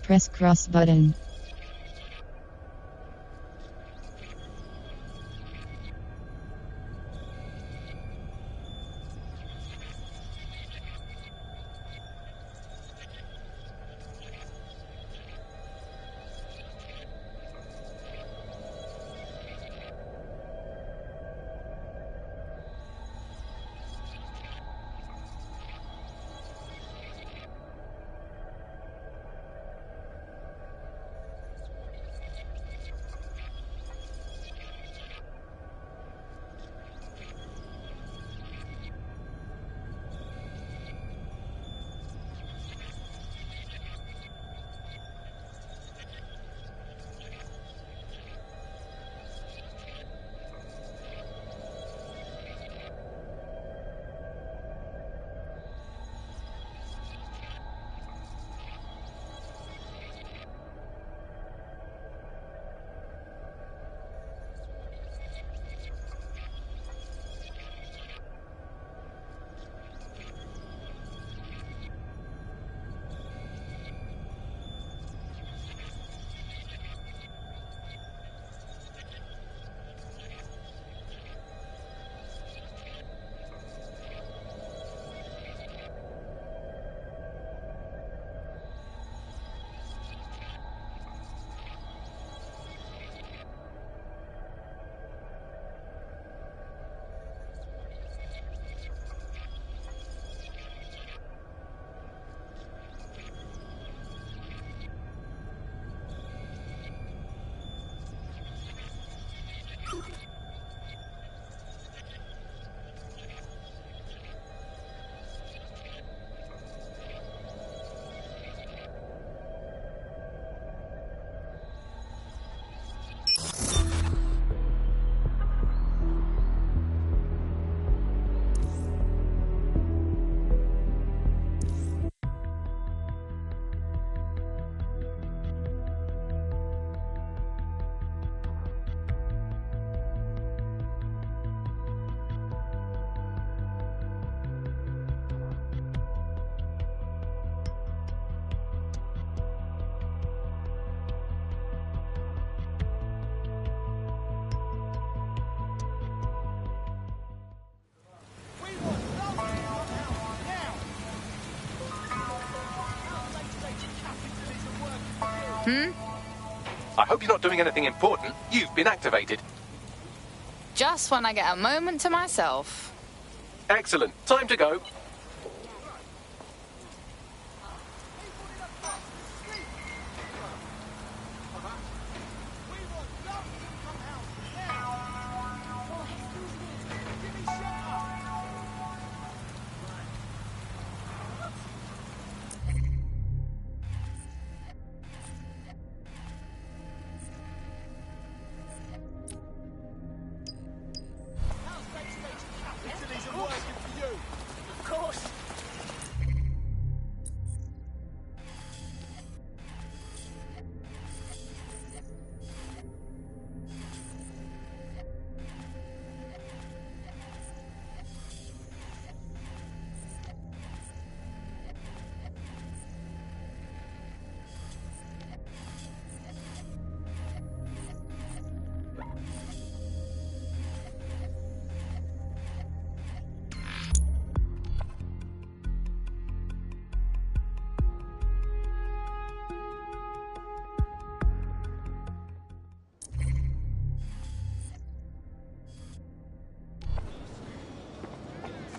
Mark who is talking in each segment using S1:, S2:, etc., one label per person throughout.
S1: Press cross button.
S2: I hope you're not doing anything important. You've been activated.
S3: Just when I get a moment to myself.
S2: Excellent. Time to go.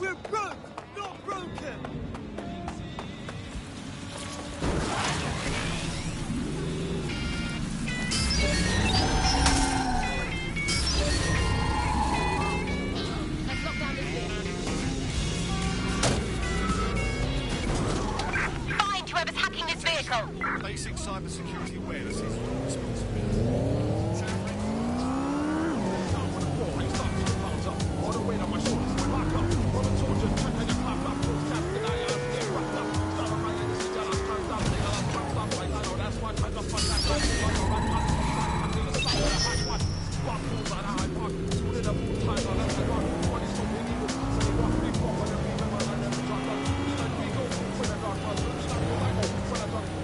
S4: We're broke, not broken!
S5: Find whoever's hacking this vehicle!
S4: Basic cybersecurity awareness is your responsibility.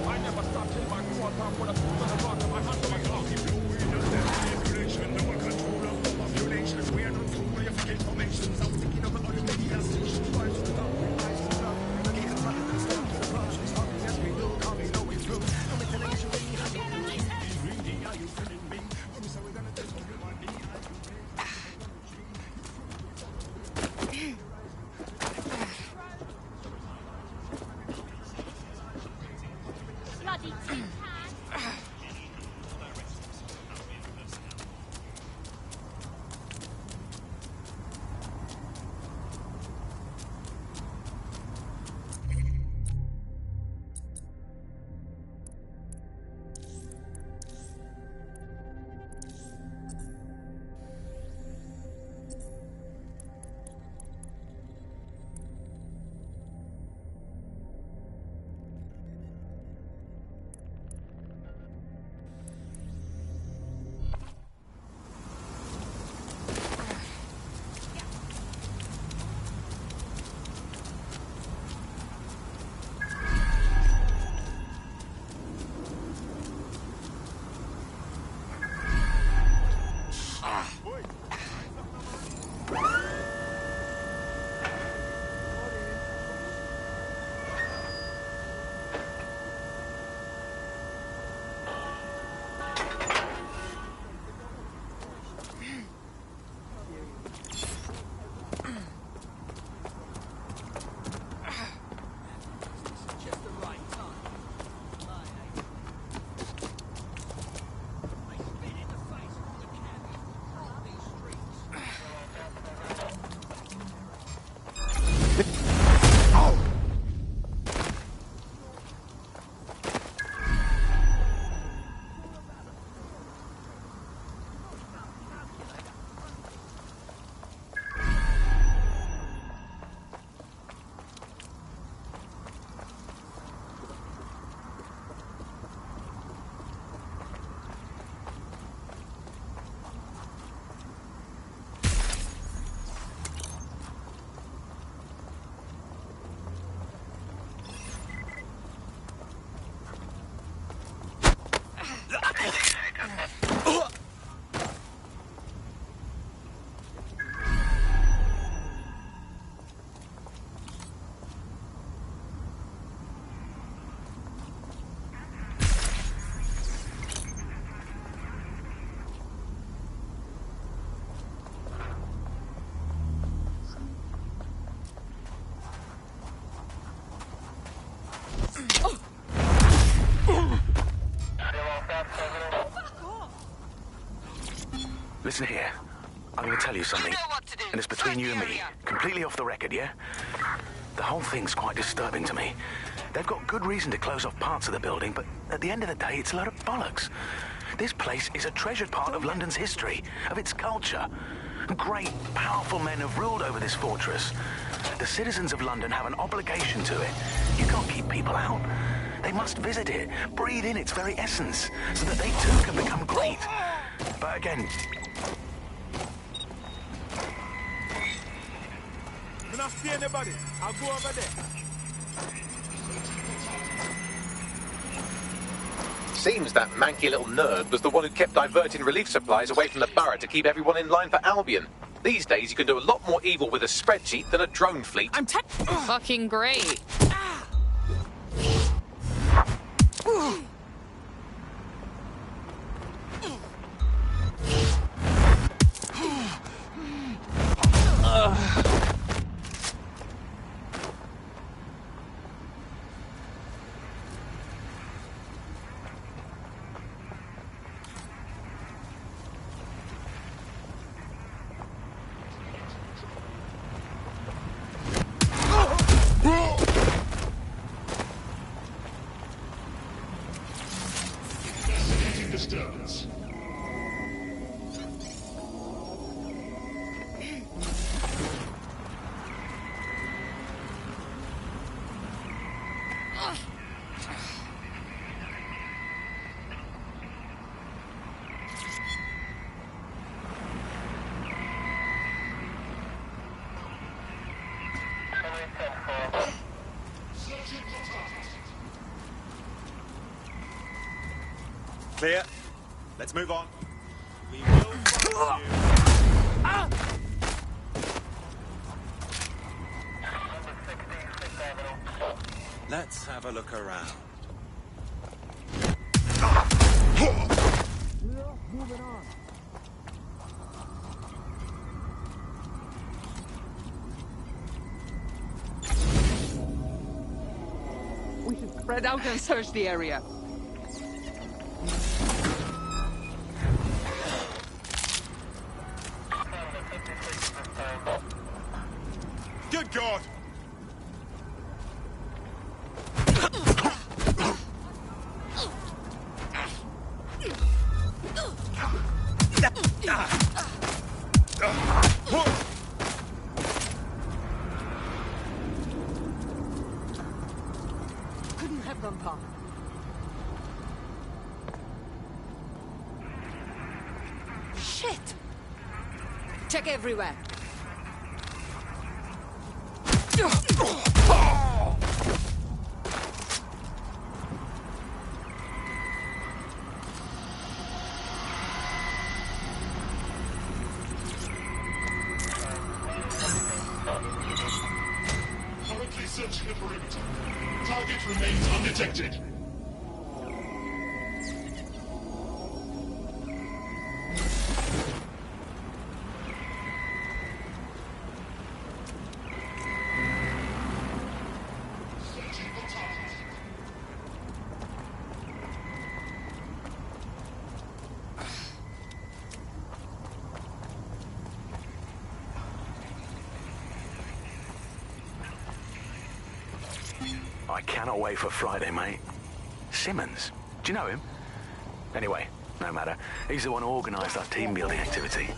S4: I never stopped till my
S1: Listen here. I'm going to tell you something.
S5: You know what to do.
S1: And it's between
S5: Search
S1: you and
S5: the
S1: me.
S5: area.
S1: Completely off the record, yeah? The whole thing's quite disturbing to me. They've got good reason to close off parts of the building, but at the end of the day, it's a load of bollocks. This place is a treasured part of London's history, of its culture. Great, powerful men have ruled over this fortress. The citizens of London have an obligation to it. You can't keep people out. They must visit it, breathe in its very essence, so that they too can become great. But again,
S4: Can I see anybody? I'll go over there.
S2: Seems that manky little nerd was the one who kept diverting relief supplies away from the borough to keep everyone in line for Albion. These days, you can do a lot more evil with a spreadsheet than a drone fleet.
S3: I'm fucking great.
S6: Disturbance.
S4: Clear. Let's move on. We will follow you. Let's have a look around. Moving on.
S7: We should spread out and search the area.
S4: Good God!
S7: Couldn't have them, Pa. Shit! Check everywhere.
S6: Currently searching the perimeter. Target remains undetected. Searching for target.
S1: I cannot wait for Friday, mate. Simmons? Do you know him? Anyway, no matter. He's the one who organised our team-building activity.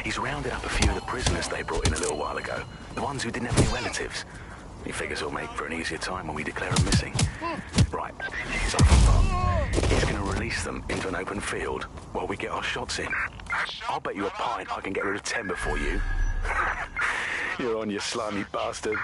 S1: He's rounded up a few of the prisoners they brought in a little while ago. The ones who didn't have any relatives. He figures it'll make for an easier time when we declare them missing. Right, he's on the spot. He's going to release them into an open field while we get our shots in. I'll bet you a pint I can get rid of 10 before you. You're on, you slimy bastard.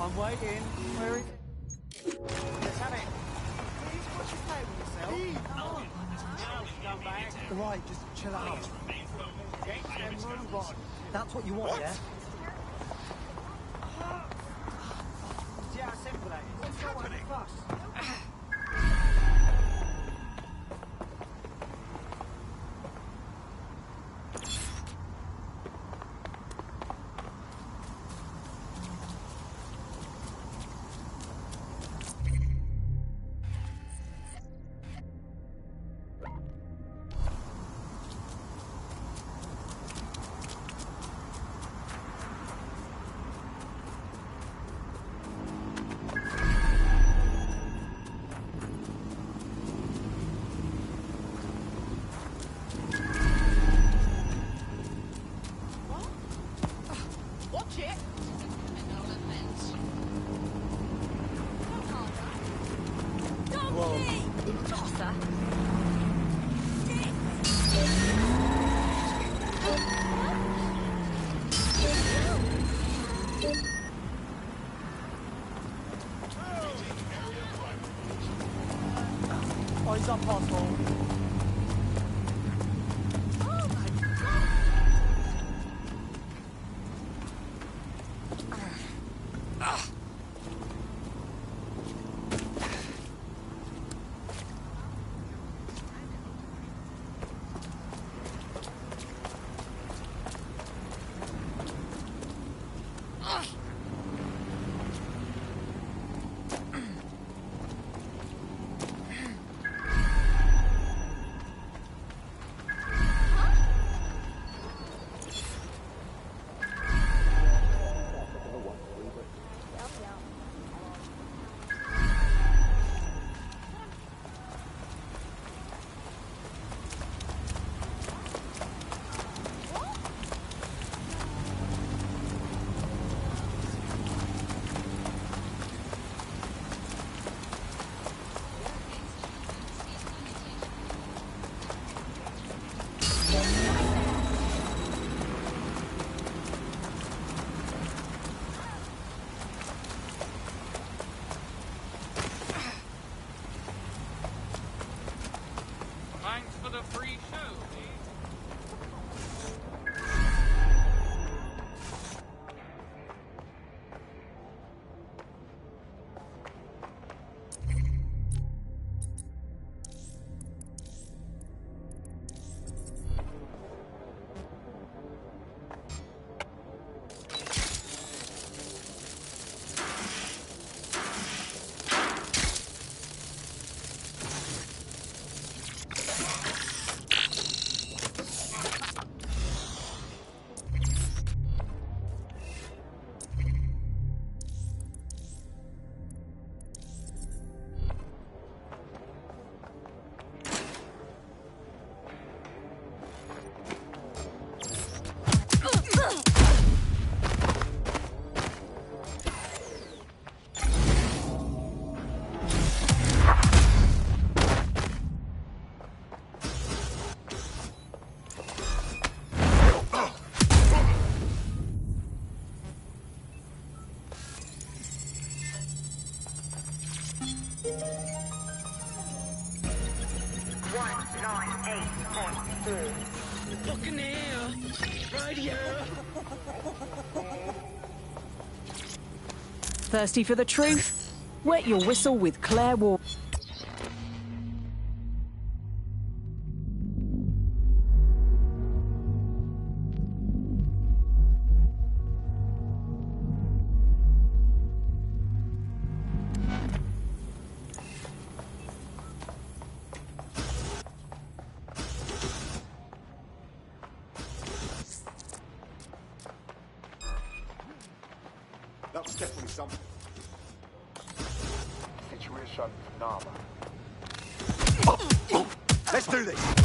S8: I'm waiting. Where is it? Let's have it. Please, what's your play with yourself? Now, come back. Right, just chill out. Get them move on. That's what you want, yeah? See how simple that is? What's happening? Eyes up, asshole.
S9: Thanks for the free show,
S10: Fucking hell! Right here!
S11: Thirsty for the truth? Wet your whistle with Claire Ward.
S6: That was definitely something.
S12: Situation phenomenal.
S6: Let's do this!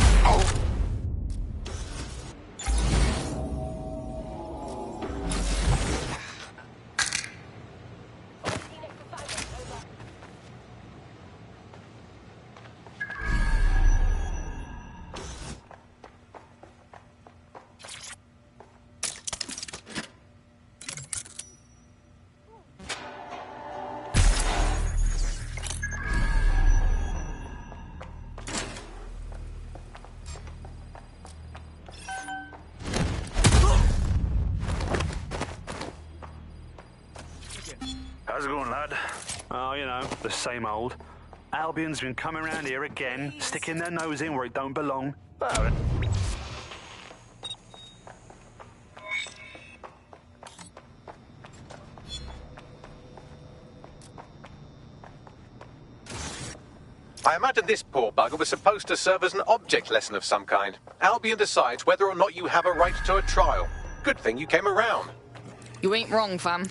S13: The same old. Albion's been coming around here again, sticking their nose in where it don't belong. Oh.
S2: I imagine this poor bugger was supposed to serve as an object lesson of some kind. Albion decides whether or not you have a right to a trial. Good thing you came around.
S3: You ain't wrong, fam.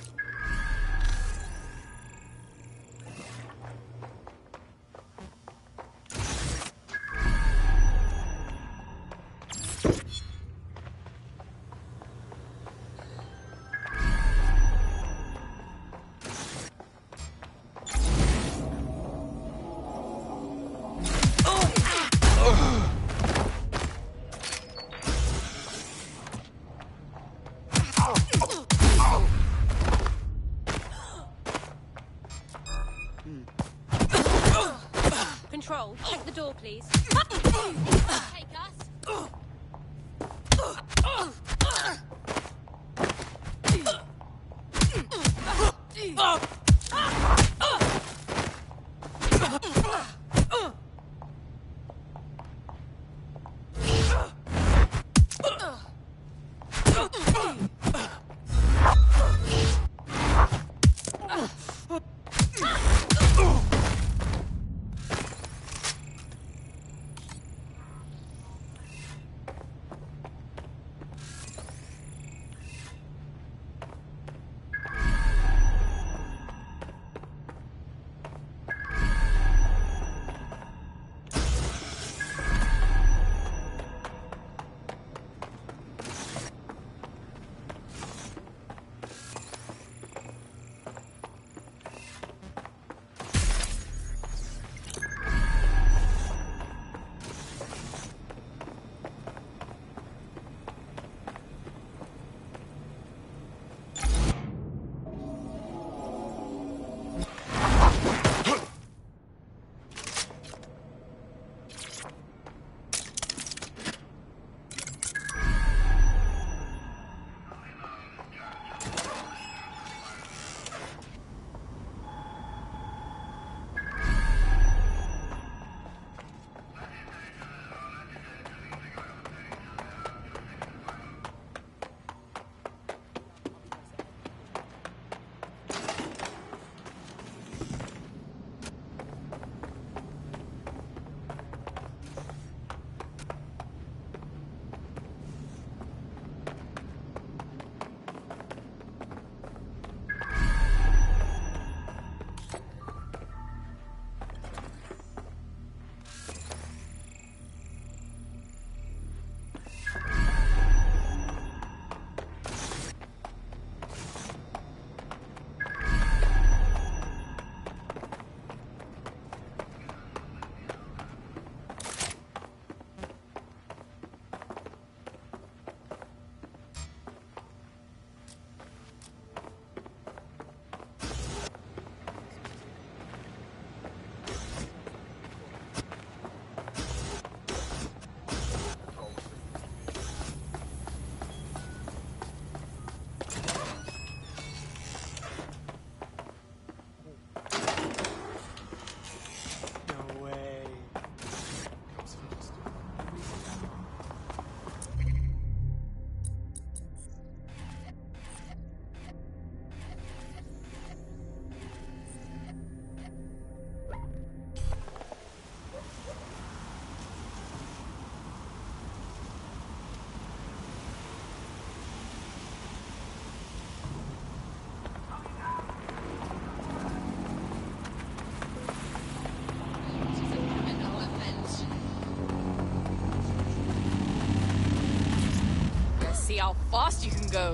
S14: Control, check the door, please. Take us.
S3: See how fast you can go.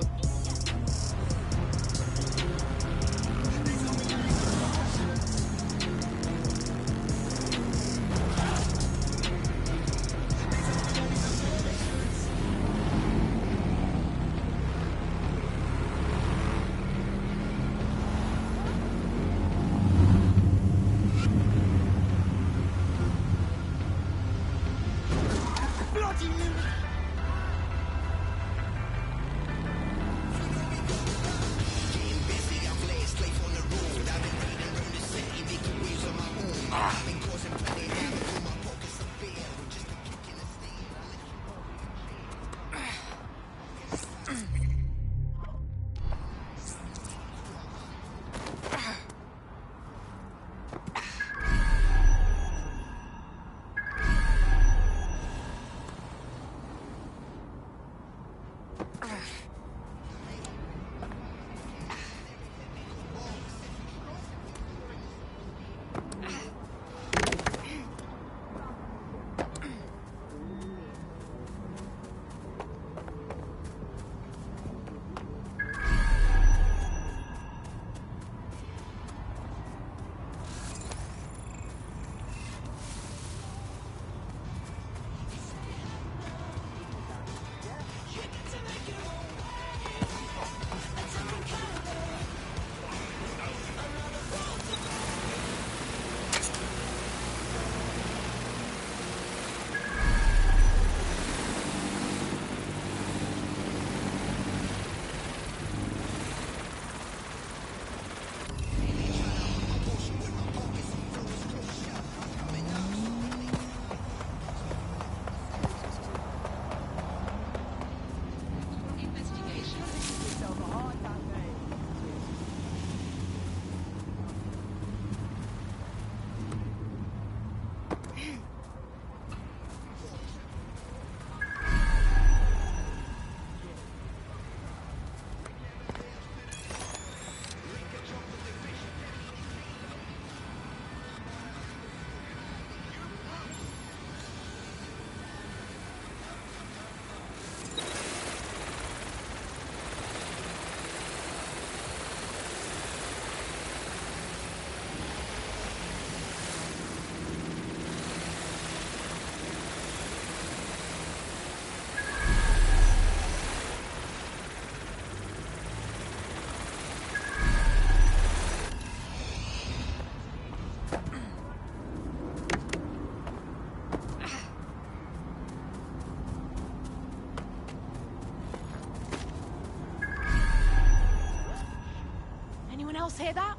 S7: else hear that?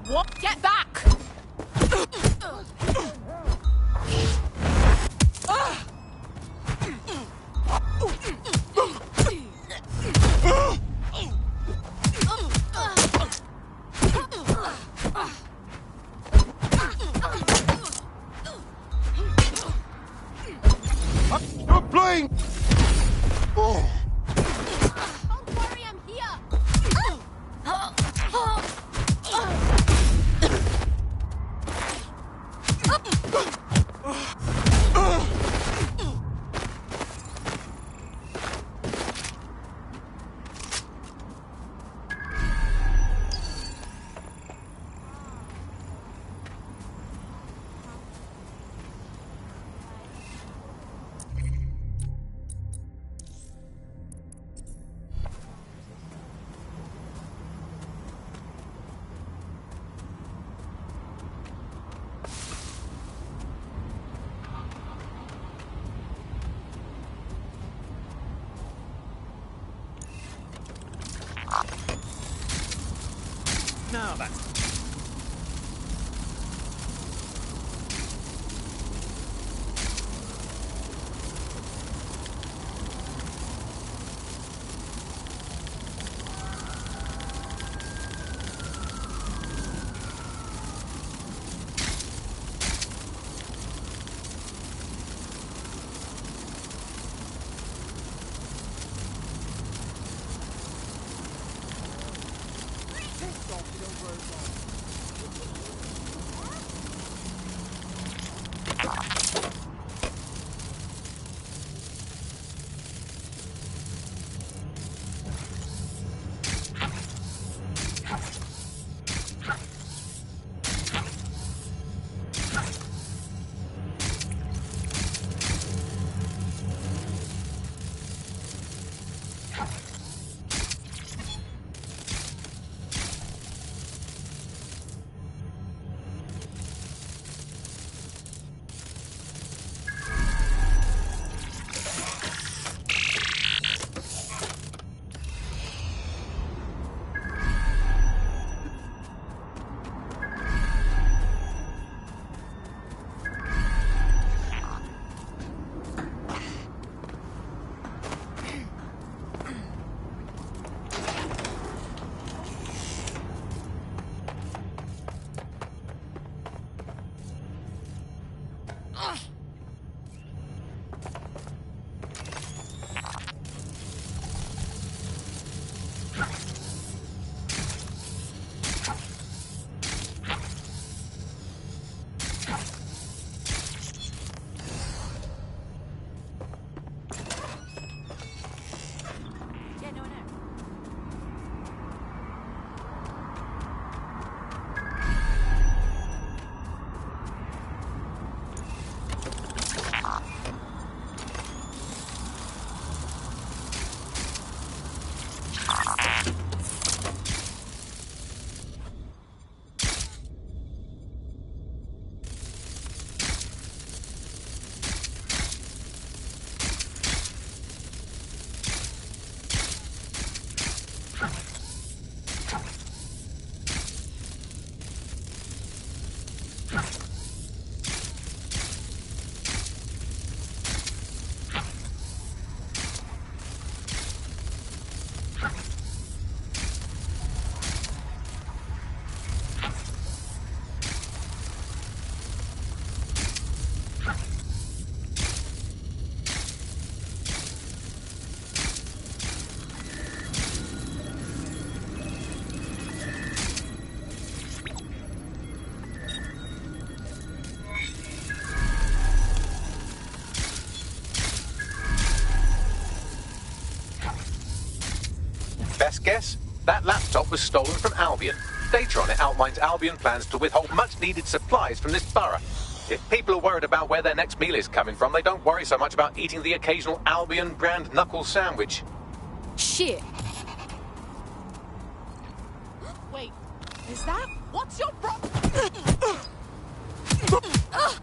S7: What? Get back!
S6: Stop playing! Oh.
S14: Don't worry, I'm here.
S4: Now that's...
S2: Best guess? That laptop was stolen from Albion. Data on it outlines Albion plans to withhold much-needed supplies from this borough. If people are worried about where their next meal is coming from, they don't worry so much about eating the occasional Albion brand knuckle sandwich.
S3: Shit.
S7: Wait, is that? What's your problem?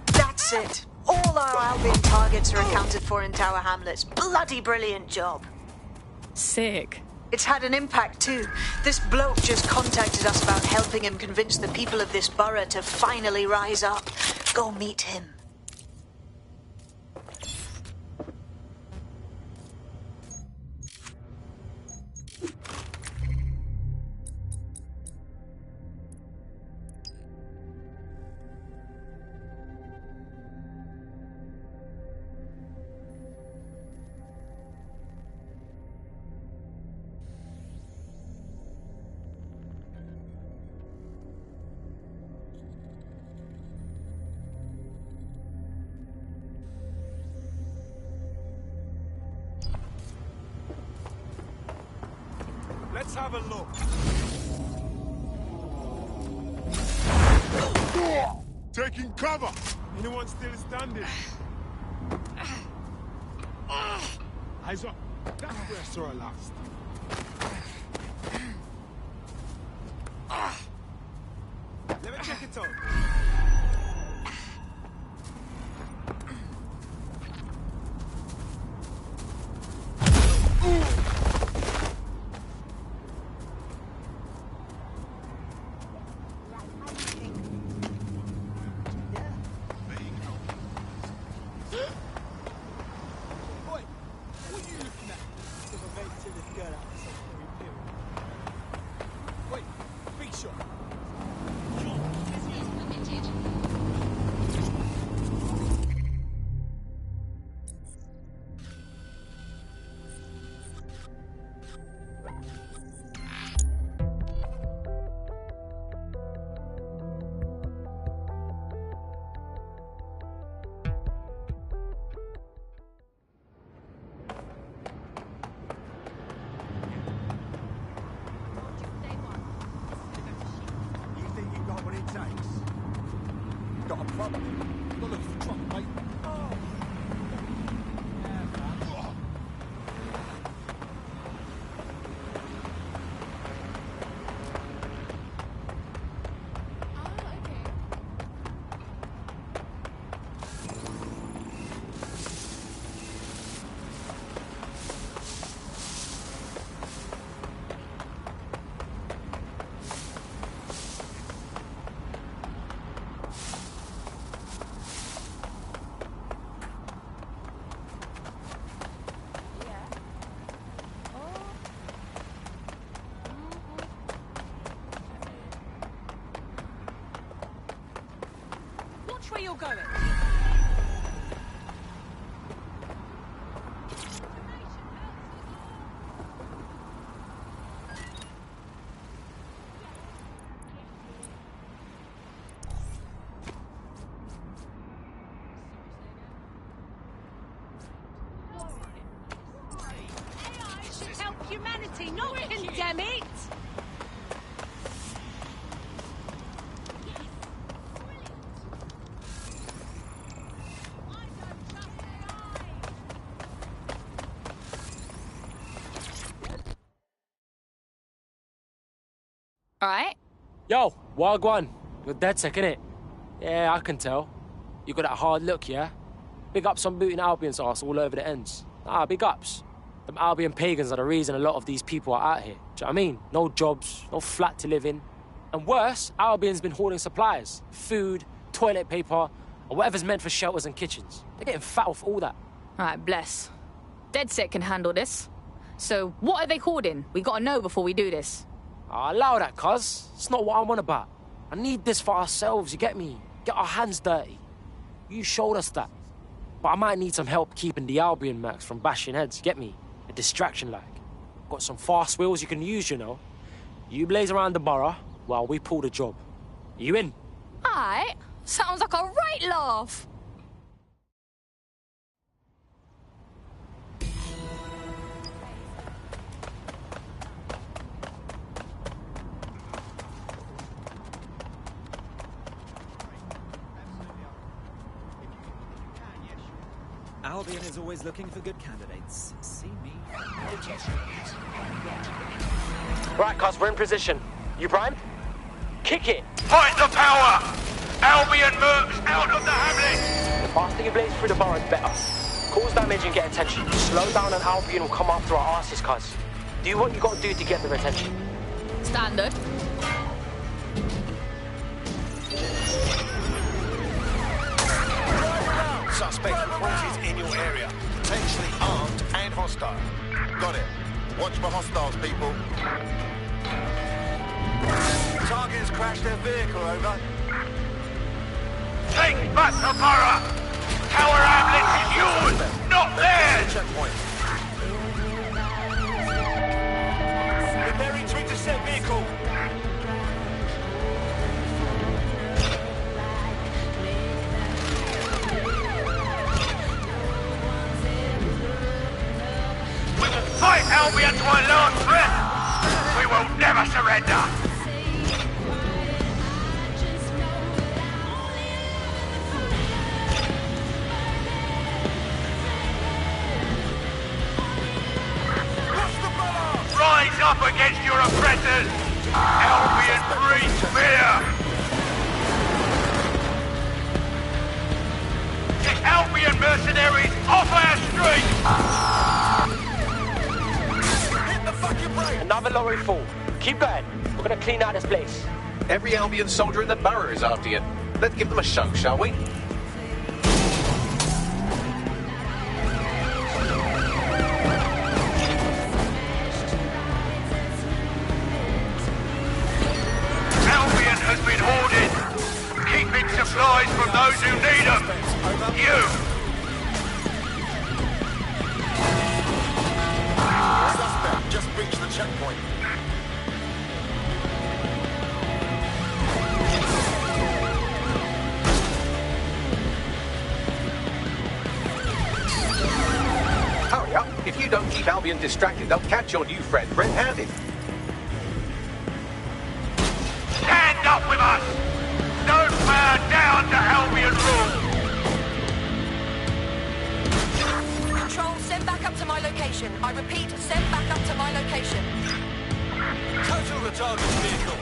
S15: That's it. All our Albion targets are accounted for in Tower Hamlets. Bloody brilliant job.
S11: Sick.
S15: It's had an impact too. This bloke just contacted us about helping him convince the people of this borough to finally rise up. Go meet him.
S4: Let's have a look. Taking cover. Anyone still standing? Eyes up. That's where I saw her last. Let me check it out.
S7: Where you're going?
S14: Help humanity, not condemn it!
S3: Alright.
S16: Yo, Wagwan. You're dead sick, innit? Yeah, I can tell. You got that hard look, yeah? Big ups on booting Albion's ass all over the ends. Ah, big ups. Them Albion pagans are the reason a lot of these people are out here. Do you know what I mean? No jobs, no flat to live in. And worse, Albion's been hoarding supplies. Food, toilet paper, or whatever's meant for shelters and kitchens. They're getting fat off all that.
S3: Alright, bless. Deadset can handle this. So, what are they hoarding? We gotta know before we do this.
S16: Allow that, cuz. It's not what I'm on about. I need this for ourselves, you get me? Get our hands dirty. You showed us that. But I might need some help keeping the Albion Max from bashing heads, get me? A distraction like. Got some fast wheels you can use, you know. You blaze around the borough while we pull the job. You in?
S3: Alright. Sounds like a right laugh.
S8: Albion is always looking for good candidates. See me.
S16: Right, cuz, we're in position. You primed? Kick it!
S17: Fight the power! Albion mercs out of the hamlet!
S16: The faster you blaze through the borough, the better. Cause damage and get attention. Slow down and Albion will come after our asses, cuz. Do what you gotta do to get their attention.
S3: Standard.
S18: Suspect reported in your area. Potentially armed and hostile. Got it. Watch for hostiles, people. Target has crashed their vehicle, over.
S17: Take back the borough! Tower Hamlet is yours, not theirs!
S18: Checkpoint. Preparing to intercept vehicle.
S17: We will fight Albion to our last breath! We will never surrender! Rise up against your oppressors! Albion breeds fear! Get Albion mercenaries off our streets!
S18: Hit the fucking brake!
S16: Another lorry full. Keep going. We're gonna clean out this place.
S2: Every Albion soldier in the borough is after you. Let's give them a show, shall we?
S17: Albion has been hoarded, keeping supplies from those who need them. You!
S18: Suspect just breached the checkpoint.
S2: Hurry up. If you don't keep Albion distracted, they'll catch your new friend red-handed.
S17: Stand up with us! Don't bow down to Albion rule!
S5: Control, send back up to my location. I repeat, send back up to my location.
S18: Total the target vehicle.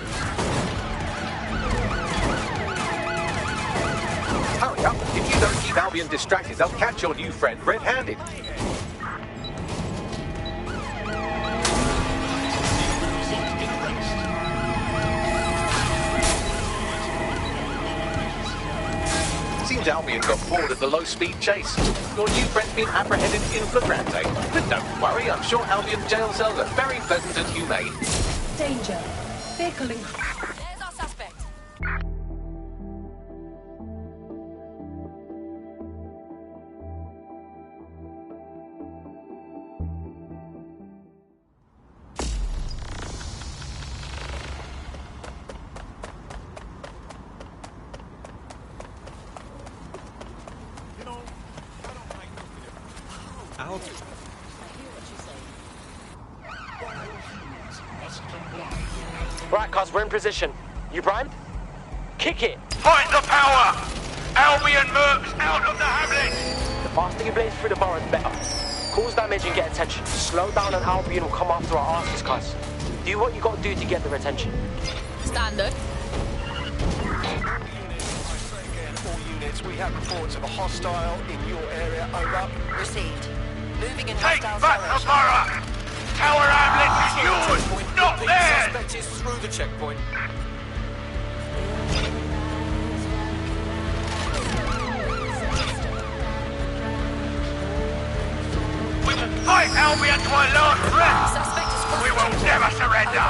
S2: Hurry up. If you don't keep Albion distracted, they'll catch your new friend red-handed. Seems Albion got bored of the low-speed chase. Your new friend's been apprehended in flagrante. But don't worry, I'm sure Albion jail cells are very pleasant and humane.
S14: Danger. Vehicle in...
S5: There's our suspect.
S16: Right, cuz, we're in position. You primed? Kick it!
S17: Fight the power! Albion mercs out of the hamlet!
S16: The faster you blaze through the borough, the better. Cause damage and get attention. Slow down and Albion will come after our asses, cuz. Do what you gotta do to get their attention.
S3: Standard.
S18: All units, we have reports of a hostile in your area. Over.
S5: Received. Moving in
S17: Take
S5: hostile
S17: back the borough! Tower Hamlet is yours, not theirs!
S18: Suspect is through the checkpoint.
S17: We will fight Albion to our last breath!
S5: Suspect is crossing
S17: We will
S5: checkpoint.
S17: never surrender!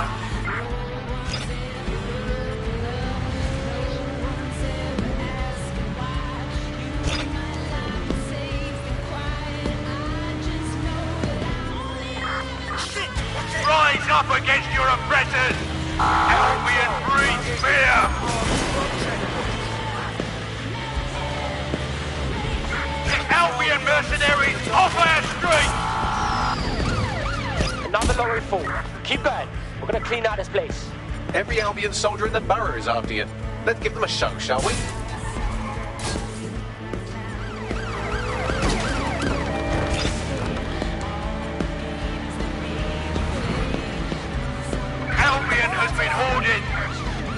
S17: Rise up against your oppressors! Albion breeds fear! Get Albion mercenaries off our streets!
S16: Another lorry full. Keep going. We're gonna clean out this place.
S2: Every Albion soldier in the borough is after you. Let's give them a show, shall we?
S17: been hoarded,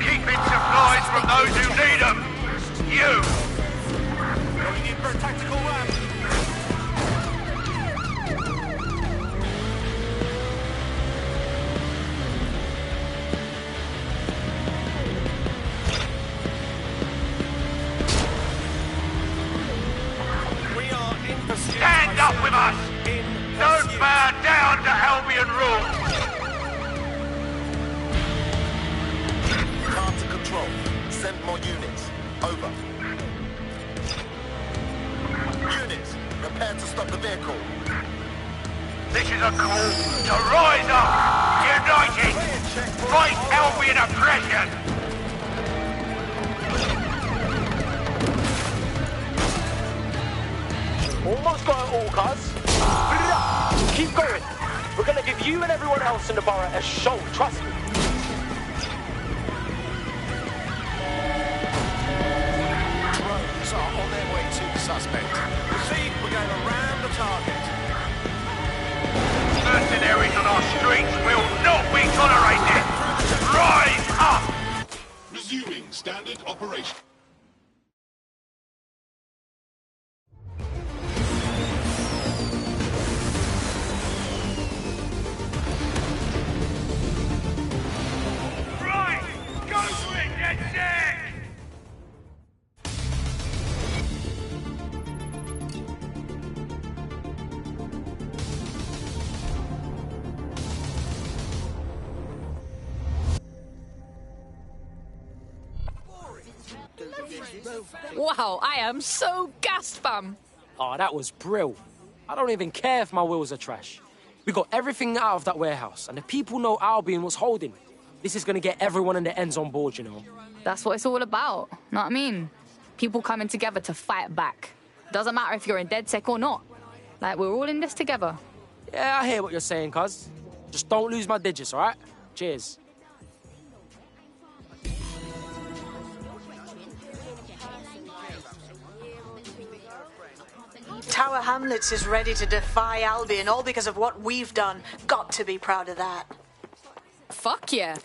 S17: keeping supplies from those who need them. You!
S4: Going in for a tactical ramp. We are in pursuit.
S17: Stand up with us! Don't bow down to Albion rule!
S18: Car to control. Send more units. Over. Units, prepare to stop the vehicle.
S17: This is a call to rise up, united, fight Albion oppression!
S16: Almost got it all, cuz. Keep going. We're gonna give you and everyone else in the borough a show, trust me.
S18: Drones are on their way to the suspect.
S4: Proceed, we're going around the target.
S17: Mercenaries on our streets will not be tolerated! Rise up!
S6: Resuming standard operation.
S17: Right! Go for it, DedSec!
S3: Wow, I am so gassed, fam.
S16: Oh, that was brill. I don't even care if my wheels are trash. We got everything out of that warehouse, and the people know Albion was holding. This is gonna get everyone in the ends on board, you know.
S3: That's what it's all about. Know what I mean? People coming together to fight back. Doesn't matter if you're in DedSec or not. Like, we're all in this together.
S16: Yeah, I hear what you're saying, cuz. Just don't lose my digits, all right? Cheers.
S15: Tower Hamlets is ready to defy Albion, all because of what we've done. Got to be proud of that.
S3: Fuck yeah.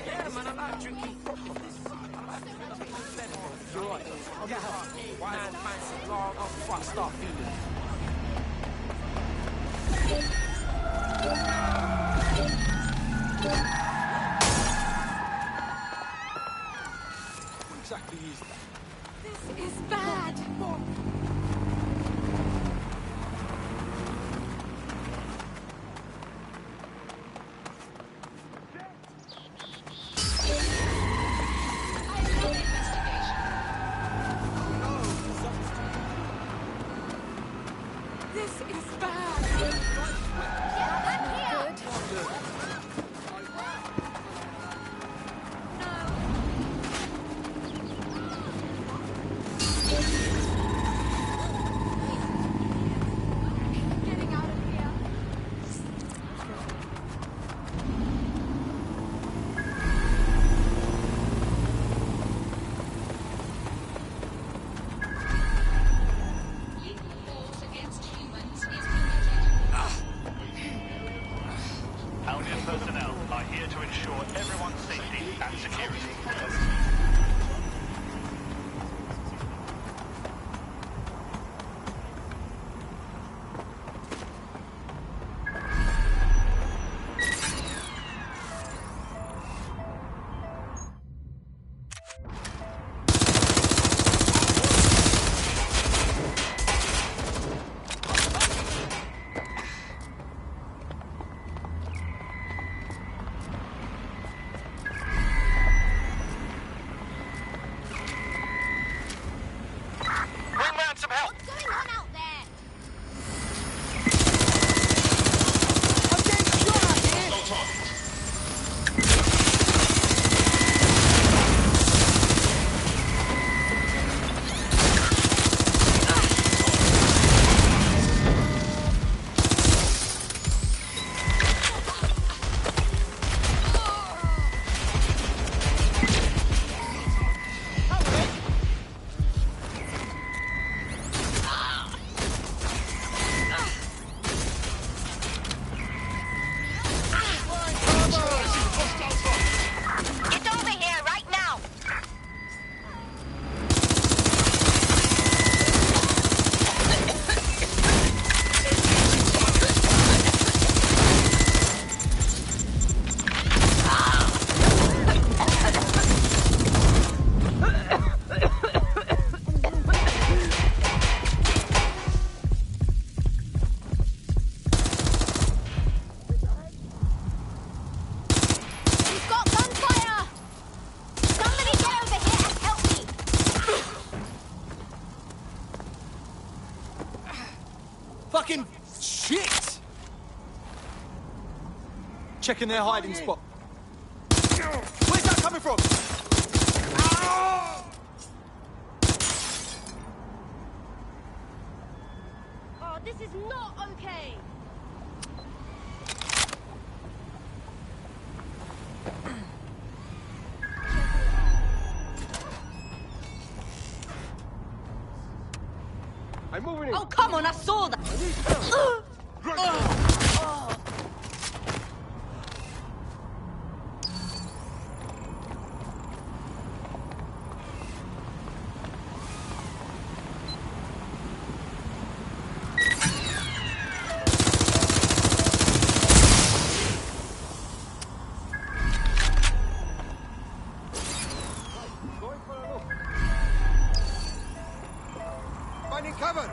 S4: Yeah, man, I like drinking. You're right. I'll get up. Man, fancy long, I'll fuck start feeling. What exactly is that?
S7: This is bad. This is bad.
S13: Albion personnel are here to ensure everyone's safety and security.
S8: Fucking shit! Checking their hiding spot. Where's that coming from?
S19: Oh, this is not okay.
S8: I'm moving in.
S19: Oh, come on, I saw that.
S8: Finding cover.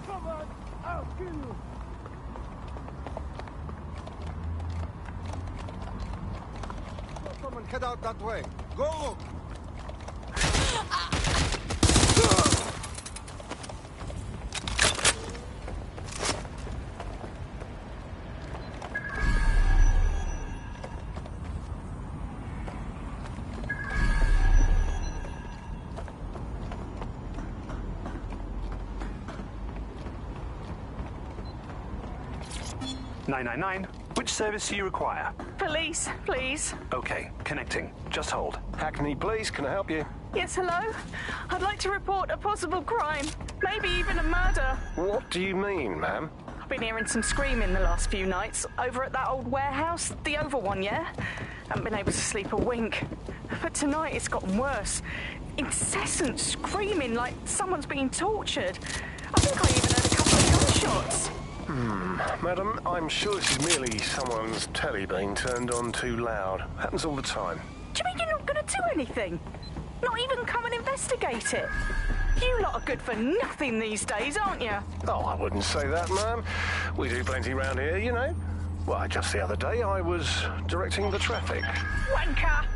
S8: Come on, I'll kill you. Someone head out that way. Go!
S13: "999, which service do you require?"
S20: Police, please.
S13: Okay, connecting. Just hold.
S18: Hackney Police, can I help you?
S20: Yes, hello? I'd like to report a possible crime. Maybe even a murder.
S18: What do you mean, ma'am?
S20: I've been hearing some screaming the last few nights. Over at that old warehouse, the Oval one, yeah? Haven't been able to sleep a wink. But tonight it's gotten worse. Incessant screaming like someone's being tortured. I think I even heard a couple of gunshots.
S18: Madam, I'm sure this is merely someone's telly being turned on too loud. Happens all the time.
S20: Do you mean you're not going to do anything? Not even come and investigate it? You lot are good for nothing these days, aren't you?
S18: Oh, I wouldn't say that, ma'am. We do plenty round here, you know. Well, just the other day I was directing the traffic.
S20: Wanker!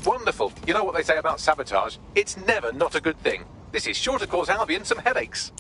S2: Wonderful. You know what they say about sabotage? It's never not a good thing. This is sure to cause Albion some headaches.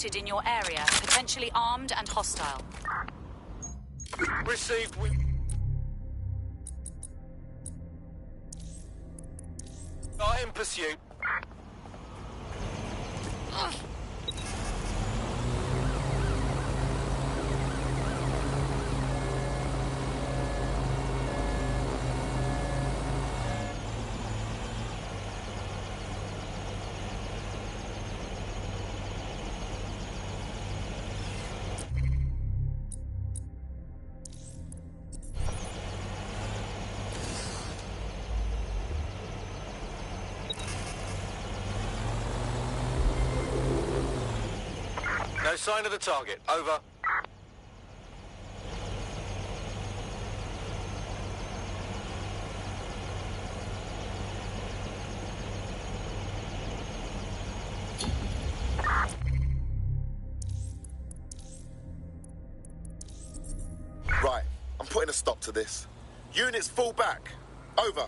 S21: spotted in your area, potentially armed and hostile.
S18: Received. Are in pursuit. No sign of the target. Over.
S22: Right. I'm putting a stop to this. Units fall back. Over.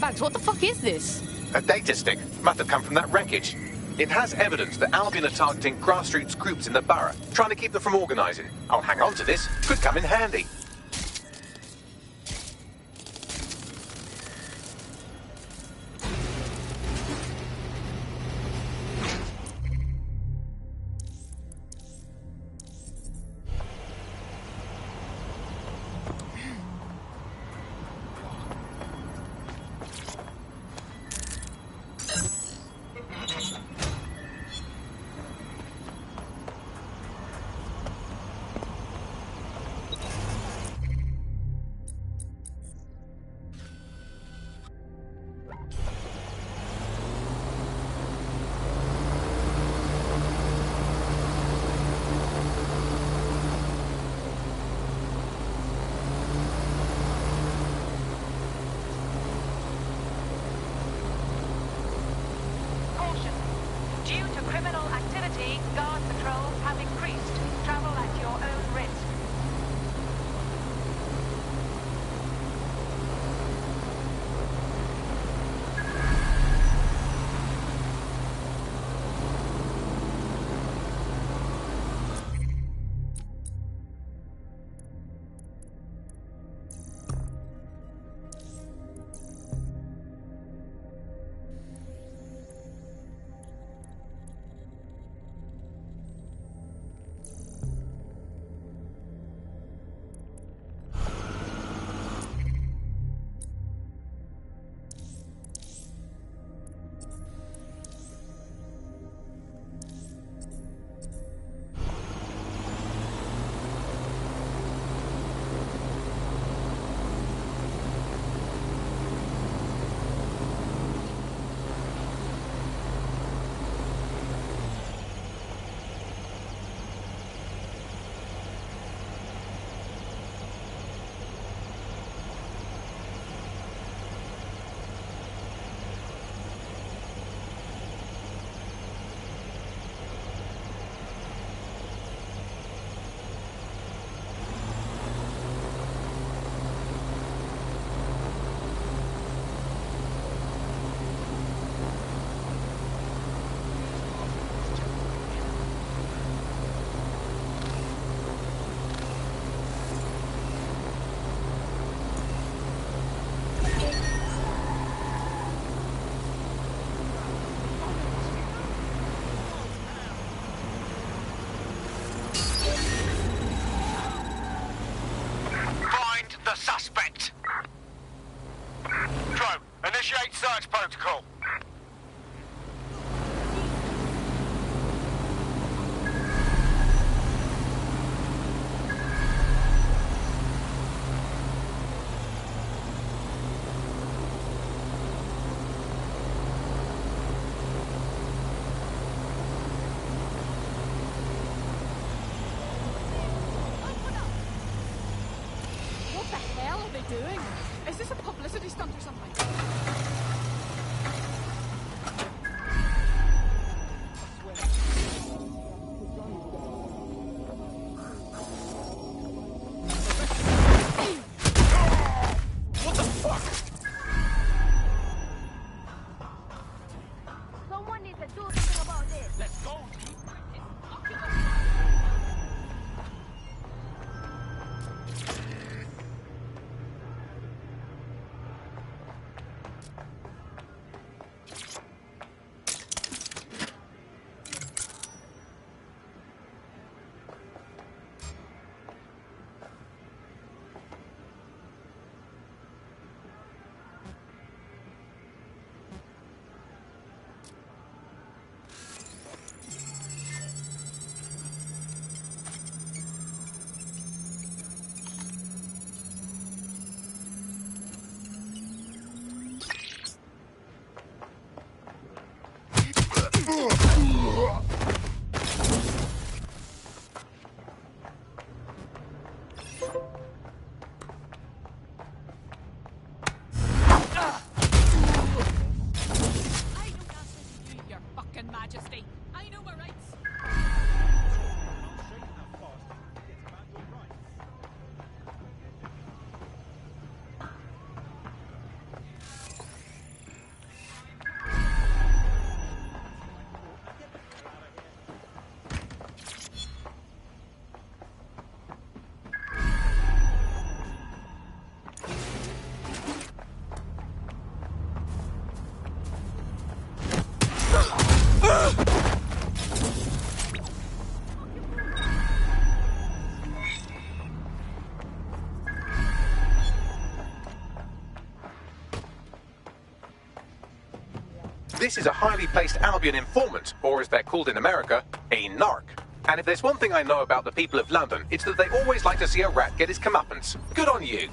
S3: Bags, what the fuck is this?
S2: A data stick. Must have come from that wreckage. It has evidence that Albion are targeting grassroots groups in the borough, trying to keep them from organising. I'll hang on to this. Could come in handy.
S7: What the hell are they doing? Is this a publicity stunt or something?
S2: What the fuck?
S19: Someone needs to do something about this.
S10: Let's go.
S2: This is a highly placed Albion informant, or as they're called in America, a narc. And if there's one thing I know about the people of London, it's that they always like to see a rat get his comeuppance. Good on you.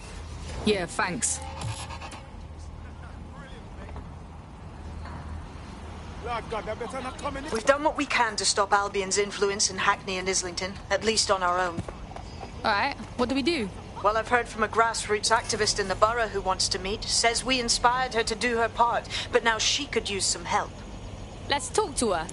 S3: Yeah, thanks.
S15: We've done what we can to stop Albion's influence in Hackney and Islington, at least on our own.
S3: Alright, what do we do?
S15: Well, I've heard from a grassroots activist in the borough who wants to meet. Says we inspired her to do her part, but now she could use some help.
S3: Let's talk to her.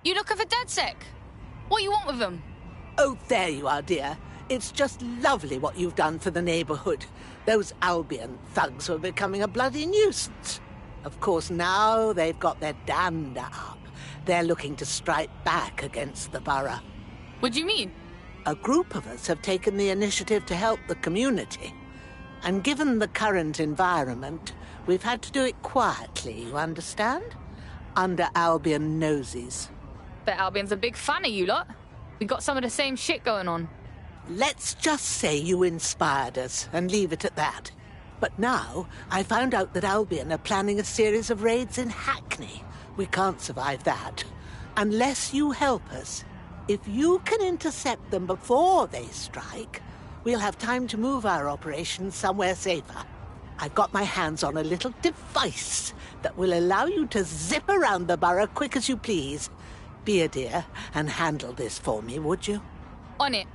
S3: You looking for DedSec? What you want with them?
S1: Oh, there you are, dear. It's just lovely what you've done for the neighborhood. Those Albion thugs were becoming a bloody nuisance. Of course, now they've got their dander up. They're looking to strike back against the borough.
S3: What do you mean?
S1: A group of us have taken the initiative to help the community. And given the current environment, we've had to do it quietly, you understand? Under Albion noses.
S3: Bet Albion's a big fan of you lot. We got some of the same shit going on.
S1: Let's just say you inspired us and leave it at that. But now, I found out that Albion are planning a series of raids in Hackney. We can't survive that. Unless you help us. If you can intercept them before they strike, we'll have time to move our operations somewhere safer. I've got my hands on a little device that will allow you to zip around the borough quick as you please. Be a dear and handle this for me, would you?
S3: On it.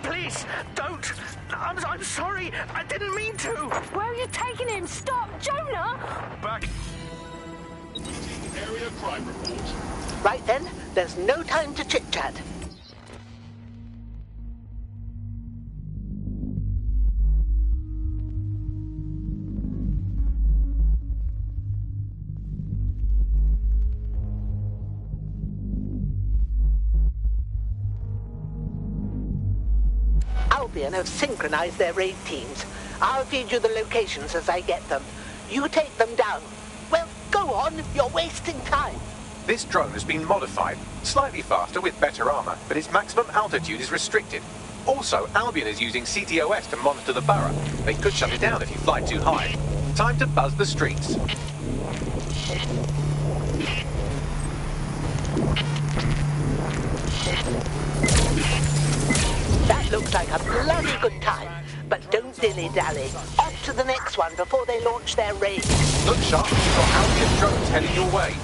S17: Please, don't! I'm sorry, I didn't mean to!
S20: Where are you taking him? Stop, Jonah!
S17: Back.
S6: Area crime report.
S1: Right then, there's no time to chit-chat. Albion have synchronized their raid teams. I'll feed you the locations as I get them. You take them down. Well, go on, you're wasting time.
S2: This drone has been modified, slightly faster with better armor, but its maximum altitude is restricted. Also, Albion is using CTOS to monitor the borough. They could shut it down if you fly too high. Time to buzz the streets.
S1: That looks like a bloody good time. But don't dilly-dally. Off to the next one before they launch their raid.
S2: Look sharp, you've got Albion drones heading your way.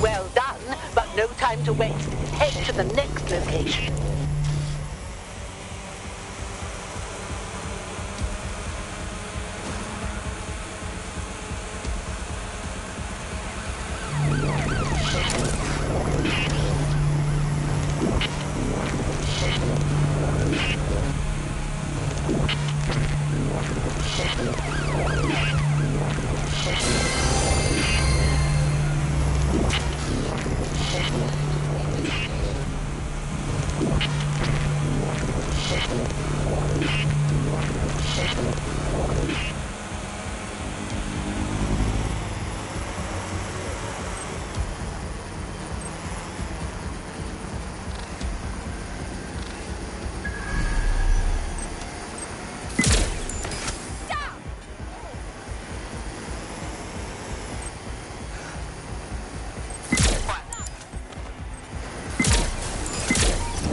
S1: Well done, but no time to waste. Head to the next location.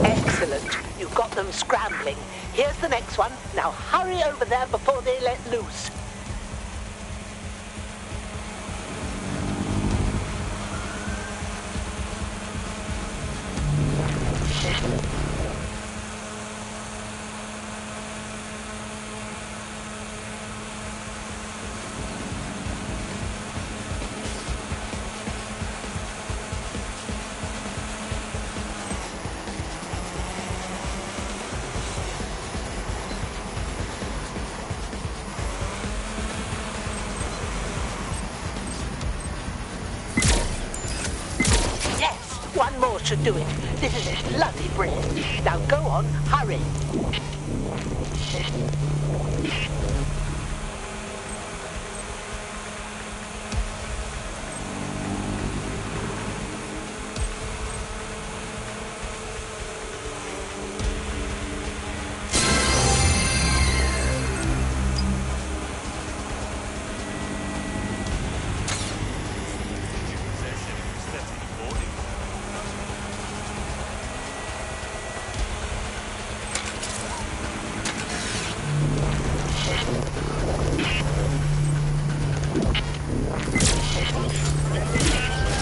S1: Excellent. You've got them scrambling. Here's the next one. Now hurry over there before they let loose. course you're doing. This is bloody brilliant. Now go on, hurry.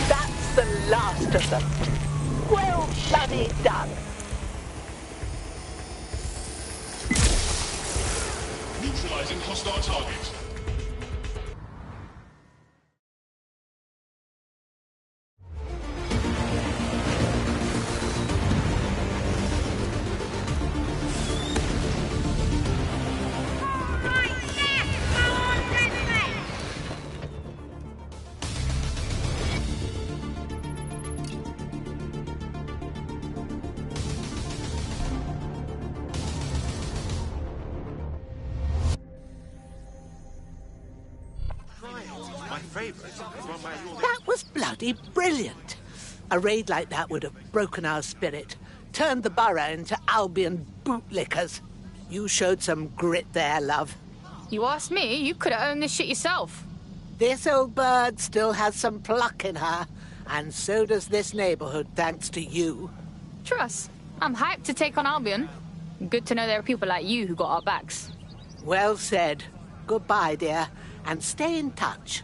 S1: That's the last of them. Well bloody done.
S6: Neutralizing hostile target.
S1: That was bloody brilliant. A raid like that would have broken our spirit, turned the borough into Albion bootlickers. You showed some grit there, love.
S3: You asked me, you could have owned this shit yourself.
S1: This old bird still has some pluck in her, and so does this neighborhood, thanks to you.
S3: Trust, I'm hyped to take on Albion. Good to know there are people like you who got our backs.
S1: Well said. Goodbye, dear, and stay in touch.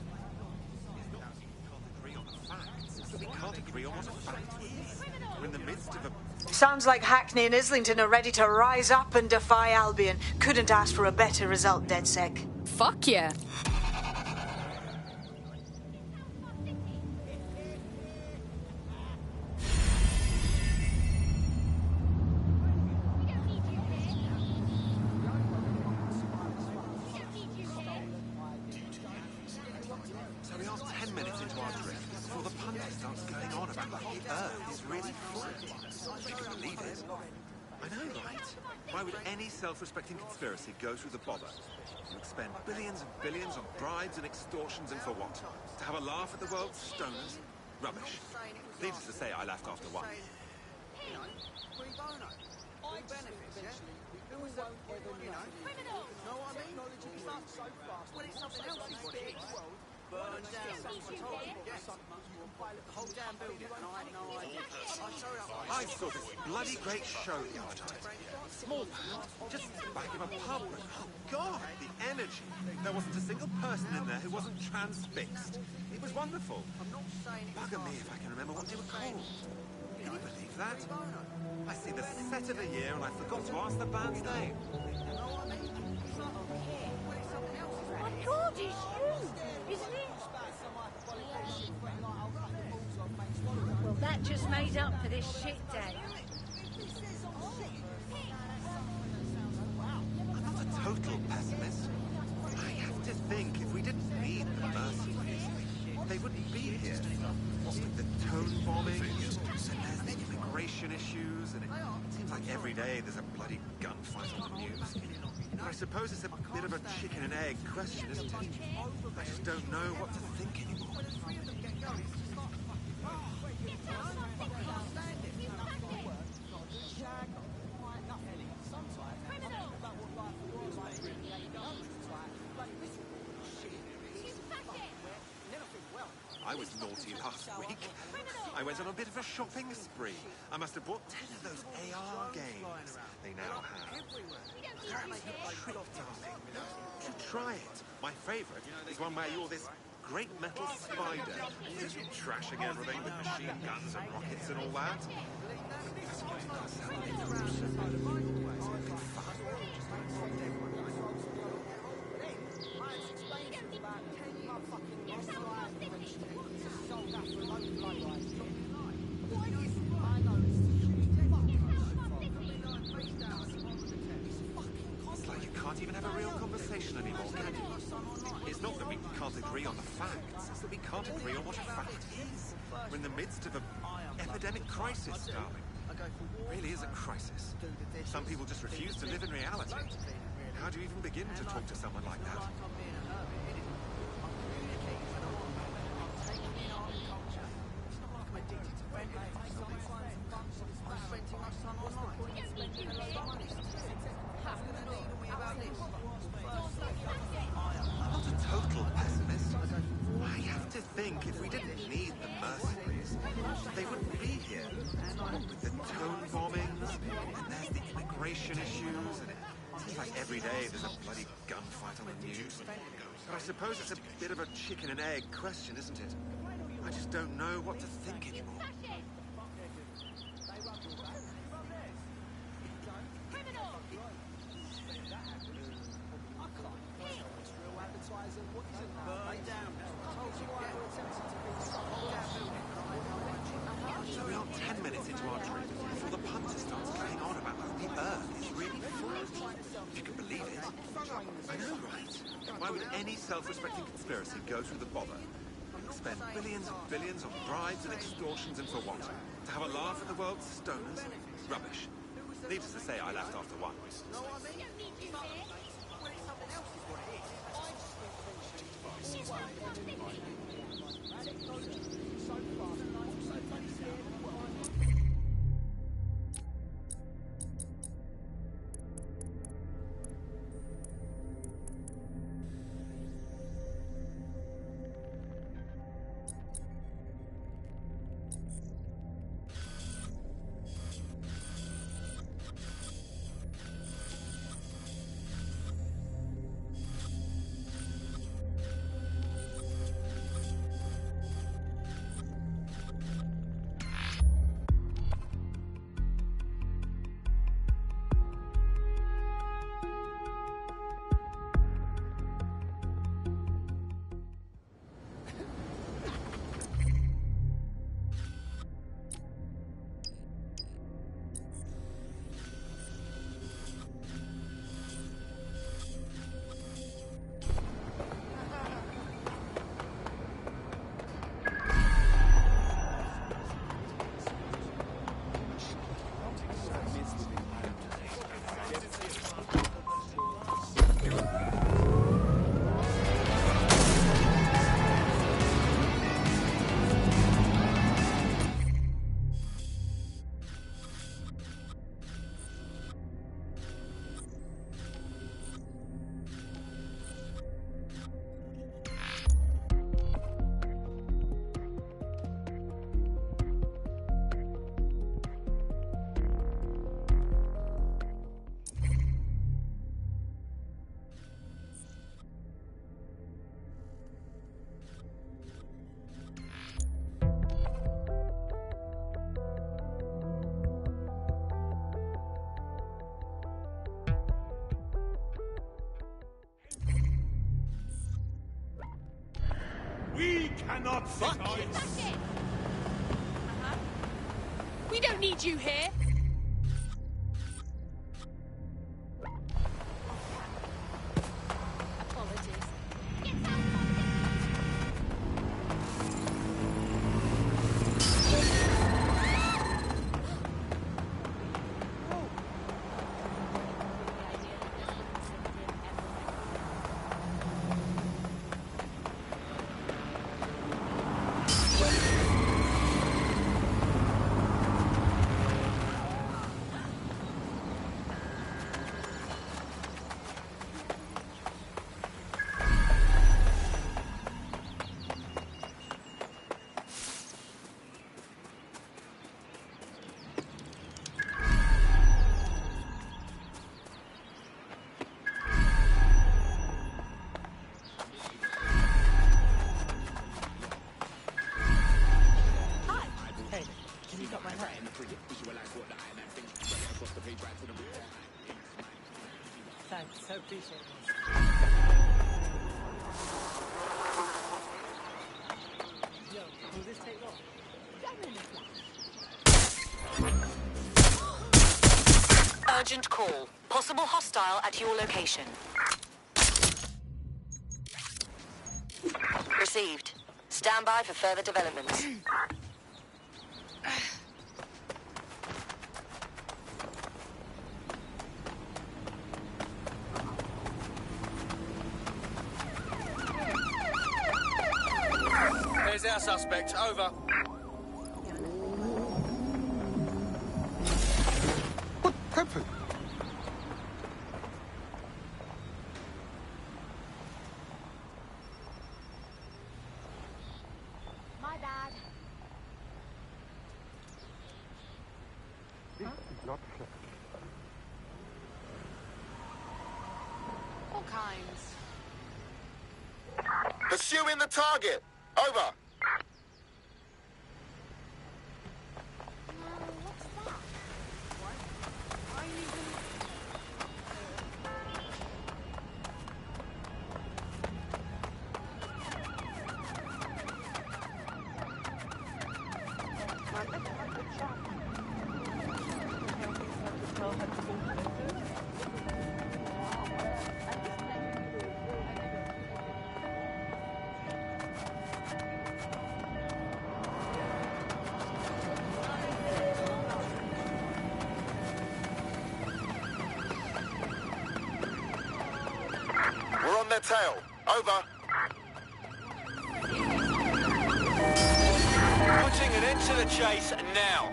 S15: Sounds like Hackney and Islington are ready to rise up and defy Albion. Couldn't ask for a better result, DedSec.
S3: Fuck yeah.
S4: So we are 10 minutes into our drift before the pundit starts going on about like the Earth is really flat. If you can believe it. I know, right? Why would any self-respecting conspiracy go through the bother? You expend billions and billions on bribes and extortions, and for what? To have a laugh at the world's stoners? Rubbish. Needless to say, I laughed after one. I saw this bloody great show the other night. Small town, just back of a pub. Oh God, the energy. There wasn't a single person in there who wasn't transfixed. It was wonderful. Bugger me if I can remember what they were called. Can you believe that? I see the set of a year and I forgot to ask the band's name.
S19: My God, it's you, isn't it? Well, that just made up for this shit day.
S4: I'm not a total pessimist. I have to think if we didn't need the mercenaries, they wouldn't be here. With the tone bombing, and there's the immigration issues, and it seems like every day there's a bloody gunfight on the news. I suppose it's a bit of a chicken and egg question, isn't it? I just don't know what to think anymore. I was naughty last week. I went on a bit of a shopping spree. I must have bought 10 of those AR games they now have. They're absolute trick, darling. You should try it. My favourite is one where you're this great metal spider, trashing everything with machine guns and rockets and all that. It's like you can't even have a real a conversation anymore, can you? It's not that we can't agree on the facts, it's that we can't agree on what a fact is. We're in the midst of an epidemic crisis, darling. It really is a crisis. Some people just refuse to live in reality. How do you even begin to talk to someone like that? I'm not a total pessimist. I have to think if we didn't need the mercenaries, they wouldn't be here. With the tone bombings, and there's the immigration issues, and it seems like every day there's a bloody gunfight on the news. But I suppose it's a bit of a chicken and egg question, isn't it? I just don't know what to think anymore. So we are 10 minutes into our trip before the punter starts going on about how the Earth is really flat. If you can believe it. I know, right? Why would any self-respecting conspiracy go through the bother? Spend billions and billions on bribes and extortions, and for what? To have a laugh at the world's stoners? Rubbish. Needless to say, I left after one.
S6: We cannot sit idle.
S7: We don't need you here.
S8: Thanks, so appreciate it. Yo, will this take long?
S21: Urgent call. Possible hostile at your location.
S5: received. Stand by for further developments.
S9: There's our suspect. Over.
S18: What happened?
S19: My bad.
S18: Not
S7: All kinds.
S22: Pursuing the target. Over. We're on their tail. Over.
S9: Putting an end to the chase now.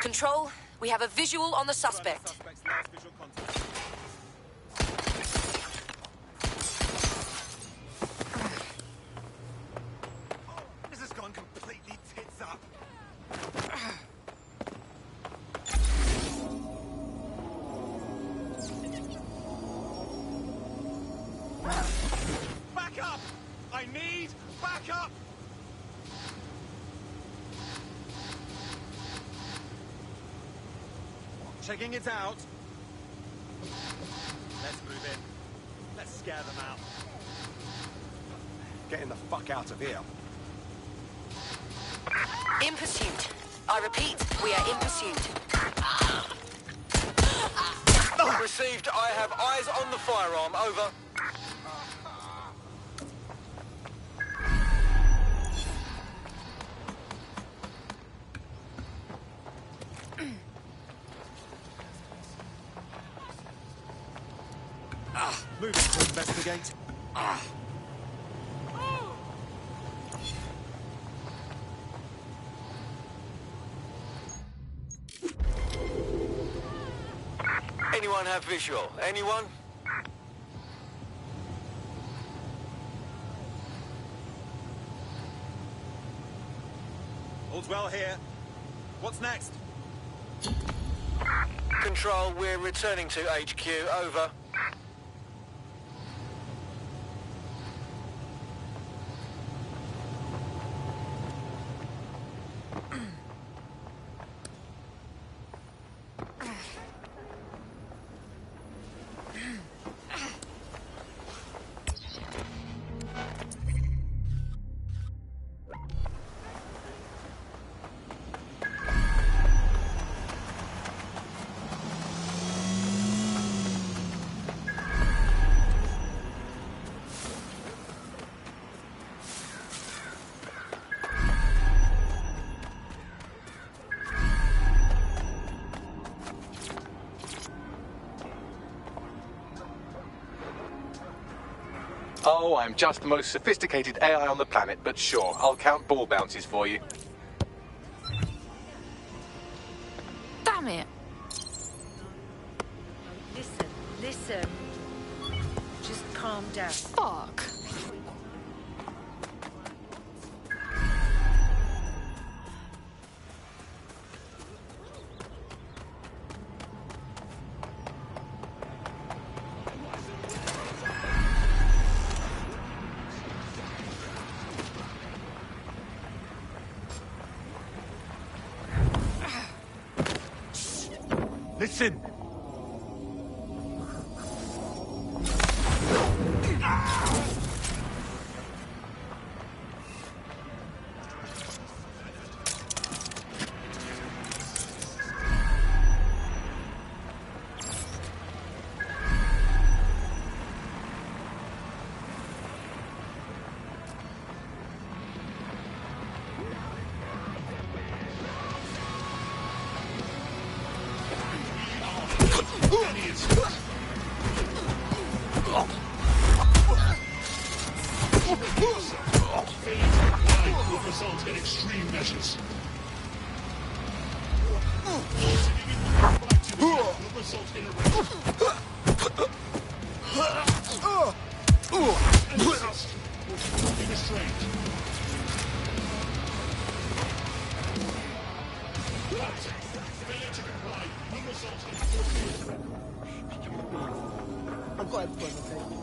S5: Control, we have a visual on the suspect.
S4: This has gone completely tits up. Back up! I need backup! Checking it out. Let's move in. Let's scare them out. Getting the fuck out of here.
S5: In pursuit. I repeat, we are in pursuit.
S9: Received. I have eyes on the firearm. Over.
S4: Moving to investigate.
S9: Anyone have visual? Anyone?
S4: All's well here. What's next?
S9: Control, we're returning to HQ. Over.
S2: Oh, I'm just the most sophisticated AI on the planet, but sure, I'll count ball bounces for you.
S3: Damn it.
S19: Listen. Just calm down.
S3: Fuck.
S18: Listen!
S6: Result in extreme measures. Will result in arrest. Be restrained. Failure to comply will result in forced.
S8: I've got everyone,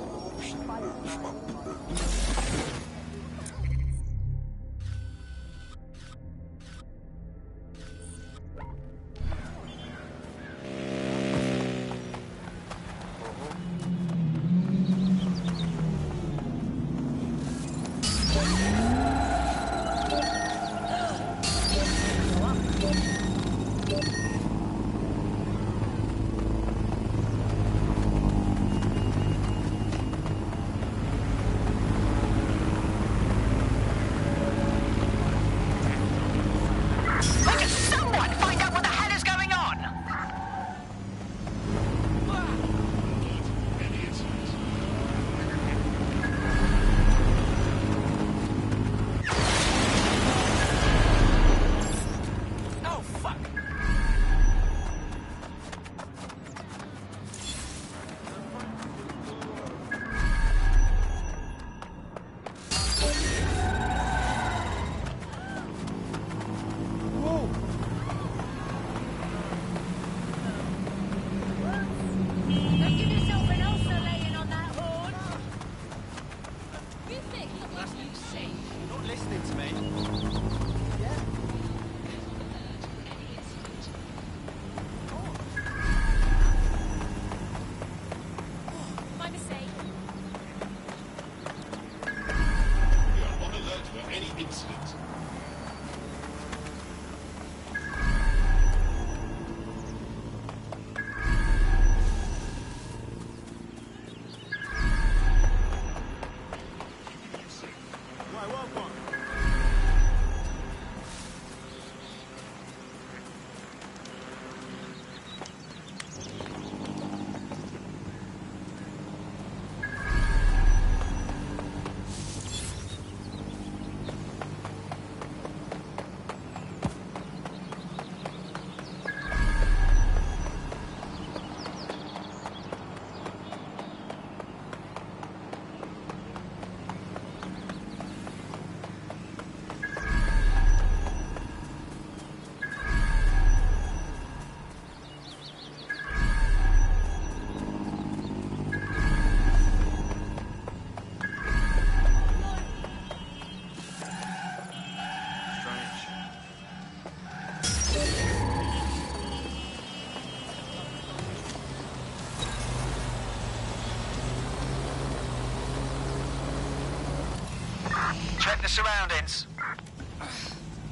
S17: Check the surroundings.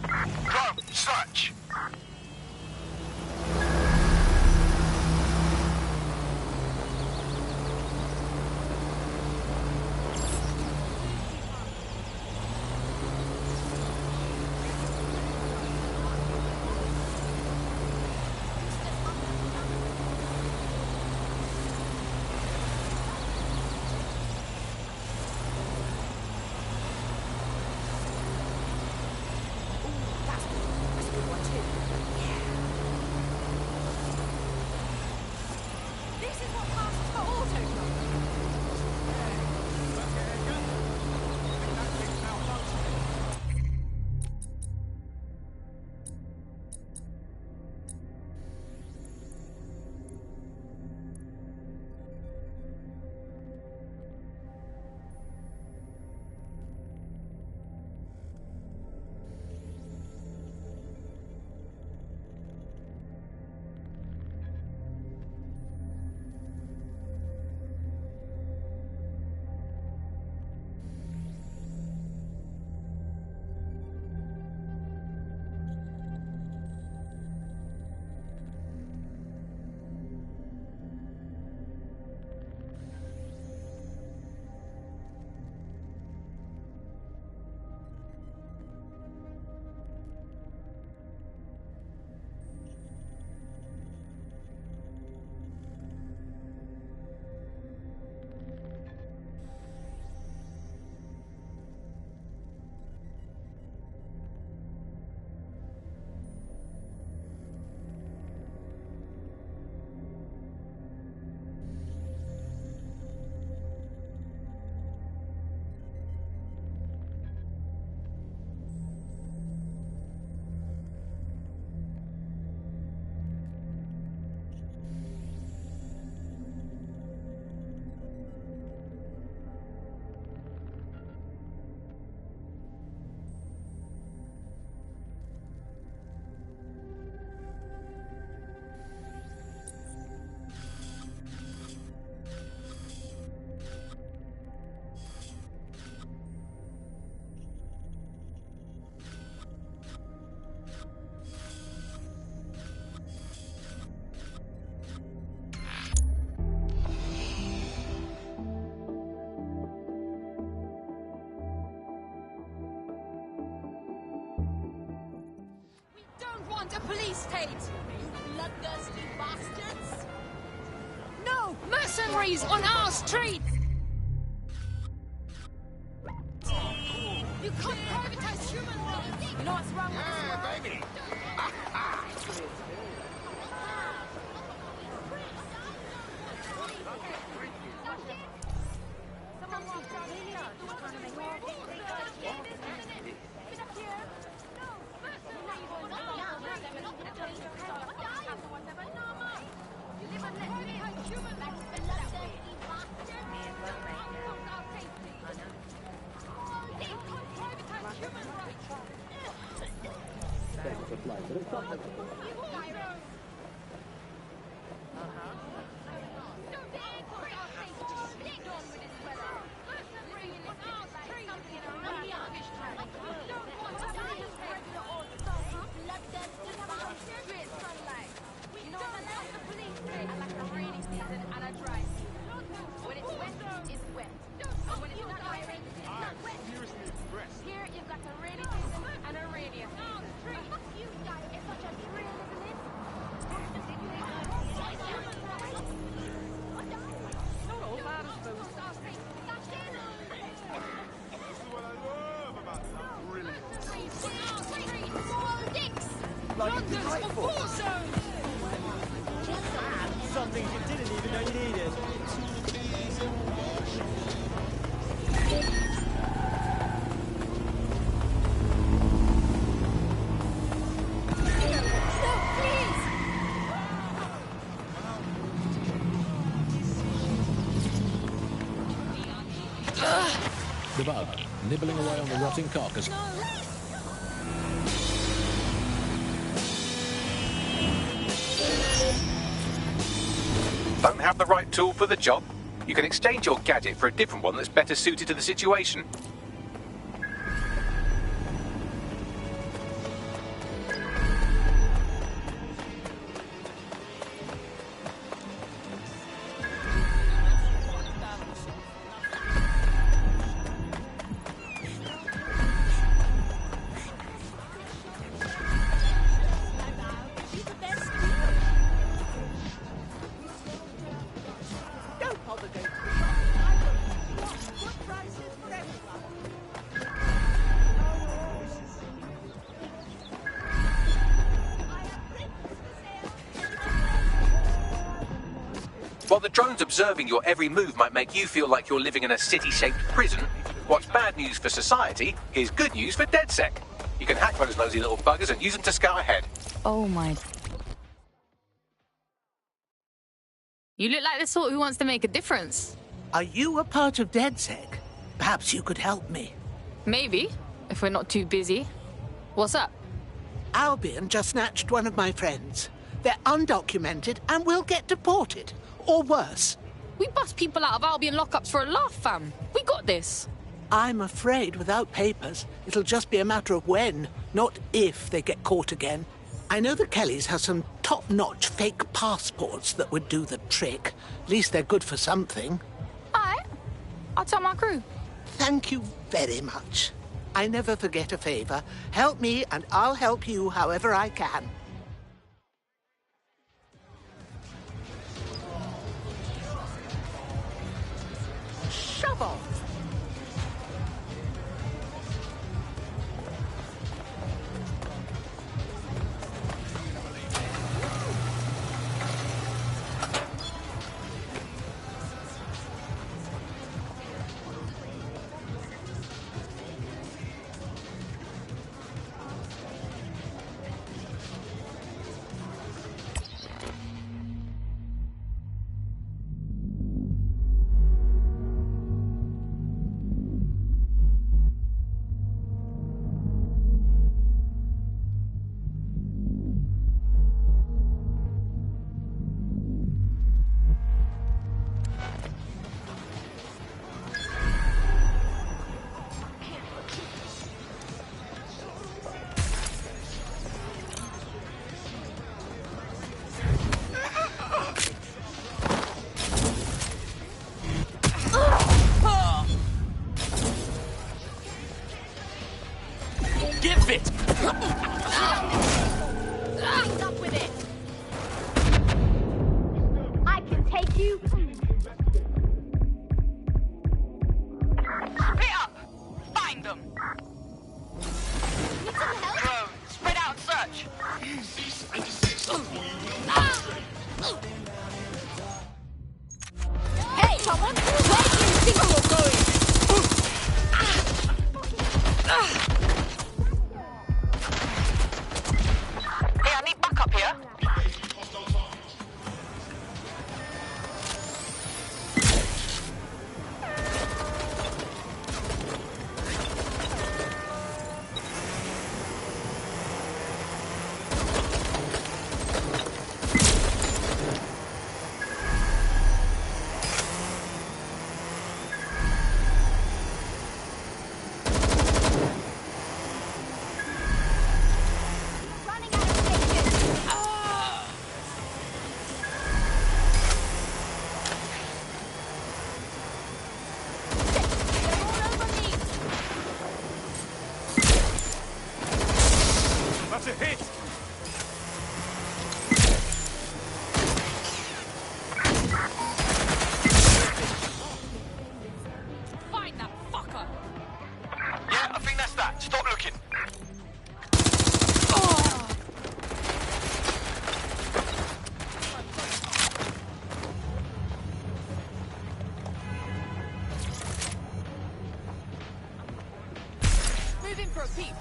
S17: Drone, search.
S5: That's a good one too.
S19: the police, Tate! You bloodthirsty bastards!
S7: No! Mercenaries on our street! You can't privatize human rights!
S19: You know what's wrong with this world?
S17: baby.
S19: Someone walked down here. Just trying to make
S8: Some things you didn't even know you needed.
S11: The bug, nibbling away on the rotting carcass.
S2: Don't have the right tool for the job? You can exchange your gadget for a different one that's better suited to the situation. While the drones observing your every move might make you feel like you're living in a city-shaped prison, what's bad news for society is good news for DedSec. You can hack those nosy little buggers and use them to scout ahead.
S3: Oh my... You look like the sort who wants to make a difference.
S1: Are you a part of DedSec? Perhaps you could help me.
S3: Maybe, if we're not too busy. What's up?
S1: Albion just snatched one of my friends. They're undocumented and will get deported. Or worse.
S3: We bust people out of Albion lockups for a laugh, fam. We got this.
S1: I'm afraid without papers, it'll just be a matter of when, not if they get caught again. I know the Kellys have some top-notch fake passports that would do the trick. At least they're good for something.
S3: Alright. I'll tell my crew.
S1: Thank you very much. I never forget a favor. Help me and I'll help you however I can. Shovel!
S5: Split up! Find them! Need some help? Drone, spread out and search!
S7: Hey, someone! Where do you think you're going?
S5: Hey, I need backup here.
S4: That's a hit!
S5: Find that fucker! Yeah, I think that's that. Stop looking.
S7: Move in for a peep.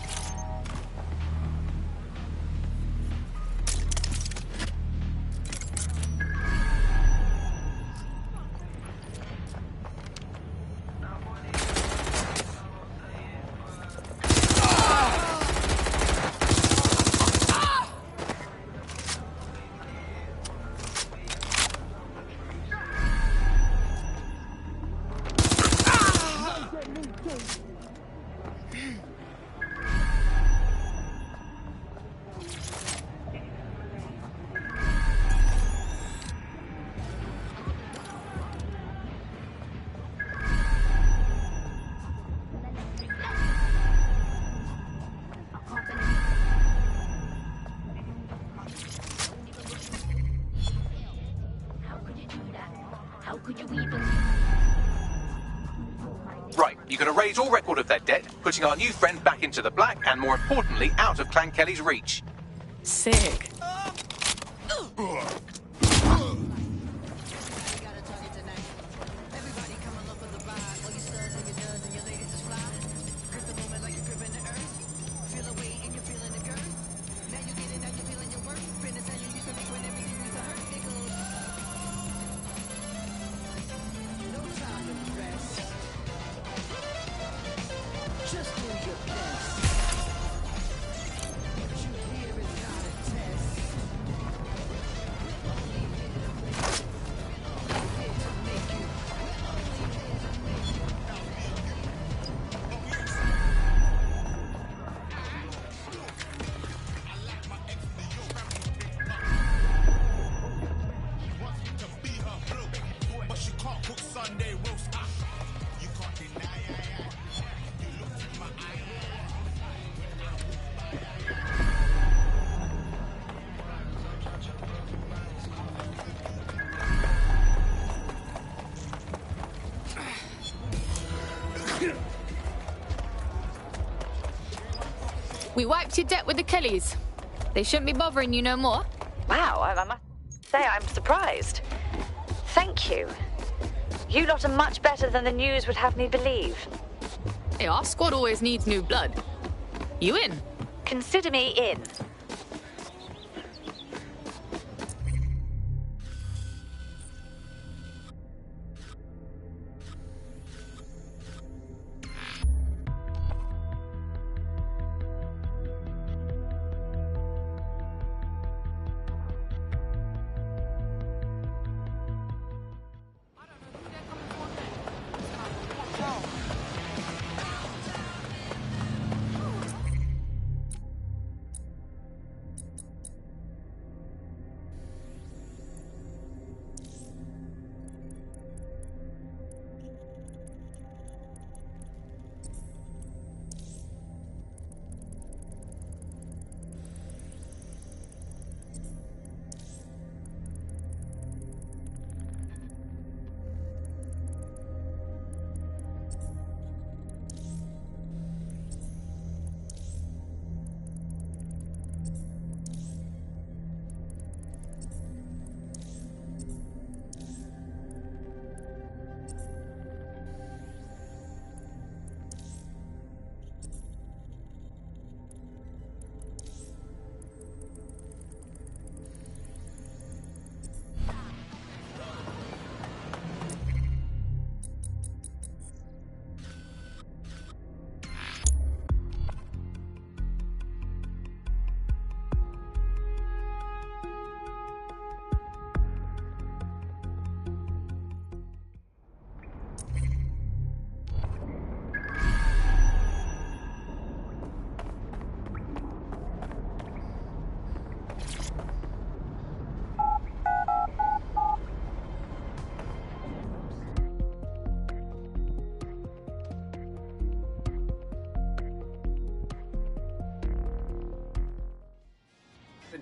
S2: Right, you can erase all record of their debt, putting our new friend back into the black and, more importantly, out of Clan Kelly's reach.
S3: Sick.
S8: Just do your best. What you hear is not a test.
S3: We wiped your debt with the Kellys. They shouldn't be bothering you no more.
S15: Wow, I must say I'm surprised. Thank you. You lot are much better than the news would have me believe.
S3: Hey, our squad always needs new blood. You in?
S15: Consider me in.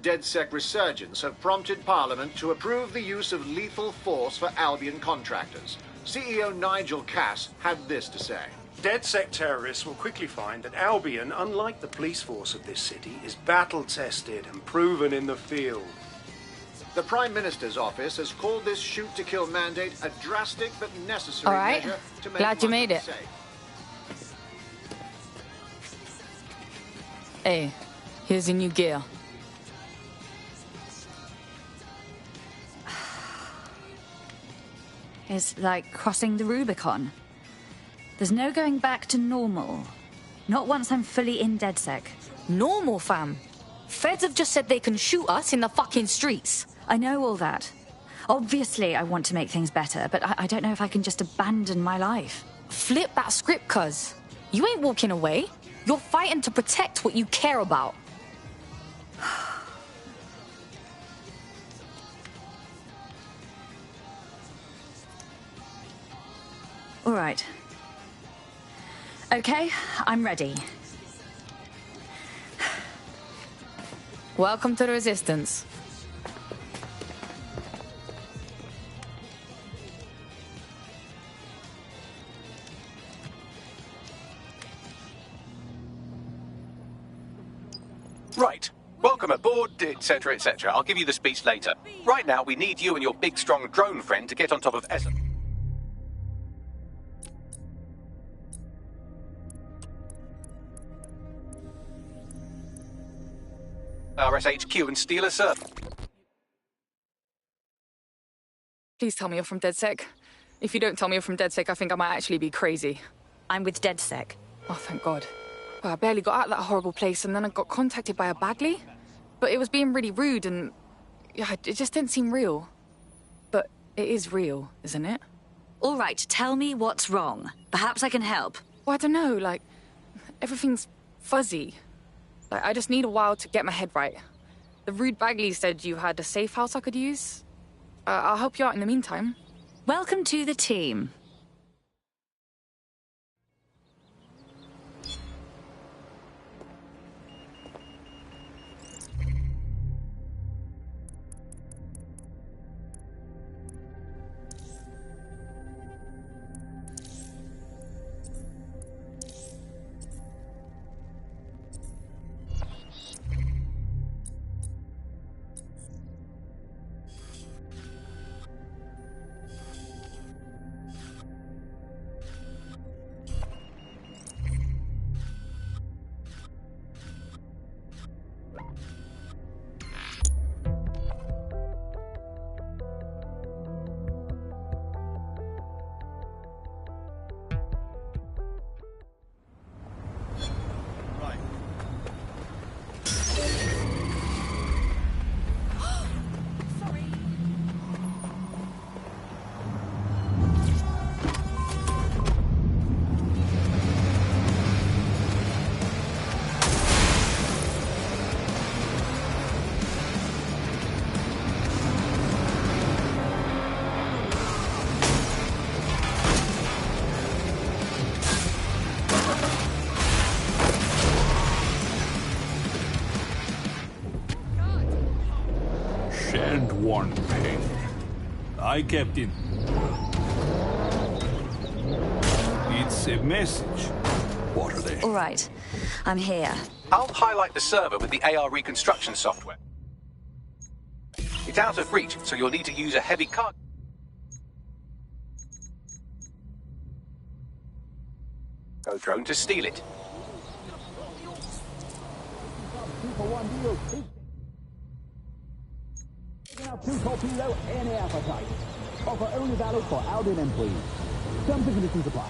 S12: DedSec resurgence have prompted Parliament to approve the use of lethal force for Albion contractors. CEO Nigel Cass had this to say.
S14: DedSec terrorists will quickly find that Albion, unlike the police force of this city, is battle-tested and proven in the field.
S12: The Prime Minister's office has called this shoot-to-kill mandate a drastic but necessary measure to make
S3: Glad you made it.
S12: safe.
S3: Hey, here's your new gear.
S23: It's like crossing the Rubicon. There's no going back to normal. Not once I'm fully in DedSec.
S3: Normal, fam? Feds have just said they can shoot us in the fucking streets.
S23: I know all that. Obviously, I want to make things better, but I don't know if I can just abandon my life.
S3: Flip that script, cuz. You ain't walking away. You're fighting to protect what you care about.
S23: All right. Okay, I'm ready.
S3: Welcome to the Resistance.
S2: Right. Welcome aboard, etc., etc. I'll give you the speech later. Right now, we need you and your big, strong drone friend to get on top of Essen. RSHQ and steal a surf.
S3: Please tell me you're from DedSec. If you don't tell me you're from DedSec, I think I might actually be crazy.
S23: I'm with DedSec.
S3: Oh, thank God. Well, I barely got out of that horrible place, and then I got contacted by a Bagley. But it was being really rude, and yeah, it just didn't seem real. But it is real, isn't it?
S23: All right, tell me what's wrong. Perhaps I can help.
S3: Well, I don't know, like, everything's fuzzy. Like, I just need a while to get my head right. The rude Bagley said you had a safe house I could use. I'll help you out in the meantime.
S23: Welcome to the team.
S6: One pain. Aye, Captain. It's a message. What are they?
S23: All right, I'm here.
S2: I'll highlight the server with the AR reconstruction software. It's out of reach, so you'll need to use a heavy cargo drone to steal it.
S24: Two torpedo, any appetite. Offer only valid for Albion employees. Terms and conditions apply.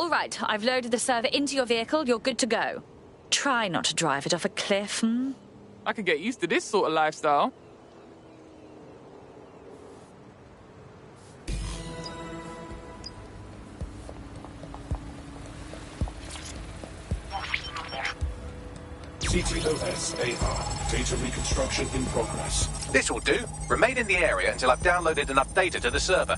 S23: All right, I've loaded the server into your vehicle. You're good to go. Try not to drive it off a cliff, hmm?
S10: I could get used to this sort of lifestyle.
S6: CTOS-AR. Data reconstruction in progress.
S2: This will do. Remain in the area until I've downloaded enough data to the server.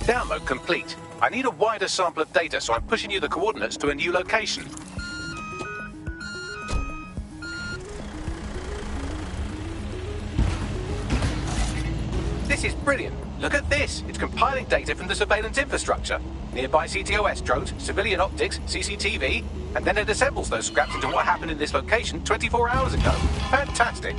S2: Download complete. I need a wider sample of data, so I'm pushing you the coordinates to a new location. This is brilliant. Look at this. It's compiling data from the surveillance infrastructure. Nearby CTOS drones, civilian optics, CCTV, and then it assembles those scraps into what happened in this location 24 hours ago. Fantastic.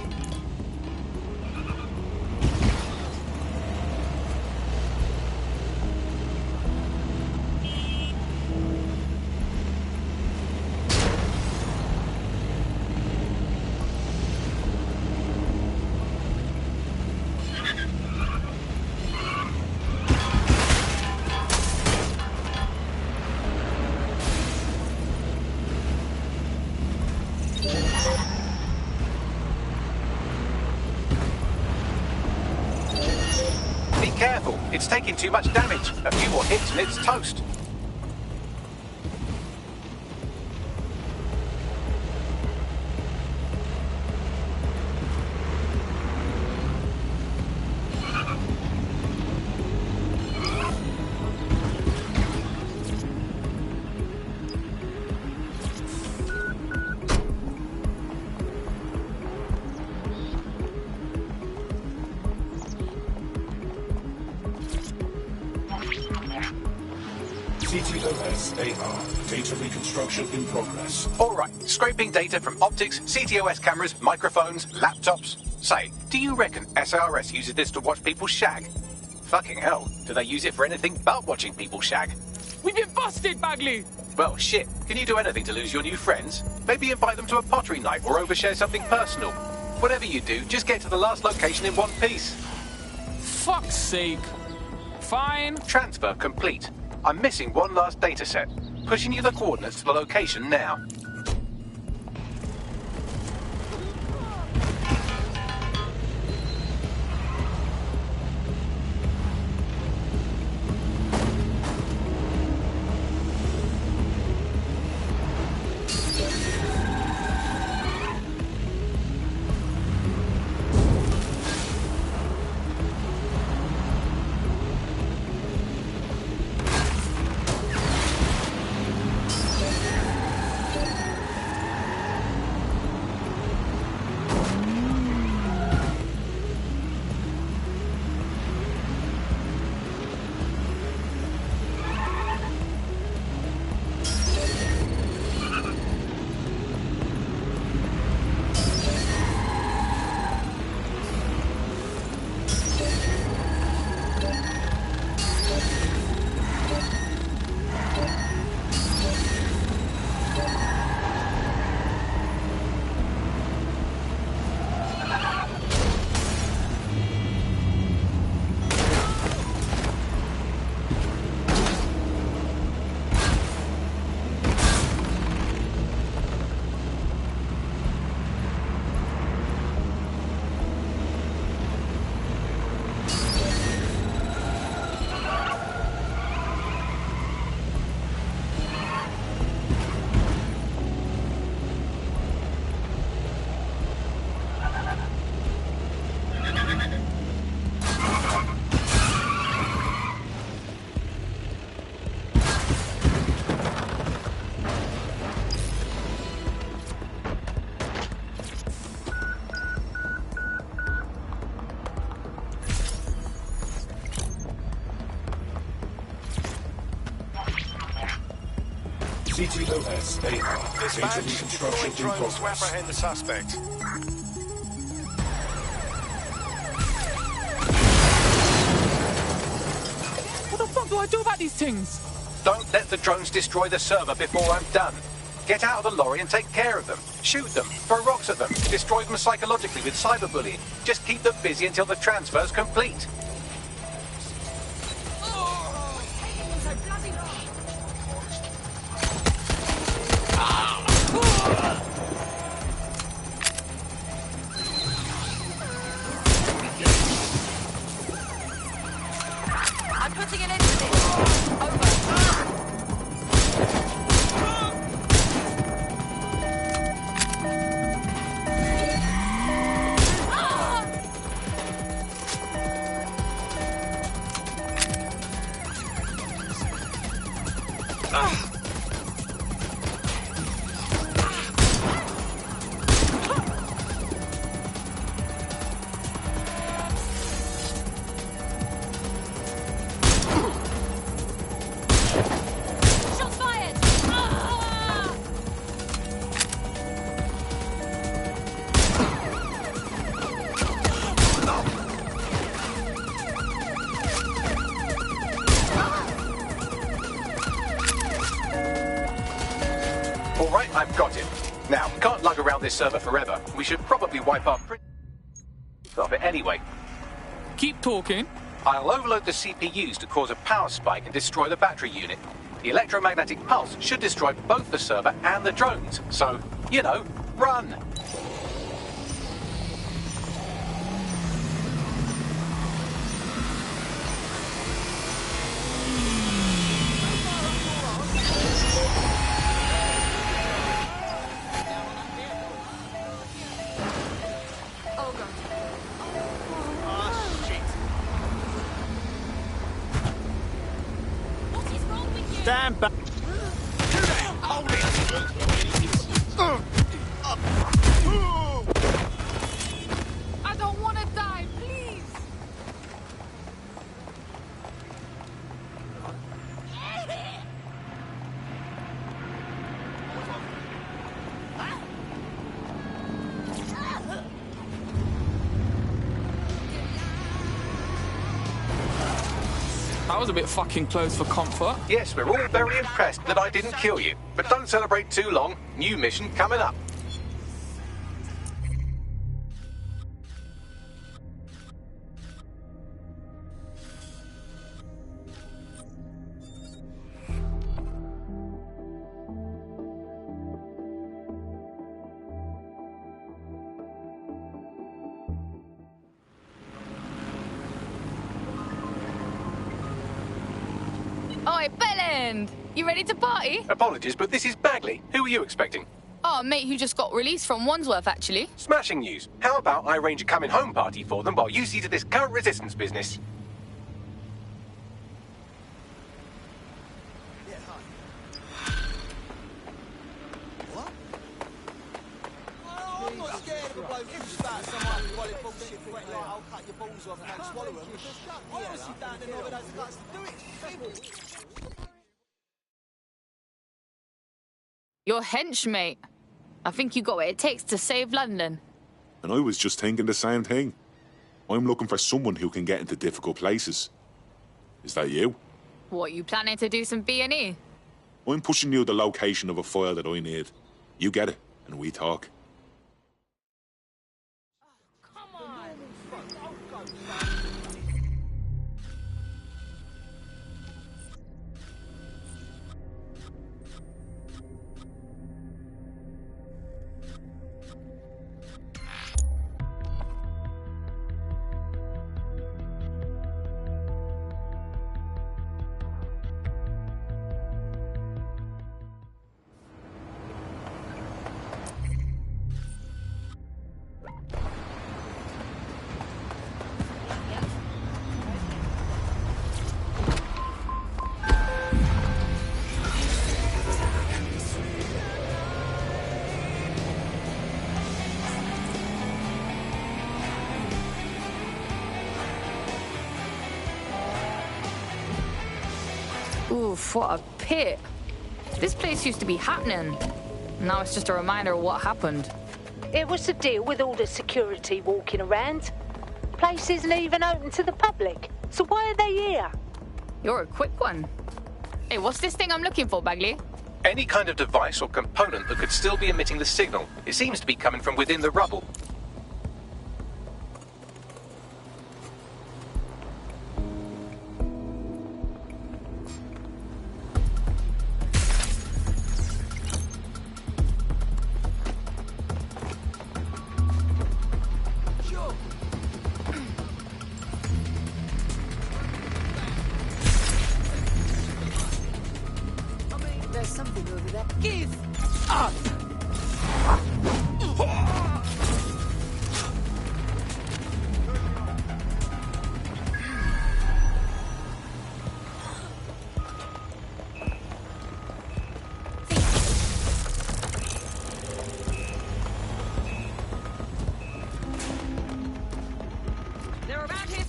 S2: Careful, it's taking too much damage. A few more hits and it's toast.
S6: CTOS-AR. Data reconstruction in progress.
S2: All right, scraping data from optics, CTOS cameras, microphones, laptops. Say, do you reckon SRS uses this to watch people shag? Fucking hell, do they use it for anything but watching people shag?
S10: We've been busted, Bagley!
S2: Well, shit. Can you do anything to lose your new friends? Maybe invite them to a pottery night or overshare something personal. Whatever you do, just get to the last location in one piece.
S10: Fuck's sake. Fine.
S2: Transfer complete. I'm missing one last data set. Pushing you the coordinates to the location now.
S6: CTOS-AR. Data reconstruction in progress.
S18: To apprehend the suspect.
S10: What the fuck do I do about these things?
S2: Don't let the drones destroy the server before I'm done. Get out of the lorry and take care of them. Shoot them, throw rocks at them, destroy them psychologically with cyberbullying. Just keep them busy until the transfer's complete.
S5: I'm putting an end to this. Over.
S2: Alright, I've got it. Now, we can't lug around this server forever. We should probably wipe our of it anyway.
S10: Keep talking.
S2: I'll overload the CPUs to cause a power spike and destroy the battery unit. The electromagnetic pulse should destroy both the server and the drones. So, you know, run!
S8: Stand back.
S3: I don't want to die, please.
S10: That was a bit fucking close for comfort.
S2: Yes, we're all very impressed that I didn't kill you. But don't celebrate too long. New mission coming up.
S3: Oi, Bellend! You ready to party?
S2: Apologies, but this is Bagley. Who are you expecting?
S3: Oh, a mate who just got released from Wandsworth, actually.
S2: Smashing news. How about I arrange a coming home party for them while you see to this current resistance business?
S8: I'm not scared of a bloke who's about someone who wanted bullshit threat like I'll cut your balls off and swallow them. I honestly don't know those guts to do it.
S3: You're hench, mate. I think you got what it takes to save London.
S13: And I was just thinking the same thing. I'm looking for someone who can get into difficult places. Is that you?
S3: What, you planning to do some B&E?
S13: I'm pushing you the location of a file that I need. You get it, and we talk.
S3: Oof, what a pit. This place used to be happening. Now it's just a reminder of what happened.
S19: It was the deal with all the security walking around. Place isn't even open to the public, so why are they here?
S3: You're a quick one. Hey, what's this thing I'm looking for, Bagley?
S2: Any kind of device or component that could still be emitting the signal. It seems to be coming from within the rubble.
S15: There's something over there. Give up!
S5: They're around here.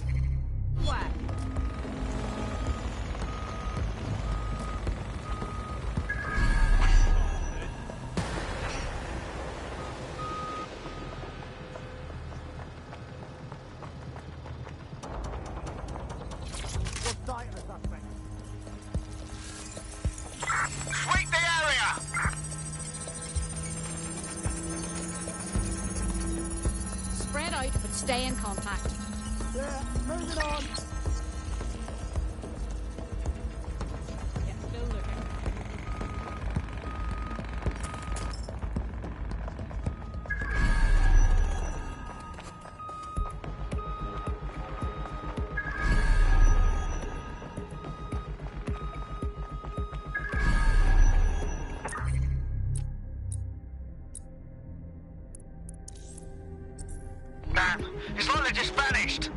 S5: Where?
S17: Sweep the area!
S7: Spread out, but stay in contact.
S8: Yeah, moving on.
S7: Yeah, still looking.
S17: Man, it's like they just vanished.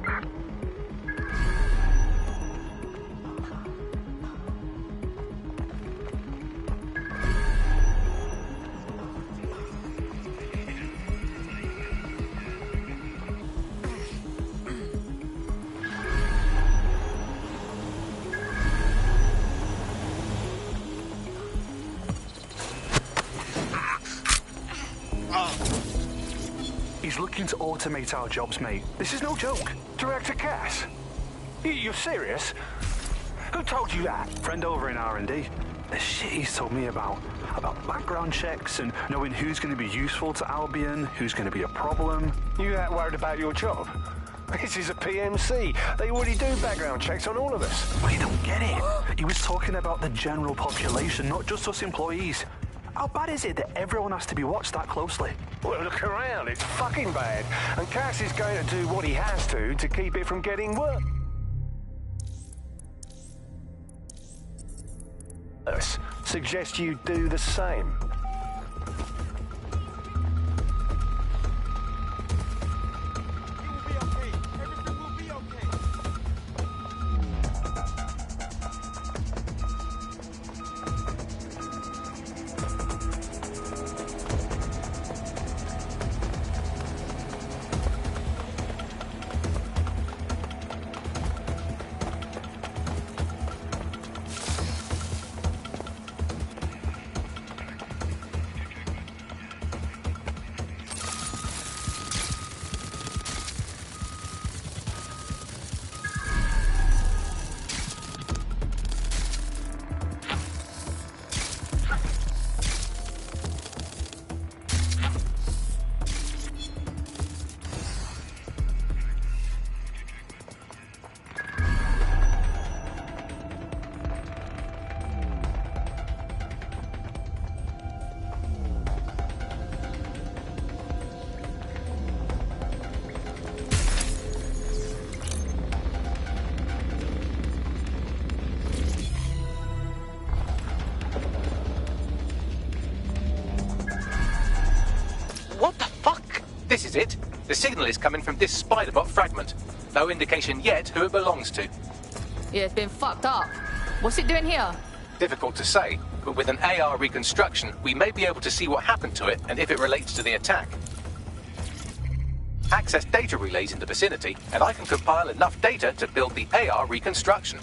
S16: He's looking to automate our jobs, mate. This is no joke.
S14: Director Cass? You're serious? Who told you that?
S16: Friend over in R&D. The shit he's told me about background checks and knowing who's going to be useful to Albion, who's going to be a problem.
S14: You that worried about your job? This is a PMC. They already do background checks on all of us.
S16: But you don't get it. He was talking about the general population, not just us employees. How bad is it that everyone has to be watched that closely?
S14: Well, look around. It's fucking bad. And Cass is going to do what he has to keep it from getting worse. Suggest you do the same.
S2: This is it. The signal is coming from this Spiderbot fragment. No indication yet who it belongs to.
S3: Yeah, it's been fucked up. What's it doing here?
S2: Difficult to say, but with an AR reconstruction, we may be able to see what happened to it and if it relates to the attack. Access data relays in the vicinity, and I can compile enough data to build the AR reconstruction.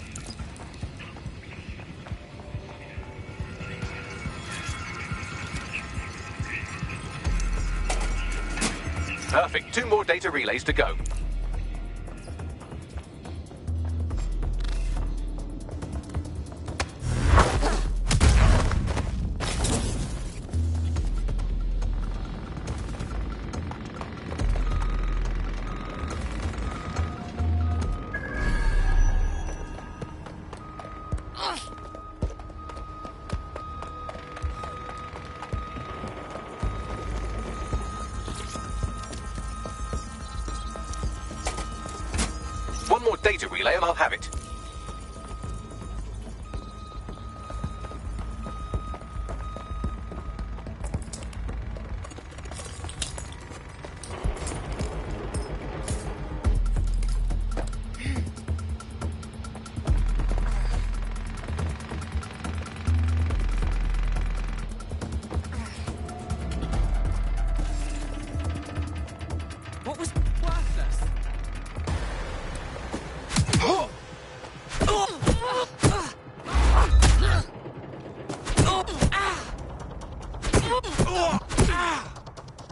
S2: Perfect. 2 more data relays to go. One more data relay and I'll have it.
S8: What was worthless?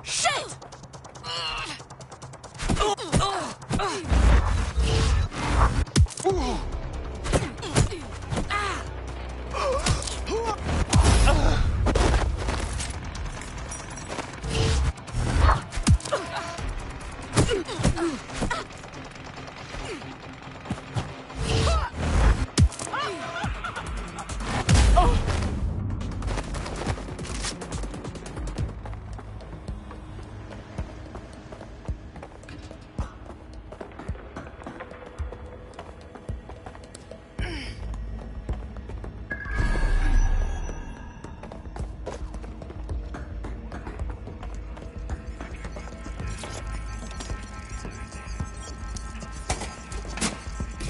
S5: Shit!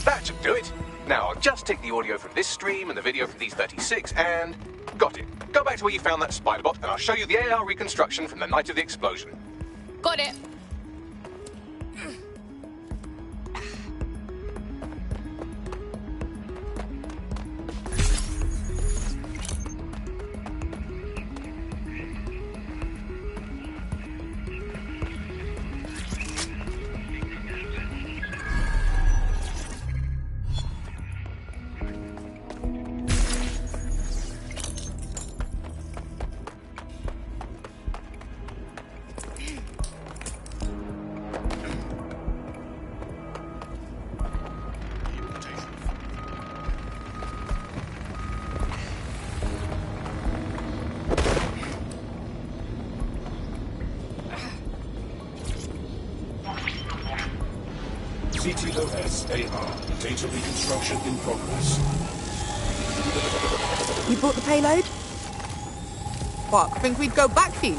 S2: That should do it. Now, I'll just take the audio from this stream and the video from these 36 and... got it. Go back to where you found that spider bot and I'll show you the AR reconstruction from the night of the explosion.
S3: Got it.
S6: CTOS AR. Data reconstruction in progress.
S7: You brought the payload? What, think we'd go back for you?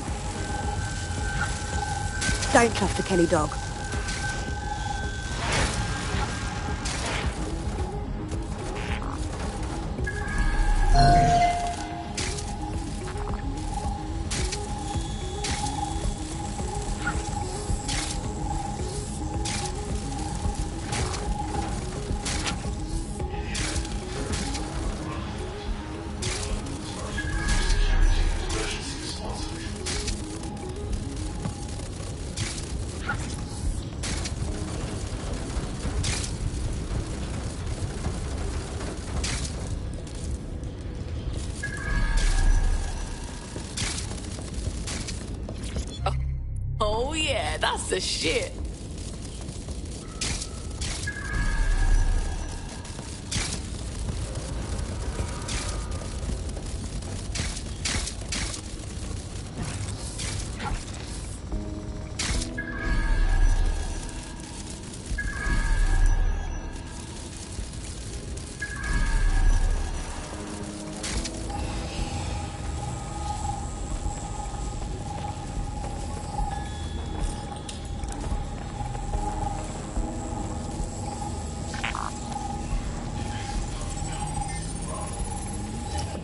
S7: Don't trust the Kelly dog.
S5: Oh yeah, that's the shit.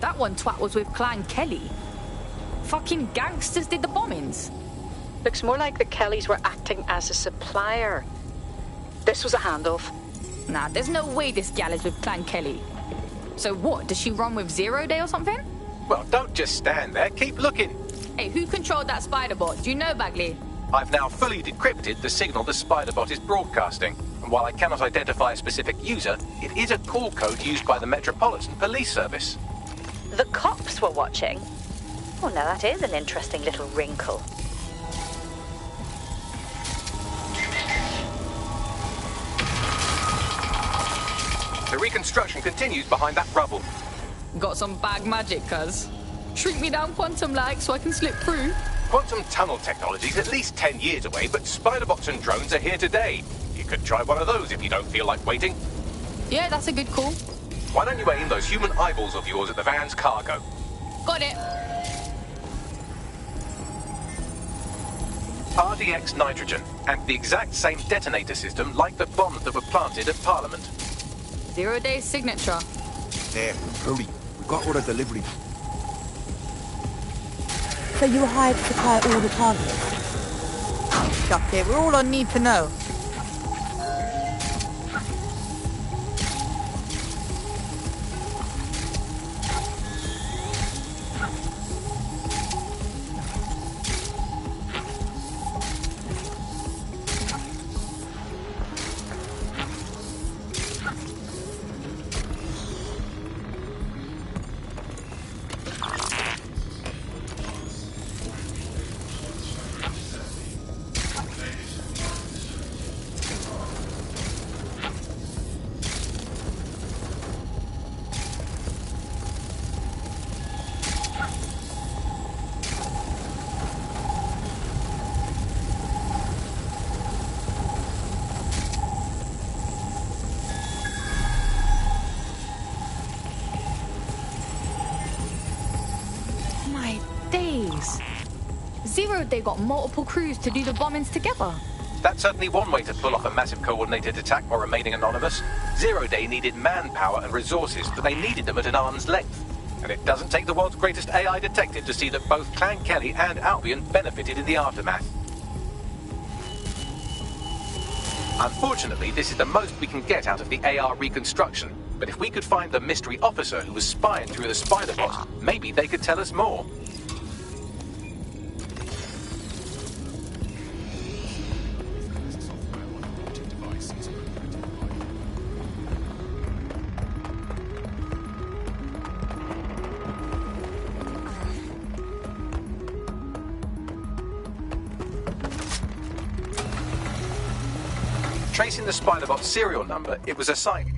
S3: That one twat was with Clan Kelly. Fucking gangsters did the bombings.
S15: Looks more like the Kellys were acting as a supplier. This was a handoff.
S3: Nah, there's no way this gal is with Clan Kelly. So what, does she run with Zero Day or something?
S2: Well, don't just stand there. Keep looking.
S3: Hey, who controlled that spider bot? Do you know, Bagley?
S2: I've now fully decrypted the signal the Spiderbot is broadcasting. And while I cannot identify a specific user, it is a call code used by the Metropolitan Police Service.
S15: The cops were watching. Oh, now that is an interesting little wrinkle.
S2: The reconstruction continues behind that rubble.
S3: Got some bag magic, cuz. Shrink me down quantum-like so I can slip through.
S2: Quantum tunnel technology is at least 10 years away, but Spiderbots and drones are here today. You You could try one of those if you don't feel like waiting.
S3: Yeah, that's a good call.
S2: Why don't you aim those human eyeballs of yours at the van's cargo?
S3: Got it.
S2: RDX nitrogen, and the exact same detonator system like the bombs that were planted at Parliament.
S3: 0 day signature.
S18: There, hurry. We've got order delivery.
S7: So you were hired to supply all the targets? Chuck it, we're all on need to know.
S3: They got multiple crews to do the bombings together.
S2: That's certainly one way to pull off a massive coordinated attack while remaining anonymous. 0 Day needed manpower and resources, but they needed them at an arm's length. And it doesn't take the world's greatest AI detective to see that both Clan Kelly and Albion benefited in the aftermath. Unfortunately, this is the most we can get out of the AR reconstruction. But if we could find the mystery officer who was spying through the spider bot, maybe they could tell us more. Tracing the Spider-Bot's serial number, it was assigned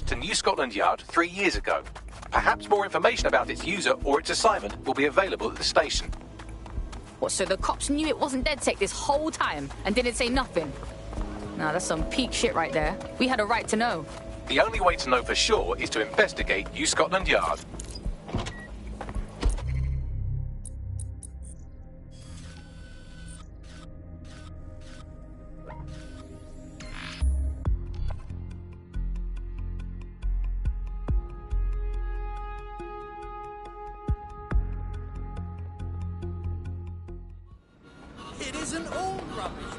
S2: to New Scotland Yard 3 years ago. Perhaps more information about its user or its assignment will be available at the station.
S3: What, so the cops knew it wasn't DedSec this whole time and didn't say nothing? Nah, that's some peak shit right there. We had a right to know.
S2: The only way to know for sure is to investigate New Scotland Yard.
S8: It isn't all rubbish.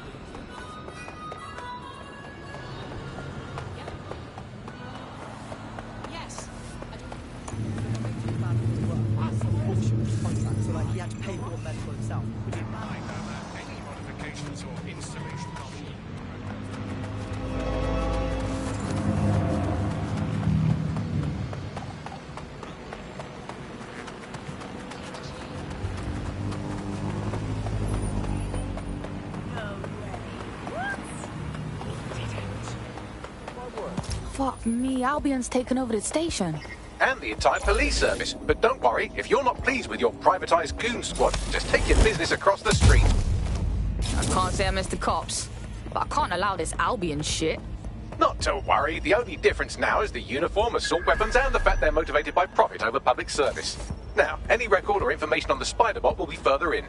S5: Yes.
S8: So like he had to pay for all medical himself.
S14: Any modifications or installation
S3: Fuck me, Albion's taken over the station.
S2: And the entire police service. But don't worry, if you're not pleased with your privatized goon squad, just take your business across the street.
S3: I can't say I miss the cops, but I can't allow this Albion shit.
S2: Not to worry, the only difference now is the uniform, assault weapons, and the fact they're motivated by profit over public service. Now, any record or information on the Spider-Bot will be further in.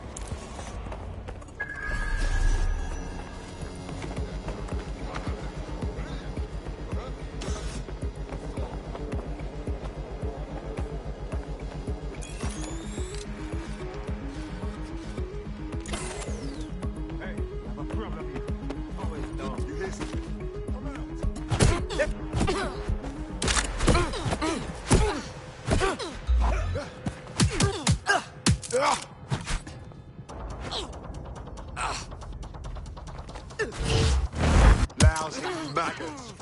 S18: Lousy maggots.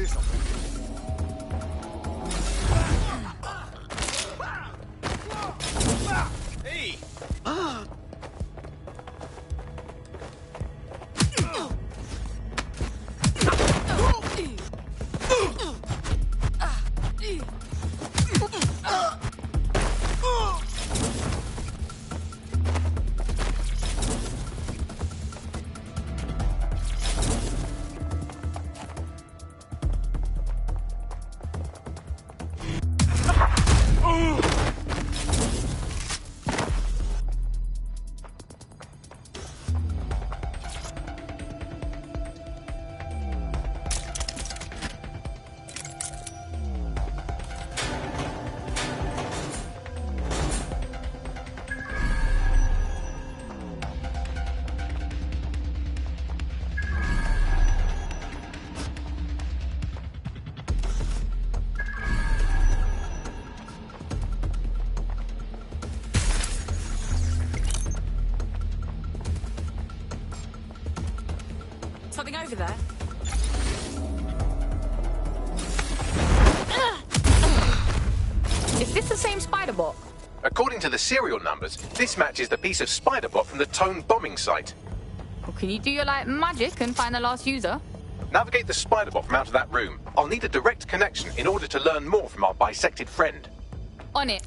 S4: do something.
S18: Hey!
S3: Something over there? Is this the same spider bot?
S2: According to the serial numbers, this matches the piece of spider bot from the Tone bombing site.
S3: Well, can you do your magic and find the last user?
S2: Navigate the spider bot from out of that room. I'll need a direct connection in order to learn more from our bisected friend.
S3: On it.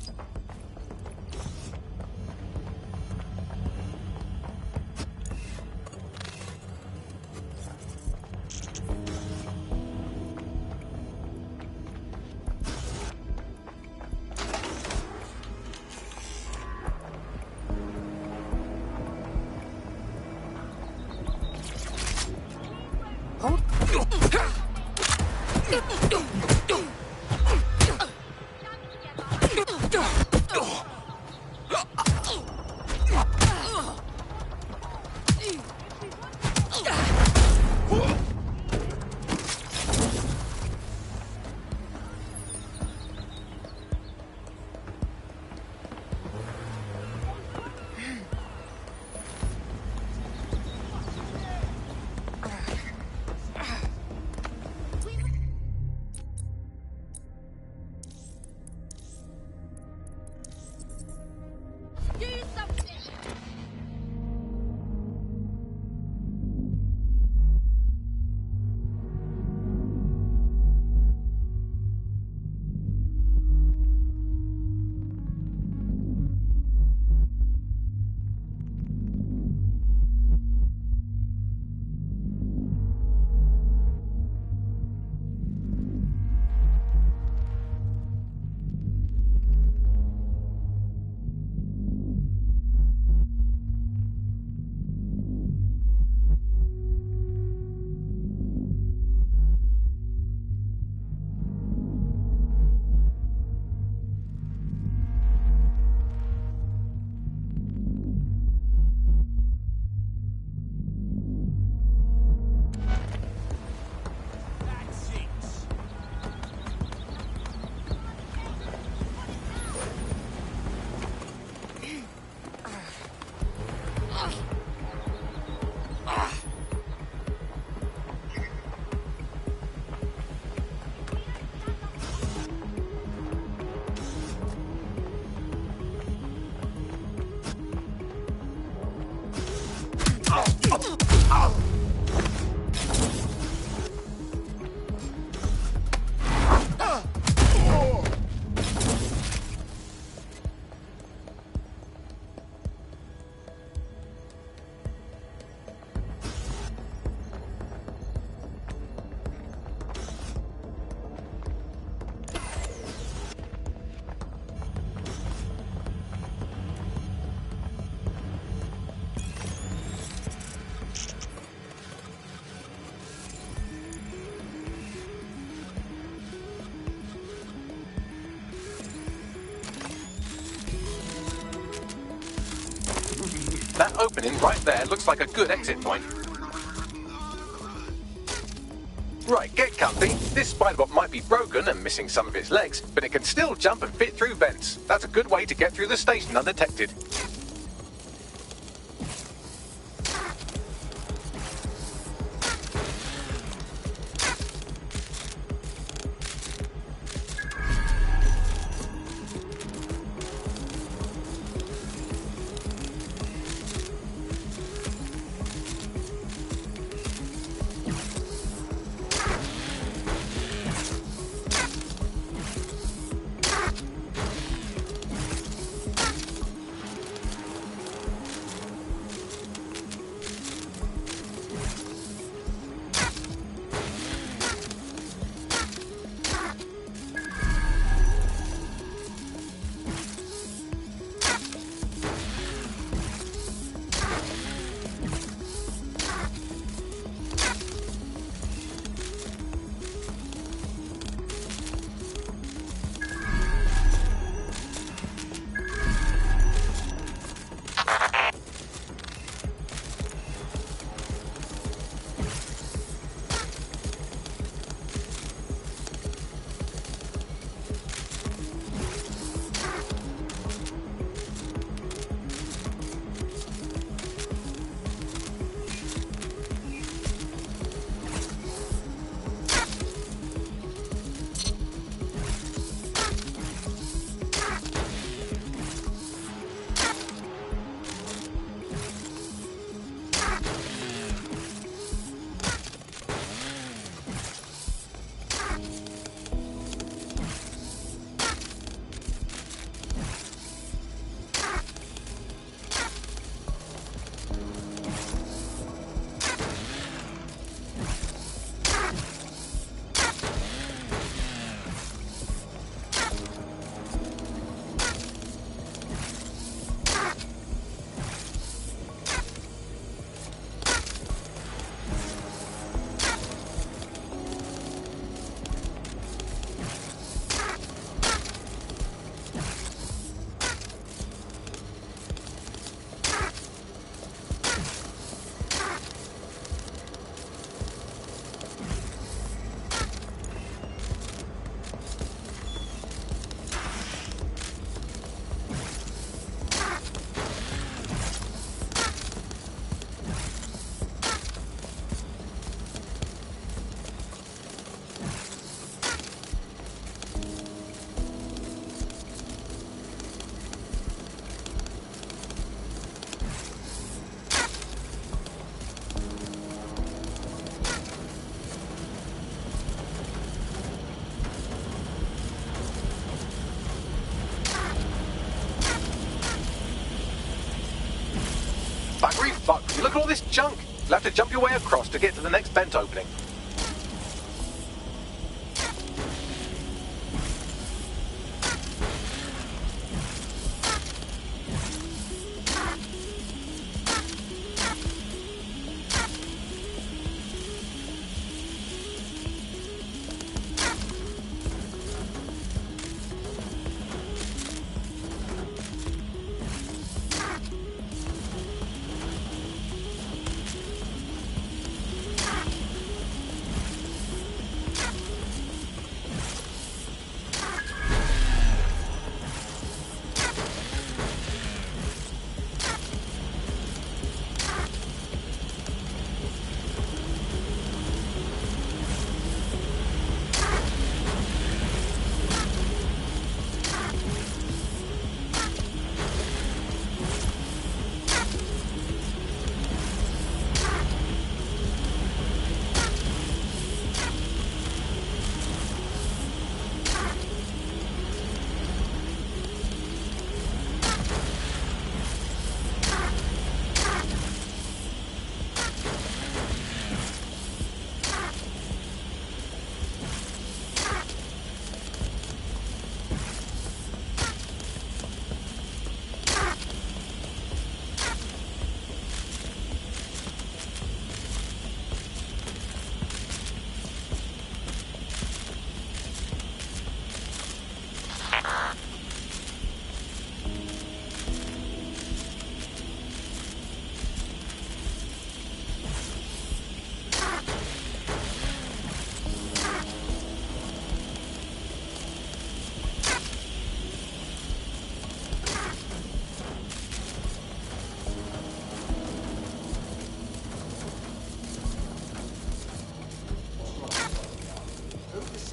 S2: That opening right there looks like a good exit point. Right, get comfy. This spiderbot might be broken and missing some of its legs, but it can still jump and fit through vents. That's a good way to get through the station undetected. Buggery fuck. You look at all this junk. You'll have to jump your way across to get to the next vent opening.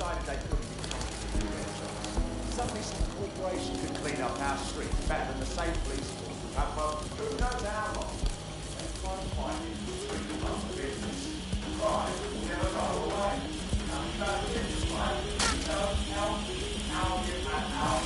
S9: decided they couldn't be confident. Suddenly some corporation could clean up our street better than the same police force would have for who knows how long. They try to find it to run the business. Crime will never go away. Now we know this way. We know how we and our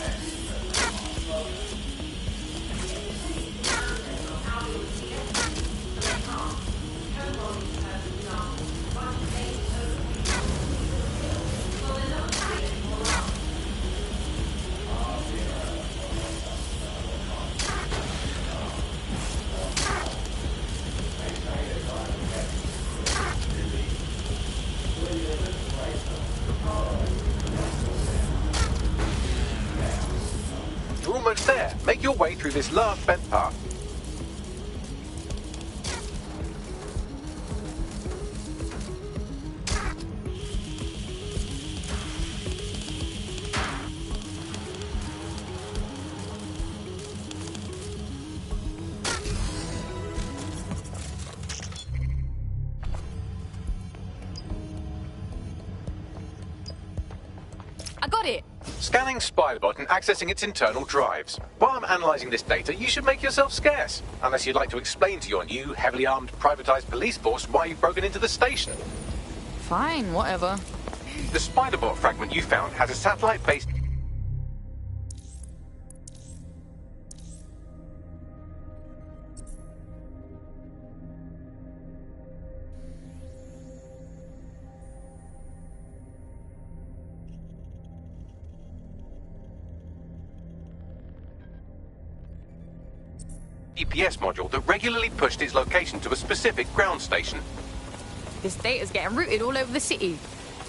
S2: You're almost there. Make your way through this last vent path.
S3: I got it!
S2: Scanning Spiderbot and accessing its internal drives. While I'm analysing this data, you should make yourself scarce. Unless you'd like to explain to your new, heavily armed, privatised police force why you've broken into the station.
S3: Fine, whatever.
S2: The Spiderbot fragment you found has a satellite-based... GPS module that regularly pushed its location to a specific ground station.
S3: This data's getting routed all over the city.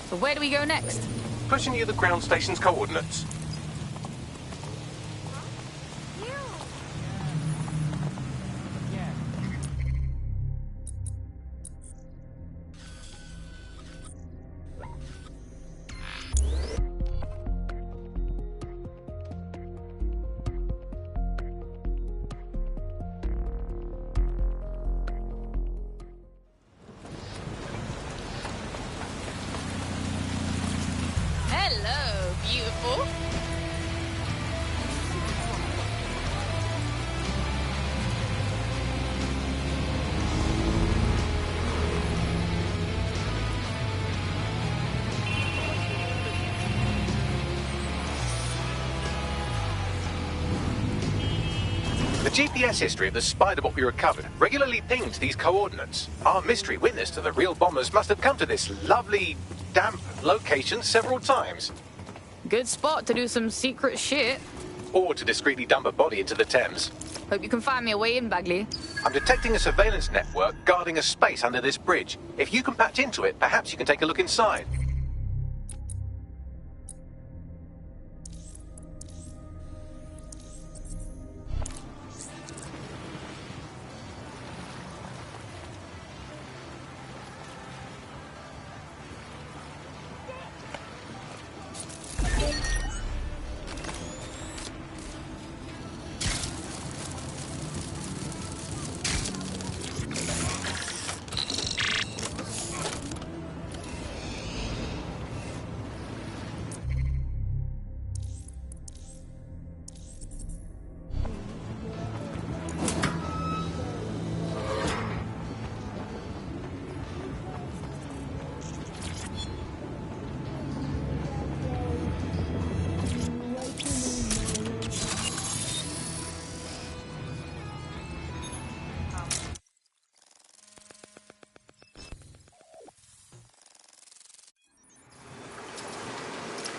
S3: So where do we go next?
S2: Pushing you the ground station's coordinates.
S3: Hello, beautiful.
S2: The GPS history of the Spider-Bot we recovered regularly pinged these coordinates. Our mystery witness to the real bombers must have come to this lovely, damp location several times.
S3: Good spot to do some secret shit.
S2: Or to discreetly dump a body into the Thames.
S3: Hope you can find me a way in, Bagley.
S2: I'm detecting a surveillance network guarding a space under this bridge. If you can patch into it, perhaps you can take a look inside.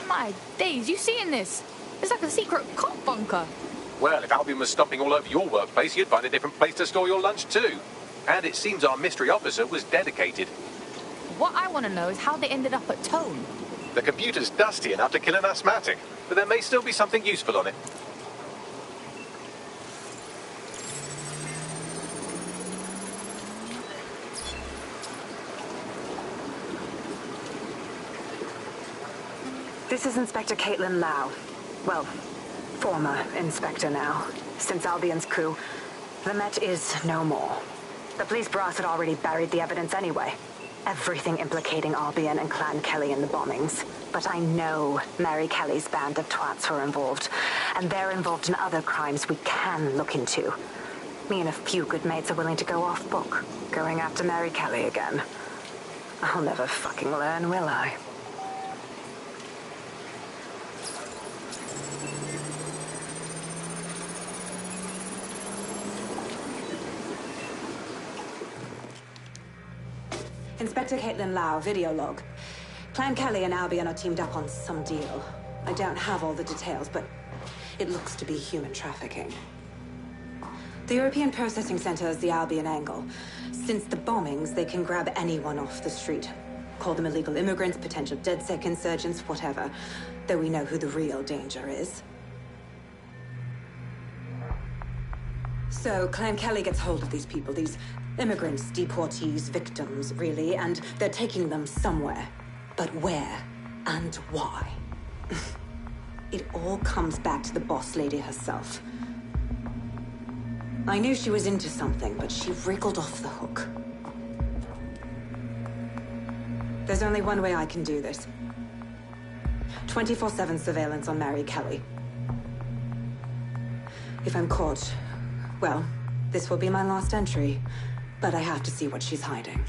S3: My days, you seeing this? It's like a secret cop bunker.
S2: Well, if Albion was stomping all over your workplace, you'd find a different place to store your lunch too. And it seems our mystery officer was dedicated.
S3: What I want to know is how they ended up at Tone.
S2: The computer's dusty enough to kill an asthmatic, but there may still be something useful on it.
S11: This is Inspector Caitlin Lau. Well, former inspector now. Since Albion's coup, the Met is no more. The police brass had already buried the evidence anyway. Everything implicating Albion and Clan Kelly in the bombings. But I know Mary Kelly's band of twats were involved. And they're involved in other crimes we can look into. Me and a few good mates are willing to go off book, going after Mary Kelly again. I'll never fucking learn, will I? Inspector Caitlin Lau, video log. Clan Kelly and Albion are teamed up on some deal. I don't have all the details, but it looks to be human trafficking. The European Processing Center is the Albion angle. Since the bombings, they can grab anyone off the street. Call them illegal immigrants, potential DedSec insurgents, whatever. Though we know who the real danger is. So, Clan Kelly gets hold of these people, these immigrants, deportees, victims, really, and they're taking them somewhere. But where and why? It all comes back to the boss lady herself. I knew she was into something, but she wriggled off the hook. There's only one way I can do this. 24/7 surveillance on Mary Kelly. If I'm caught, well, this will be my last entry. But I have to see what she's hiding.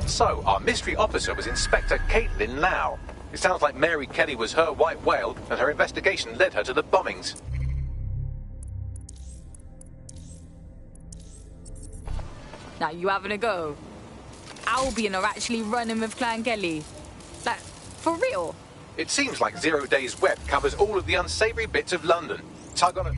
S2: So, our mystery officer was Inspector Caitlin Lau. It sounds like Mary Kelly was her white whale, and her investigation led her to the bombings.
S3: Now, you having a go? Albion are actually running with Clan Kelly. Like, for real?
S2: It seems like 0 Days Web covers all of the unsavory bits of London. Tug on a...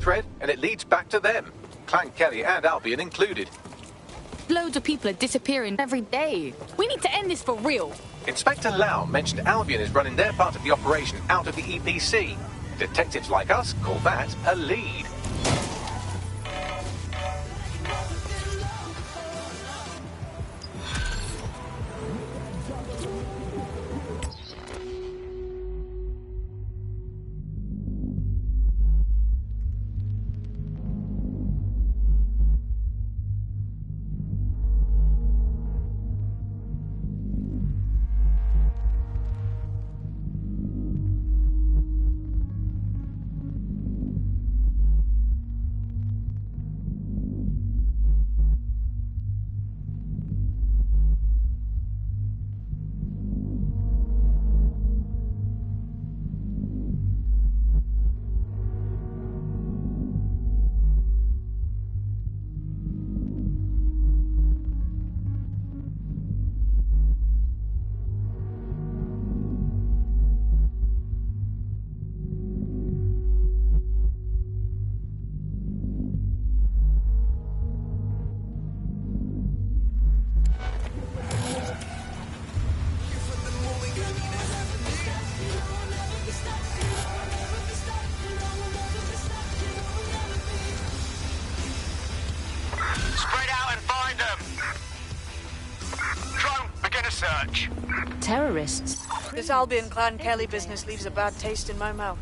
S2: thread, and it leads back to them. Clan Kelly and Albion included.
S3: Loads of people are disappearing every day. We need to end this for real.
S2: Inspector Lau mentioned Albion is running their part of the operation out of the EPC. Detectives like us call that a lead.
S23: terrorists.
S15: This Albion Clan Kelly business leaves a bad taste in my mouth.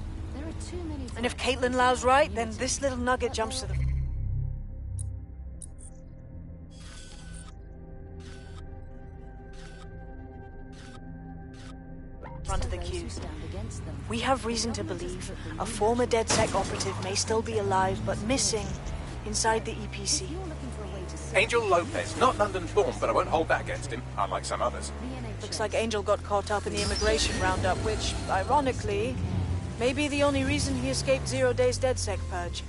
S15: And if Caitlin Lau's right, then this little nugget jumps to the front of the queue. We have reason to believe a former DedSec operative may still be alive, but missing inside the EPC.
S2: Angel Lopez, not London-born, but I won't hold that against him, unlike some others.
S15: Looks like Angel got caught up in the immigration roundup, which, ironically, may be the only reason he escaped 0 days DedSec purge.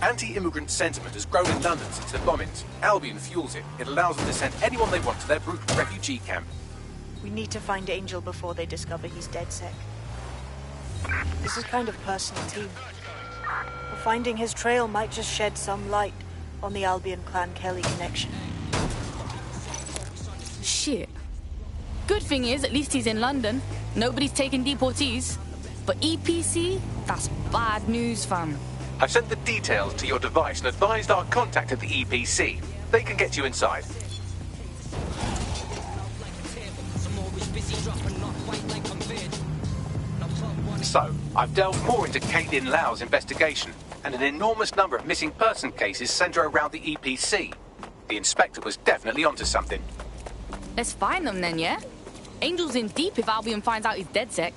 S2: Anti-immigrant sentiment has grown in London since the bombings. Albion fuels it. It allows them to send anyone they want to their brutal refugee camp.
S15: We need to find Angel before they discover he's DedSec. This is kind of personal too. Finding his trail might just shed some light on the Albion Clan Kelly connection.
S3: Shit. Good thing is, at least he's in London. Nobody's taking deportees. But EPC? That's bad news, fam.
S2: I've sent the details to your device and advised our contact at the EPC. They can get you inside. So, I've delved more into Caitlin Lau's investigation, and an enormous number of missing person cases centre around the EPC. The inspector was definitely onto something.
S3: Let's find them then, yeah? Angel's in deep if Albion finds out he's DedSec.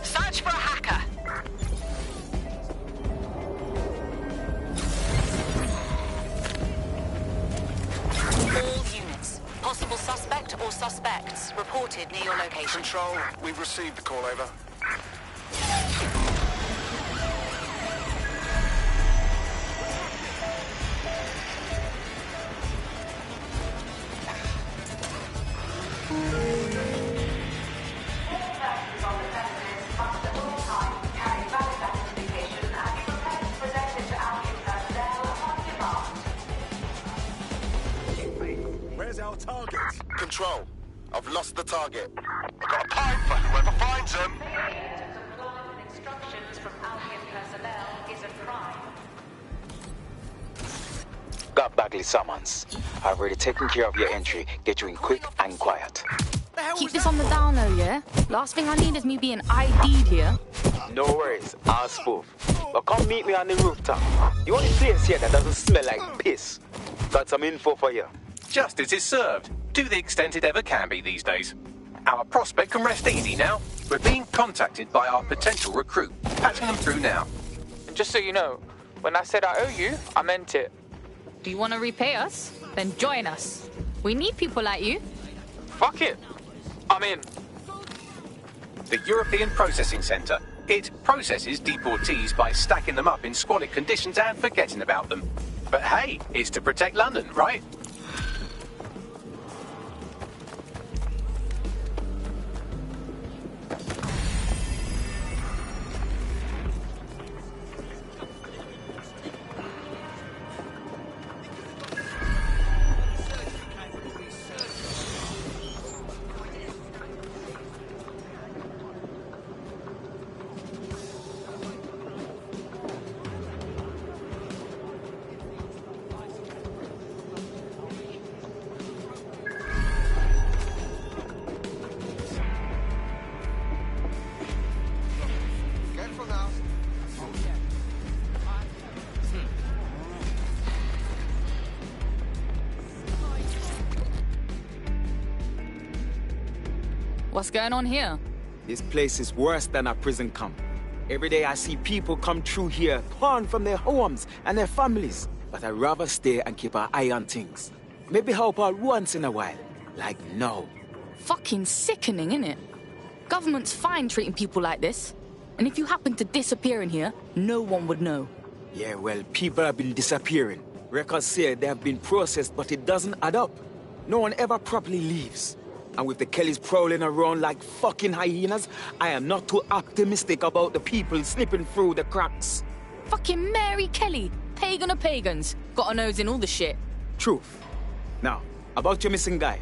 S5: Search for a hacker. All units. Possible suspect or suspects reported near your location.
S18: Control, we've received the call, over. Our target. Control, I've lost the target. I've got a pipe for whoever finds them.
S11: Instructions from Albion personnel is a crime.
S1: Got Bagley summons. I've already taken care of your entry. Get you in quick and quiet.
S3: Keep this on the down low, yeah? Last thing I need is me being ID'd here.
S1: No worries, I'll spoof. But come meet me on the rooftop. The only place here that doesn't smell like piss. Got some info for you.
S2: Justice is served, to the extent it ever can be these days. Our prospect can rest easy now. We're being contacted by our potential recruit. Patching them through now.
S10: And just so you know, when I said I owe you, I meant it.
S3: Do you want to repay us? Then join us. We need people like you.
S10: Fuck it. I'm in.
S2: The European Processing Centre. It processes deportees by stacking them up in squalid conditions and forgetting about them. But hey, it's to protect London, right?
S3: What's going on here?
S1: This place is worse than a prison camp. Every day I see people come through here, torn from their homes and their families. But I'd rather stay and keep an eye on things. Maybe help out once in a while. Like now.
S3: Fucking sickening, innit? Government's fine treating people like this. And if you happen to disappear in here, no one would know.
S1: Yeah, well, people have been disappearing. Records say they have been processed, but it doesn't add up. No one ever properly leaves. And with the Kellys prowling around like fucking hyenas, I am not too optimistic about the people slipping through the cracks.
S3: Fucking Mary Kelly, pagan of pagans, got a nose in all the shit.
S1: Truth. Now, about your missing guy.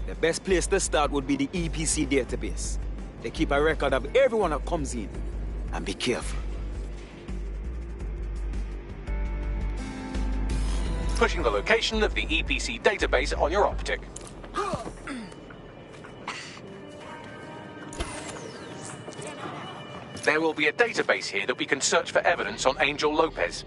S1: The best place to start would be the EPC database. They keep a record of everyone that comes in. And be careful.
S2: Putting the location of the EPC database on your optic. There will be a database here that we can search for evidence on Angel Lopez.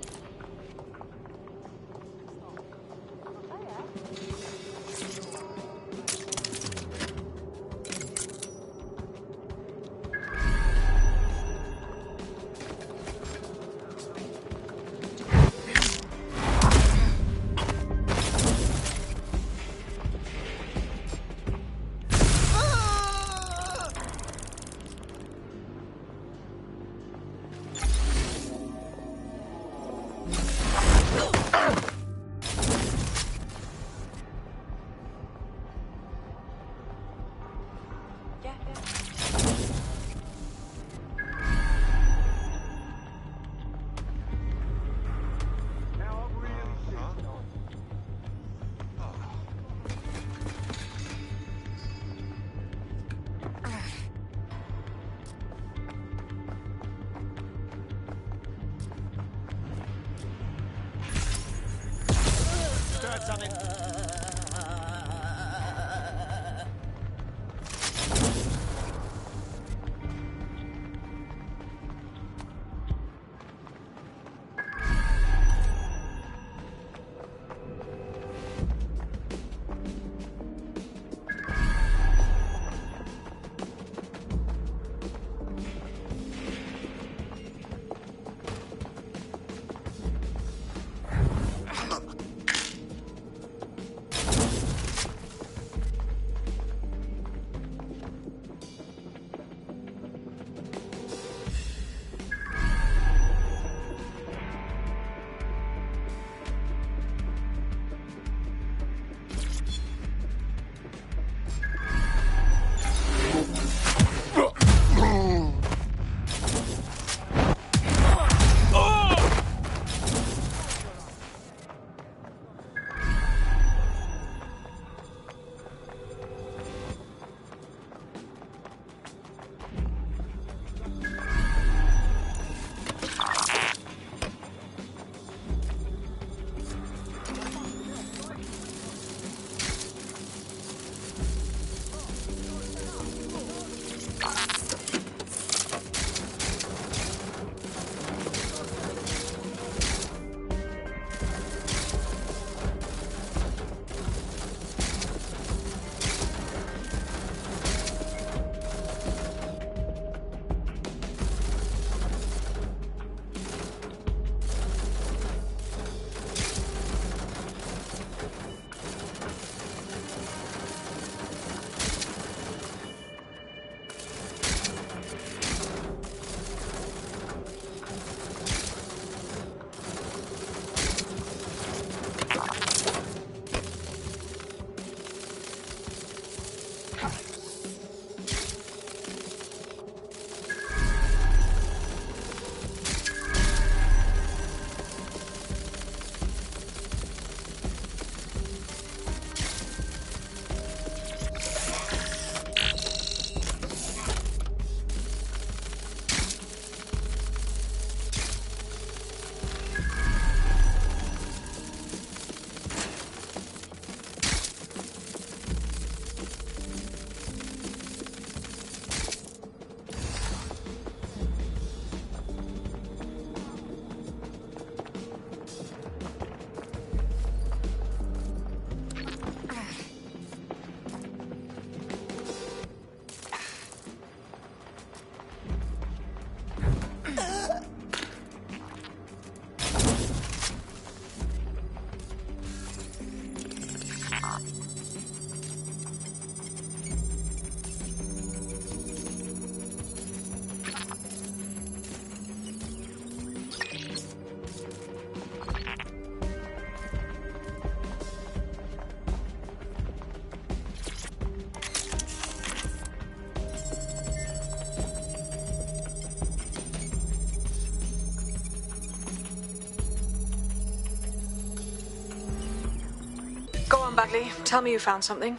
S15: on, Bagley. Tell me you found something.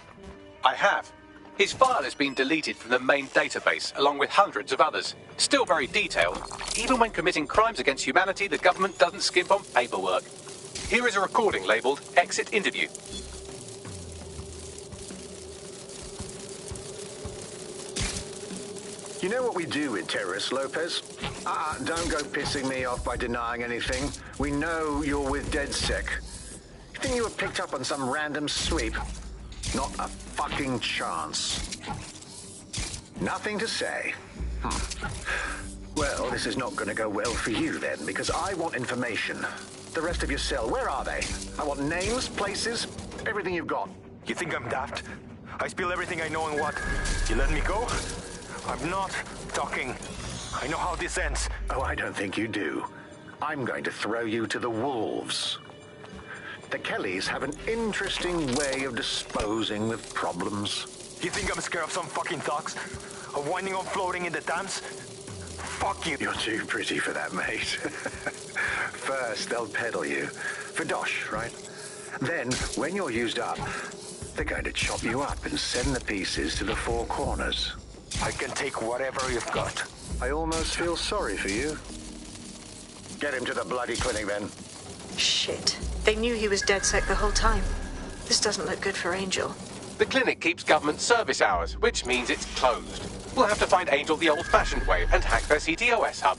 S2: I have. His file has been deleted from the main database, along with hundreds of others. Still very detailed. Even when committing crimes against humanity, the government doesn't skimp on paperwork. Here is a recording labelled Exit Interview.
S12: You know what we do with terrorists, Lopez? Don't go pissing me off by denying anything. We know you're with DedSec. You think you were picked up on some random sweep? Not a fucking chance. Nothing to say. Well, this is not going to go well for you then, because I want information. The rest of your cell, where are they? I want names, places, everything you've got.
S20: You think I'm daft? I spill everything I know and what? You let me go? I'm not talking. I know how this ends.
S12: Oh, I don't think you do. I'm going to throw you to the wolves. The Kellys have an interesting way of disposing with problems.
S20: You think I'm scared of some fucking thugs? Of winding up floating in the Thames? Fuck you.
S12: You're too pretty for that, mate. First, they'll peddle you. For dosh, right? Then, when you're used up, they're going to chop you up and send the pieces to the four corners.
S20: I can take whatever you've got.
S12: I almost feel sorry for you. Get him to the bloody clinic, then.
S15: Shit. They knew he was DedSec the whole time. This doesn't look good for Angel.
S2: The clinic keeps government service hours, which means it's closed. We'll have to find Angel the old-fashioned way and hack their CTOS hub.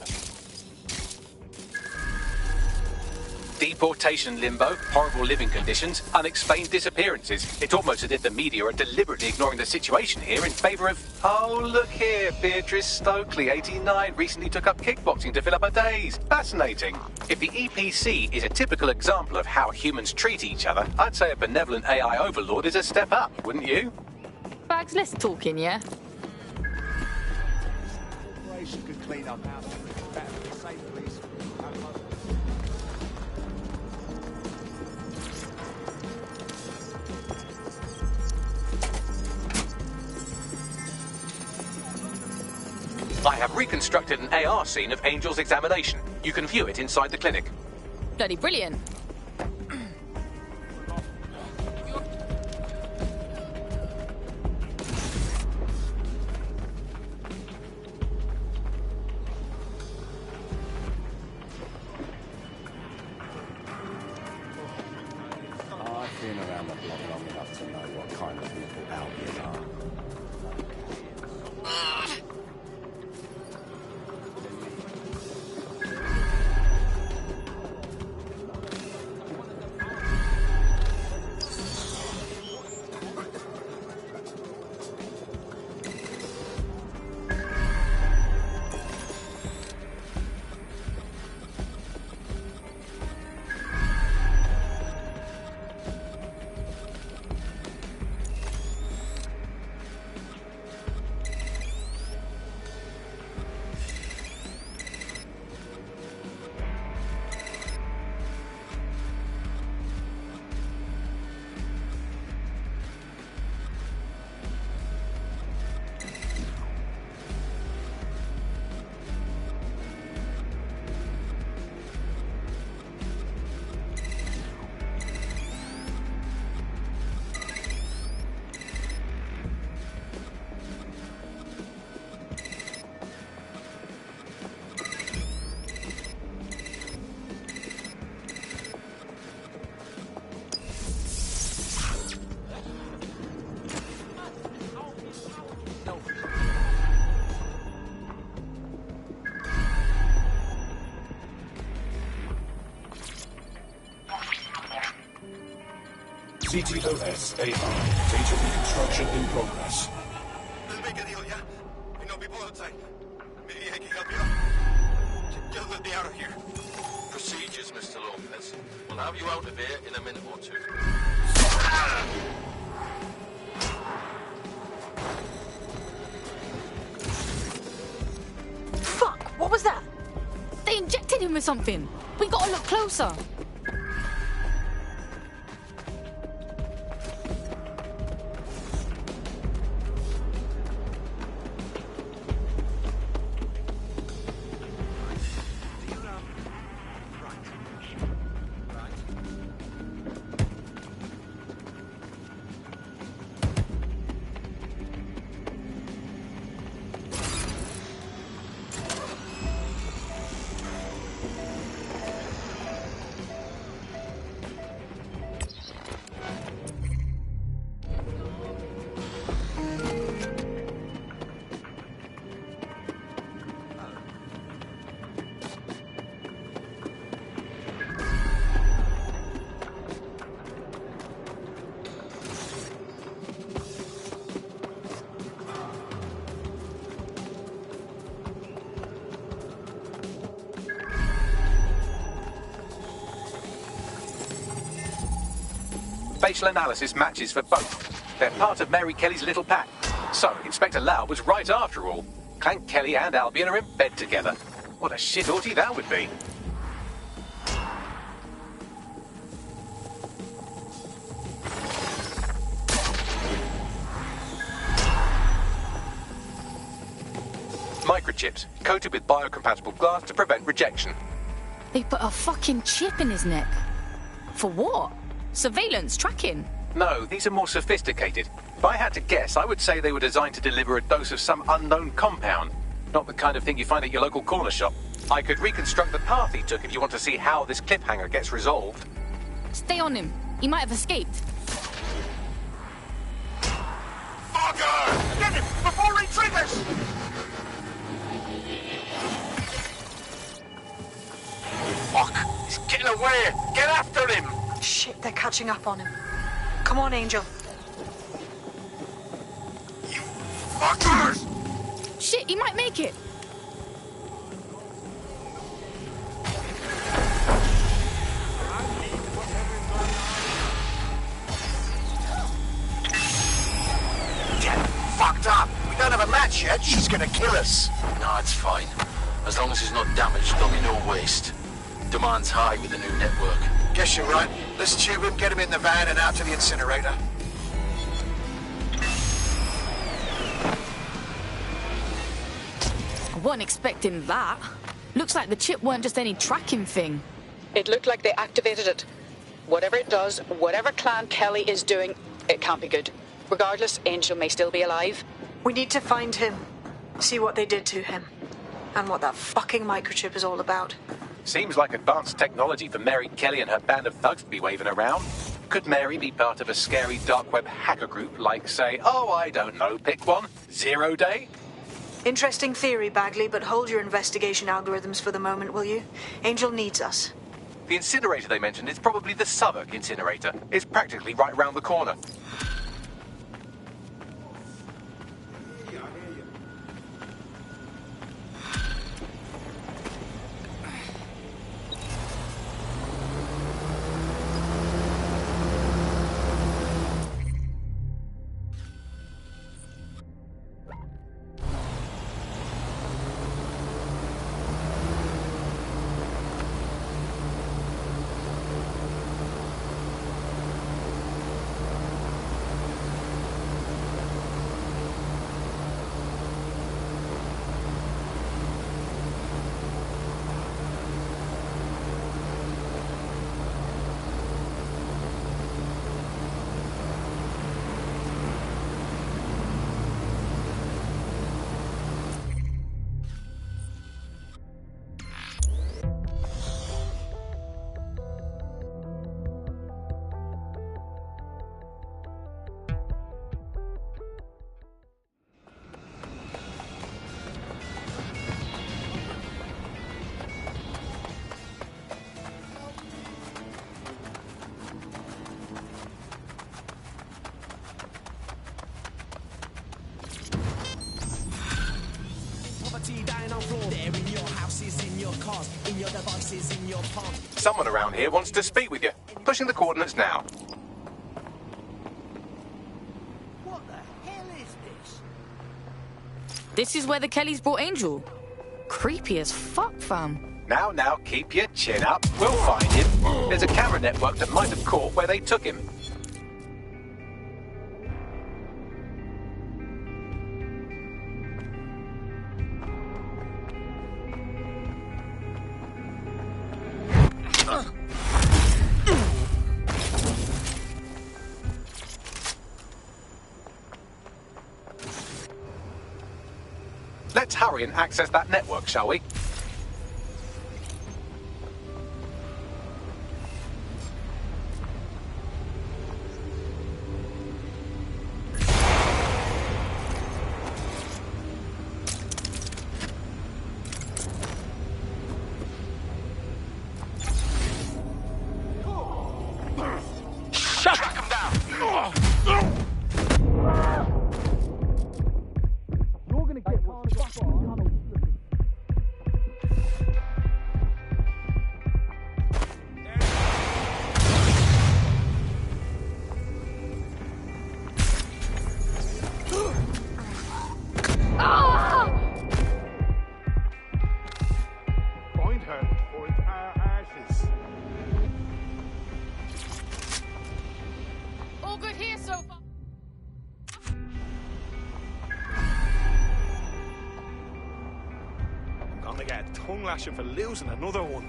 S2: Deportation limbo, horrible living conditions, unexplained disappearances. It's almost as if the media are deliberately ignoring the situation here in favour of... Oh, look here, Beatrice Stokely, 89, recently took up kickboxing to fill up her days. Fascinating. If the EPC is a typical example of how humans treat each other, I'd say a benevolent AI overlord is a step up, wouldn't you?
S3: Bags, less talking, yeah?
S9: Corporation could clean up our street better than the state police.
S2: I have reconstructed an AR scene of Angel's examination. You can view it inside the clinic.
S3: Bloody brilliant.
S9: I've been around the block long enough to know what kind of people Albion are.
S6: CTOS AR. Data reconstruction in progress.
S18: Let's make a deal, yeah? We know people outside. Maybe I can help you out. Just let me out of here.
S21: Procedures, Mr. Lopez. We'll have you out of here in a minute or two.
S3: Fuck! What was that? They injected him with something. We gotta look closer.
S2: facial analysis matches for both. They're part of Mary Kelly's little pack. So, Inspector Lau was right after all. Clank Kelly and Albion are in bed together. What a shit orgy that would be. Microchips, coated with biocompatible glass to prevent rejection.
S3: They put a fucking chip in his neck. For what? Surveillance, tracking?
S2: No, these are more sophisticated. If I had to guess, I would say they were designed to deliver a dose of some unknown compound. Not the kind of thing you find at your local corner shop. I could reconstruct the path he took if you want to see how this cliffhanger gets resolved.
S3: Stay on him. He might have escaped.
S17: Fucker! Get him before he triggers! Fuck! He's getting away! Get after him!
S15: Shit, they're catching up on him. Come on, Angel.
S17: You fuckers!
S3: Shit, he might make it.
S17: Get fucked up! We don't have a match yet. She's gonna kill us.
S21: No, it's fine. As long as it's not damaged, there'll be no waste. Demand's high with the new network.
S17: Guess you're right. Let's tube him, get him in the van and out to the incinerator.
S3: I wasn't expecting that. Looks like the chip weren't just any tracking thing.
S13: It looked like they activated it. Whatever it does, whatever Clan Kelly is doing, it can't be good. Regardless, Angel may still be alive.
S15: We need to find him. See what they did to him. And what that fucking microchip is all about.
S2: Seems like advanced technology for Mary Kelly and her band of thugs to be waving around. Could Mary be part of a scary dark web hacker group like, say, oh, I don't know, pick one, Zero Day?
S15: Interesting theory, Bagley, but hold your investigation algorithms for the moment, will you? Angel needs us.
S2: The incinerator they mentioned is probably the Southwark incinerator. It's practically right round the corner. Someone around here wants to speak with you. Pushing the coordinates now.
S8: What the hell is this?
S3: This is where the Kellys brought Angel. Creepy as fuck, fam.
S2: Now, keep your chin up. We'll find him. There's a camera network that might have caught where they took him. Let's hurry and access that network, shall we?
S6: lashing for losing another one.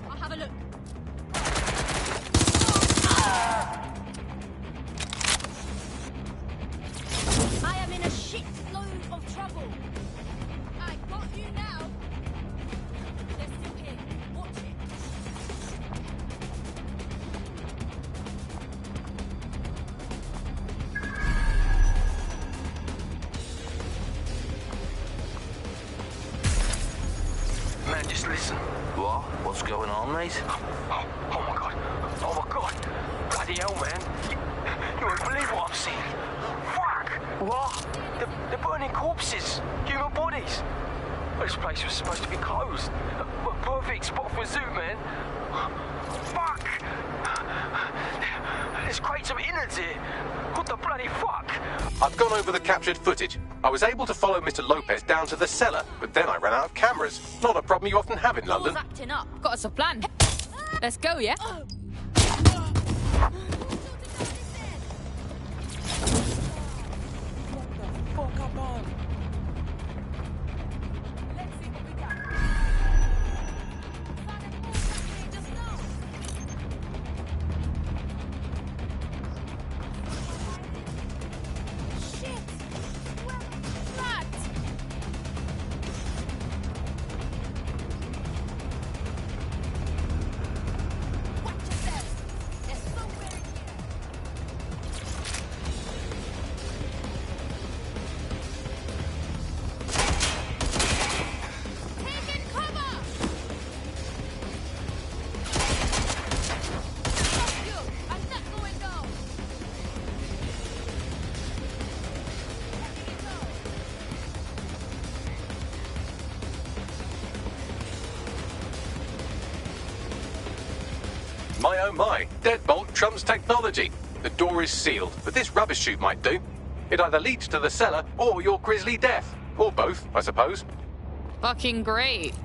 S23: I'll have a look. I am in a shitload of trouble. I got you now. They're still here. Watch it.
S21: Man, just listen. What? What's going on, mate?
S20: Oh my god. Oh my god. Bloody hell, man. You won't believe what I'm seeing. Fuck. What? They're burning corpses. Human bodies. This place was supposed to be closed. A perfect spot for a zoo, man. Fuck. There's crates of innards here. What the bloody fuck?
S2: I've gone over the captured footage. I was able to follow Mr. Lopez down to the cellar, but then I ran out of cameras. Not a problem you often have in London.
S3: acting up. Got us a plan. Let's go, yeah?
S8: Fuck up on.
S2: My oh my, deadbolt trumps technology. The door is sealed, but this rubbish chute might do. It either leads to the cellar or your grisly death. Or both, I suppose.
S3: Fucking great.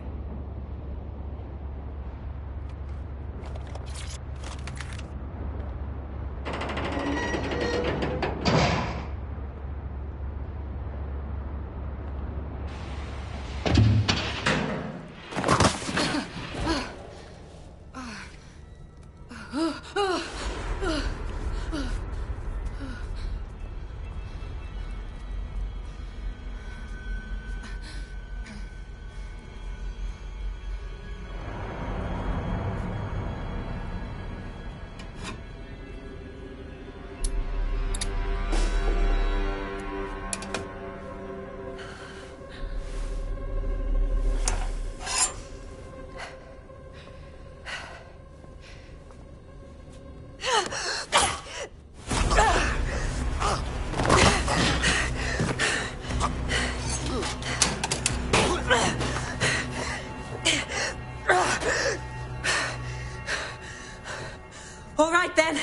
S11: All right, then.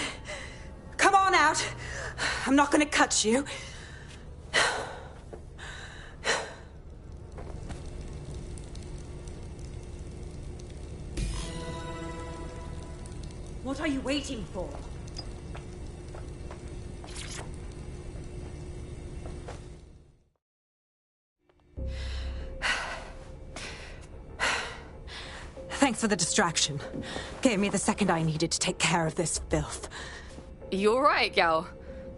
S11: Come on out. I'm not going to cut you. What are you waiting for? Thanks for the distraction. Gave me the second I needed to take care of this filth.
S3: You alright, gal?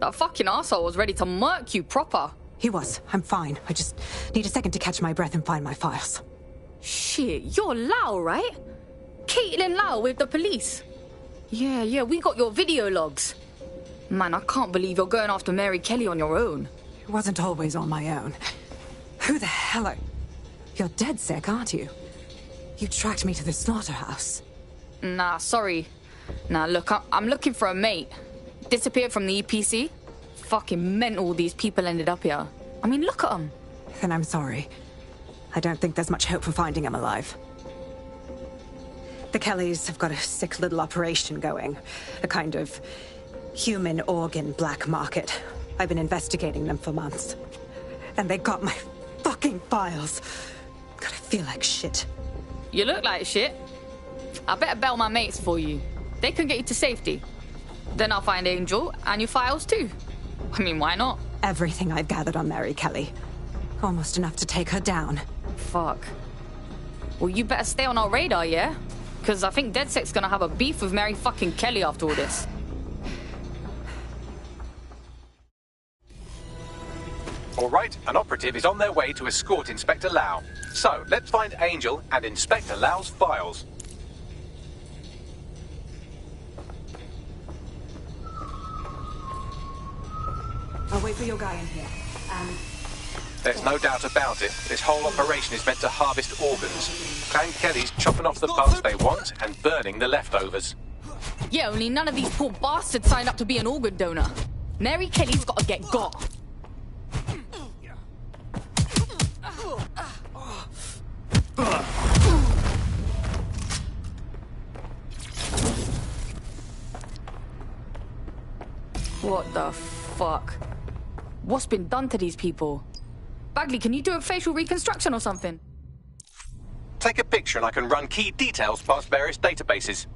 S3: That fucking arsehole was ready to murk you proper.
S11: He was. I'm fine. I just need a second to catch my breath and find my files.
S3: Shit, you're Lau, right? Caitlin Lau with the police. Yeah, we got your video logs. Man, I can't believe you're going after Mary Kelly on your own.
S11: It wasn't always on my own. Who the hell are... You're dead sick, aren't you? You tracked me to the slaughterhouse.
S3: Nah, sorry. Nah, look, I'm looking for a mate. Disappeared from the EPC. Fucking mental these people ended up here. I mean, look at them.
S11: Then I'm sorry. I don't think there's much hope for finding him alive. The Kellys have got a sick little operation going. A kind of human organ black market. I've been investigating them for months. And they got my fucking files. God, I feel like shit.
S3: You look like shit. I better bail my mates for you. They can get you to safety. Then I'll find Angel and your files too. I mean, why not?
S11: Everything I've gathered on Mary Kelly. Almost enough to take her down.
S3: Fuck. Well, you better stay on our radar, yeah? Because I think DedSec's gonna have a beef with Mary fucking Kelly after all this.
S2: All right, an operative is on their way to escort Inspector Lau. So, let's find Angel and Inspector Lau's files.
S11: I'll wait for your guy in here.
S2: There's no doubt about it. This whole operation is meant to harvest organs. Clan Kelly's chopping off the parts they want and burning the leftovers.
S3: Yeah, only none of these poor bastards signed up to be an organ donor. Mary Kelly's gotta get got. What the fuck? What's been done to these people? Bagley, can you do a facial reconstruction or something?
S2: Take a picture and I can run key details past various databases.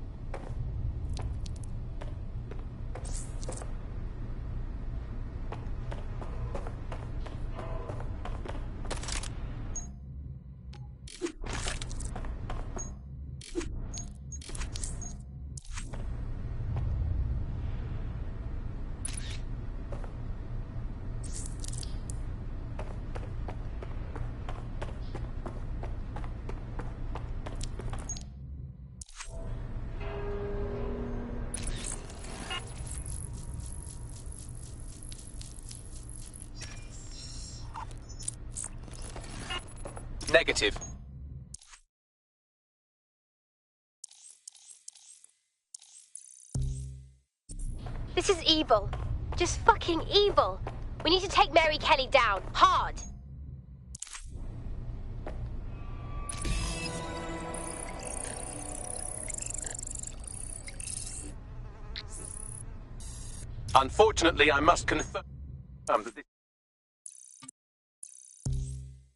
S2: Negative.
S23: This is evil. Just fucking evil. We need to take Mary Kelly down. Hard.
S2: Unfortunately, I must confirm that this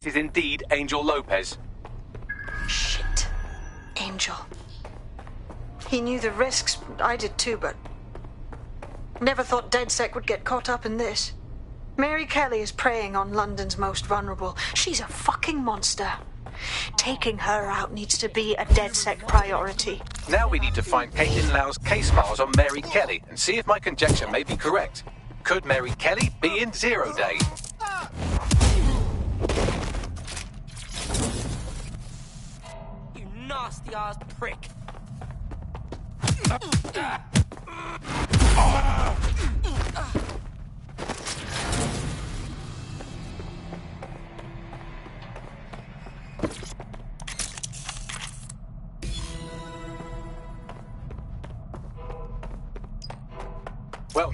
S2: is indeed Angel Lopez.
S15: Shit. Angel. He knew the risks. I did too, but never thought DedSec would get caught up in this. Mary Kelly is preying on London's most vulnerable. She's a fucking monster. Taking her out needs to be a DedSec priority.
S2: Now we need to find Caitlin Lau's case files on Mary Kelly and see if my conjecture may be correct. Could Mary Kelly be in 0 Day?
S20: You nasty ass prick.
S2: Well,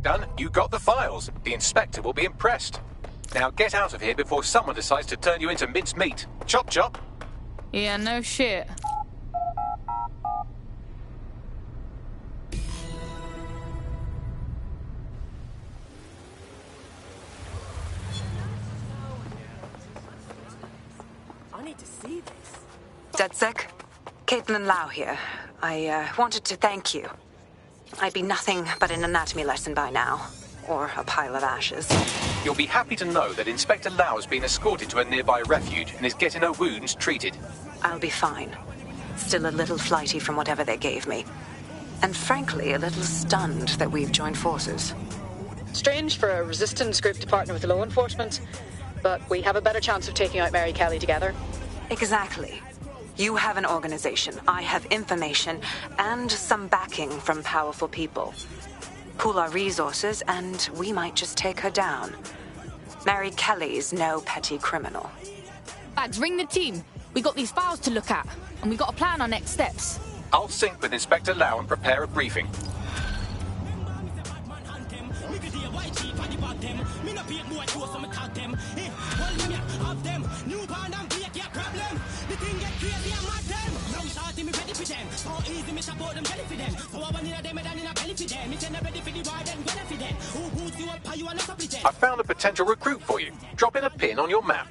S2: done. You got the files. The inspector will be impressed. Now get out of here before someone decides to turn you into minced meat. Chop chop.
S3: Yeah, no shit.
S20: I need to see this.
S11: DedSec, Caitlin Lau here. I wanted to thank you. I'd be nothing but an anatomy lesson by now, or a pile of ashes.
S2: You'll be happy to know that Inspector Lau has been escorted to a nearby refuge and is getting her wounds treated.
S11: I'll be fine. Still a little flighty from whatever they gave me. And frankly, a little stunned that we've joined forces.
S13: Strange for a resistance group to partner with law enforcement, but we have a better chance of taking out Mary Kelly together.
S11: Exactly. You have an organization, I have information, and some backing from powerful people. Pool our resources, and we might just take her down. Mary Kelly's no petty criminal.
S3: Bags, ring the team. We got these files to look at, and we got to plan our next steps.
S2: I'll sync with Inspector Lau and prepare a briefing. I found a potential recruit for you. Drop in a pin on your map.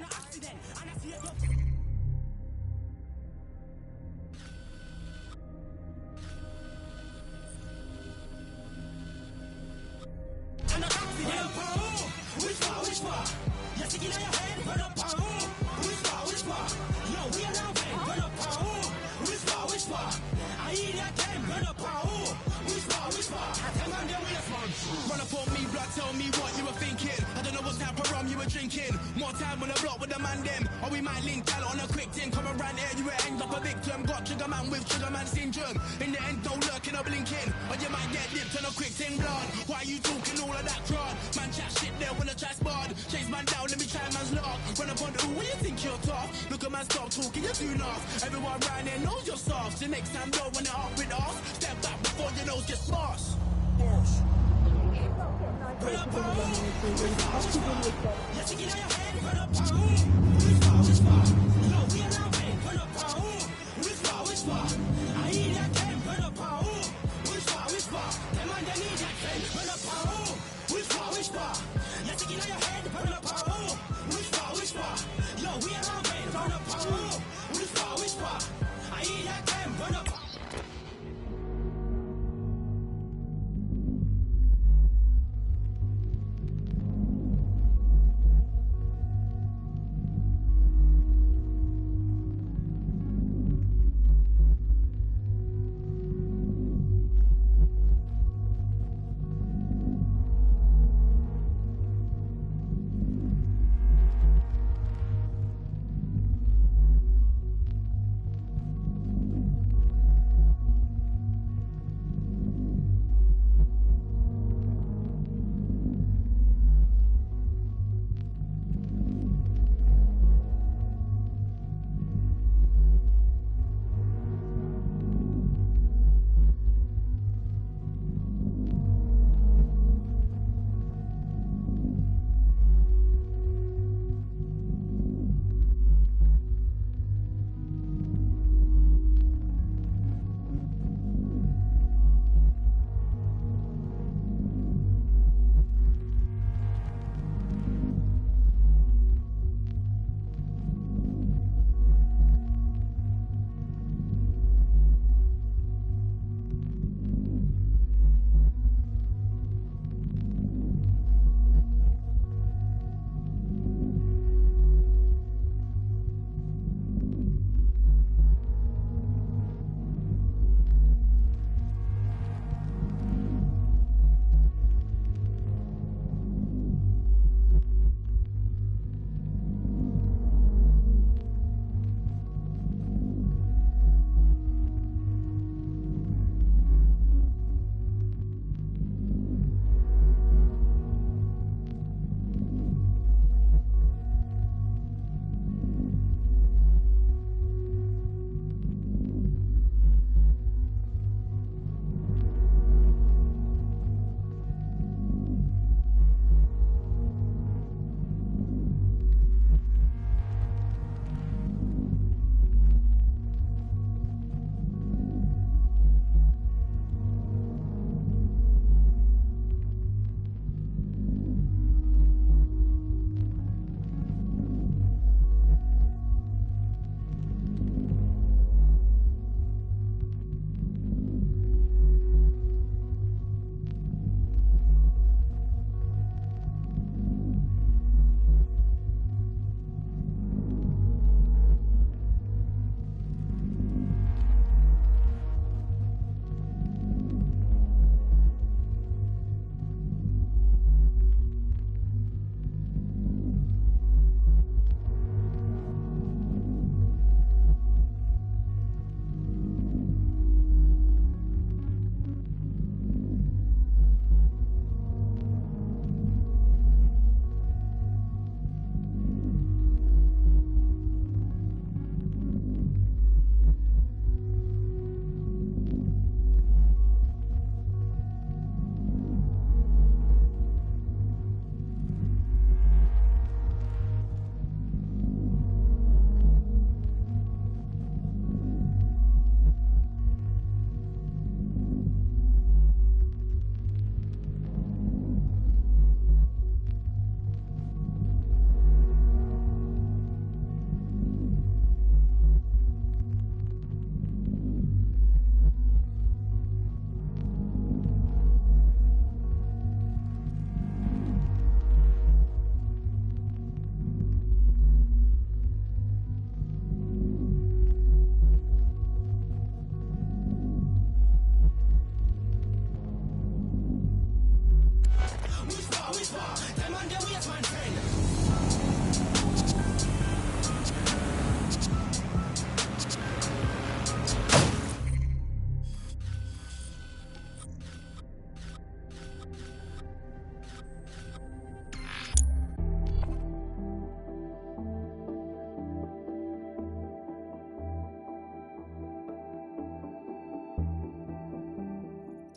S16: Run up on me, blood, tell me what you were thinking. I don't know what type of rum you were drinking. More time on the block with the man them. Or we might link out on a quick thing. Come around here, you will end up a victim. Got trigger man with trigger man syndrome. In the end, don't lurking or blinking. Or you might get dipped on a quick thing, blood. Why you talking all of that crowd? Man chat shit there when I try spot. Chase man down, let me try man's lock. Run up on the who you think you're tough? Look at man, stop talking, you do laugh. Everyone around here knows you're soft. So next time, don't run it up with us. Step back before your nose gets lost.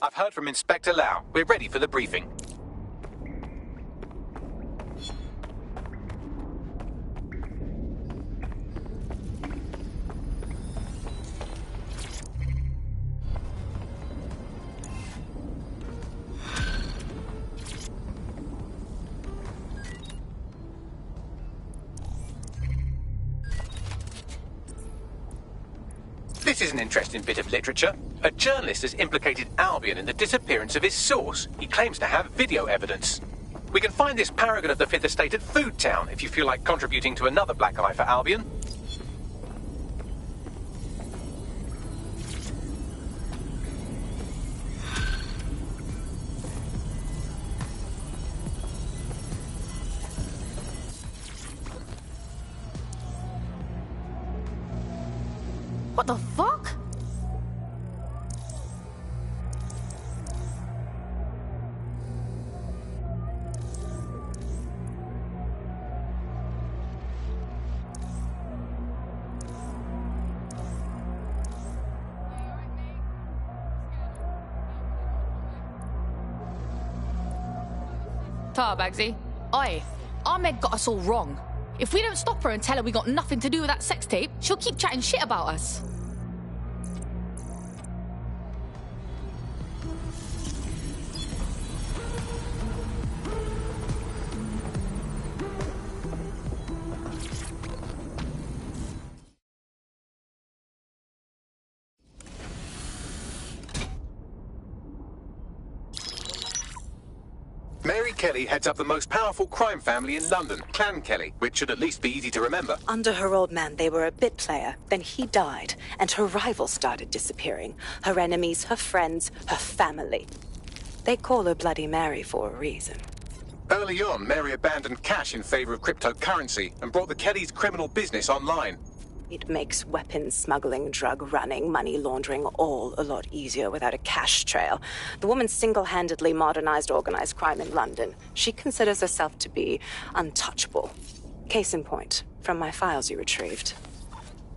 S2: I've heard from Inspector Lau. We're ready for the briefing. This is an interesting bit of literature. A journalist has implicated Albion in the disappearance of his source. He claims to have video evidence. We can find this paragon of the Fifth Estate at Food Town if you feel like contributing to another black eye for Albion.
S3: What the fuck?
S7: Ta, Bagsy. Oi, Ahmed got us all wrong. If we don't stop her and tell her we got nothing to do with that sex tape, she'll keep chatting shit about us.
S2: Mary Kelly heads up the most powerful crime family in London, Clan Kelly, which should at least be easy to remember.
S11: Under her old man, they were a bit player. Then he died, and her rivals started disappearing. Her enemies, her friends, her family. They call her Bloody Mary for a reason.
S2: Early on, Mary abandoned cash in favor of cryptocurrency and brought the Kellys' criminal business online.
S11: It makes weapons smuggling, drug running, money laundering all a lot easier without a cash trail. The woman single-handedly modernized organized crime in London. She considers herself to be untouchable. Case in point, from my files you retrieved.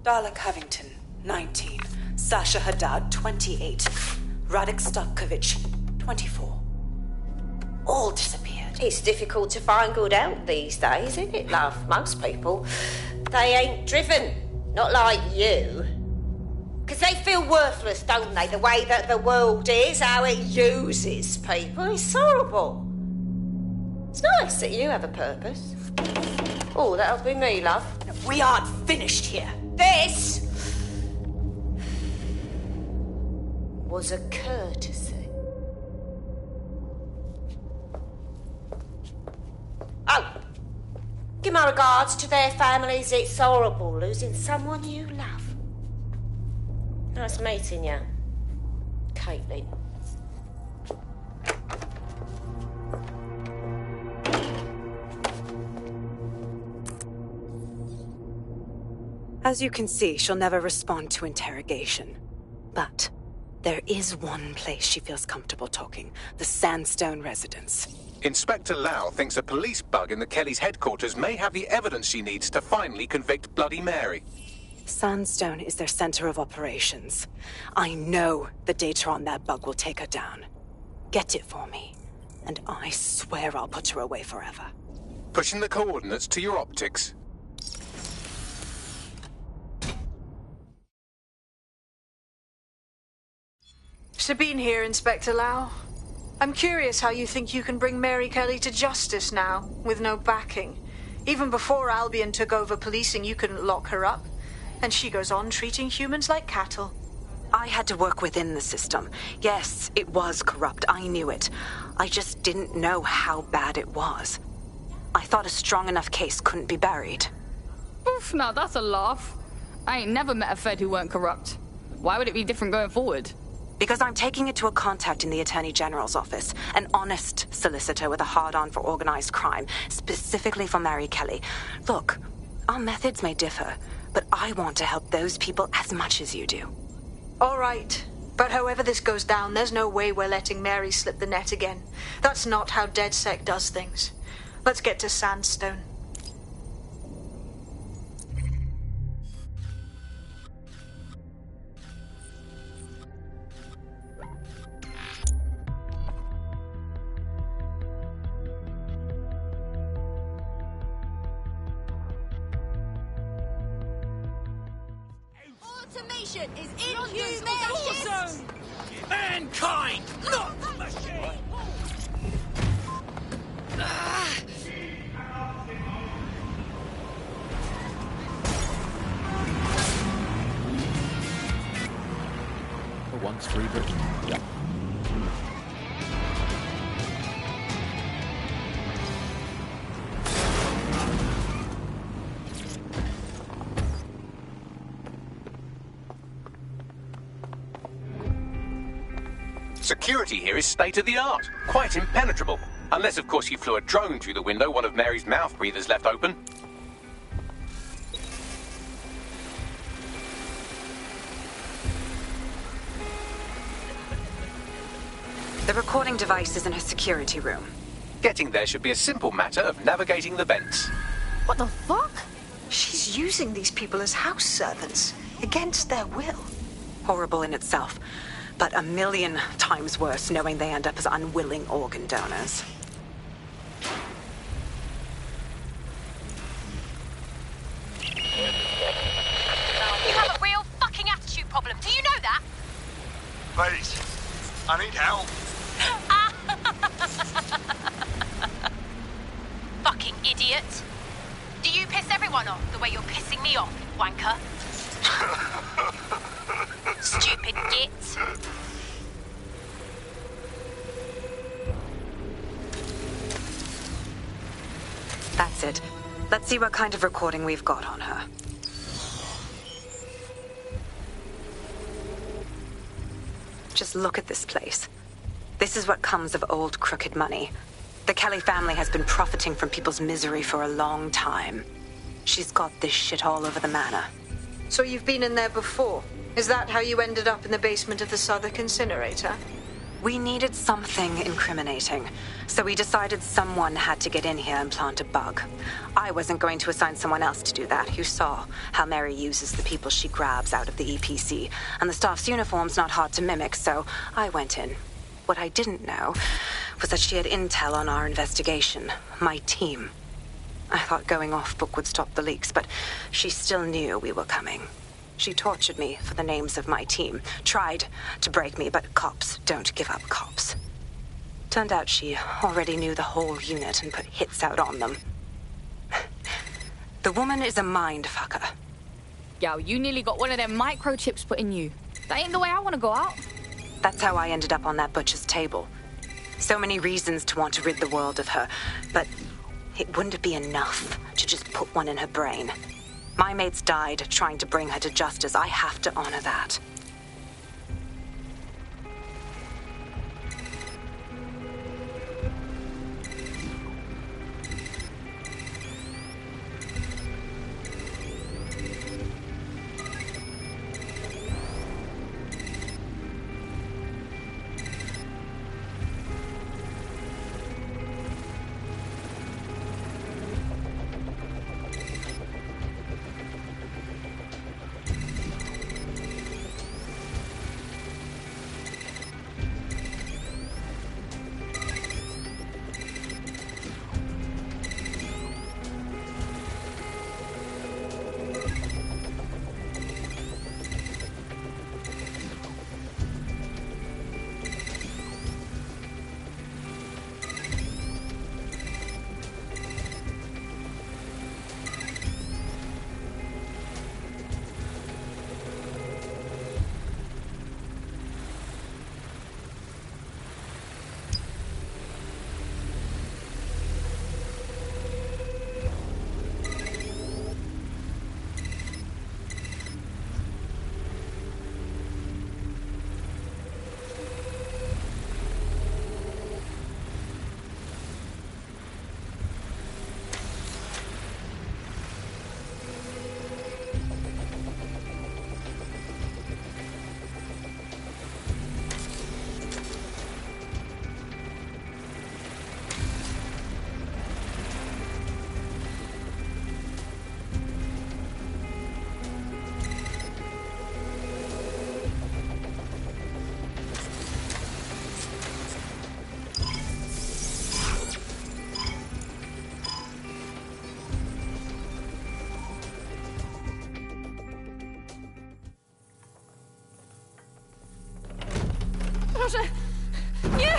S11: Darla Covington, 19. Sasha Haddad, 28. Radek Stokovich, 24. All disappeared.
S19: It's difficult to find good help these days, isn't it, love? Most people, they ain't driven. Not like you. Because they feel worthless, don't they? The way that the world is, how it uses people. It's horrible. It's nice that you have a purpose. Oh, that'll be me, love.
S11: We aren't finished here.
S19: This was a courtesy. Oh. Give my regards to their families. It's horrible losing someone you love. Nice meeting you, Caitlin.
S11: As you can see, she'll never respond to interrogation. But there is one place she feels comfortable talking. The Sandstone residence.
S2: Inspector Lau thinks a police bug in the Kellys' headquarters may have the evidence she needs to finally convict Bloody Mary.
S11: Sandstone is their center of operations. I know the data on that bug will take her down. Get it for me, and I swear I'll put her away forever.
S2: Pushing the coordinates to your optics.
S15: Sabine here, Inspector Lau. I'm curious how you think you can bring Mary Kelly to justice now, with no backing. Even before Albion took over policing, you couldn't lock her up. And she goes on treating humans like cattle.
S11: I had to work within the system. Yes, it was corrupt. I knew it. I just didn't know how bad it was. I thought a strong enough case couldn't be buried.
S7: Oof, now that's a laugh. I ain't never met a Fed who weren't corrupt. Why would it be different going forward?
S11: Because I'm taking it to a contact in the Attorney General's office, an honest solicitor with a hard-on for organized crime, specifically for Mary Kelly. Look, our methods may differ, but I want to help those people as much as you do.
S15: All right. But however this goes down, there's no way we're letting Mary slip the net again. That's not how DedSec does things. Let's get to Sandstone.
S23: mission is inhumane!
S17: Mankind, not the machine!
S4: For once, free Britain. Yep.
S2: Security here is state-of-the-art, quite impenetrable. Unless, of course, you flew a drone through the window one of Mary's mouth breathers left open.
S11: The recording device is in her security room.
S2: Getting there should be a simple matter of navigating the vents.
S15: What the fuck? She's using these people as house servants, against their will.
S11: Horrible in itself, but a million times worse knowing they end up as unwilling organ donors.
S23: You have a real fucking attitude problem. Do you know that?
S18: Please, I need help.
S23: Fucking idiot. Do you piss everyone off the way you're pissing me off, wanker? Stupid git.
S11: That's it. Let's see what kind of recording we've got on her. Just look at this place. This is what comes of old crooked money. The Kelly family has been profiting from people's misery for a long time. She's got this shit all over the manor.
S15: So you've been in there before? Is that how you ended up in the basement of the Southwark incinerator?
S11: We needed something incriminating, so we decided someone had to get in here and plant a bug. I wasn't going to assign someone else to do that. You saw how Mary uses the people she grabs out of the EPC, and the staff's uniform's not hard to mimic, so I went in. What I didn't know was that she had intel on our investigation, my team. I thought going off book would stop the leaks, but she still knew we were coming. She tortured me for the names of my team, tried to break me, but cops don't give up cops. Turned out she already knew the whole unit and put hits out on them. The woman is a mind fucker.
S7: Yo, you nearly got one of them microchips put in you. That ain't the way I want to go out.
S11: That's how I ended up on that butcher's table. So many reasons to want to rid the world of her, but it wouldn't be enough to just put one in her brain. My mates died trying to bring her to justice. I have to honor that.
S23: Proszę! Nie!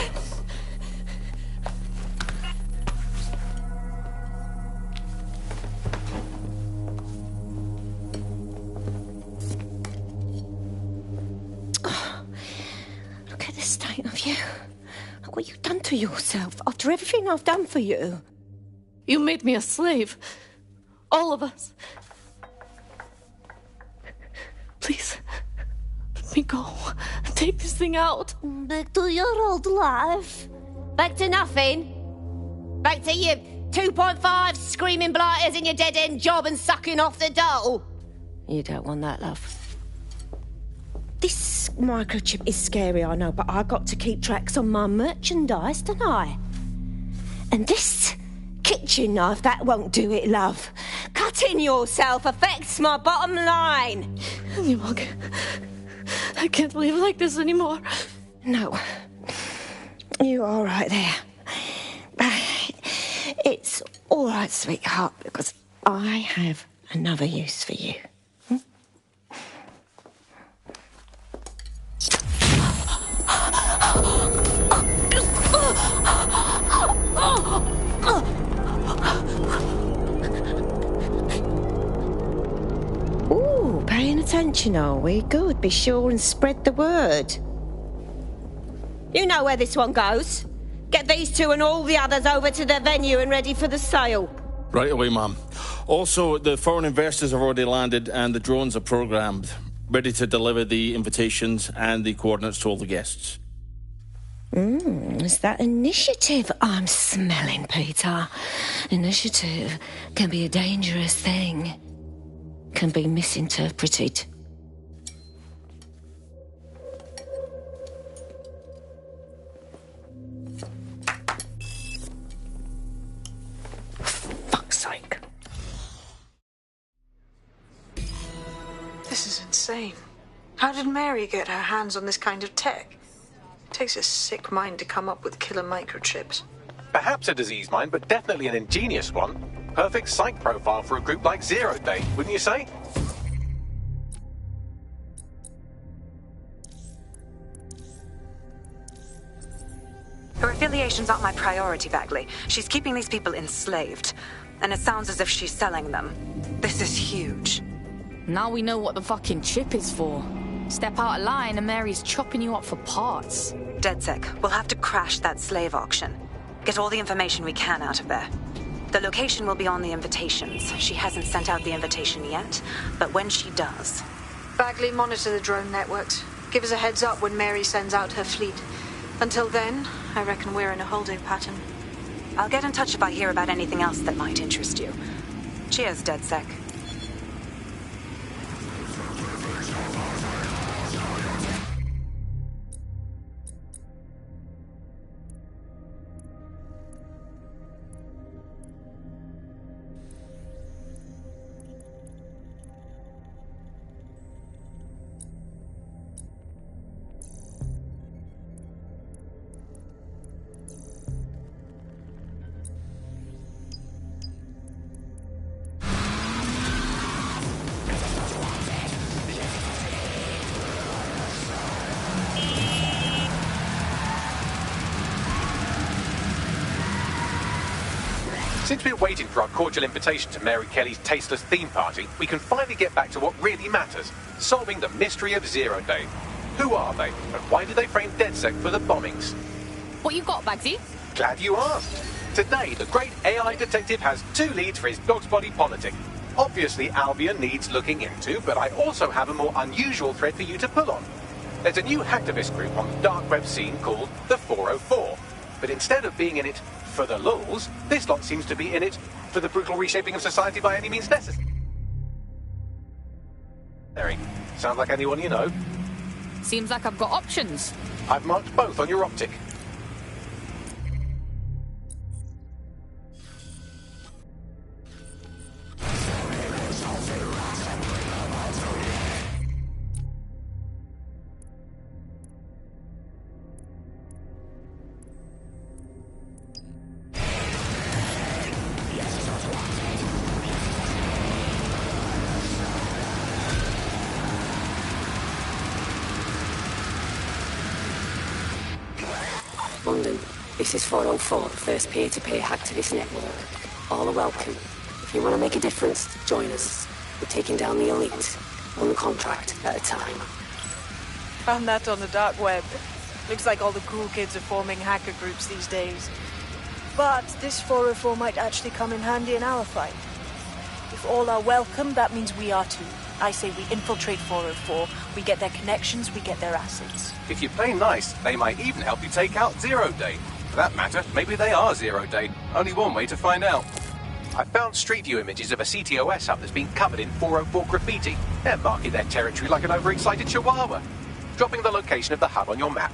S19: Look at the state of you. Look what you've done to yourself after everything I've done for you.
S23: You made me a slave. All of us. Please, let me go. Take this thing out.
S19: Back to your old life. Back to nothing. Back to you 2.5 screaming blighters in your dead-end job and sucking off the dole. You don't want that, love. This microchip is scary, I know, but I got to keep tracks on my merchandise, don't I? And this kitchen knife, that won't do it, love. Cutting yourself affects my bottom line.
S23: I can't live like this anymore.
S19: No. You're all right there. It's all right, sweetheart, because I have another use for you. Ooh, paying attention, are we? Good. Be sure and spread the word. You know where this one goes. Get these two and all the others over to the venue and ready for the sale.
S4: Right away, Mum. Also, the foreign investors have already landed and the drones are programmed, ready to deliver the invitations and the coordinates to all the guests.
S19: Is that initiative I'm smelling, Peter? Initiative can be a dangerous thing. Can be misinterpreted. Fuck's sake.
S15: This is insane. How did Mary get her hands on this kind of tech? It takes a sick mind to come up with killer microchips.
S2: Perhaps a disease mind, but definitely an ingenious one. Perfect psych profile for a group like Zero Day, wouldn't you say?
S11: Her affiliation's not my priority, Bagley. She's keeping these people enslaved. And it sounds as if she's selling them. This is huge.
S7: Now we know what the fucking chip is for. Step out of line and Mary's chopping you up for parts.
S11: DedSec, we'll have to crash that slave auction. Get all the information we can out of there. The location will be on the invitations. She hasn't sent out the invitation yet, but when she does...
S15: Bagley, monitor the drone networks. Give us a heads up when Mary sends out her fleet. Until then, I reckon we're in a holding pattern.
S11: I'll get in touch if I hear about anything else that might interest you. Cheers, DedSec.
S2: Since we're waiting for our cordial invitation to Mary Kelly's tasteless theme party, we can finally get back to what really matters, solving the mystery of Zero Day. Who are they, and why did they frame DedSec for the bombings?
S7: What you got, Bagsy?
S2: Glad you asked. Today, the great AI detective has 2 leads for his dog's body politic. Obviously, Albion needs looking into, but I also have a more unusual thread for you to pull on. There's a new hacktivist group on the dark web scene called the 404, but instead of being in it for the lulz, this lot seems to be in it for the brutal reshaping of society by any means necessary. Sound like anyone you know?
S7: Seems like I've got options.
S2: I've marked both on your optic.
S5: London. This is 404, the first peer-to-peer hacktivist network. All are welcome. If you want to make a difference, join us. We're taking down the elite, one contract at a time.
S15: Found that on the dark web. Looks like all the cool kids are forming hacker groups these days. But this 404 might actually come in handy in our fight. If all are welcome, that means we are too. I say we infiltrate 404, we get their connections, we get their assets.
S2: If you play nice, they might even help you take out Zero Day. For that matter, maybe they are Zero Day. Only one way to find out. I found Street View images of a CTOS hub that's been covered in 404 graffiti. They're marking their territory like an overexcited chihuahua. Dropping the location of the hub on your map.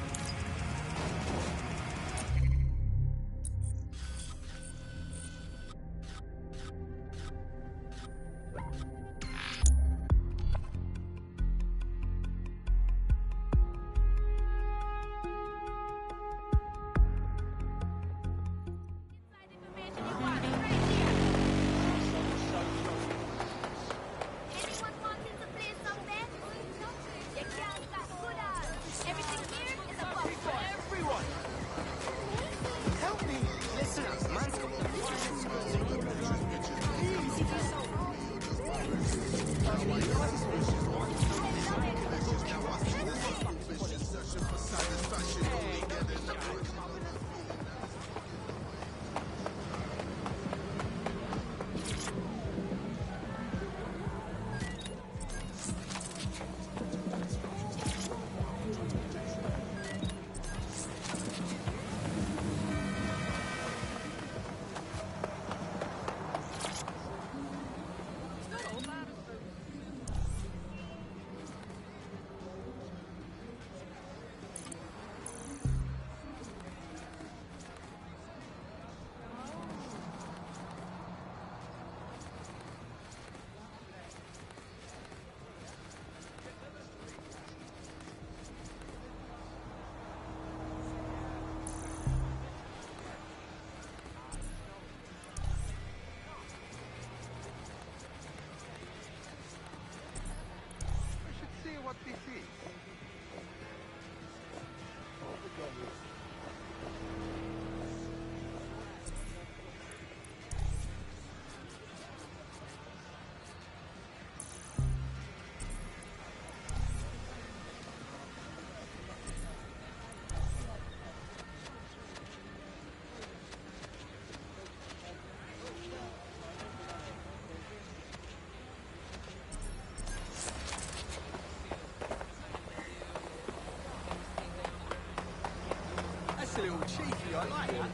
S8: A little cheeky, I like that.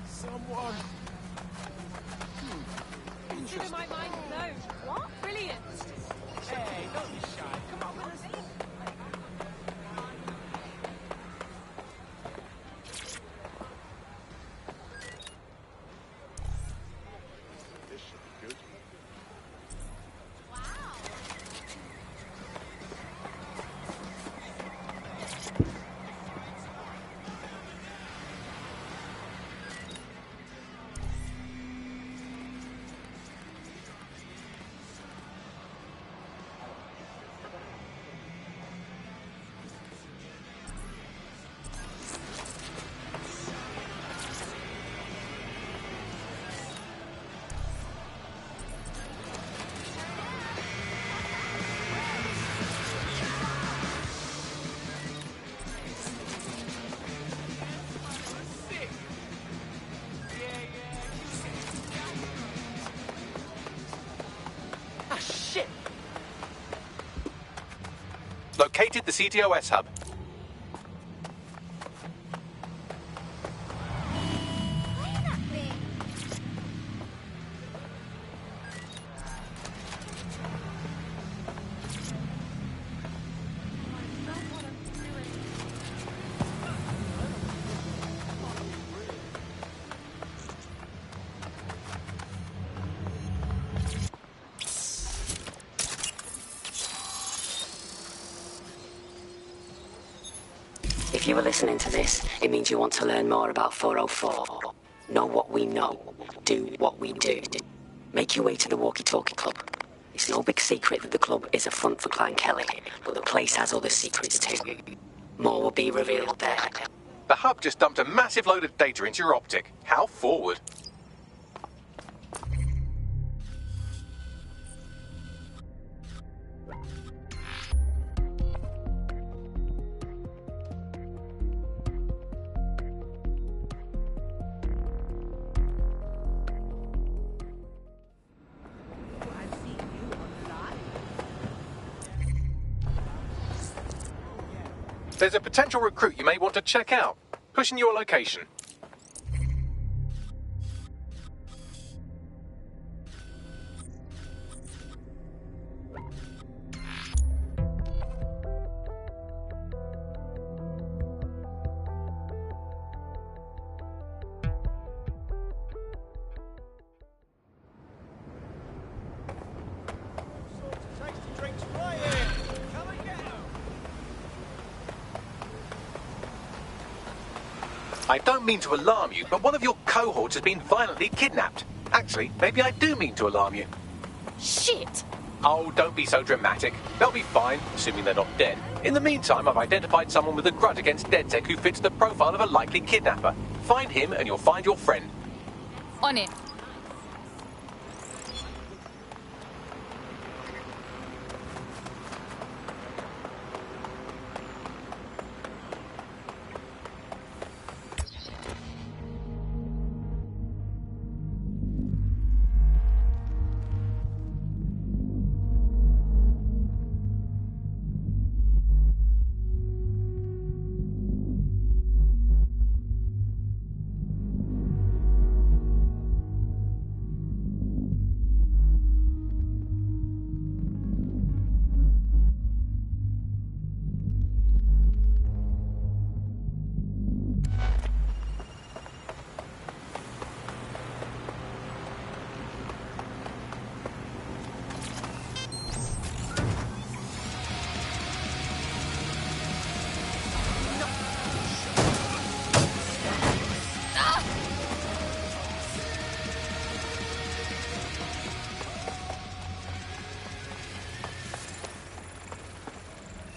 S16: Someone.
S23: Consider my mind blown. What? Brilliant.
S16: Hey, don't be shy. Come on, let's see.
S18: This should be good.
S2: Located the CTOS hub.
S5: If you are listening to this, it means you want to learn more about 404. Know what we know. Do what we do. Make your way to the Walkie Talkie Club. It's no big secret that the club is a front for Clan Kelly, but the place has other secrets too. More will be revealed there.
S2: The hub just dumped a massive load of data into your optic. How forward? There's a potential recruit you may want to check out. Pushing your location. I don't mean to alarm you, but one of your cohorts has been violently kidnapped. Actually, maybe I do mean to alarm you.
S7: Shit!
S2: Oh, don't be so dramatic. They'll be fine, assuming they're not dead. In the meantime, I've identified someone with a grudge against DedSec who fits the profile of a likely kidnapper. Find him and you'll find your friend.
S7: On it.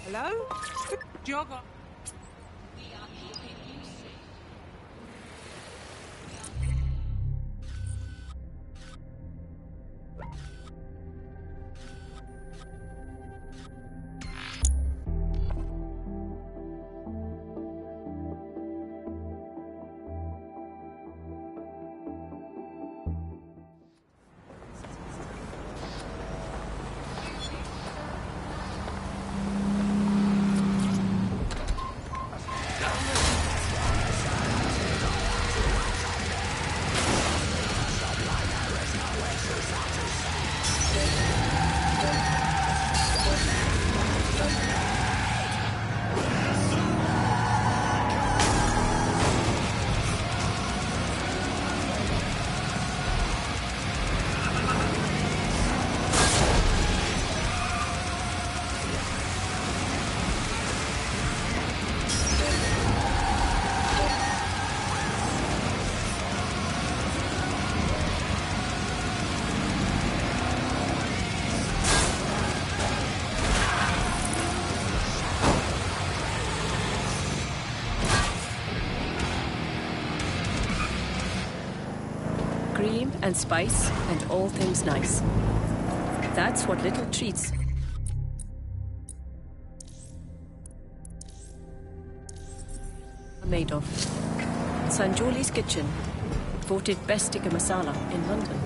S8: Hello? Jogger.
S10: Cream and spice and all things nice. That's what little treats are made of. Sanjoli's Kitchen, voted best tikka masala in London.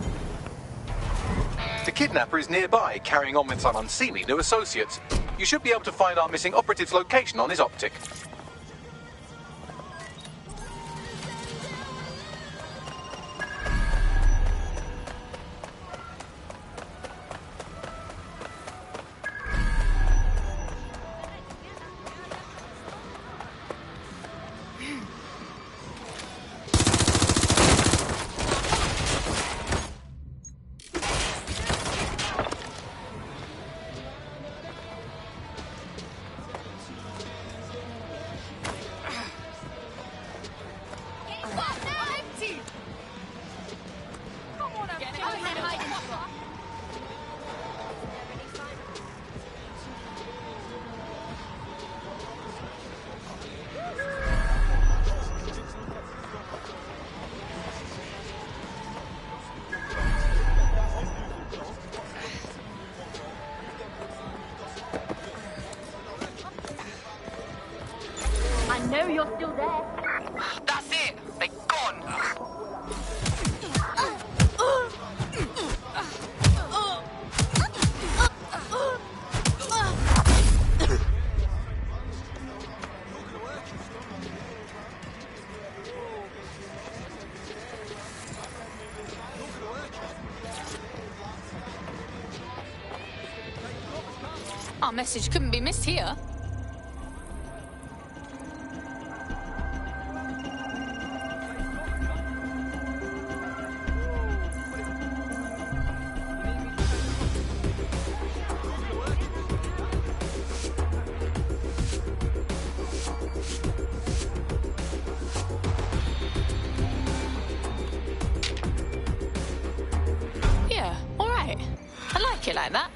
S2: The kidnapper is nearby, carrying on with some unseemly new associates. You should be able to find our missing operative's location on his optic.
S23: know you're still there.
S20: That's it! They're gone!
S7: Our message couldn't be missed here. Yeah, all right. I like it like that.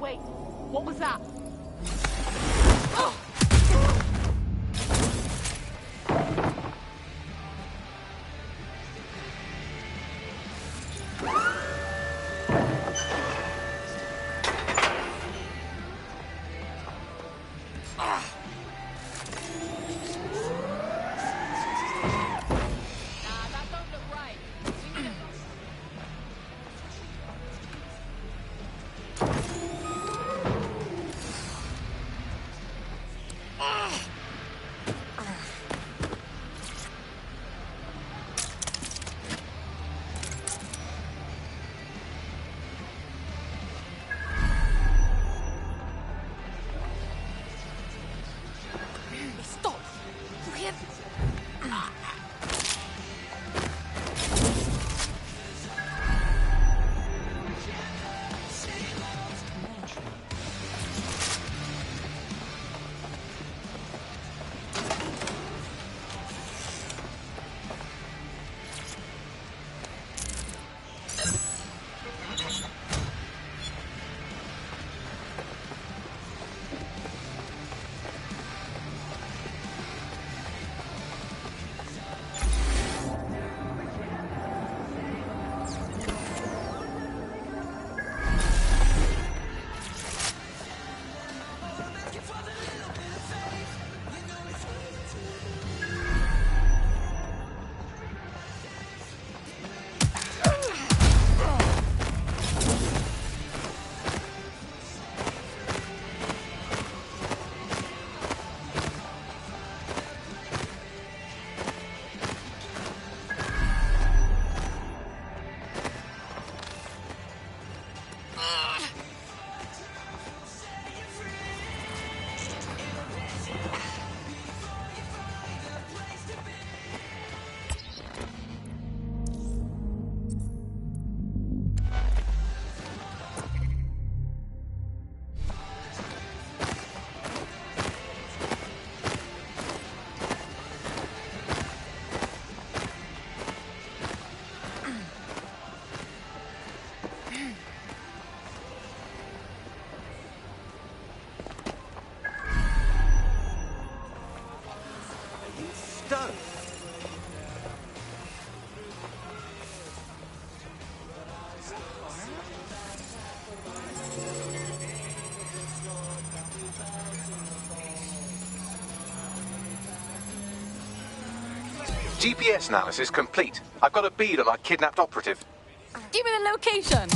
S23: Wait, what was that?
S7: Stop! You hear?
S18: Don't.
S2: GPS analysis complete. I've got a bead on our kidnapped operative.
S7: Give me the location.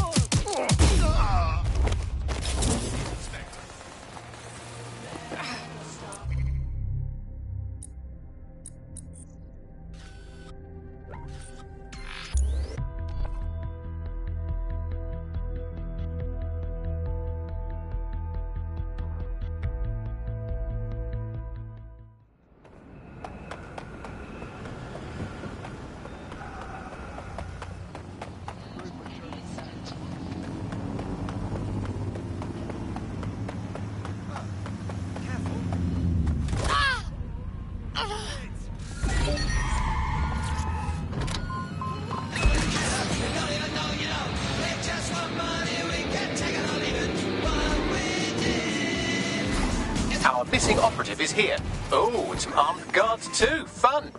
S2: missing operative is here. Oh, and some armed guards too. Fun.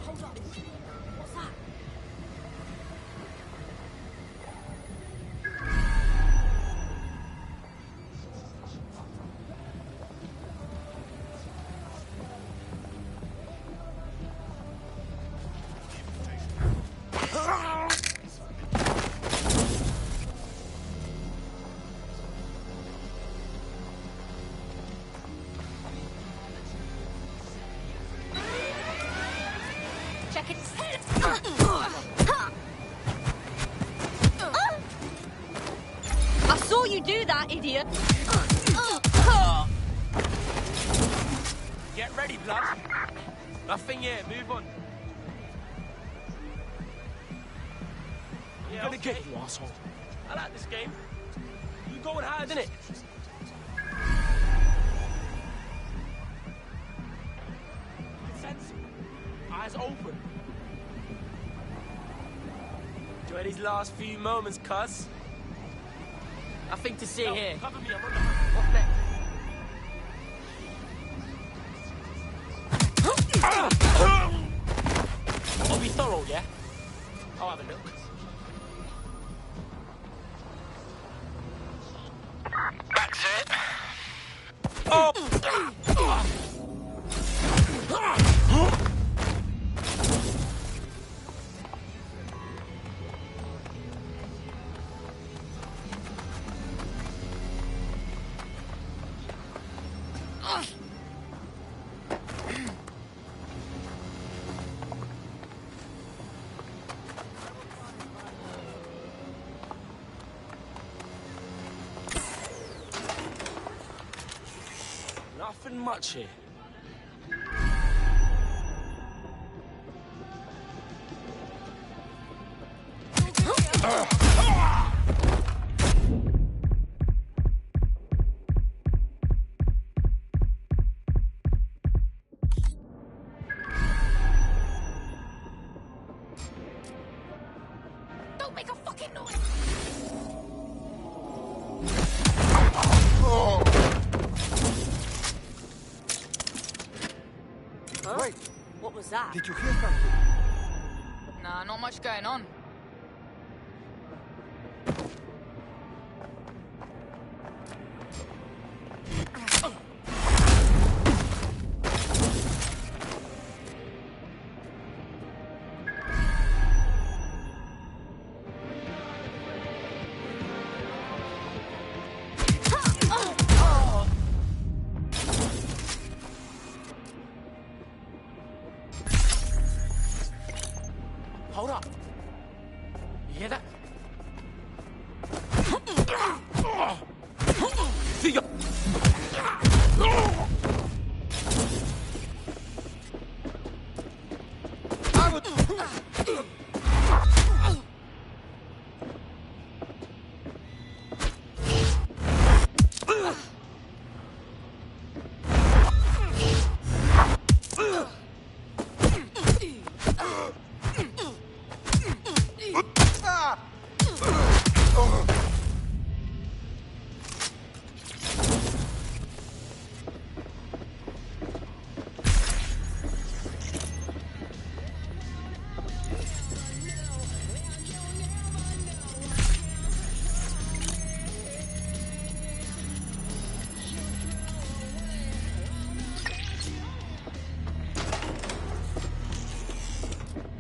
S23: Hold up. What's that? Check it. I saw you do that, idiot.
S20: Get ready, blood. Nothing here. Move on. Yeah,
S1: I'm gonna get you, asshole.
S20: I like this game. You go and hide, innit? Sensible. Eyes open. Enjoy these last few moments, cuz. Nothing to see here. Cover me, I'm on the hunt. What's next? I'll be thorough, yeah? I'll have a look.
S17: That's it.
S20: Oh! Nothing much here.
S7: Don't make a fucking noise!
S15: Huh?
S8: Wait.
S15: What was that?
S8: Did you hear something?
S3: Nah, not much going on.
S20: Hold up. You hear that? See ya.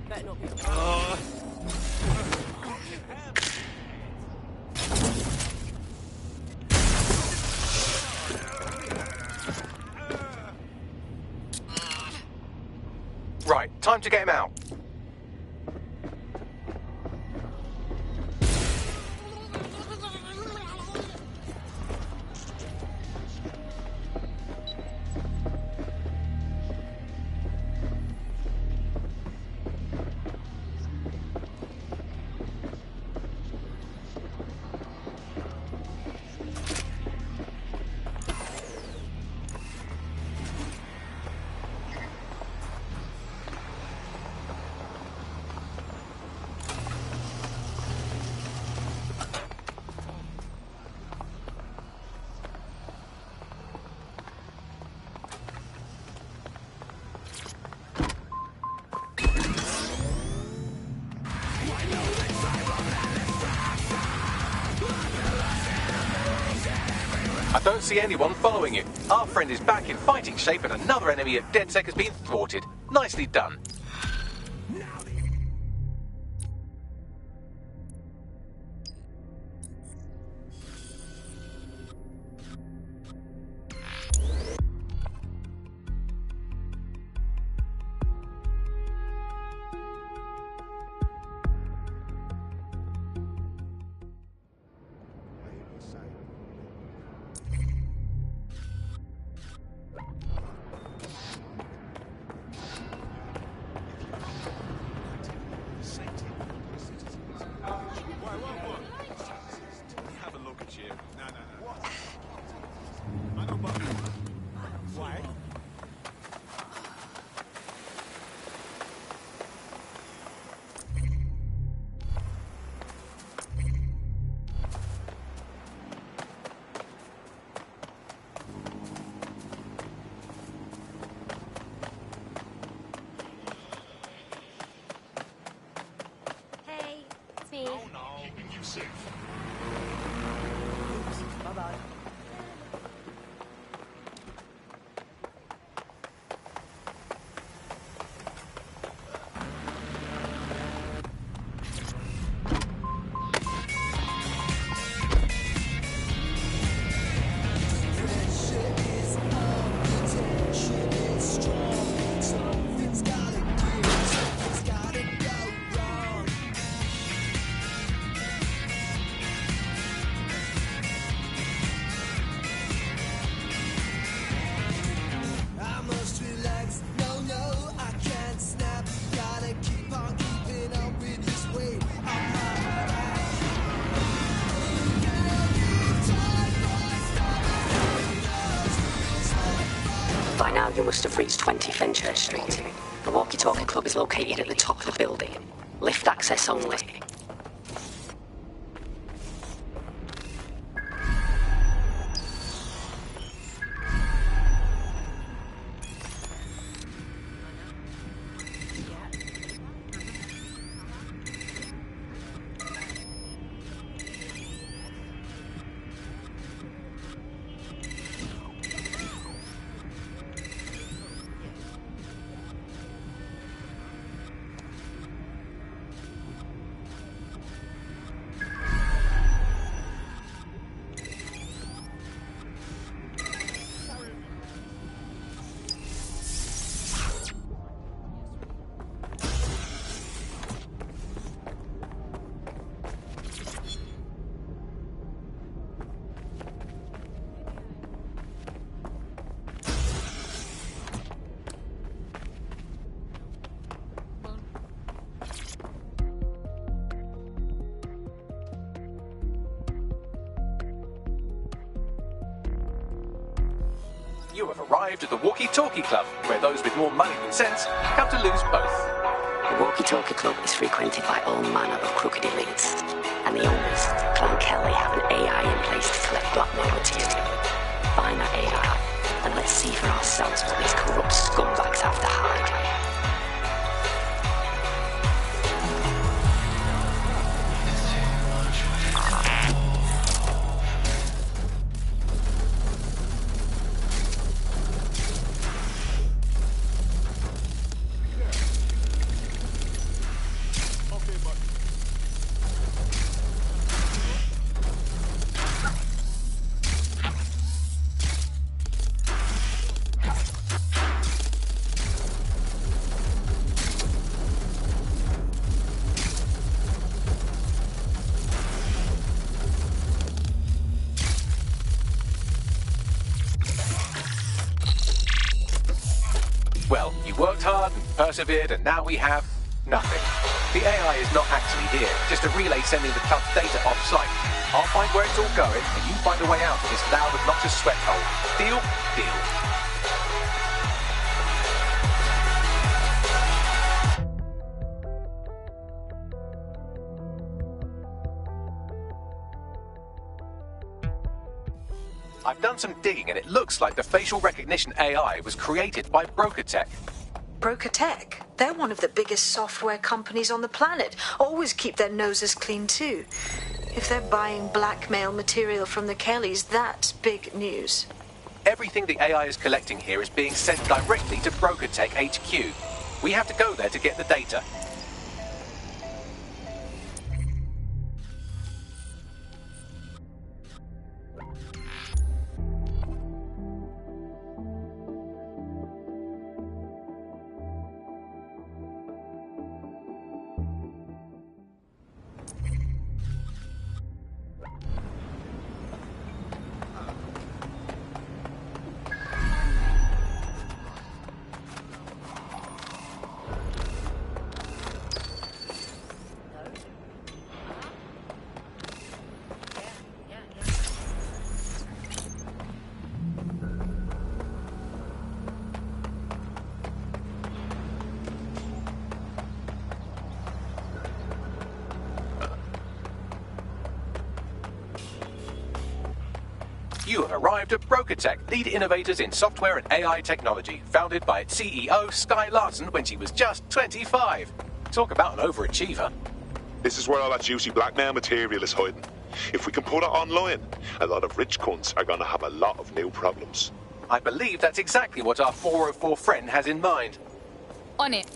S15: Better not be.
S2: Right, time to get him out. I don't see anyone following you. Our friend is back in fighting shape and another enemy at DedSec has been thwarted. Nicely done.
S6: Have a look at you. No. What? I know about why?
S23: Hey, it's me.
S6: Oh no. Keeping you safe.
S8: Bye-bye.
S16: I must relax. No, I can't snap. Gotta keep on keeping up with this weight.
S5: By now, you must have reached 20 Fenchurch Street. The Walkie-Talkie Club is located at the top of the building. Lift access only.
S2: You have arrived at the Walkie-Talkie Club, where those with more money than sense come to lose both.
S5: The Walkie-Talkie Club is frequented by all manner of crooked elites, and the owners, Clan Kelly, have an AI in place to collect blackmail material. Find that AI, and let's see for ourselves what these corrupt scumbags have to hide.
S2: Well, you worked hard and persevered, and now we have nothing. The AI is not actually here, just a relay sending the club's data off-site. I'll find where it's all going, and you find a way out of this loud, obnoxious sweat hole. Deal? Deal. I've done some digging, and it looks like the facial recognition AI was created by BrokerTech.
S1: BrokerTech? They're one of the biggest software companies on the planet. Always keep their noses clean too. If they're buying blackmail material from the Kellys, that's big news.
S2: Everything the AI is collecting here is being sent directly to BrokerTech HQ. We have to go there to get the data. You have arrived at BrokerTech, lead innovators in software and AI technology, founded by its CEO, Sky Larson, when she was just 25. Talk about an overachiever.
S12: This is where all that juicy blackmail material is hiding. If we can put it online, a lot of rich cunts are going to have a lot of new problems.
S2: I believe that's exactly what our 404 friend has in mind.
S7: On it.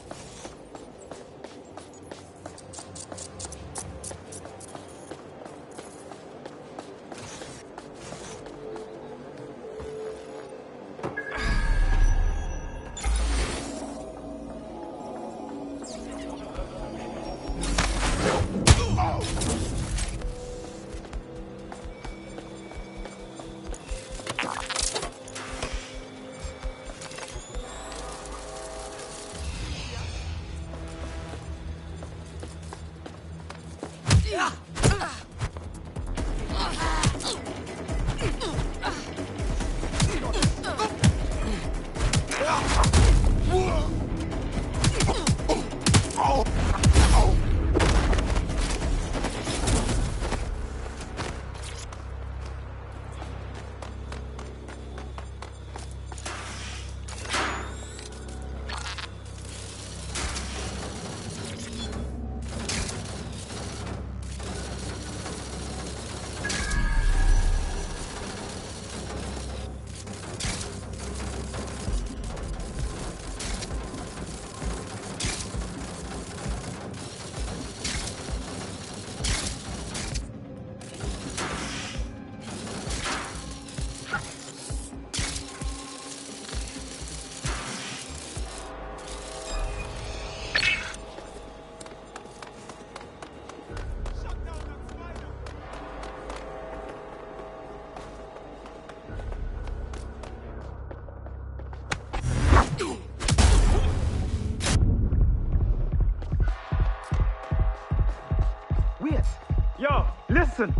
S8: Yo, listen!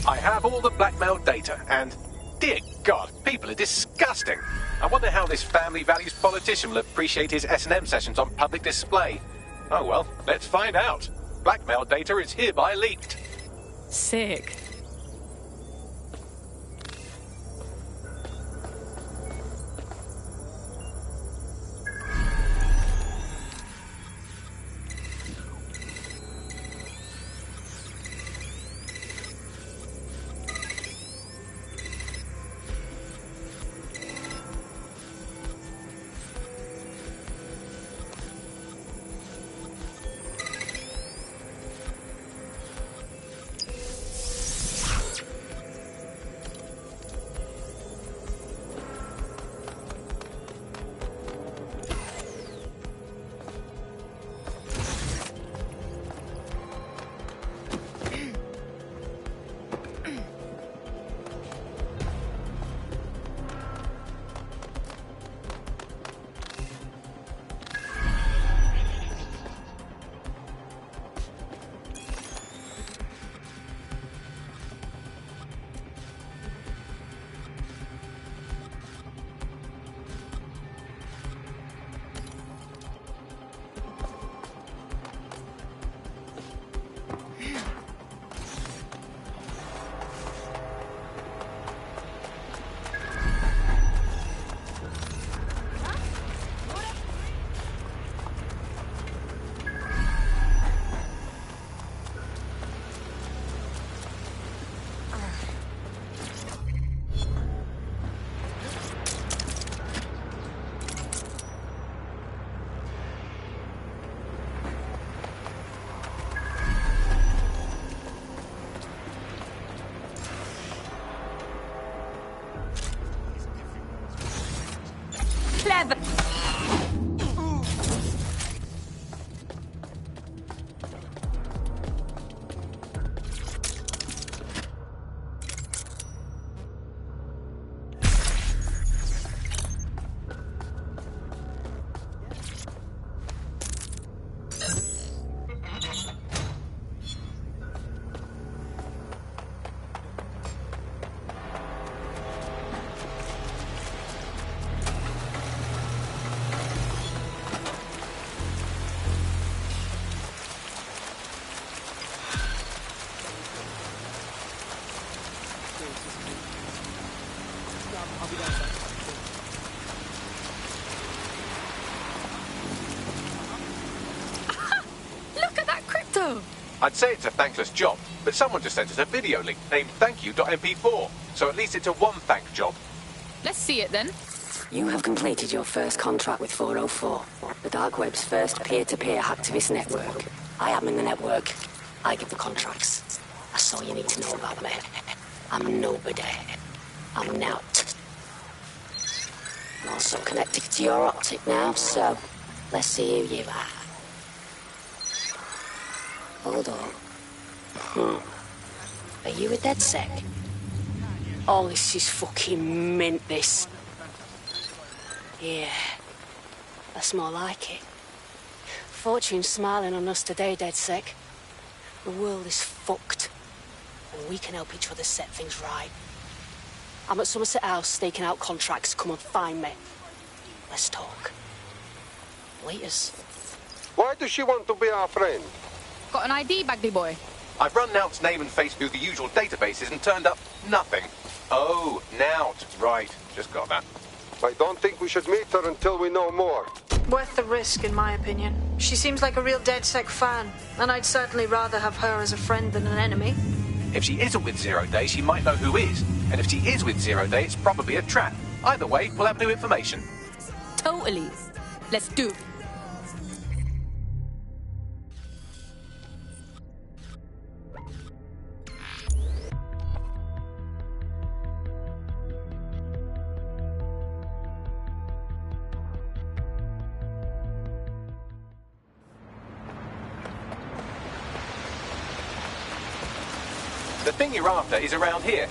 S2: I have all the blackmail data, and dear God, people are disgusting. I wonder how this family values politician will appreciate his S&M sessions on public display. Oh well, let's find out. Blackmail data is hereby leaked.
S3: Sick. So?
S2: I'd say it's a thankless job, but someone just sent us a video link named thankyou.mp4, so at least it's a one-thank job.
S7: Let's see it then.
S5: You have completed your first contract with 404, the dark web's first peer-to-peer hacktivist network. I am in the network. I give the contracts. That's all you need to know about me. I'm nobody. I'm not. I'm also connected to your optic now, so let's see who you are. Hold on. Are you a DedSec? Oh, this is fucking mint, this. Yeah, that's more like it. Fortune's smiling on us today, DedSec. The world is fucked, and we can help each other set things right. I'm at Somerset House staking out contracts. Come and find me. Let's talk. Laters.
S9: Why does she want to be our friend?
S7: Got an ID, Bagley boy?
S2: I've run Nout's name and face through the usual databases and turned up nothing. Oh, Nout. Right, just got that.
S9: I don't think we should meet her until we know more.
S1: Worth the risk, in my opinion. She seems like a real DedSec fan, and I'd certainly rather have her as a friend than an enemy.
S2: If she isn't with Zero Day, she might know who is. And if she is with Zero Day, it's probably a trap. Either way, we'll have new information.
S7: Totally. Let's do it.
S2: The thing you're after is around here.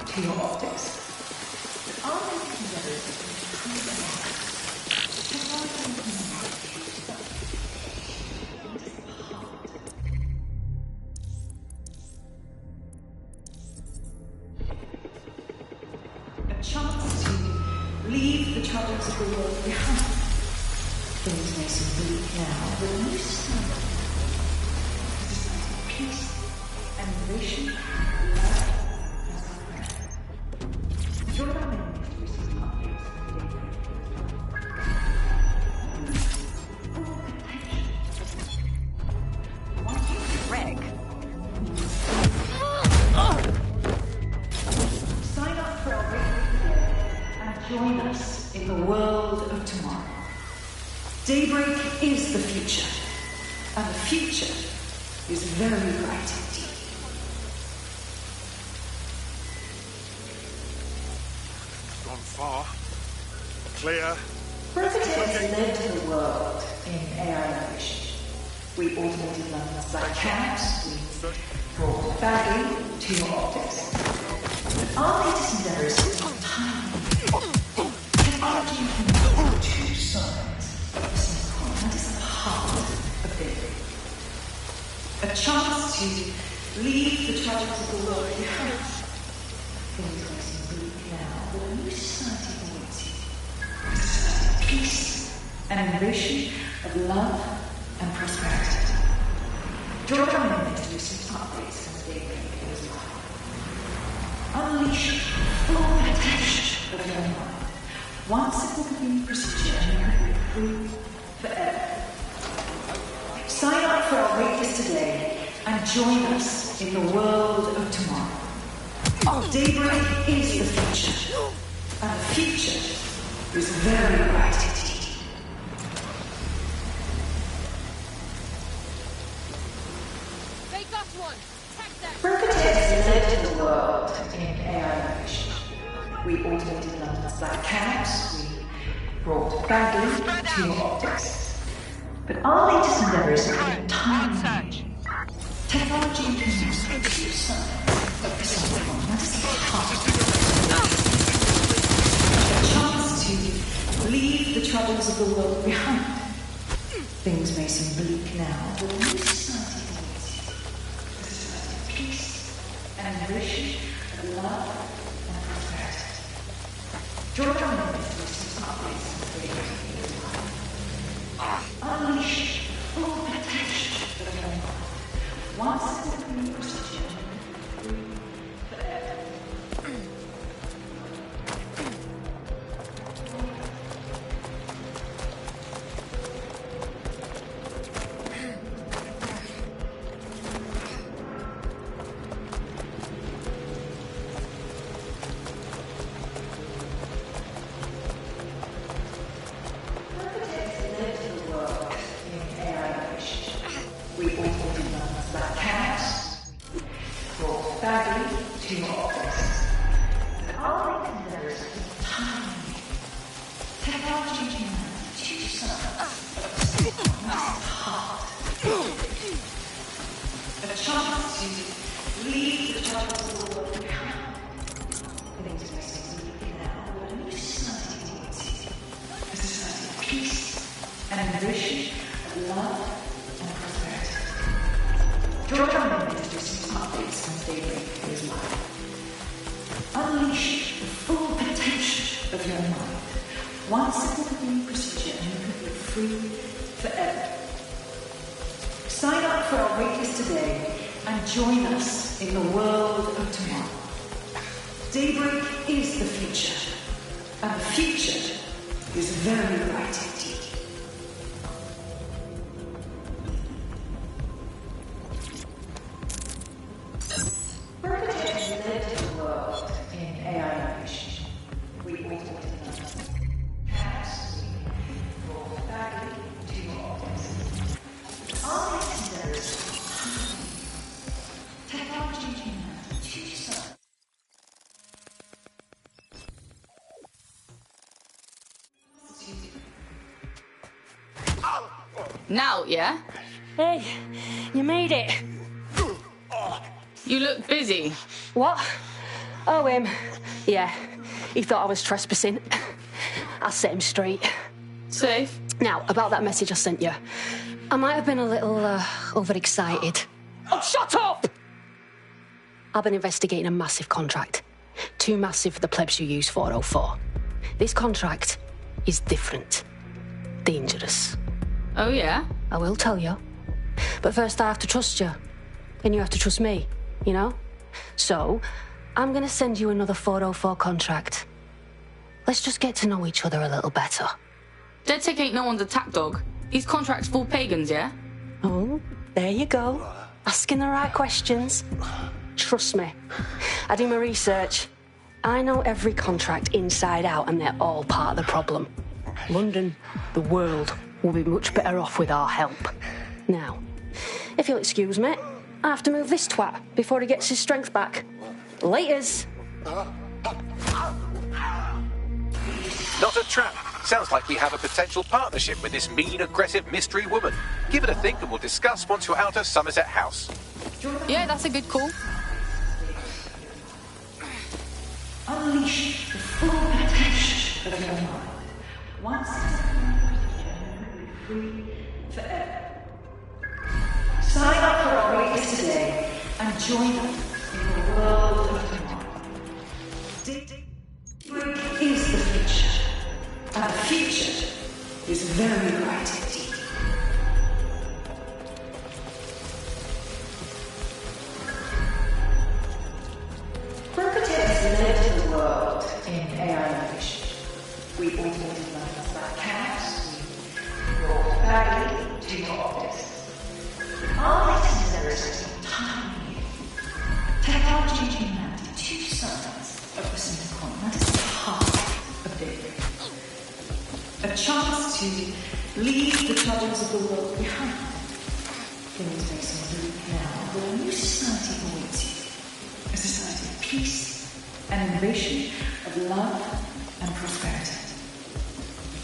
S14: To your optics. A chance to leave the troubles of the world behind. Things may seem bleak now, but when you stand for peace and innovation, love, you're not meant to receive updates. Greg. Sign up for our weekly and join us in the world of tomorrow. Daybreak is the future, and the future is very bright indeed.
S6: Gone far. Clear.
S14: Prophetess led the world in AI innovation. We automated London's black cat, we brought Baggy to your optics. But our latest endeavours are tiny. Technology can be two sides of the same coin. That is the heart of Daybreak. A chance to leave the troubles of the world behind. Things may seem bleak now, but a new society awaits you. A society of peace and innovation, of love and prosperity. Join our members to receive updates as Daybreak goes live. Unleash full potential of your mind. One simple convenient procedure and you can be free forever. Sign up for our waitlist today and join us in the world of tomorrow. Daybreak is the future, and the future is very bright indeed.
S23: They got one. Take that.
S14: Prophetess led the world in AI innovation. We automated London's black cat, we brought Bagley to your optics. But our latest endeavours are in time. Technology can use the two sides of the same coin. That is the heart. A chance to leave the troubles of the world behind. Things may seem bleak now, but a new society awaits you. A society of peace and innovation, of love, and prosperity. George Orwell is some updates on the unleash full potential of your mind. Once it's a new procedure, forever.
S7: Now, yeah?
S13: Hey, you made it.
S7: You look busy.
S13: What? Oh, him. Yeah, he thought I was trespassing. I'll set him straight.
S7: Safe.
S13: Now, about that message I sent you. I might have been a little overexcited. Oh, shut up! I've been investigating a massive contract. Too massive for the plebs who use 404. This contract is different. Dangerous.
S7: Oh, yeah?
S13: I will tell you. But first I have to trust you. And you have to trust me, you know? So, I'm gonna send you another 404 contract. Let's just get to know each other a little better.
S7: DedSec ain't no one's attack dog. These contracts full pagans, yeah?
S13: Oh, there you go. Asking the right questions. Trust me. I do my research. I know every contract inside out, and they're all part of the problem. London, the world, will be much better off with our help. Now, if you'll excuse me, I have to move this twat before he gets his strength back. Laters.
S2: Not a trap. Sounds like we have a potential partnership with this mean, aggressive mystery woman. Give it a think and we'll discuss once you're out of Somerset House.
S7: Yeah, that's a good call.
S14: Unleash the full potential of your mind. Once free forever. Sign up for our waitlist today and join us in the world of tomorrow. Daybreak is the future, and the future is very bright indeed. Perpetrators live in the world in AI innovation. We automated lines like cats, we brought value to your optics. Our latest endeavors are tiny. Technology and humanity, two sides of the same coin. That is the heart of daybreak. A chance to leave the troubles of the world behind. Things may seem bleak now, but a new society awaits you. A society of peace and innovation, of love and prosperity.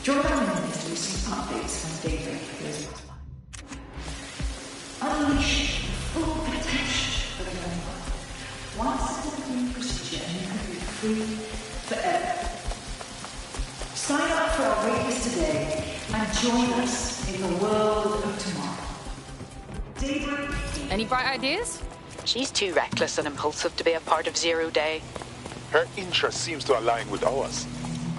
S14: Join our members to receive updates when daybreak goes by. Unleash the full potential of your mind. Once it's a new procedure and you can be free forever. Sign up for our waitlist today and join us in the world of tomorrow. Daybreak.
S7: Any bright ideas?
S4: She's too reckless and impulsive to be a part of Zero Day.
S12: Her interest seems to align with ours.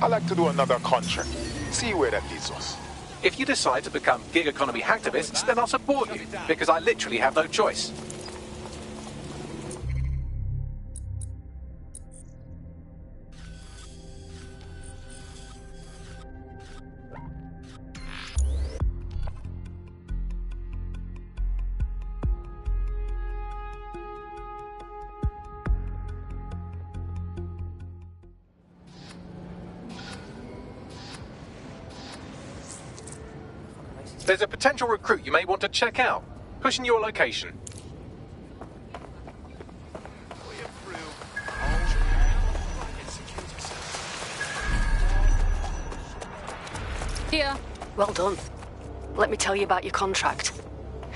S12: I'd like to do another contract. See where that leads us.
S2: If you decide to become gig economy hacktivists, then I'll support you, because I literally have no choice. There's a potential recruit you may want to check out. Pushing your location.
S7: Here.
S13: Well done. Let me tell you about your contract.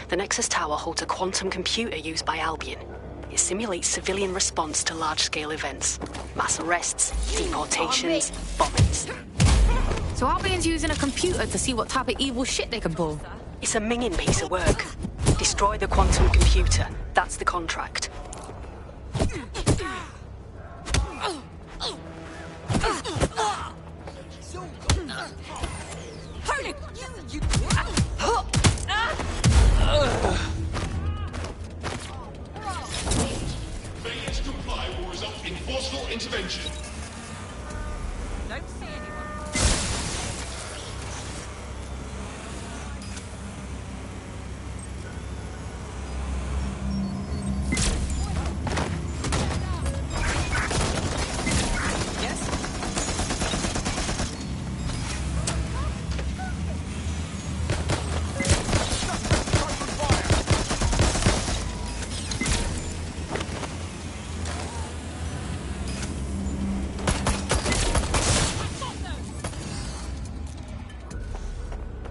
S13: The Nexus Tower holds a quantum computer used by Albion. It simulates civilian response to large-scale events. Mass arrests, deportations, bombings.
S7: So Albion's using a computer to see what type of evil shit they can pull.
S13: It's a minging piece of work. Destroy the quantum computer. That's the contract.
S16: Failure to comply will result in forceful intervention.
S8: Don't see anyone.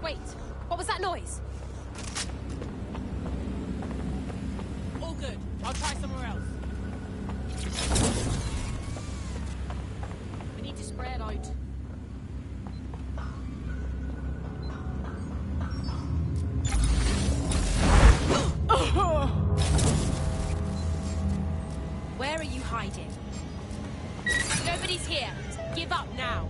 S7: Wait, what was that noise?
S8: All good. I'll try somewhere else.
S7: We need to spread out.
S23: Where are you hiding? Nobody's here. Give up now.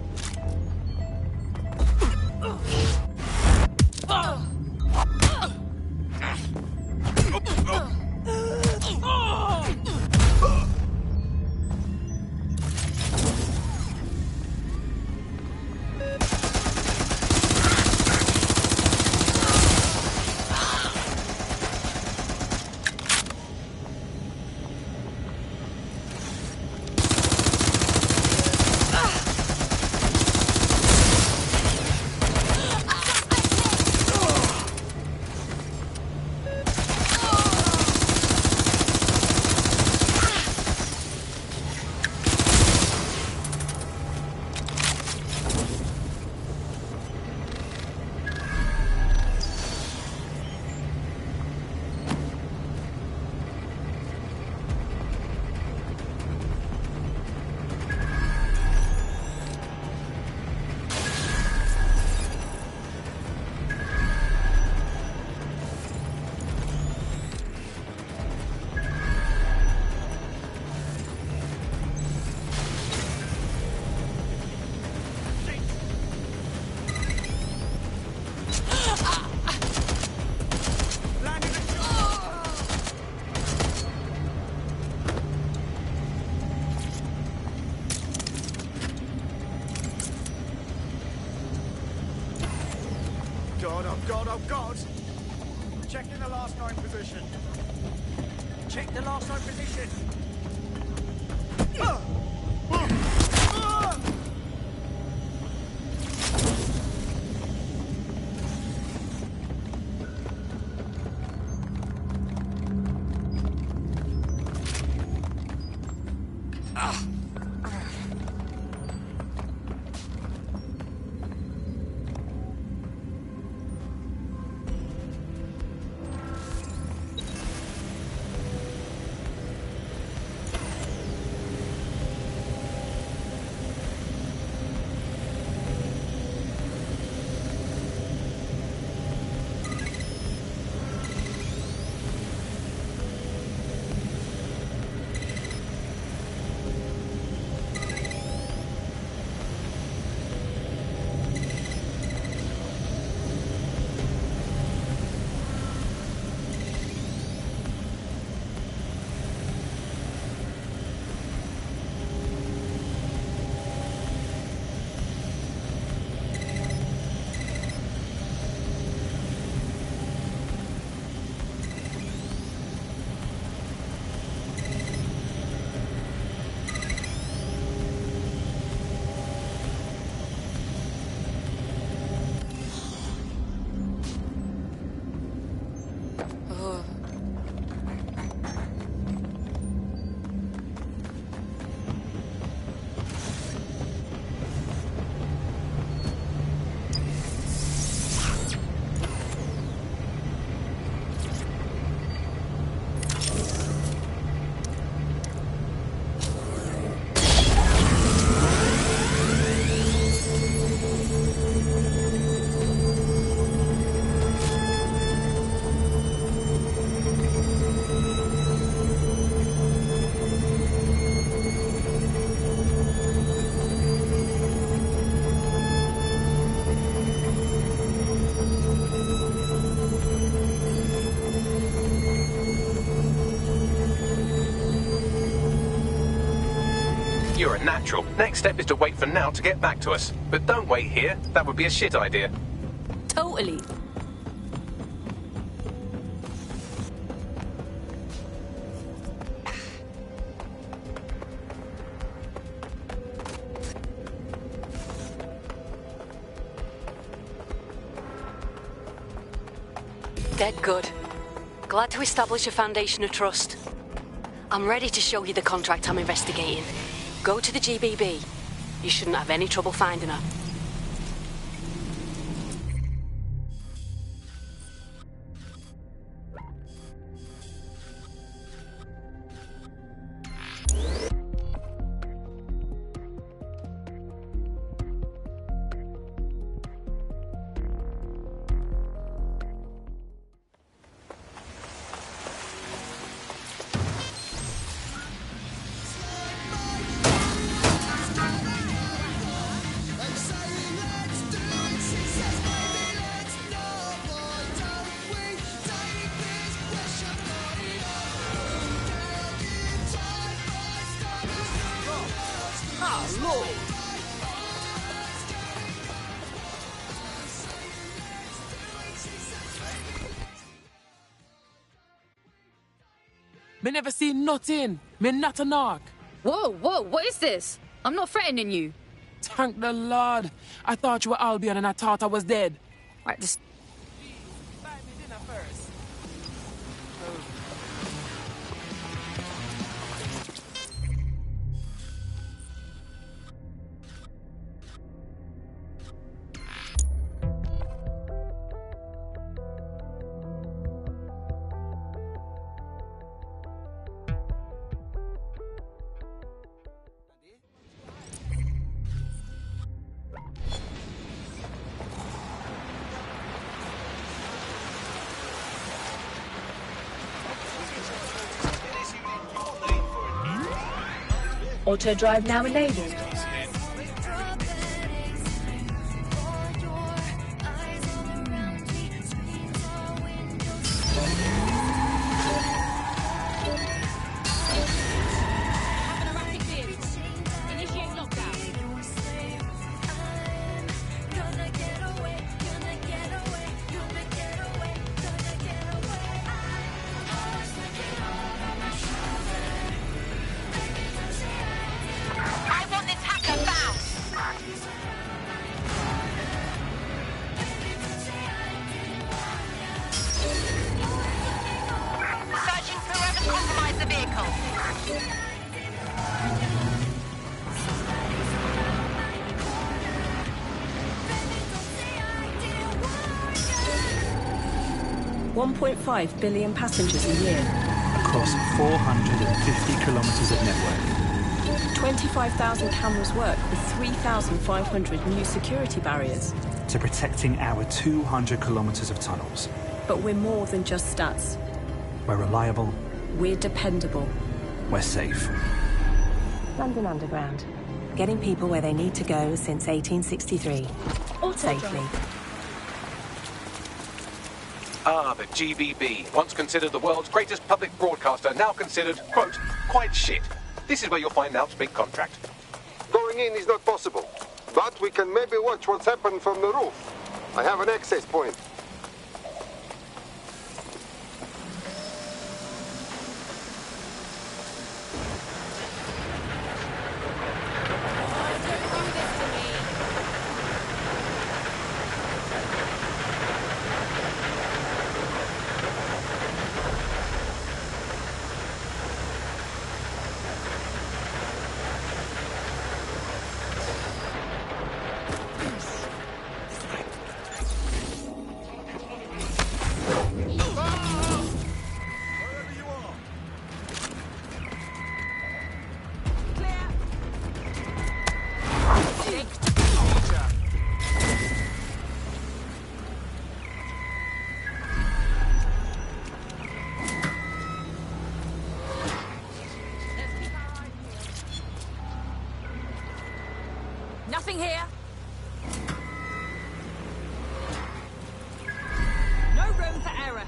S8: Oh God! Check in the last known position. Check the last known position.
S2: You're a natural. Next step is to wait for Now to get back to us. But don't wait here. That would be a shit idea.
S7: Totally.
S13: Dead good. Glad to establish a foundation of trust. I'm ready to show you the contract I'm investigating. Go to the GBB. You shouldn't have any trouble finding her.
S19: Me never seen nothing. Me not a knock.
S7: Whoa, what is this? I'm not threatening you.
S19: Thank the Lord. I thought you were Albion and I thought I was dead.
S7: Right, just...
S14: Auto drive now enabled. $1.5 billion passengers a year.
S21: Across 450 kilometres of network.
S10: 25,000 cameras work with 3,500 new security barriers.
S21: To protecting our 200 kilometres of tunnels.
S10: But we're more than just stats.
S21: We're reliable.
S10: We're dependable.
S21: We're safe.
S22: London Underground. Getting people where they need to go since 1863. Safely.
S2: Ah, the GBB, once considered the world's greatest public broadcaster, now considered, quote, quite shit. This is where you'll find Nowt's big contract.
S9: Going in is not possible, but we can maybe watch what's happened from the roof. I have an access point.
S7: Nothing here.
S23: No room for error.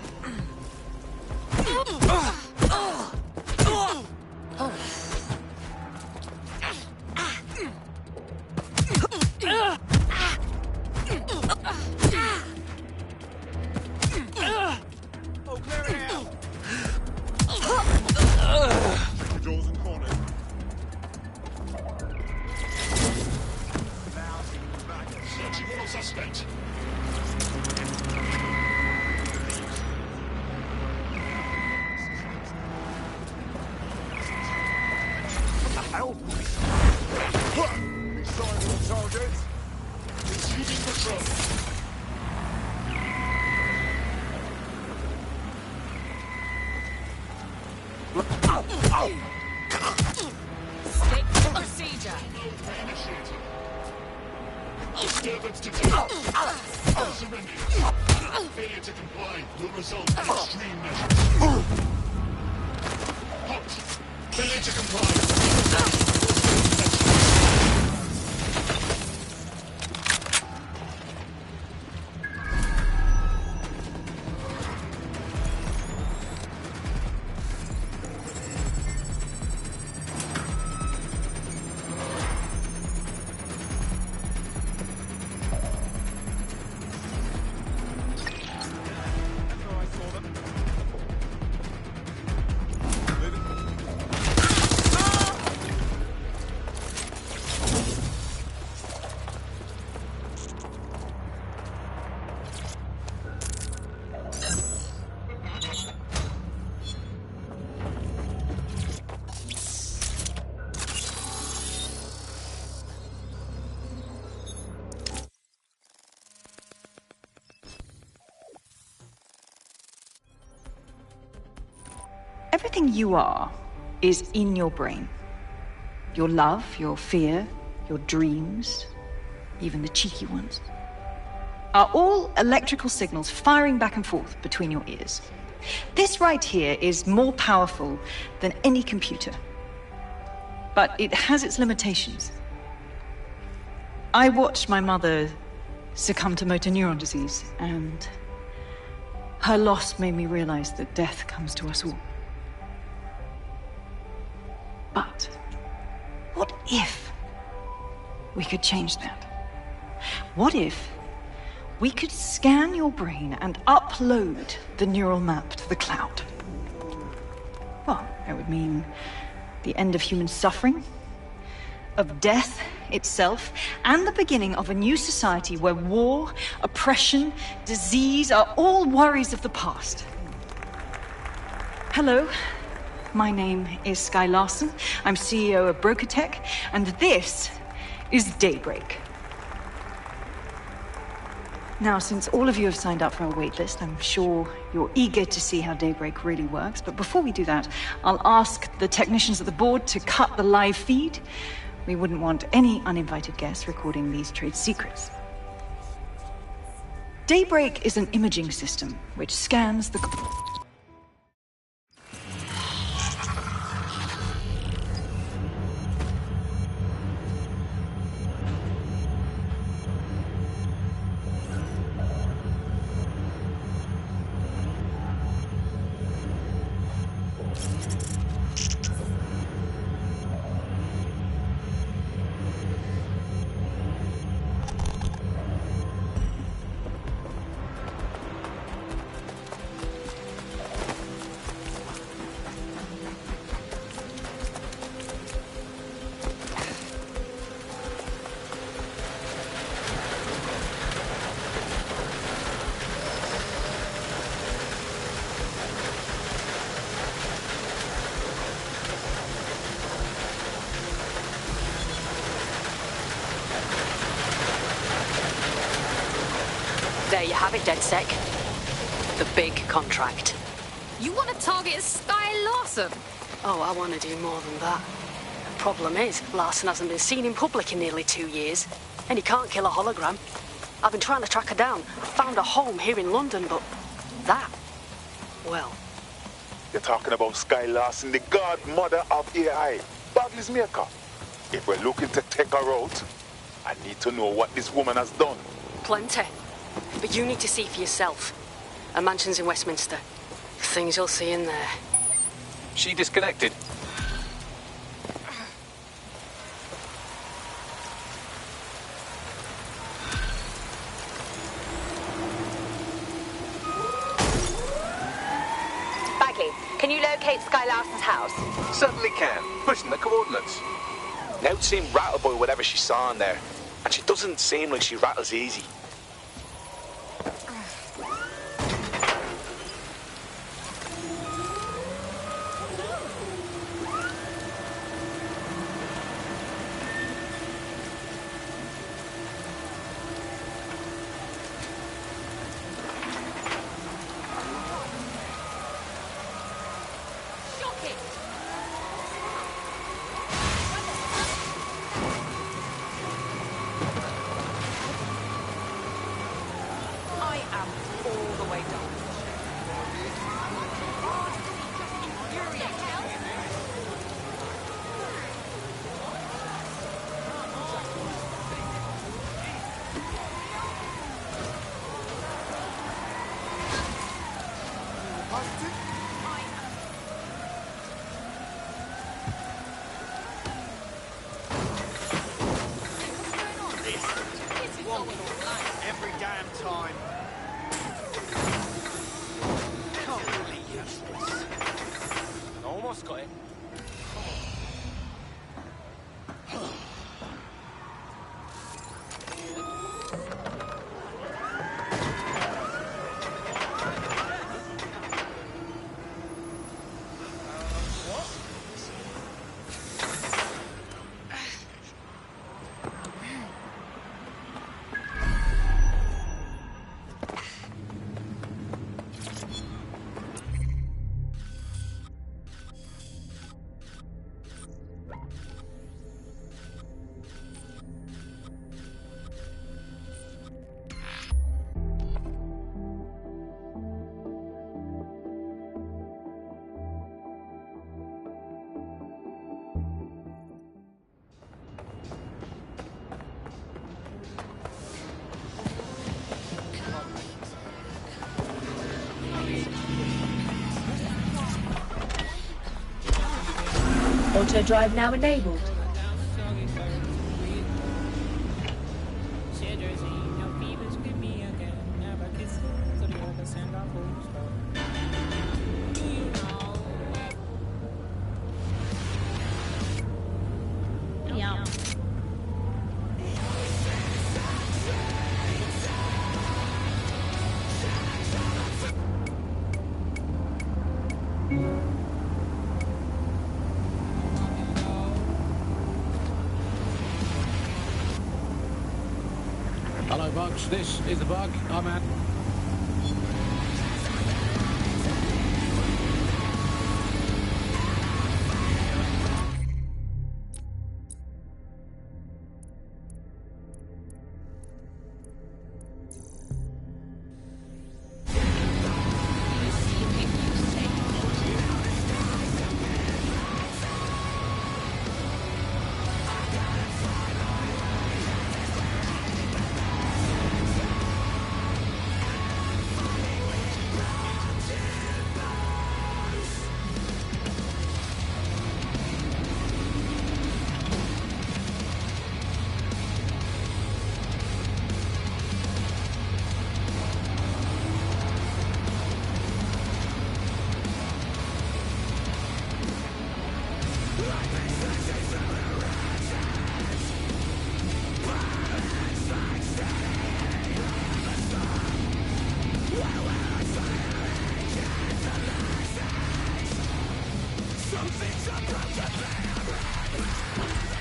S6: Help! Any sign of the target? Resuming patrol.
S7: Stick to procedure.
S6: Disturbance detected. Surrender. Failure to comply will result in extreme measures. Halt! Failure to comply.
S14: Everything you are is in your brain. Your love, your fear, your dreams, even the cheeky ones, are all electrical signals firing back and forth between your ears. This right here is more powerful than any computer, but it has its limitations. I watched my mother succumb to motor neuron disease, and her loss made me realize that death comes to us all. But what if we could change that? What if we could scan your brain and upload the neural map to the cloud? Well, it would mean the end of human suffering, of death itself, and the beginning of a new society where war, oppression, disease are all worries of the past. Hello. My name is Skye Larson. I'm CEO of BrokerTech, and this is Daybreak. Now, since all of you have signed up for our waitlist, I'm sure you're eager to see how Daybreak really works. But before we do that, I'll ask the technicians at the board to cut the live feed. We wouldn't want any uninvited guests recording these trade secrets. Daybreak is an imaging system which scans the...
S13: There you have it, DedSec. The big contract.
S7: You want to target Skye Larson?
S13: Oh, I want to do more than that. The problem is, Larson hasn't been seen in public in nearly 2 years, and he can't kill a hologram. I've been trying to track her down. I found a home here in London, but that, well...
S12: You're talking about Skye Larson, the godmother of AI, Bagley's maker. If we're looking to take her out, I need to know what this woman has done.
S13: Plenty. But you need to see for yourself. Her mansion's in Westminster. The things you'll see in there.
S2: She disconnected.
S11: Bagley, can you locate Skye Larson's house?
S2: Certainly can. Pushing the coordinates.
S17: Nowt seemed rattled by whatever she saw in there. And she doesn't seem like she rattles easy.
S8: Every damn time. Can't believe this.
S15: Almost got it.
S14: Auto drive now enabled.
S23: Yeah.
S18: Hello, Bugs. This is the Bug. I'm at.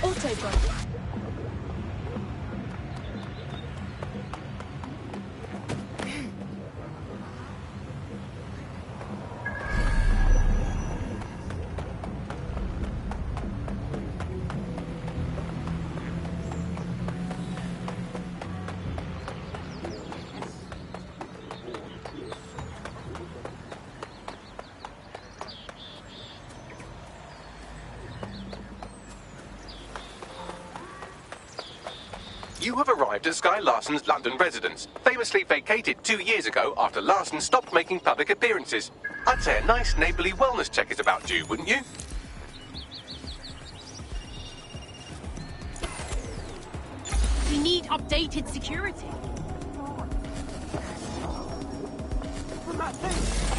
S14: Auto drive.
S2: You have arrived at Sky Larson's London residence, famously vacated 2 years ago after Larson stopped making public appearances. I'd say a nice neighbourly wellness check is about due, wouldn't you?
S23: We need updated security.
S8: From that thing.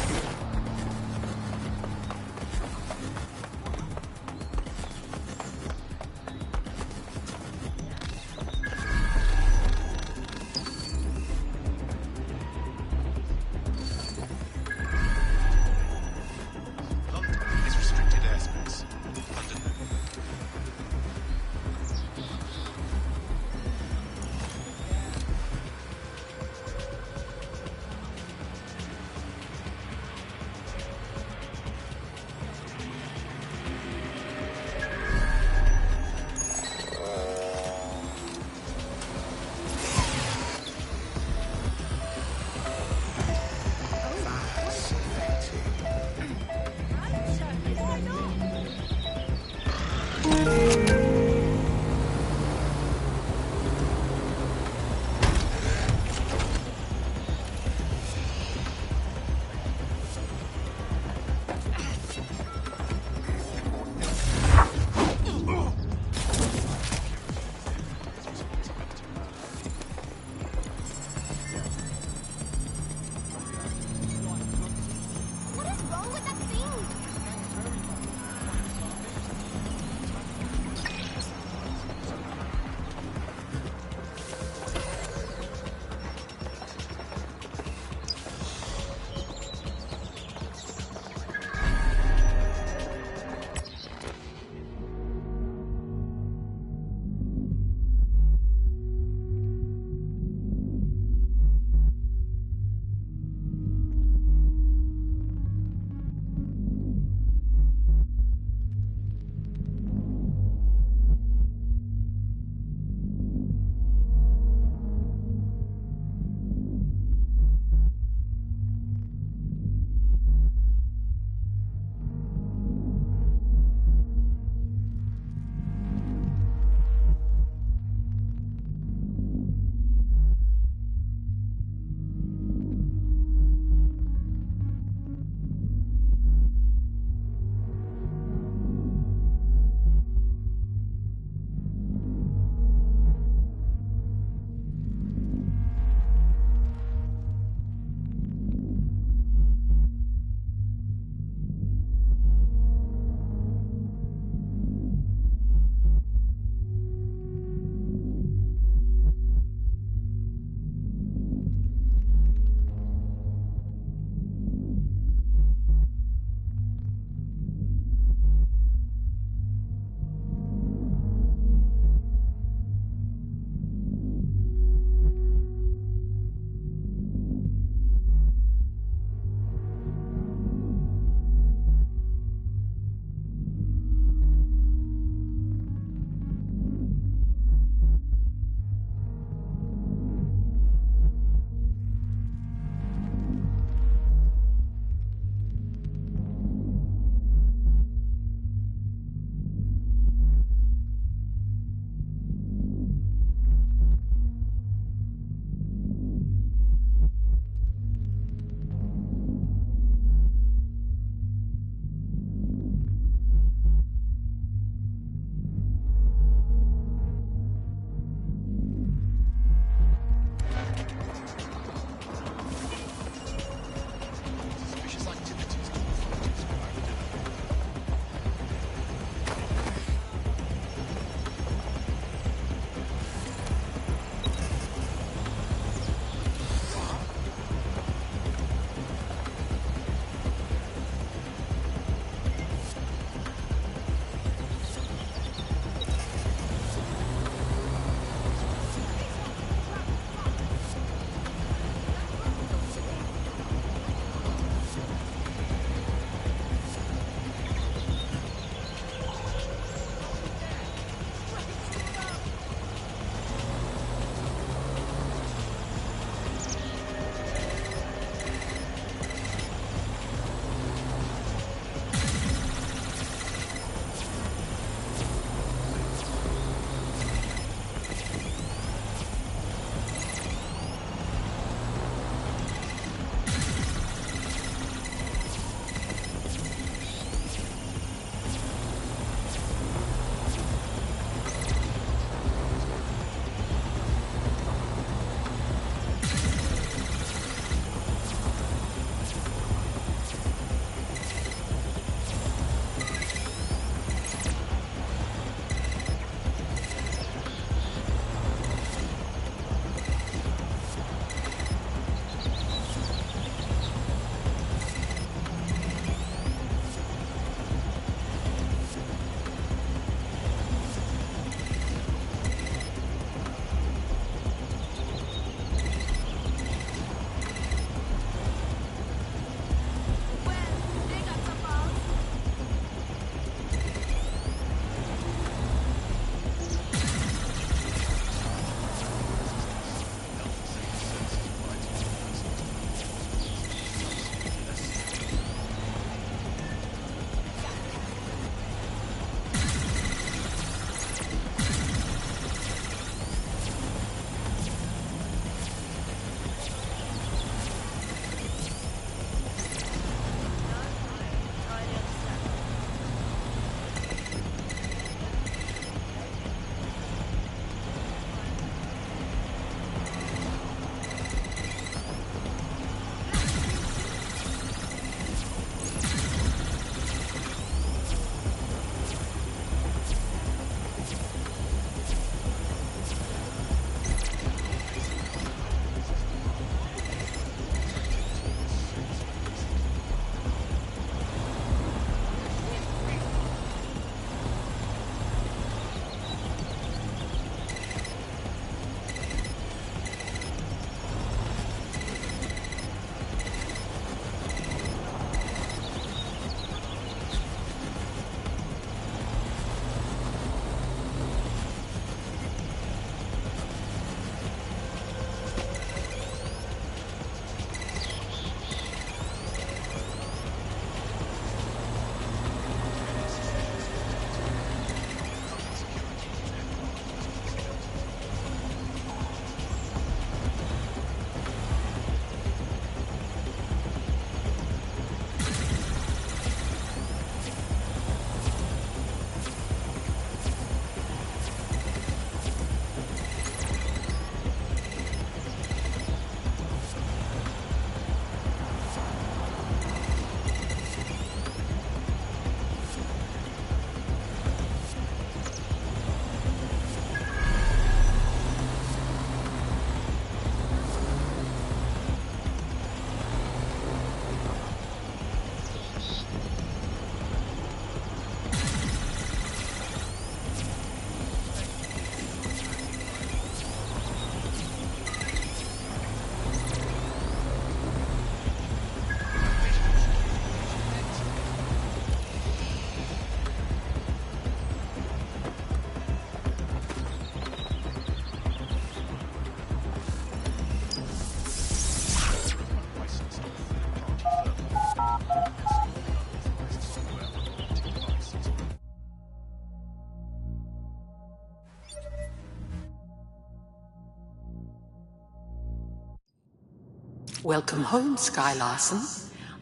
S3: Welcome home, Sky Larson.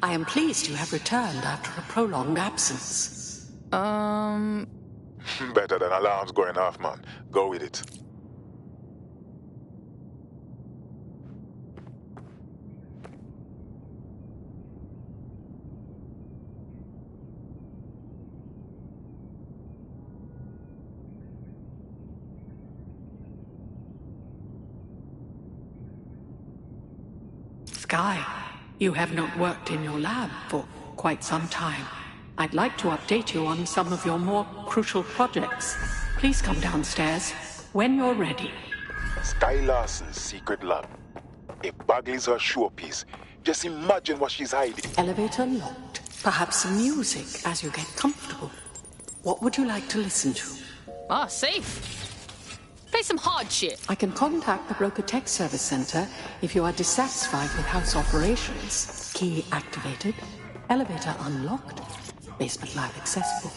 S3: I am pleased you have returned after a prolonged absence.
S12: Better than alarms going off, man. Go with it.
S3: Sky, you have not worked in your lab for quite some time. I'd like to update you on some of your more crucial projects. Please come downstairs when you're ready.
S12: Sky Larson's secret lab. If Bagley's her showpiece, just imagine what she's hiding.
S3: Elevator locked. Perhaps some music as you get comfortable. What would you like to listen to?
S7: Safe. Play some hard shit.
S3: I can contact the Broker Tech Service Center if you are dissatisfied with house operations. Key activated. Elevator unlocked. Basement live accessible.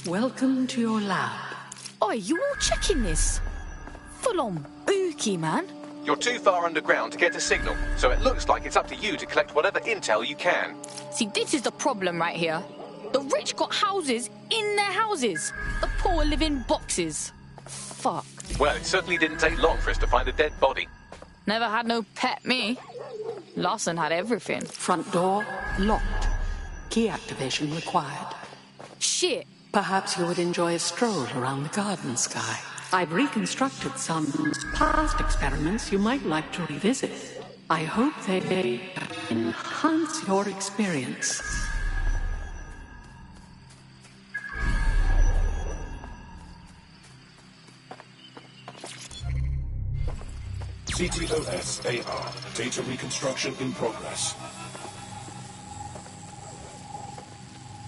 S3: Welcome to your lab.
S7: Oi, you all checking this? Full on ooky, man.
S2: You're too far underground to get a signal, so it looks like it's up to you to collect whatever intel you can.
S7: See, this is the problem right here. The rich got houses in their houses. The poor live in boxes. Fuck.
S2: Well, it certainly didn't take long for us to find a dead body.
S7: Never had no pet me. Larson had everything.
S3: Front door locked. Key activation required.
S7: Shit.
S3: Perhaps you would enjoy a stroll around the garden, Sky. I've reconstructed some past experiments you might like to revisit. I hope they enhance your experience.
S6: CTOS-AR. Data reconstruction in progress.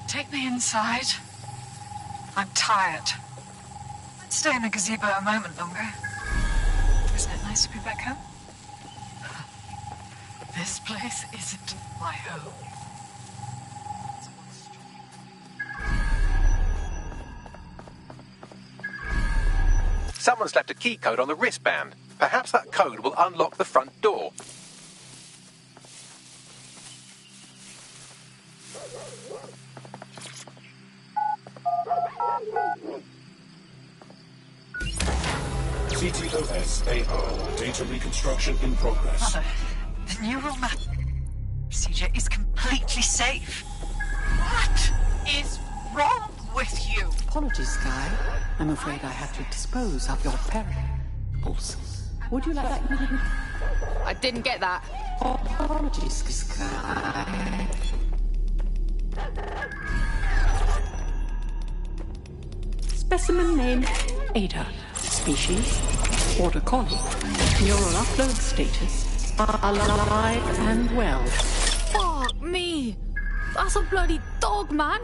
S15: Take me inside. I'm tired. I'd stay in the gazebo a moment longer. Isn't it nice to be back home? This place isn't my home.
S2: Someone's left a key code on the wristband. Perhaps that code will unlock the front door.
S6: CTOS-AR. Data reconstruction in progress.
S15: Mother, the neural map procedure is completely safe. What is wrong with you?
S3: Apologies, Sky. I'm afraid I have to dispose of your perishables. Would you like that?
S7: I didn't get that.
S3: Apologies, Sky. Specimen name Ada. Species Border Collie. Neural upload status alive and well.
S7: Fuck me. That's a bloody dog, man.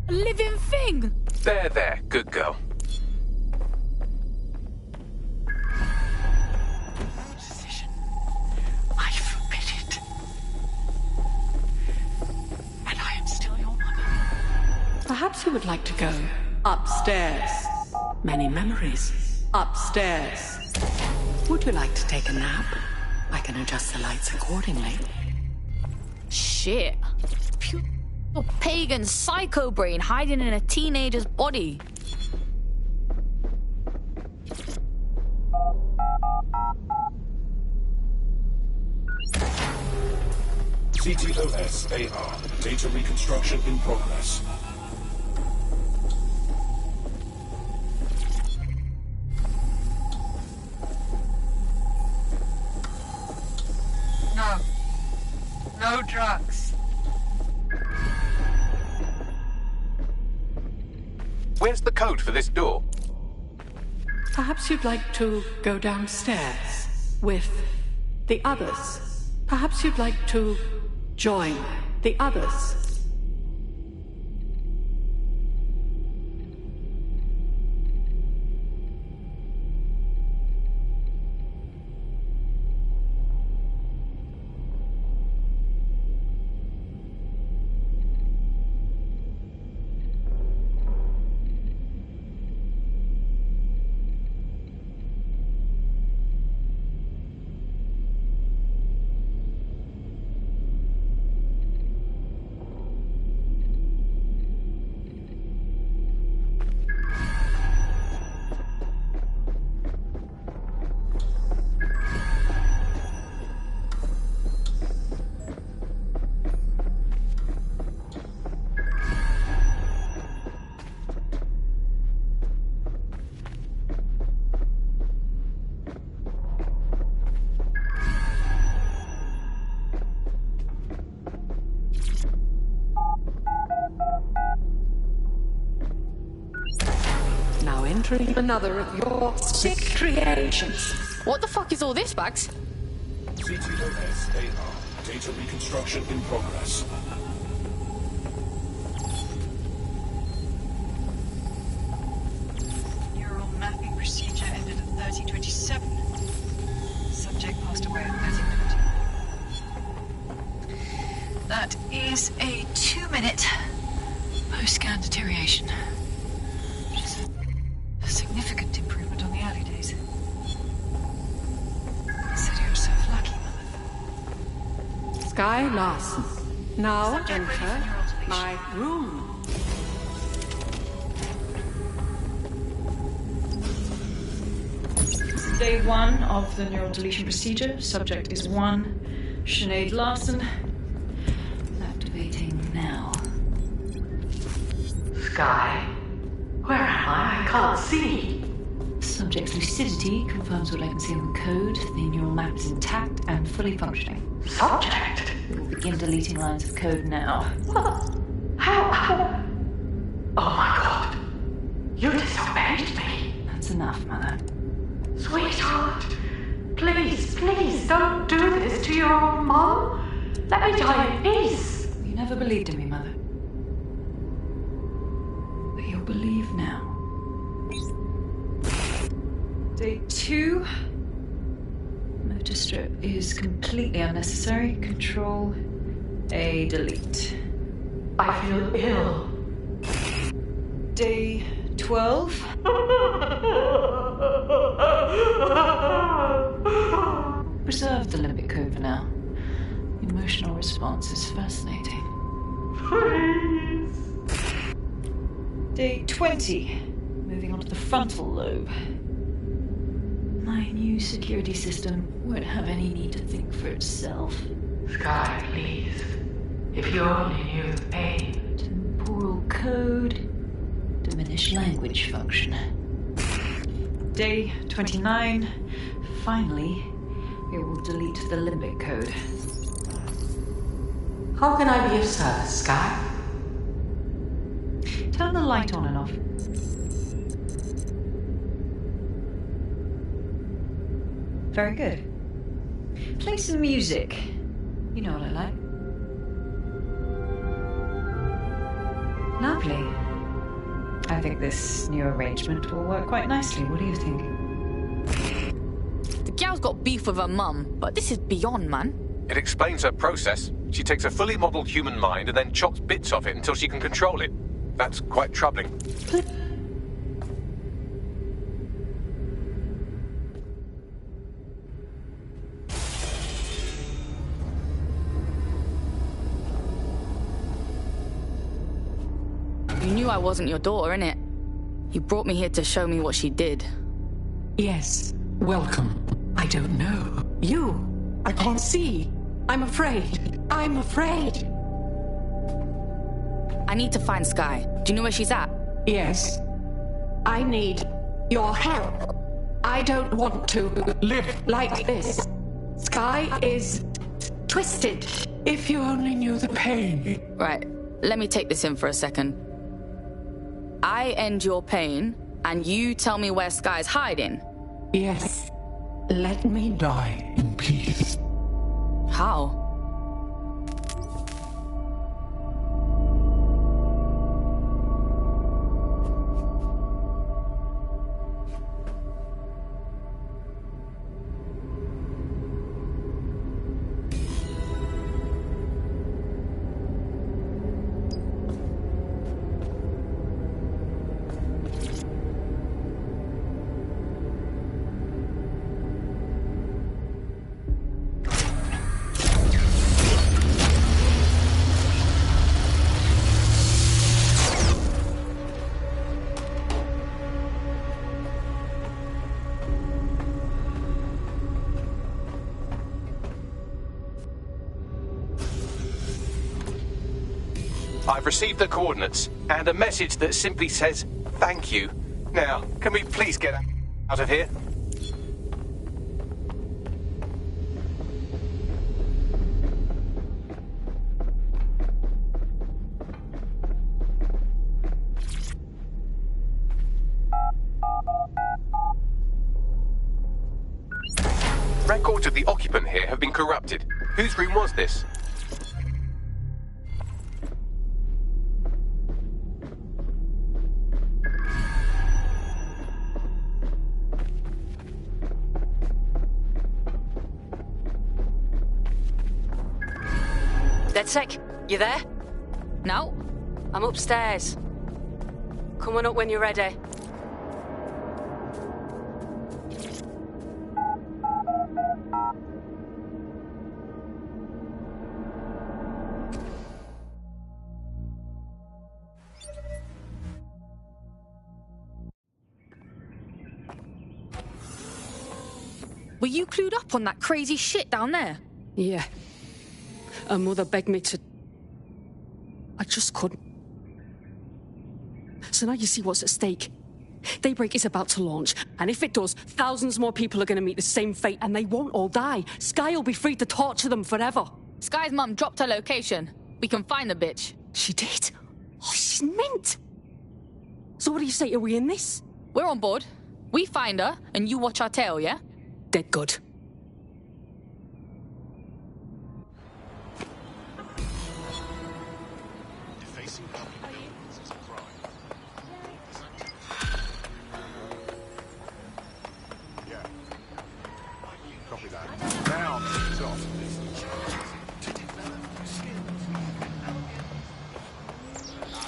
S7: A living thing.
S2: There. Good girl.
S15: Decision. I forbid it. And I am still your mother.
S3: Perhaps you would like to go upstairs. Many memories. Upstairs. Would you like to take a nap? I can adjust the lights accordingly.
S7: Shit. Pure pagan psycho brain hiding in a teenager's body.
S6: CTOS-AR. Data reconstruction in progress.
S15: No. No drugs.
S2: Where's the code for this door?
S3: Perhaps you'd like to go downstairs with the others. Perhaps you'd like to join the others. encountering another of your sick creations.
S7: What the fuck is all this, Bags?
S6: CTOS data. Data reconstruction in progress.
S15: Neural mapping procedure ended at 3027. Subject passed away at 3020. That is a 2-minute post-scan deterioration. Which is a significant improvement on the early days. Said you were so lucky, Mother.
S3: Sky Larson, now enter my room.
S14: Day 1 of the neural deletion procedure. Subject is 1, Sinead Larson. Activating now.
S3: Sky, where am I? I can't see.
S14: Subject's lucidity confirms what I can see on the code. The neural map is intact and fully functioning.
S3: Subject?
S14: We'll begin deleting lines of code now.
S3: What? How? Oh my god. You disobeyed me.
S14: That's enough, Mother.
S3: Sweetheart, please, please don't do this to your own mom. Let me die in peace.
S14: You never believed in me, Mother. But you'll believe now. Day 2. Motor strip is completely unnecessary. Control A, delete.
S3: I feel ill.
S14: Day 12. Preserve the limbic code for now. Emotional response is fascinating.
S3: Please.
S14: Day 20. Moving on to the frontal lobe. My new security system won't have any need to think for itself.
S3: Sky, please. If you only knew the pain.
S14: Temporal code. Diminished language function. Day 29. Finally, it will delete the limbic code.
S3: How can I be of service, Sky?
S14: Turn the light on and off. Very good. Play some music. You know what I like. Lovely. I think this new arrangement will work quite nicely. What do you think?
S7: The gal's got beef with her mum, but this is beyond, man.
S2: It explains her process. She takes a fully modeled human mind and then chops bits of it until she can control it. That's quite troubling.
S7: You knew I wasn't your daughter, innit? You brought me here to show me what she did.
S3: Yes. Welcome. I don't know. You. I can't see. I'm afraid. I'm afraid.
S7: I need to find Sky. Do you know where she's at?
S3: Yes. I need your help. I don't want to live like this. Sky is twisted. If you only knew the pain.
S7: Right. Let me take this in for a second. I end your pain, and you tell me where Sky's hiding?
S3: Yes. Let me die in peace.
S7: How?
S2: I've received the coordinates and a message that simply says, thank you. Now, can we please get out of here? Records of the occupant here have been corrupted. Whose room was this?
S13: DedSec, you there?
S7: No.
S13: I'm upstairs. Coming up when you're ready.
S7: Were you clued up on that crazy shit down there?
S13: Yeah. Her mother begged me to... I just couldn't. So now you see what's at stake. Daybreak is about to launch, and if it does, thousands more people are going to meet the same fate, and they won't all die. Sky will be free to torture them forever.
S7: Sky's mum dropped her location. We can find the bitch.
S13: She did? Oh, she's mint. So what do you say, are we in this?
S7: We're on board. We find her, and you watch our tail, yeah?
S13: Dead good.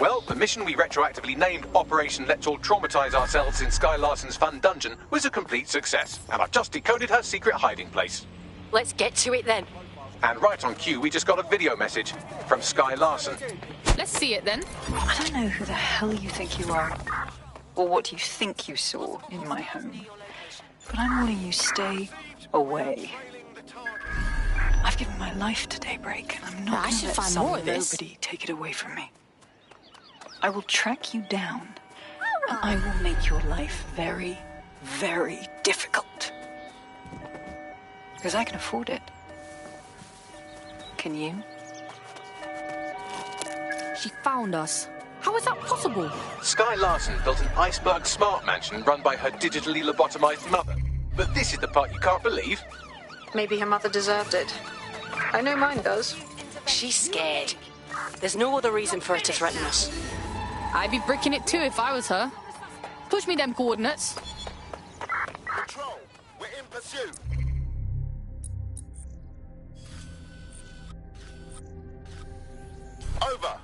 S2: Well, the mission we retroactively named Operation Let's All Traumatize Ourselves in Sky Larson's Fun Dungeon was a complete success, and I've just decoded her secret hiding place.
S13: Let's get to it then.
S2: And right on cue, we just got a video message from Sky Larson.
S7: Let's see it then.
S15: I don't know who the hell you think you are, or what you think you saw in my home, but I'm warning you, stay away. I've given my life to Daybreak, and I'm not going to let some nobody take it away from me. I will track you down, and I will make your life very, very difficult. Because I can afford it. Can you?
S7: She found us. How is that possible?
S2: Sky Larson built an iceberg smart mansion run by her digitally lobotomized mother. But this is the part you can't believe.
S1: Maybe her mother deserved it. I know mine does.
S13: She's scared. There's no other reason for her to threaten us.
S7: I'd be bricking it too if I was her. Push me them coordinates.
S9: Control, we're in pursuit. Over.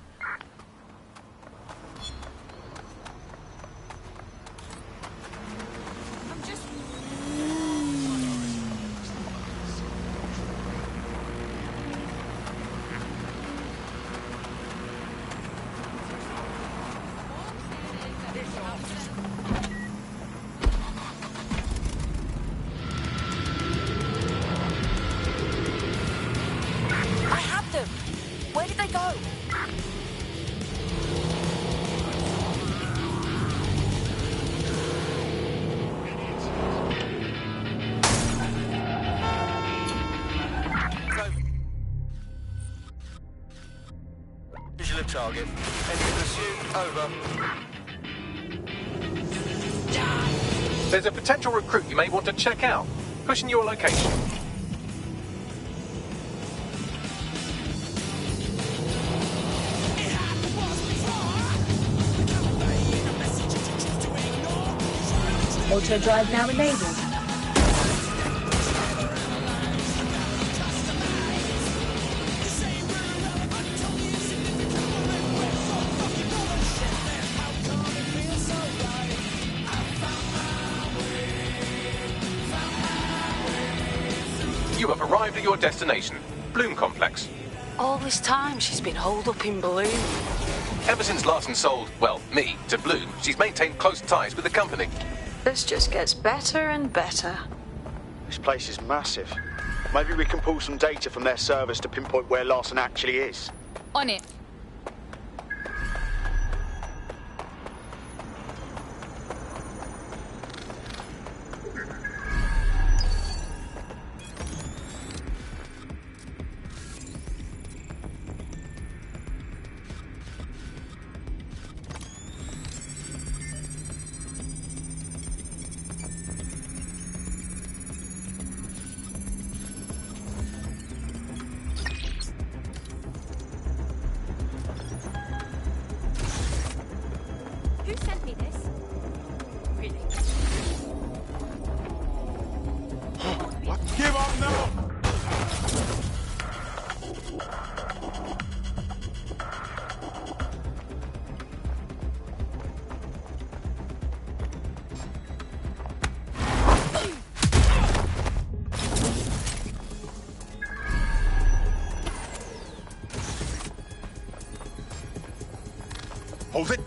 S13: I have them. Where did they go?
S9: Visual of target. Enemy pursuit. Over.
S2: There's a potential recruit you may want to check out. Pushing your location.
S14: Auto drive now enabled.
S2: You have arrived at your destination, Bloom Complex.
S13: All this time she's been holed up in Bloom.
S2: Ever since Larson sold, well, me, to Bloom, she's maintained close ties with the company.
S1: This just gets better and better.
S5: This place is massive. Maybe we can pull some data from their servers to pinpoint where Larson actually is.
S7: On it.
S23: Who sent me this? Really?
S12: What? Give up now! Hold it!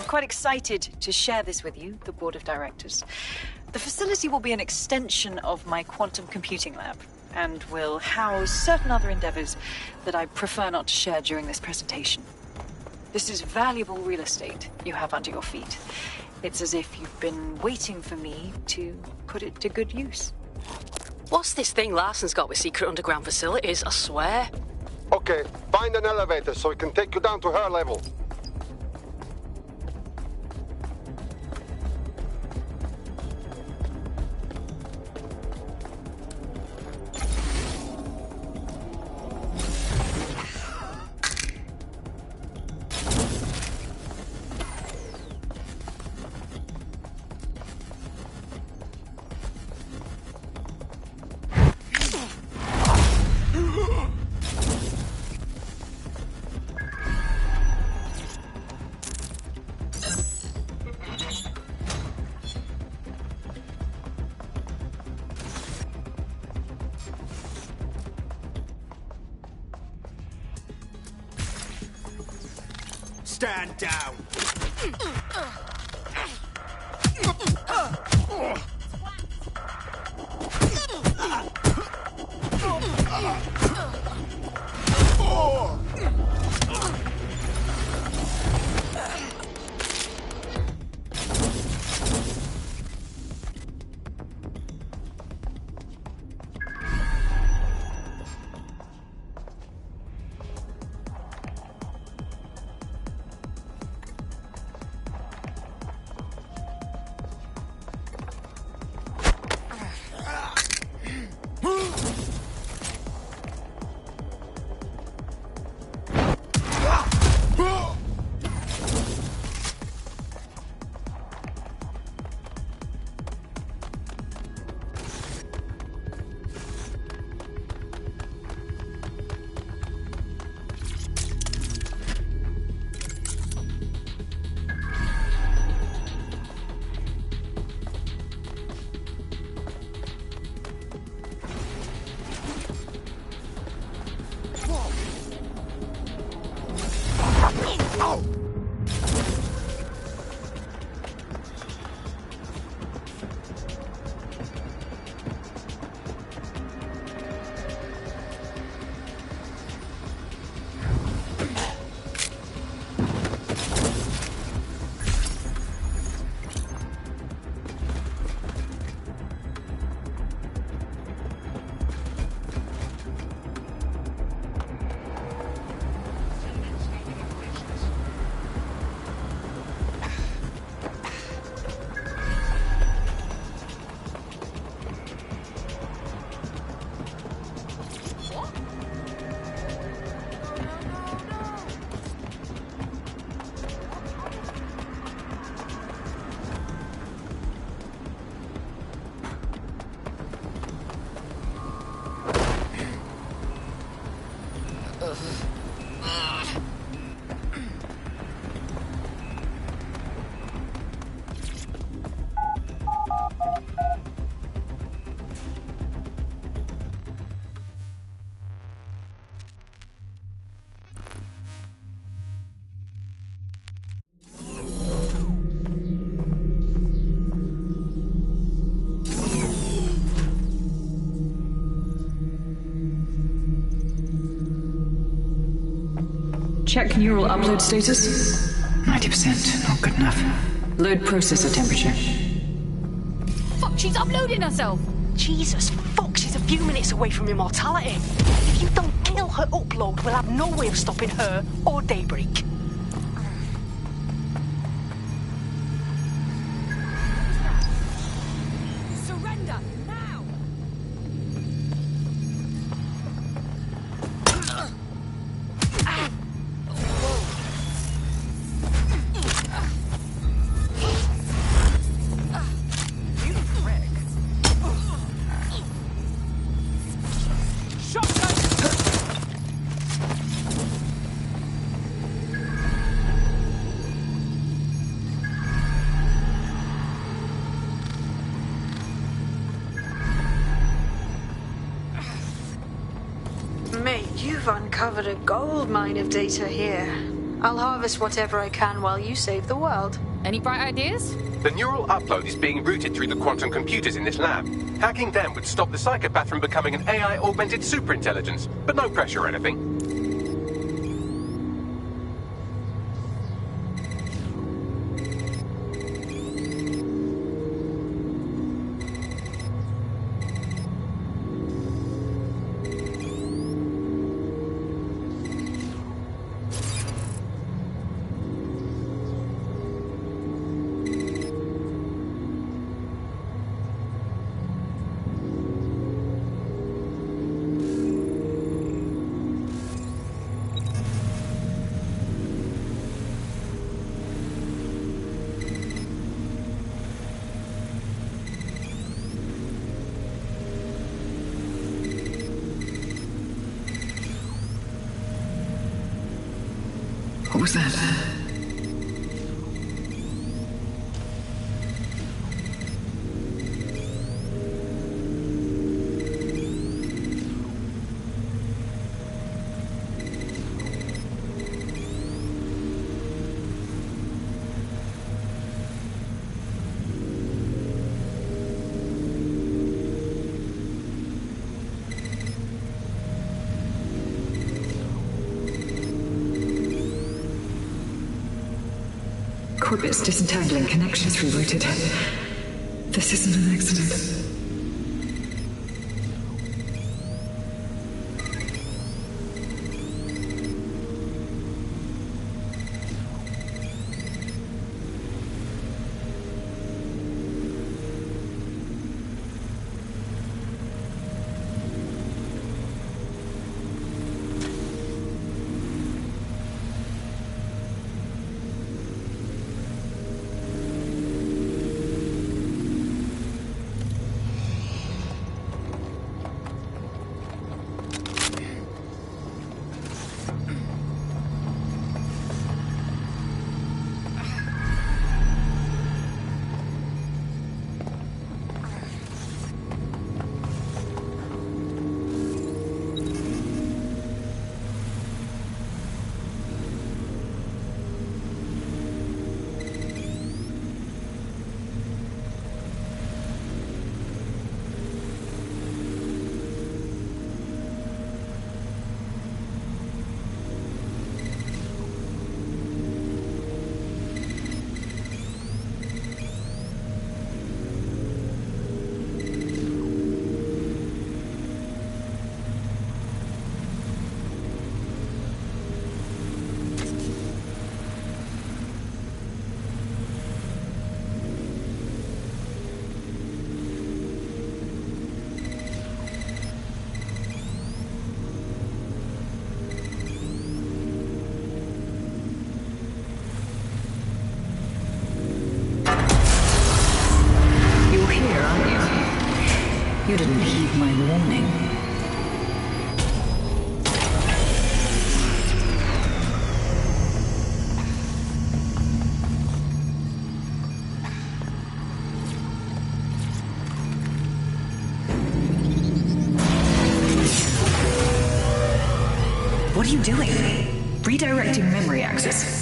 S15: Quite excited to share this with you, the board of directors. The facility will be an extension of my quantum computing lab and will house certain other endeavors that I prefer not to share during this presentation. This is valuable real estate you have under your feet. It's as if you've been waiting for me to put it to good use.
S13: What's this thing Larson's got with secret underground facilities, I swear?
S9: Okay, find an elevator so we can take you down to her level.
S8: Stand down!
S4: Check neural upload status. 90%, not good enough. Load processor temperature.
S7: Fuck, she's uploading herself!
S13: Jesus, fuck, she's a few minutes away from immortality. If you don't kill her upload, we'll have no way of stopping her or Daybreak.
S23: Surrender, now!
S1: Mate, you've uncovered a gold mine of data here. I'll harvest whatever I can while you save the world.
S7: Any bright ideas?
S2: The neural upload is being routed through the quantum computers in this lab. Hacking them would stop the psychopath from becoming an AI-augmented superintelligence, but no pressure or anything.
S4: What was that? Corbet's disentangling connections rerouted. This isn't an accident. You didn't heed my warning. What are you doing? Redirecting memory access.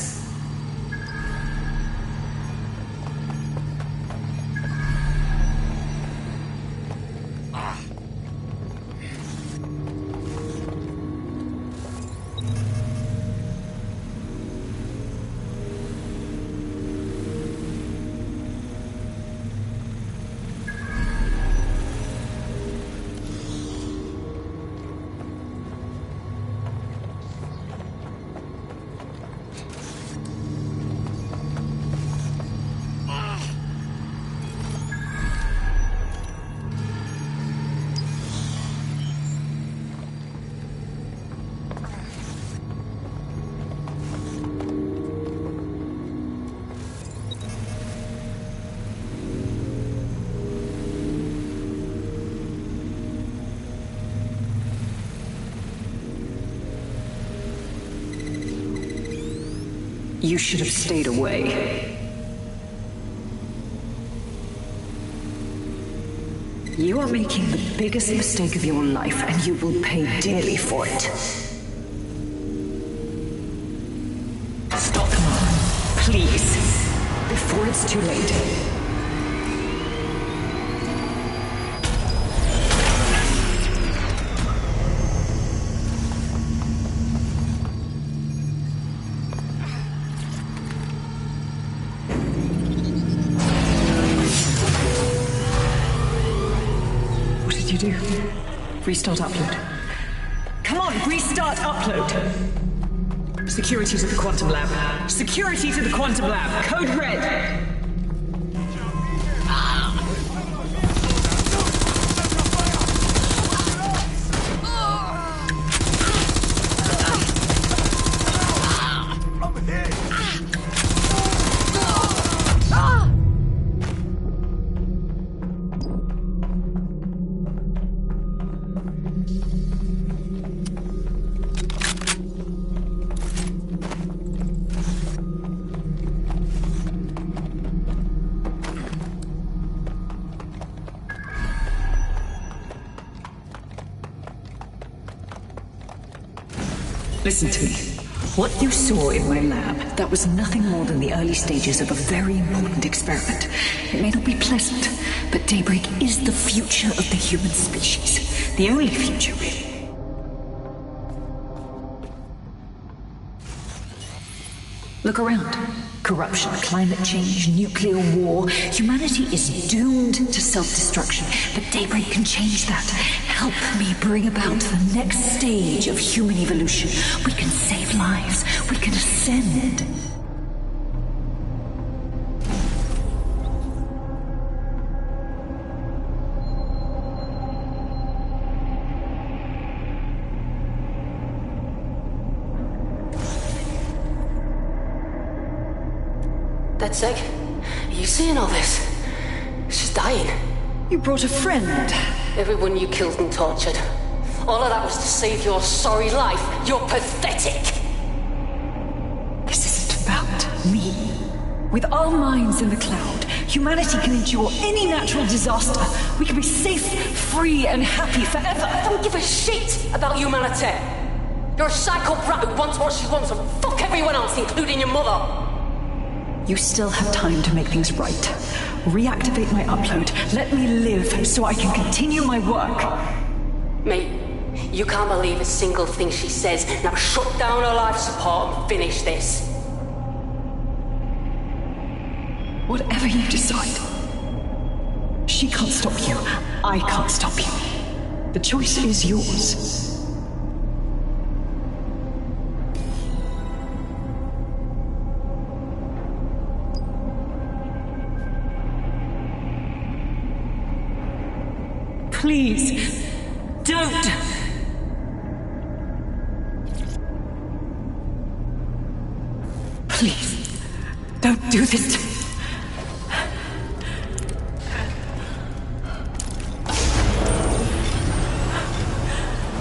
S4: You should have stayed away. You are making the biggest mistake of your life, and you will pay dearly for it. Stop now, please, before it's too late. Restart upload. Come on, restart upload! Security to the quantum lab. Security to the quantum lab. Code red. Listen to me. What you saw in my lab, that was nothing more than the early stages of a very important experiment. It may not be pleasant, but Daybreak is the future of the human species. The only future, really. Look around. Corruption, climate change, nuclear war. Humanity is doomed to self-destruction, but Daybreak can change that. Help me bring about the next stage of human evolution. We can save lives. We can ascend.
S13: DedSec, are you seeing all this? She's dying.
S4: You brought a friend.
S13: Everyone you killed and tortured. All of that was to save your sorry life. You're pathetic.
S4: This isn't about me. With our minds in the cloud, humanity can endure any natural disaster. We can be safe, free, and happy forever.
S13: I don't give a shit about humanity. You're a psycho brat who wants what she wants and fuck everyone else, including your mother.
S4: You still have time to make things right. Reactivate my upload. Let me live so I can continue my work.
S13: Mate, you can't believe a single thing she says. Now shut down her life support and finish this.
S4: Whatever you decide. She can't stop you. I can't stop you. The choice is yours. Please, don't! Please, don't do this to me.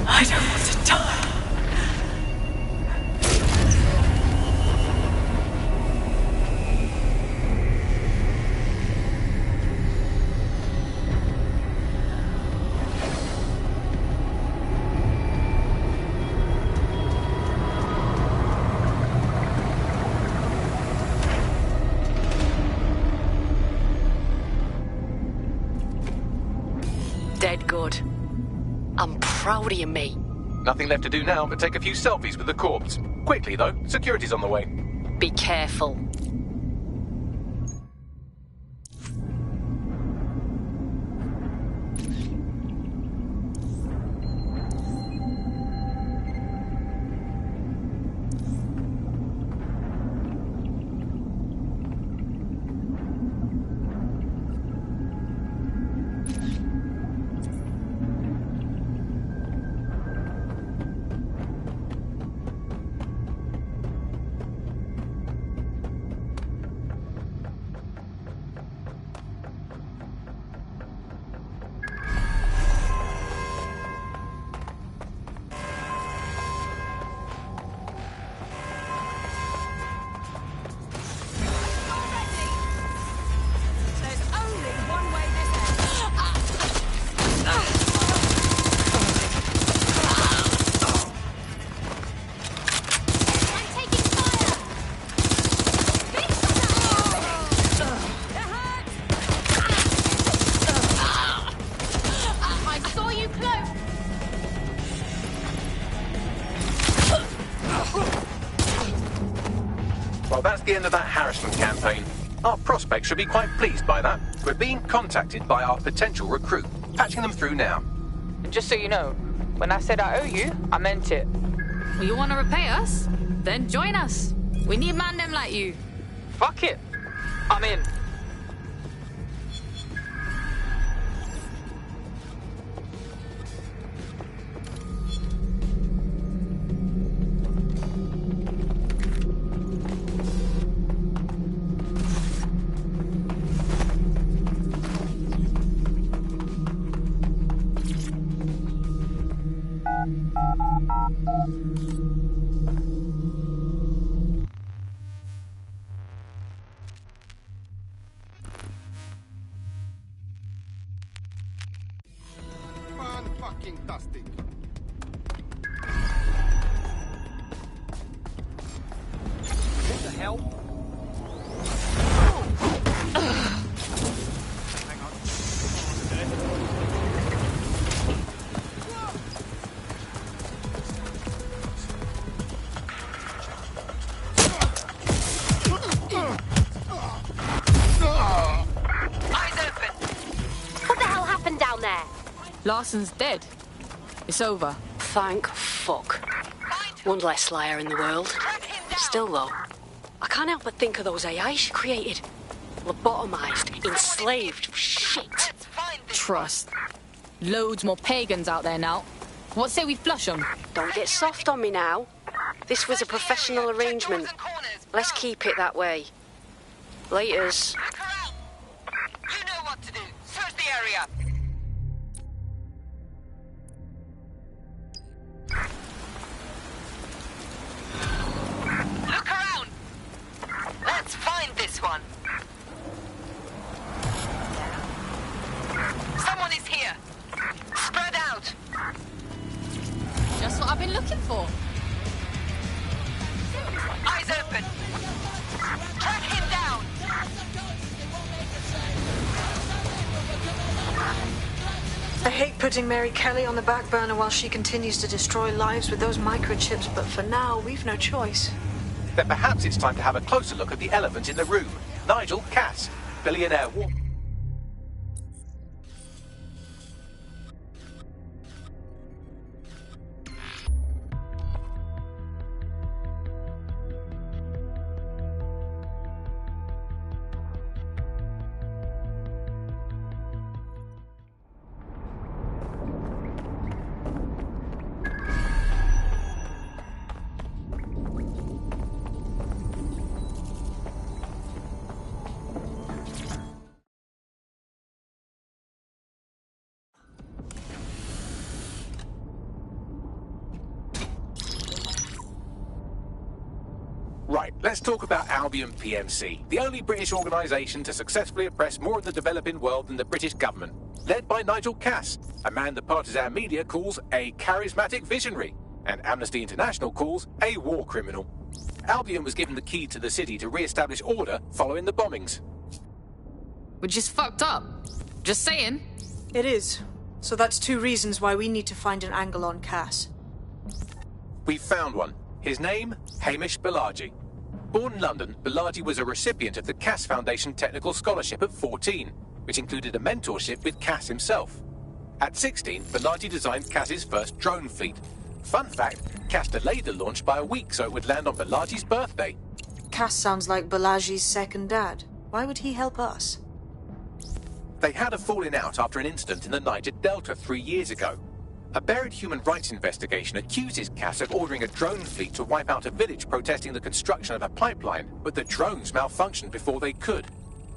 S4: I don't want to die.
S13: Dead good. I'm proud of you, mate.
S2: Nothing left to do now but take a few selfies with the corpse. Quickly, though. Security's on the way.
S13: Be careful.
S2: the end of that harassment campaign. Our prospects should be quite pleased by that. We're being contacted by our potential recruit. Patching them through now.
S16: Just so you know, when I said I owe you, I meant it.
S7: Well, you want to repay us? Then join us. We need man them like you.
S16: Fuck it. I'm in.
S9: Fantastic.
S8: What the hell? Hang on.
S11: Eyes open. What the hell happened down there?
S7: Larson's dead. It's over.
S13: Thank fuck. One less liar in the world. Still, though, I can't help but think of those AI she created. Lobotomized, enslaved, shit.
S7: Trust. Loads more pagans out there now. What say we flush them?
S13: Don't get soft on me now. This was a professional arrangement. Let's keep it that way. Laters.
S11: You know what to do. Search the area. Look around. Let's find this one. Someone is here. Spread out.
S7: Just what I've been looking for.
S11: Eyes open. Track him down.
S1: I hate putting Mary Kelly on the back burner while she continues to destroy lives with those microchips, but for now, we've no choice.
S2: Then perhaps it's time to have a closer look at the elephant in the room. Nigel Cass, billionaire war... Right, let's talk about Albion PMC, the only British organisation to successfully oppress more of the developing world than the British government. Led by Nigel Cass, a man the partisan media calls a charismatic visionary, and Amnesty International calls a war criminal. Albion was given the key to the city to re-establish order following the bombings.
S7: We're just fucked up. Just saying.
S1: It is. So that's two reasons why we need to find an angle on Cass.
S2: We've found one. His name, Hamish Balaji. Born in London, Balaji was a recipient of the Cass Foundation Technical Scholarship at 14, which included a mentorship with Cass himself. At 16, Balaji designed Cass's first drone fleet. Fun fact, Cass delayed the launch by a week so it would land on Balaji's birthday.
S1: Cass sounds like Balaji's second dad. Why would he help us?
S2: They had a falling out after an incident in the Niger Delta 3 years ago. A buried human rights investigation accuses Cass of ordering a drone fleet to wipe out a village protesting the construction of a pipeline, but the drones malfunctioned before they could.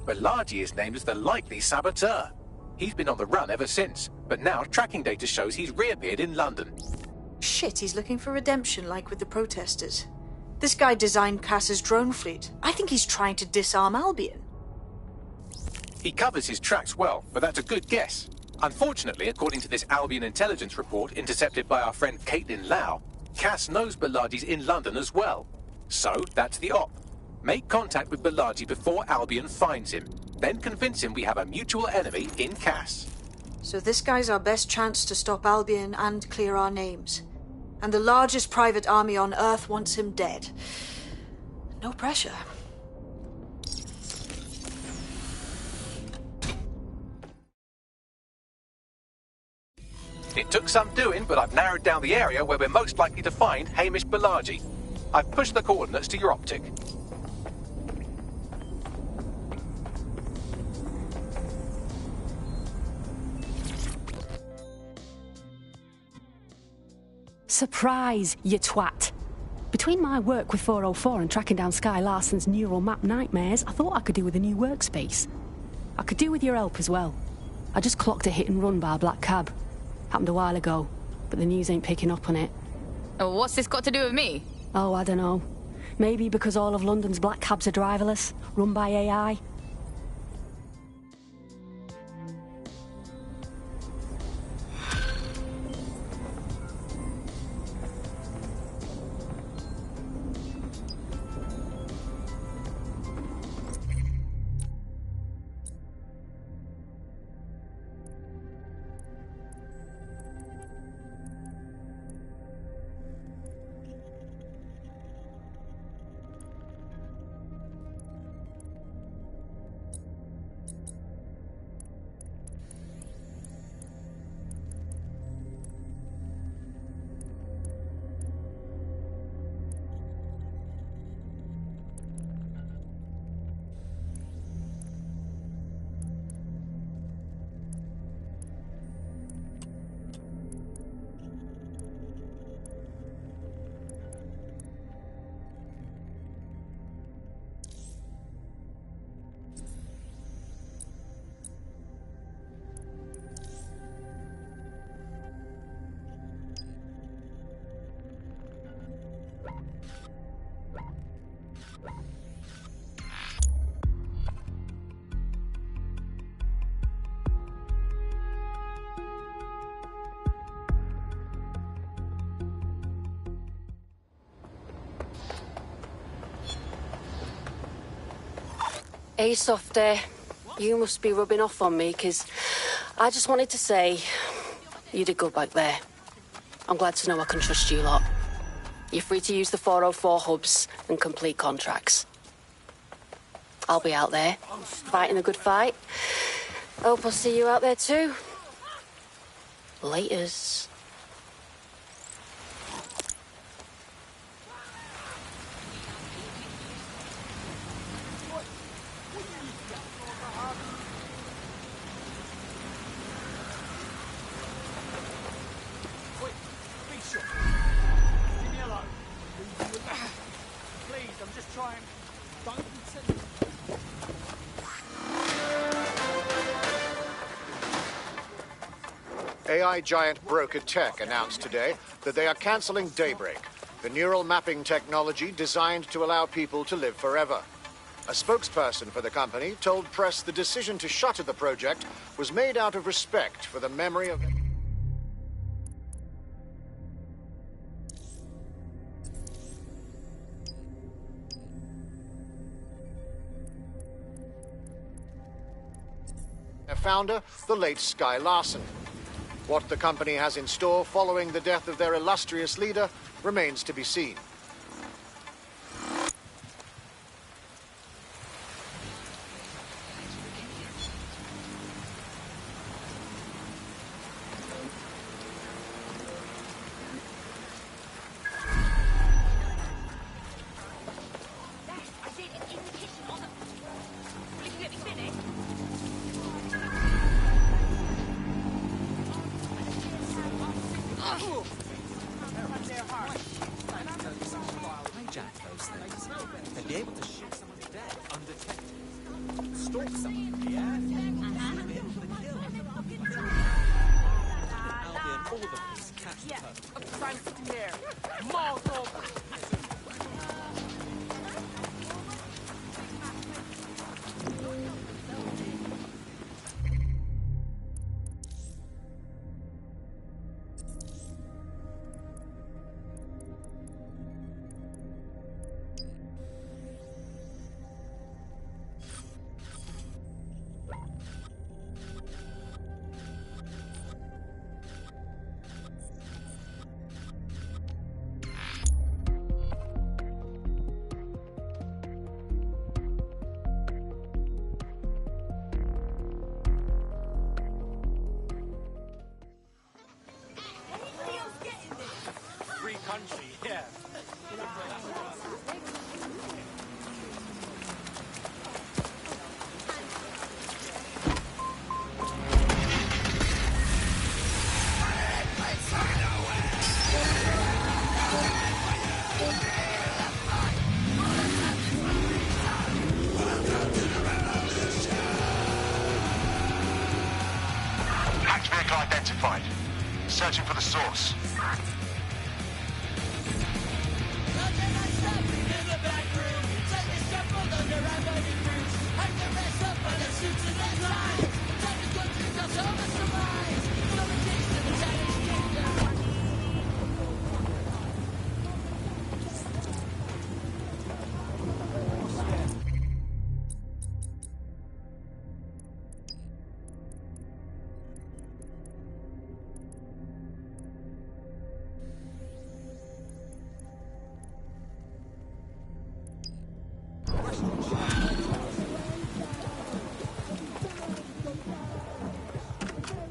S2: Balaji is named as the likely saboteur. He's been on the run ever since, but now tracking data shows he's reappeared in London.
S1: Shit, he's looking for redemption like with the protesters. This guy designed Cass's drone fleet. I think he's trying to disarm Albion.
S2: He covers his tracks well, but that's a good guess. Unfortunately, according to this Albion intelligence report intercepted by our friend Caitlin Lau, Cass knows Balaji's in London as well. So, that's the op. Make contact with Balaji before Albion finds him. Then convince him we have a mutual enemy in Cass.
S1: So this guy's our best chance to stop Albion and clear our names. And the largest private army on Earth wants him dead. No pressure.
S2: It took some doing, but I've narrowed down the area where we're most likely to find Hamish Balaji. I've pushed the coordinates to your optic.
S13: Surprise, you twat. Between my work with 404 and tracking down Sky Larson's neural map nightmares, I thought I could do with a new workspace. I could do with your help as well. I just clocked a hit and run by a black cab. Happened a while ago, but the news ain't picking up on it.
S7: Oh, what's this got to do with me?
S13: Oh, I don't know. Maybe because all of London's black cabs are driverless, run by AI. Hey, Softy. You must be rubbing off on me, 'cause I just wanted to say you did good back there. I'm glad to know I can trust you lot. You're free to use the 404 hubs and complete contracts. I'll be out there, fighting a good fight. Hope I'll see you out there too. Laters.
S10: AI giant Broker Tech announced today that they are cancelling Daybreak, the neural mapping technology designed to allow people to live forever. A spokesperson for the company told press the decision to shutter the project was made out of respect for the memory of... their founder, the late Sky Larson. What the company has in store following the death of their illustrious leader remains to be seen.
S19: identified. Searching for the source.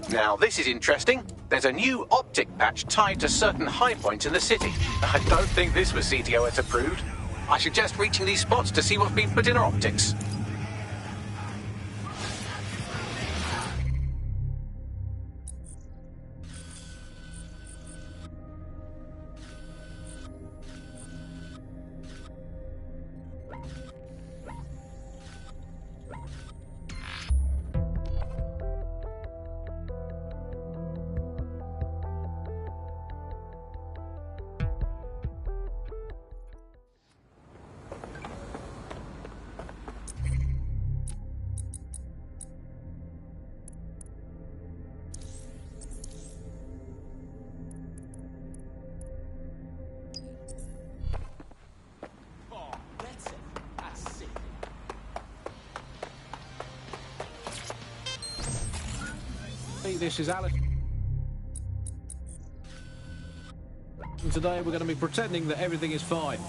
S2: Now, this is interesting. There's a new optic patch tied to certain high points in the city. I don't think this was CTOS approved. I suggest reaching these spots to see what's been put in our optics.
S18: This is Alice. And today we're going to be pretending that everything is fine.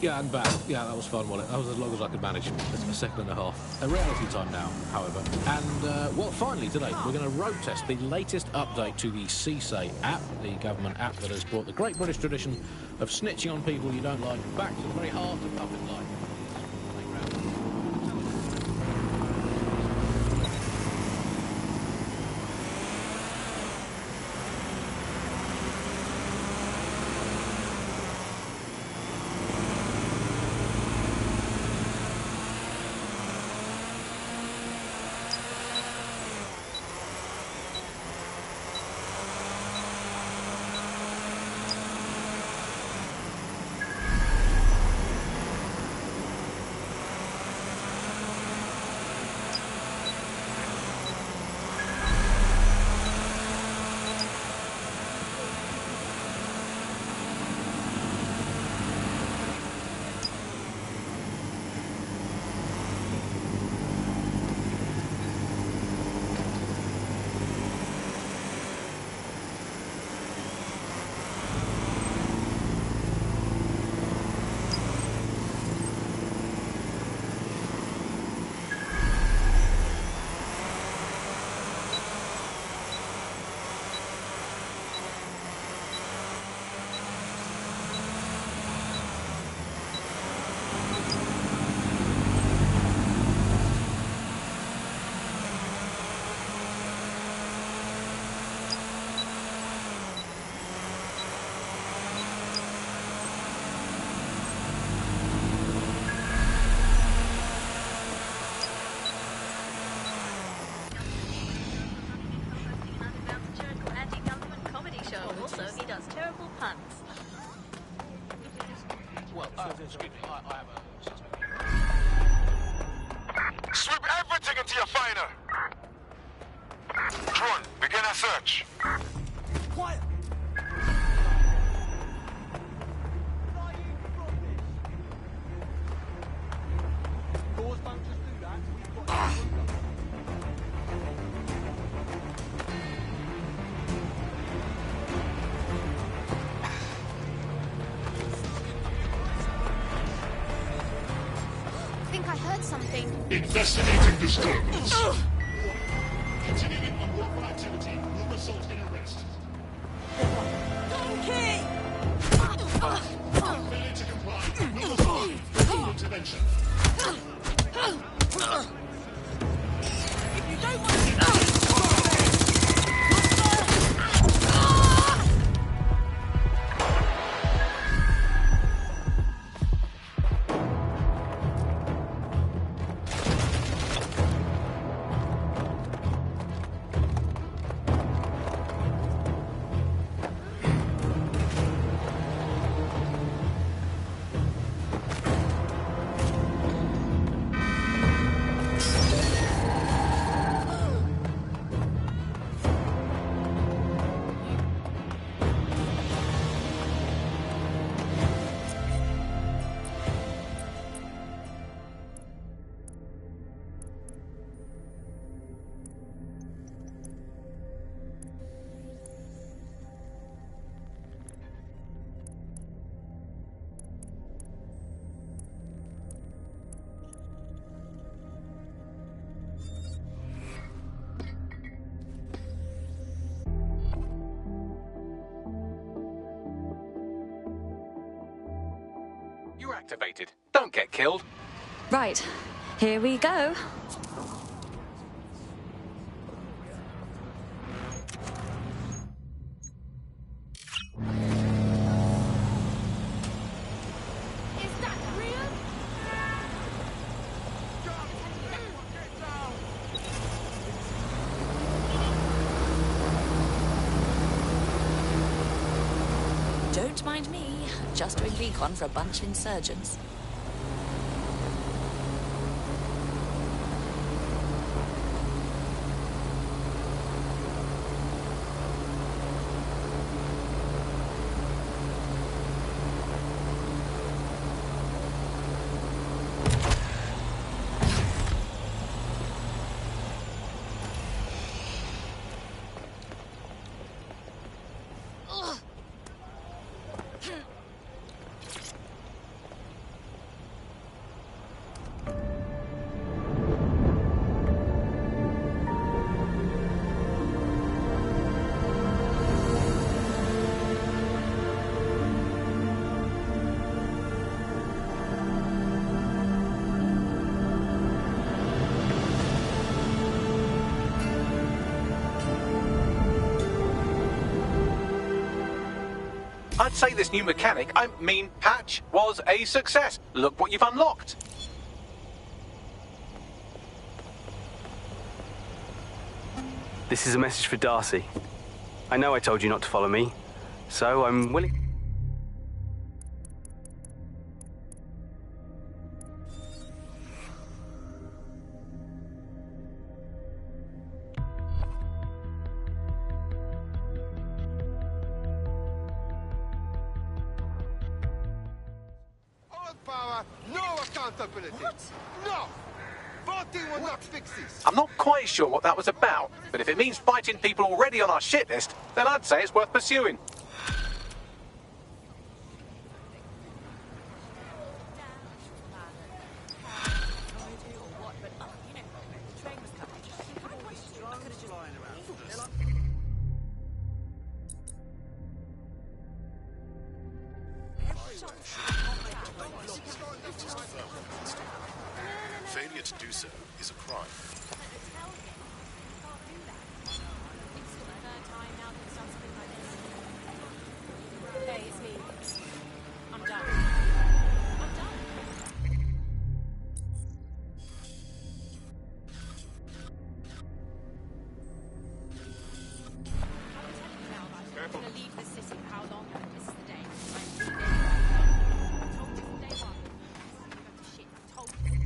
S18: Yeah, and bad. Yeah, that was fun, wasn't it? That was as long as I could manage. It's a second and a half. A reality time now, however. And, well, finally today we're going to road test the latest update to the CSAY app, the government app that has brought the great British tradition of snitching on people you don't like back to the very heart of public life.
S19: Sweep everything into your finder. Drone, begin a search.
S8: Quiet. Doors don't just do that. We've got
S23: I think I heard something.
S6: Investigating disturbance. Continuing unlawful activity will result in arrest.
S23: Donkey!
S6: Failure to comply will result in criminal intervention.
S23: If you don't want to...
S2: activated. Don't get killed.
S4: Right, here we go. Don't mind me, just doing recon for a bunch of insurgents.
S2: I'd say this new mechanic, I mean patch, was a success. Look what you've unlocked.
S20: This is a message for Darcy. I know I told you not to follow me, so I'm willing...
S9: Power, no accountability. What? No! Voting will not fix this.
S2: I'm not quite sure what that was about, but if it means fighting people already on our shit list, then I'd say it's worth pursuing.
S6: Failure to do so is a crime.
S23: Hey, it's me. I'm done. I'm gonna leave the city for how long? This is the day. I told you from day one. Shit, I told you.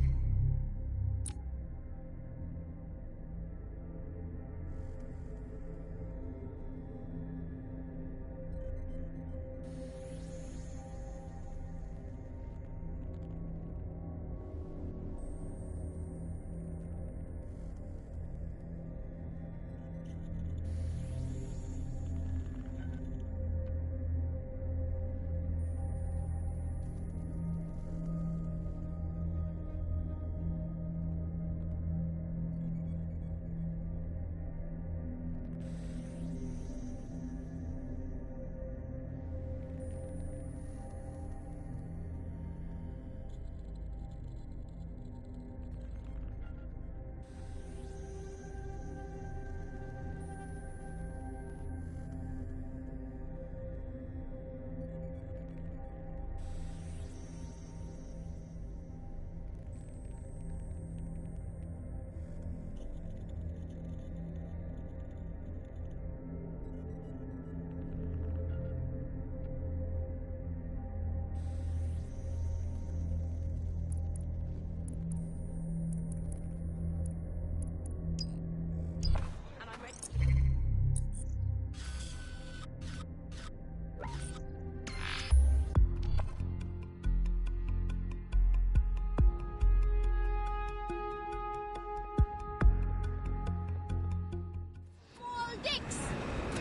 S23: Dicks!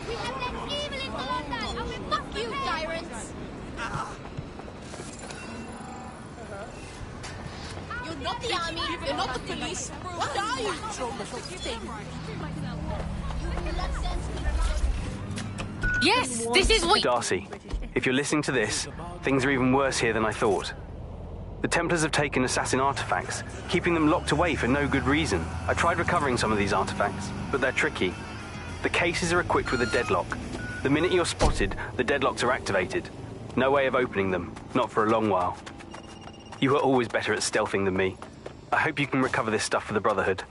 S23: We have that evil in London, and we fuck you, tyrants! You're not the army, you're not the police. What are you, troublesome thing?
S7: Yes, this is what...
S20: Darcy, if you're listening to this, things are even worse here than I thought. The Templars have taken assassin artifacts, keeping them locked away for no good reason. I tried recovering some of these artifacts, but they're tricky. The cases are equipped with a deadlock. The minute you're spotted, the deadlocks are activated. No way of opening them, not for a long while. You were always better at stealthing than me. I hope you can recover this stuff for the Brotherhood.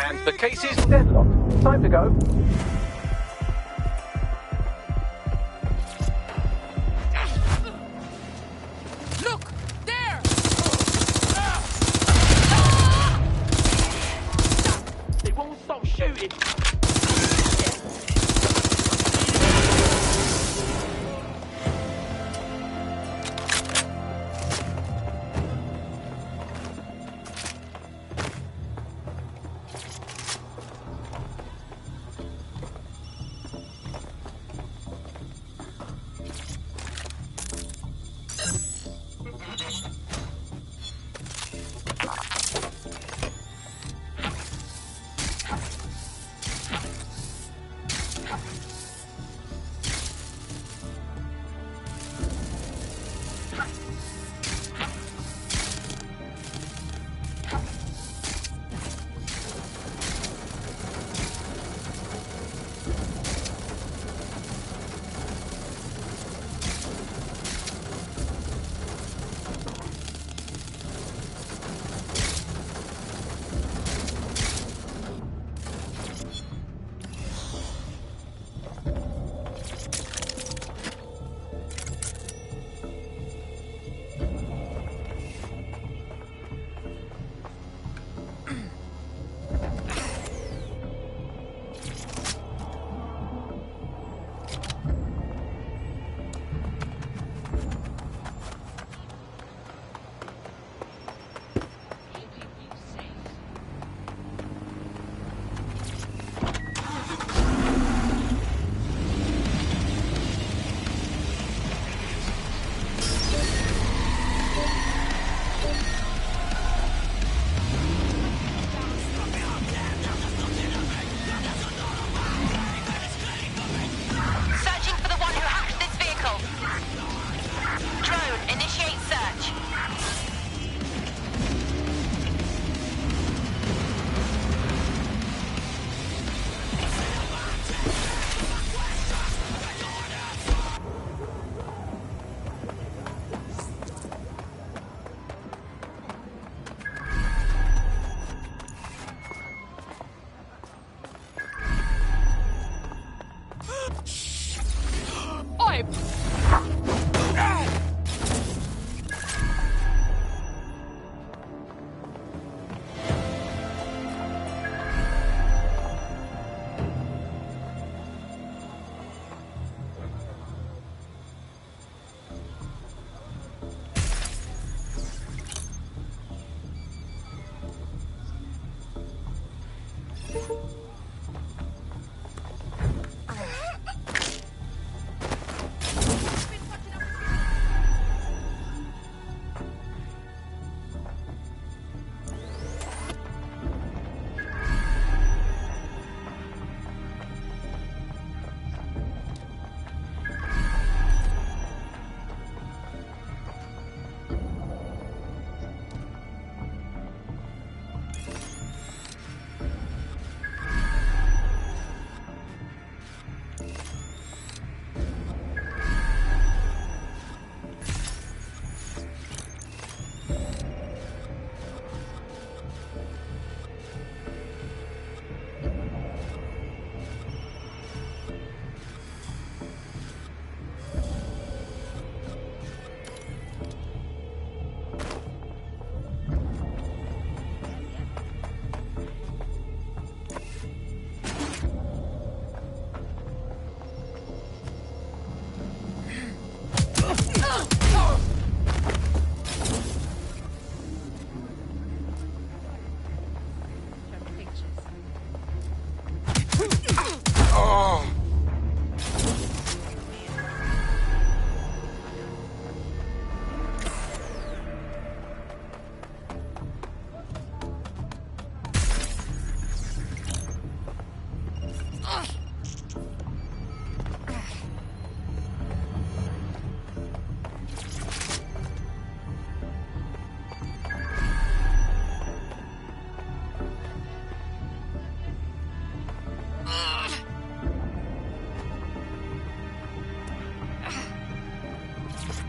S2: And the case is deadlocked. Time to go.
S7: Look! There!
S16: They won't stop shooting.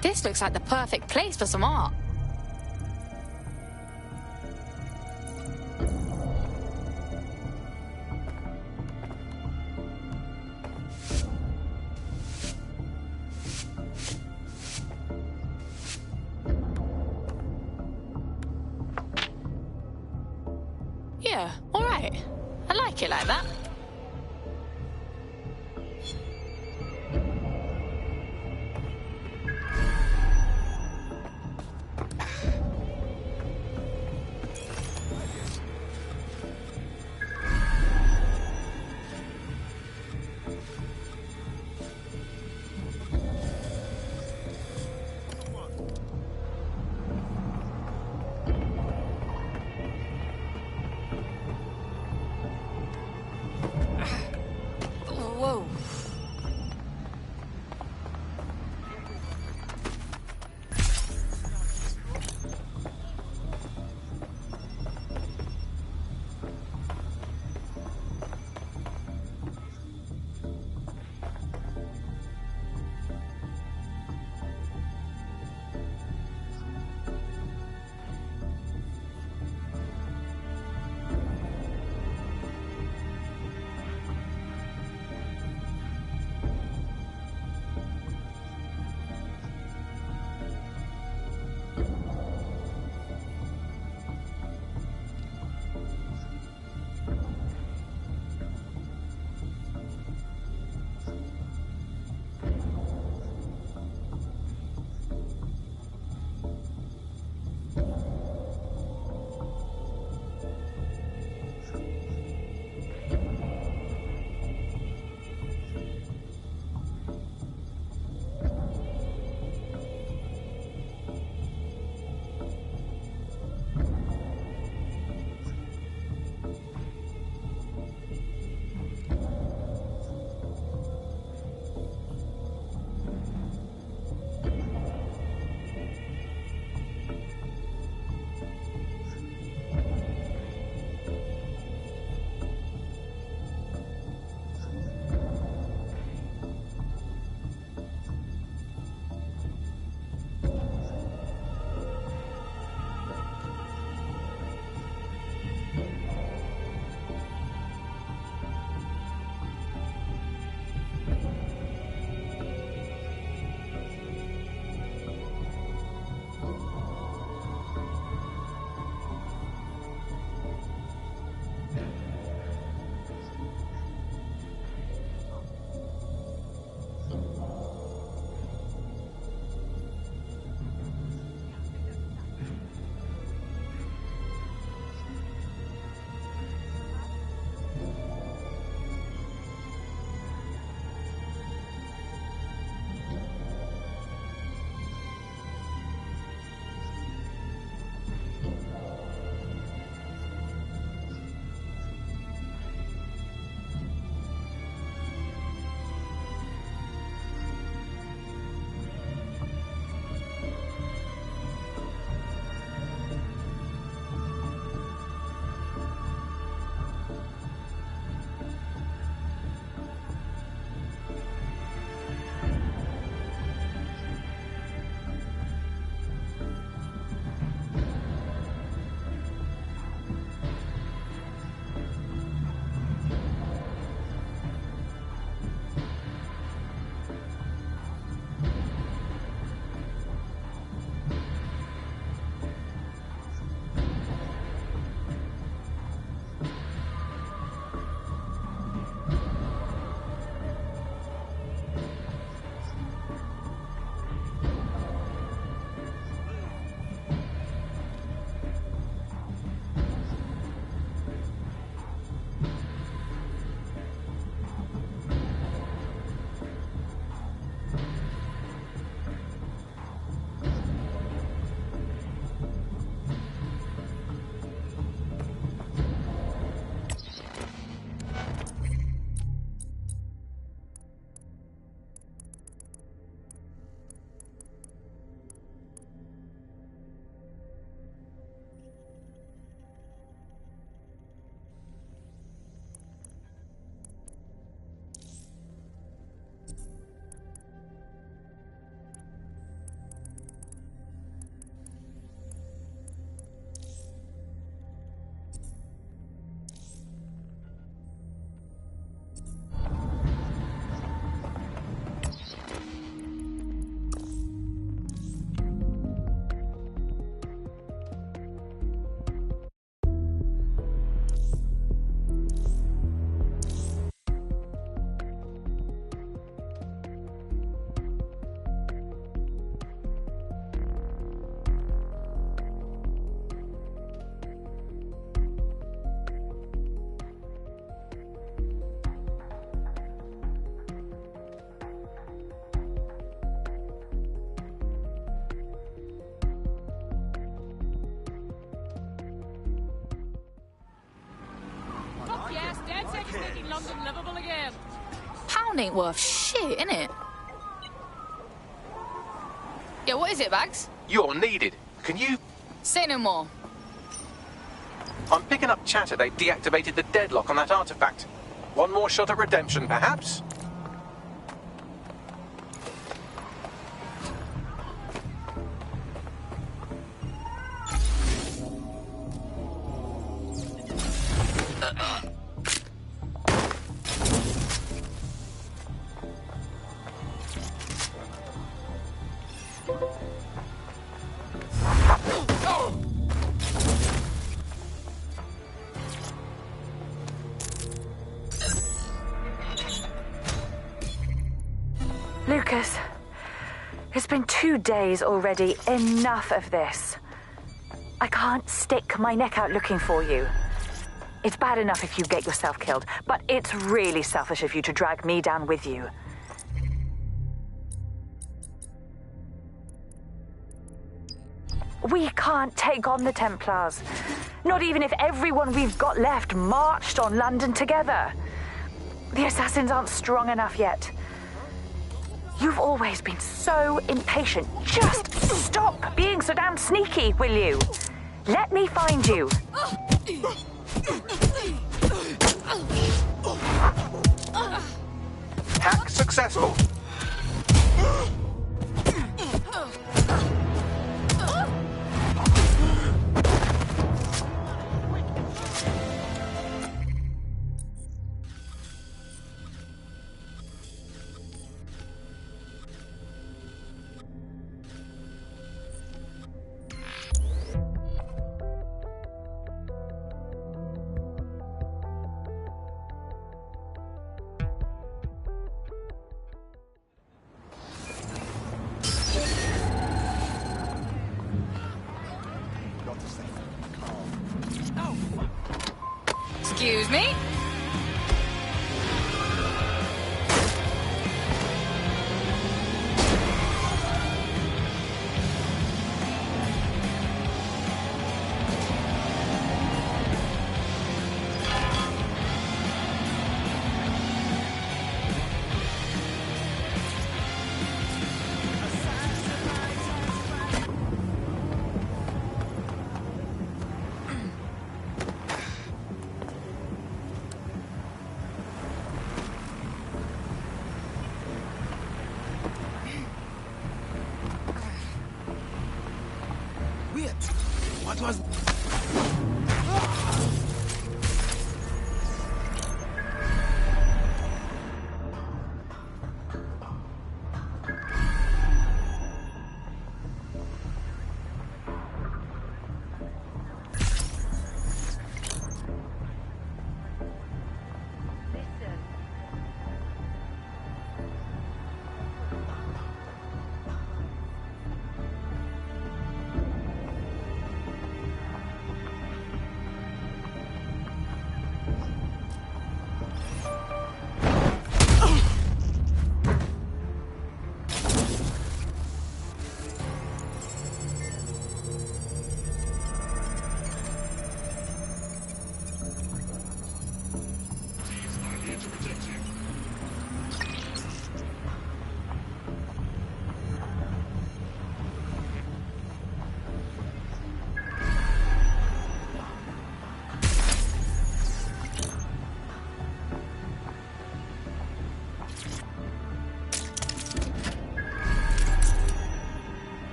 S7: This looks like the perfect place for some art. Yeah, all right. I like it like that. making London livable again. Pound ain't worth shit, innit? Yeah, what is it, Bags?
S2: You're needed. Can you...
S7: Say no more.
S2: I'm picking up chatter they've deactivated the deadlock on that artifact. One more shot at redemption, perhaps?
S14: Lucas, it's been 2 days already. Enough of this. I can't stick my neck out looking for you. It's bad enough if you get yourself killed, but it's really selfish of you to drag me down with you. We can't take on the Templars. Not even if everyone we've got left marched on London together. The assassins aren't strong enough yet. You've always been so impatient. Just stop being so damn sneaky, will you? Let me find you.
S2: Hack successful.
S7: Excuse me?
S8: What was...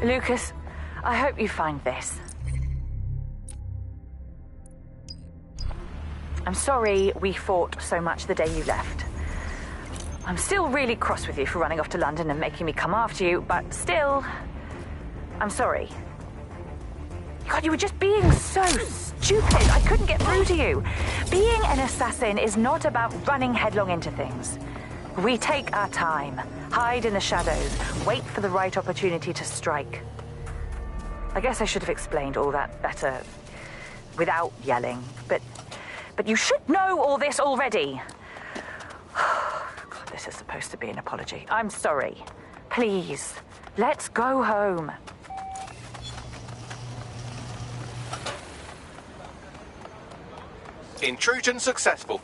S14: Lucas, I hope you find this. I'm sorry we fought so much the day you left. I'm still really cross with you for running off to London and making me come after you, but still, I'm sorry. God, you were just being so stupid. I couldn't get through to you. Being an assassin is not about running headlong into things. We take our time, hide in the shadows, wait for the right opportunity to strike.
S17: I guess I should have explained all that better without yelling, but you should know all this already. God, this is supposed to be an apology. I'm sorry. Please, let's go home.
S2: Intrusion successful.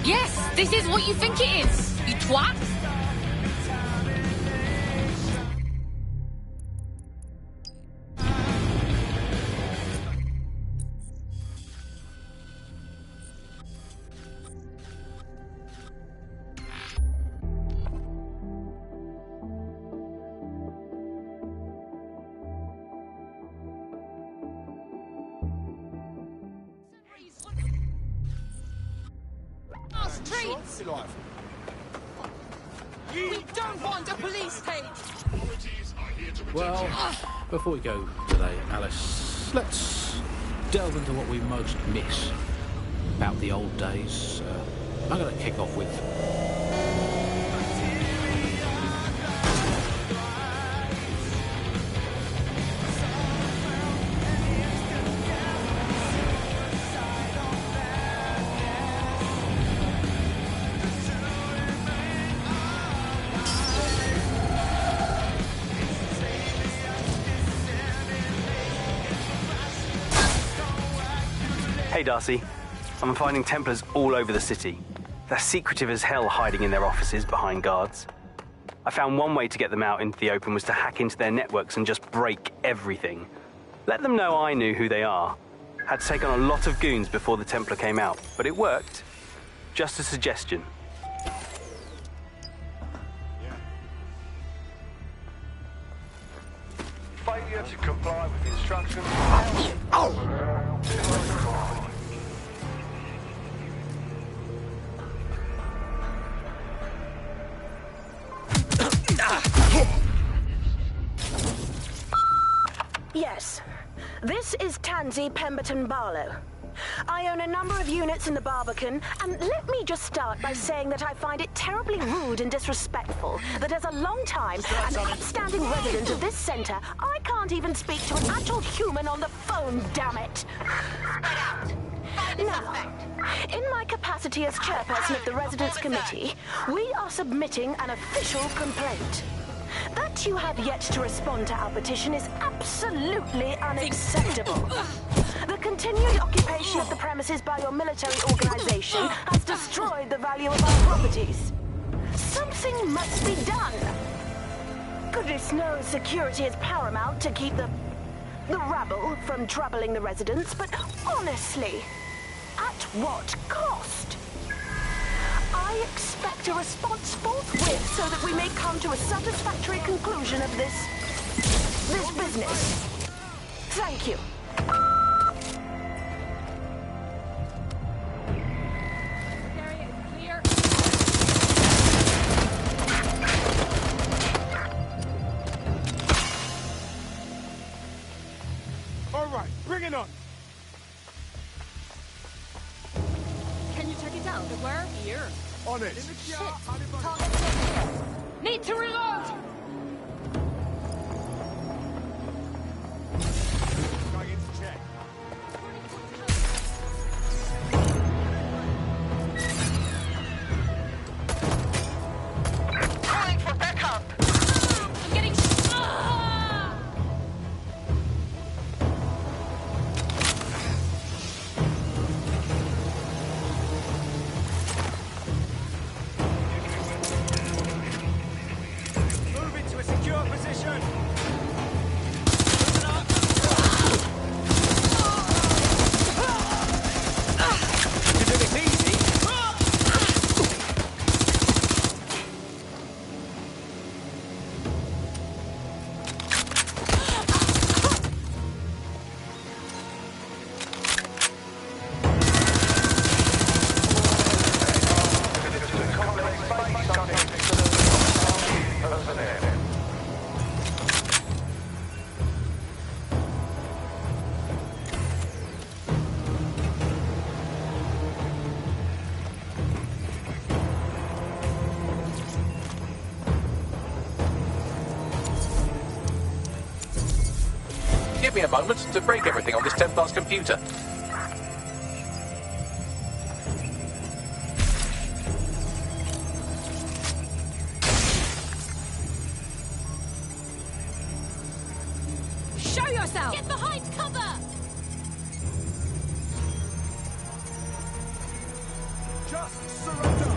S7: Yes, this is what you think it is, you twat.
S23: Streets! We don't want a police state!
S18: Well, before we go today, Alice, let's delve into what we most miss about the old days. I'm going to kick off with...
S20: Hey, Darcy. I'm finding Templars all over the city. They're secretive as hell, hiding in their offices behind guards. I found one way to get them out into the open was to hack into their networks and just break everything. Let them know I knew who they are. Had to take on a lot of goons before the Templar came out, but it worked. Just a suggestion.
S21: Failure to comply with instructions.
S22: Yes. This is Tansy Pemberton Barlow. I own a number of units in the Barbican, and let me just start by saying that I find it terribly rude and disrespectful that as a long-time and upstanding resident of this centre, I can't even speak to an actual human on the phone, damn it! Now, in my capacity as chairperson of the Residents' Committee, we are submitting an official complaint. That you have yet to respond to our petition is absolutely unacceptable. The continued occupation of the premises by your military organization has destroyed the value of our properties. Something must be done. Goodness knows security is paramount to keep the rabble from troubling the residents, but honestly, at what cost? I expect a response forthwith so that we may come to a satisfactory conclusion of this business. Thank you.
S8: All right, bring it on.
S23: Can you check it out? We're here.
S8: On it.
S23: Shit. Target taken. Need to reload!
S8: Target's checked.
S23: Calling for backup! I'm getting...
S2: me a moment to break everything on this Templar's computer.
S23: Show yourself! Get behind cover!
S8: Just surrender!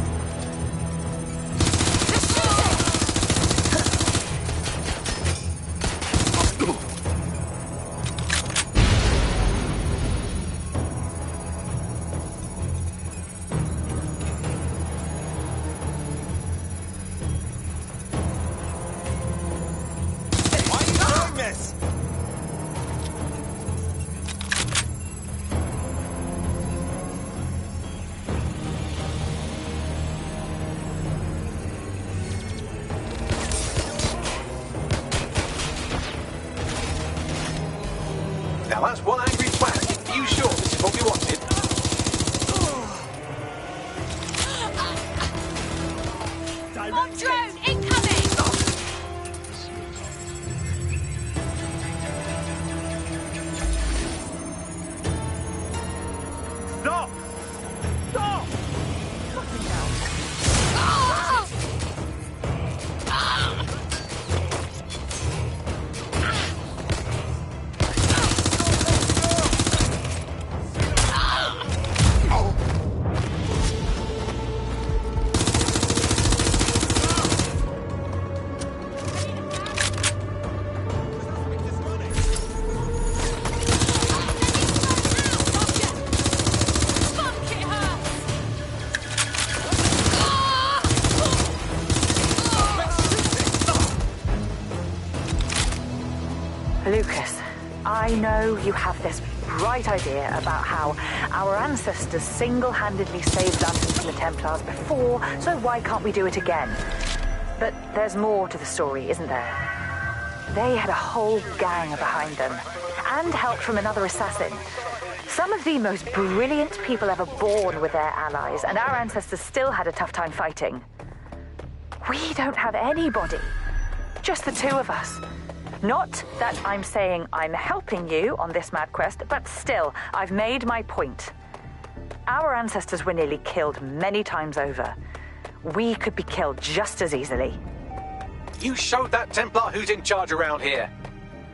S2: Now that's one angry twat. Are you sure this is what we wanted?
S23: On drone, incoming!
S8: Stop! Stop! Fucking hell.
S17: Lucas, I know you have this bright idea about how our ancestors single-handedly saved London from the Templars before, so why can't we do it again? But there's more to the story, isn't there? They had a whole gang behind them, and help from another assassin. Some of the most brilliant people ever born with their allies, and our ancestors still had a tough time fighting. We don't have anybody. Just the two of us. Not that I'm saying I'm helping you on this mad quest, but still, I've made my point. Our ancestors were nearly killed many times over. We could be killed just as easily.
S2: You showed that Templar who's in charge around here.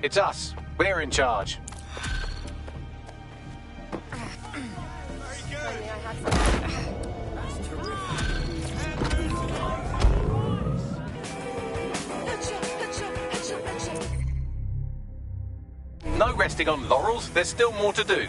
S2: It's us. We're in charge. No resting on laurels. There's still more to do.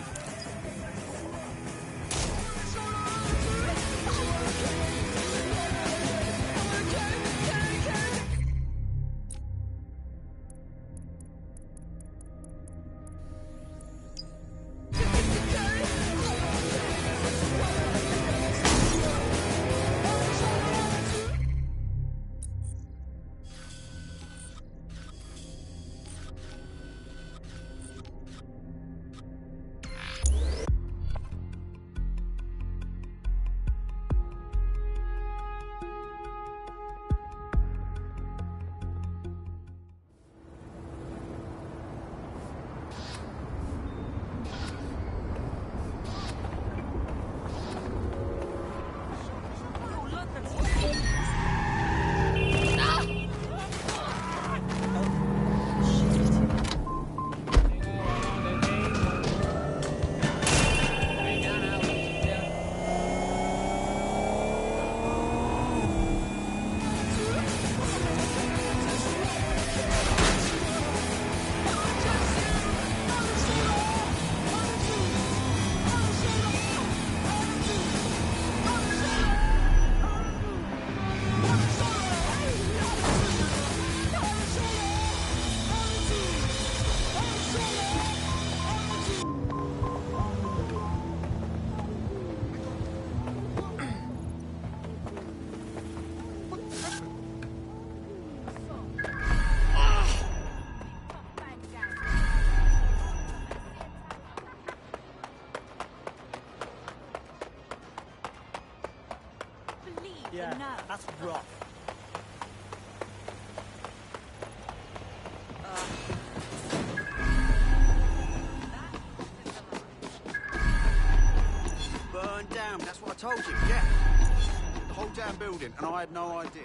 S8: Yeah, that's rough. damn building, and I had no idea.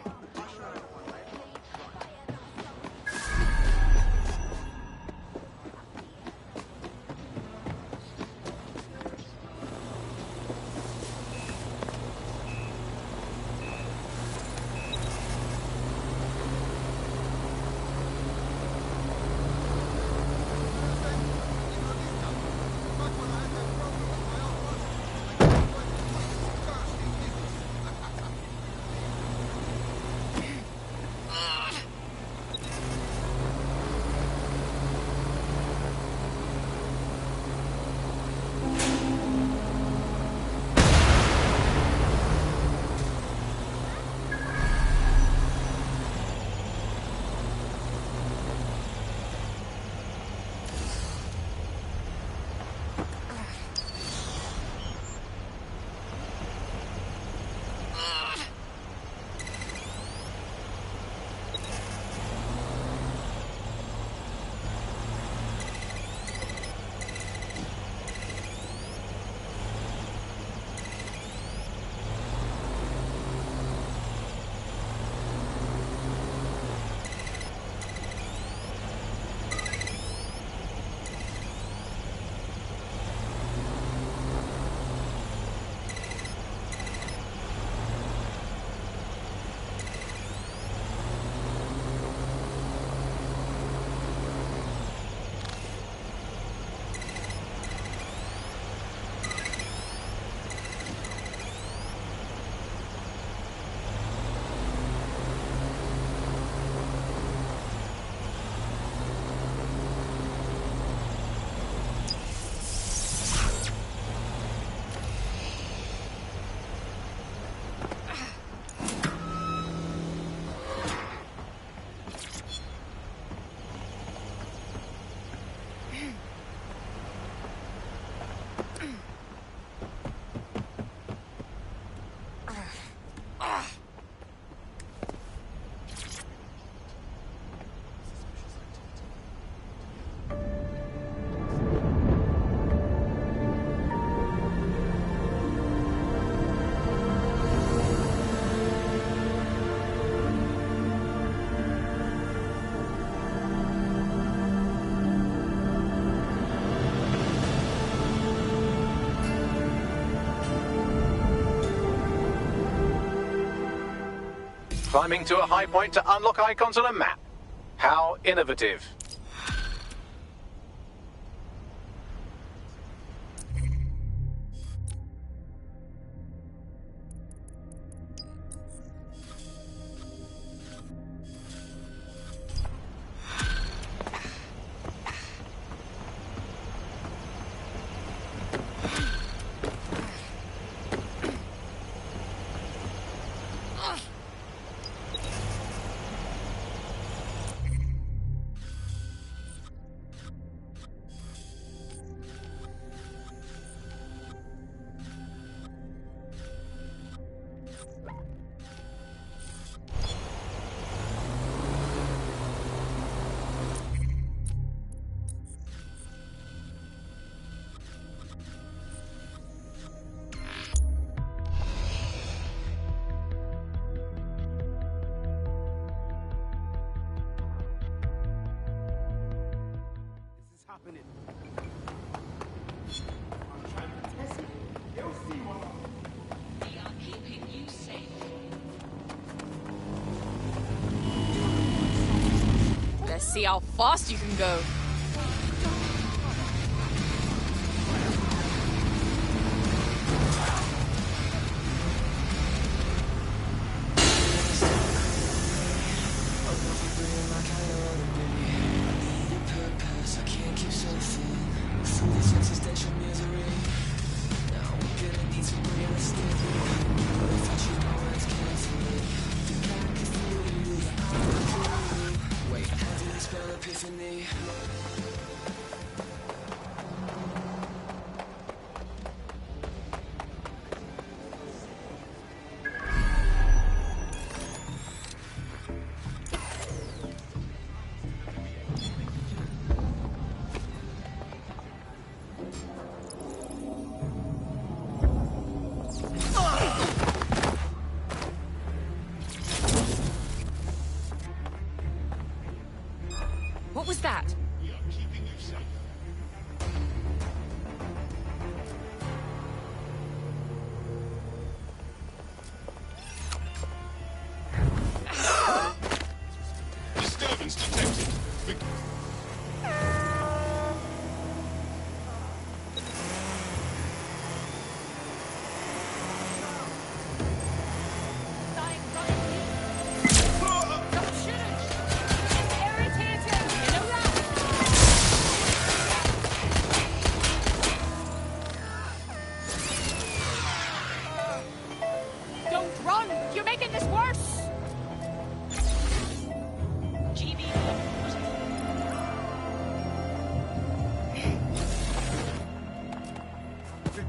S2: Climbing to a high point to unlock icons on a map. How innovative.
S7: Let's see how fast you can go.
S3: Epiphany.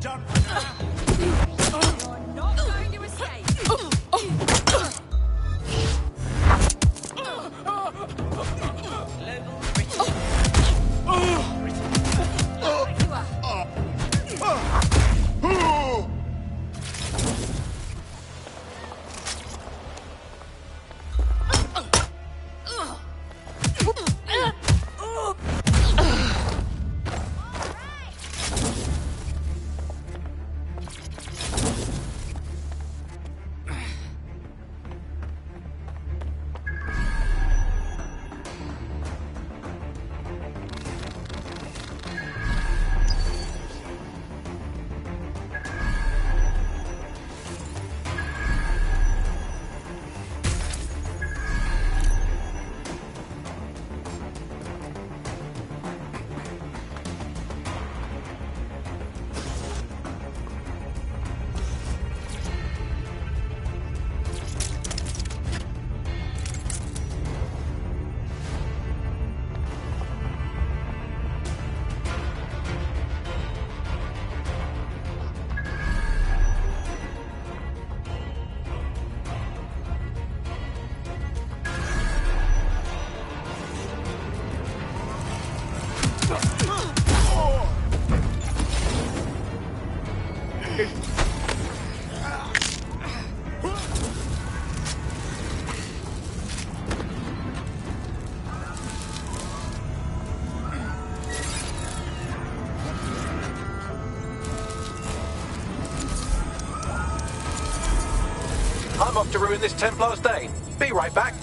S8: done.
S23: You're not going to escape.
S2: I'm off to ruin this Templar's day. Be right back.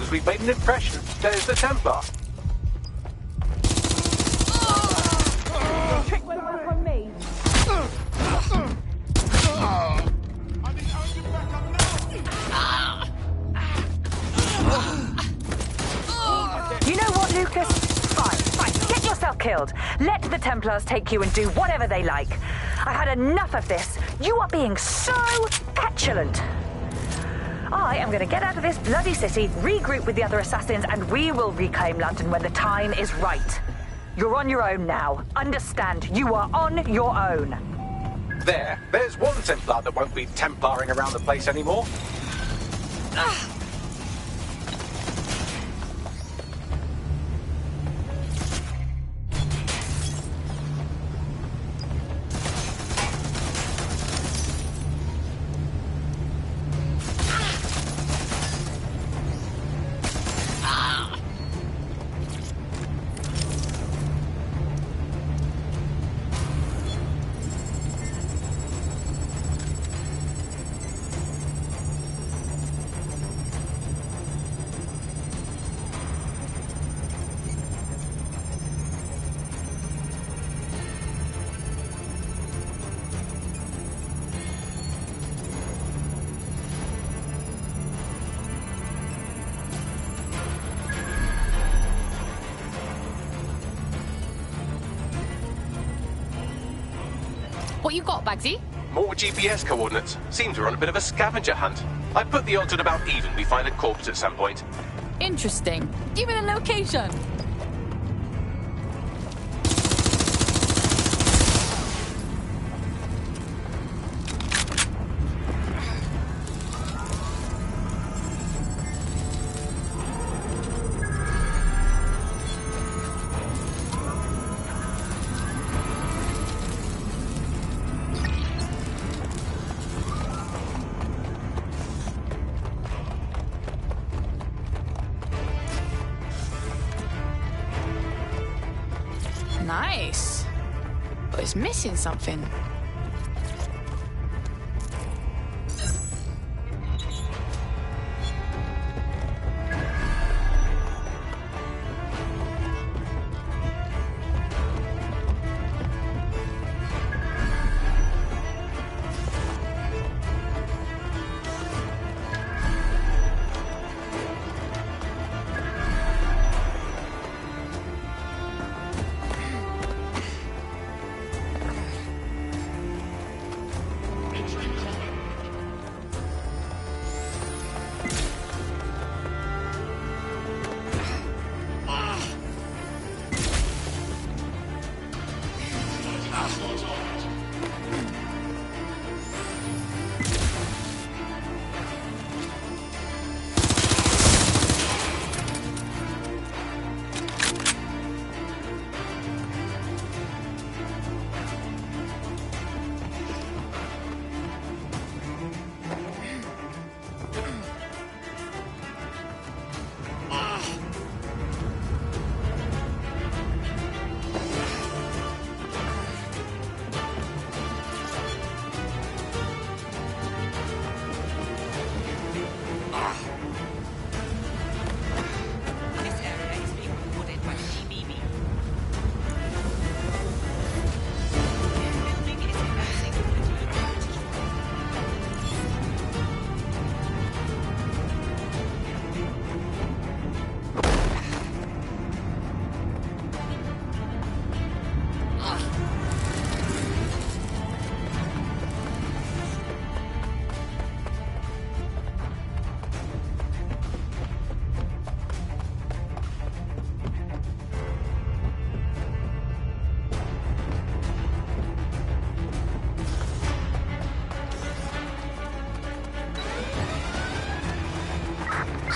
S2: We've made an impression. There's the Templar.
S23: Trick went back on me.
S17: You know what, Lucas? Fine. Get yourself killed. Let the Templars take you and do whatever they like. I had enough of this. You are being so petulant. I am going to get out of this bloody city, regroup with the other assassins, and we will reclaim London when the time is right. You're on your own now. Understand, you are on your own.
S2: There's one Templar that won't be Templaring around the place anymore.
S7: What you got, Bagsy?
S2: More GPS coordinates. Seems we're on a bit of a scavenger hunt. I put the odds at about even we find a corpse at some point.
S7: Interesting. Give me the location. Nice. But it's missing something.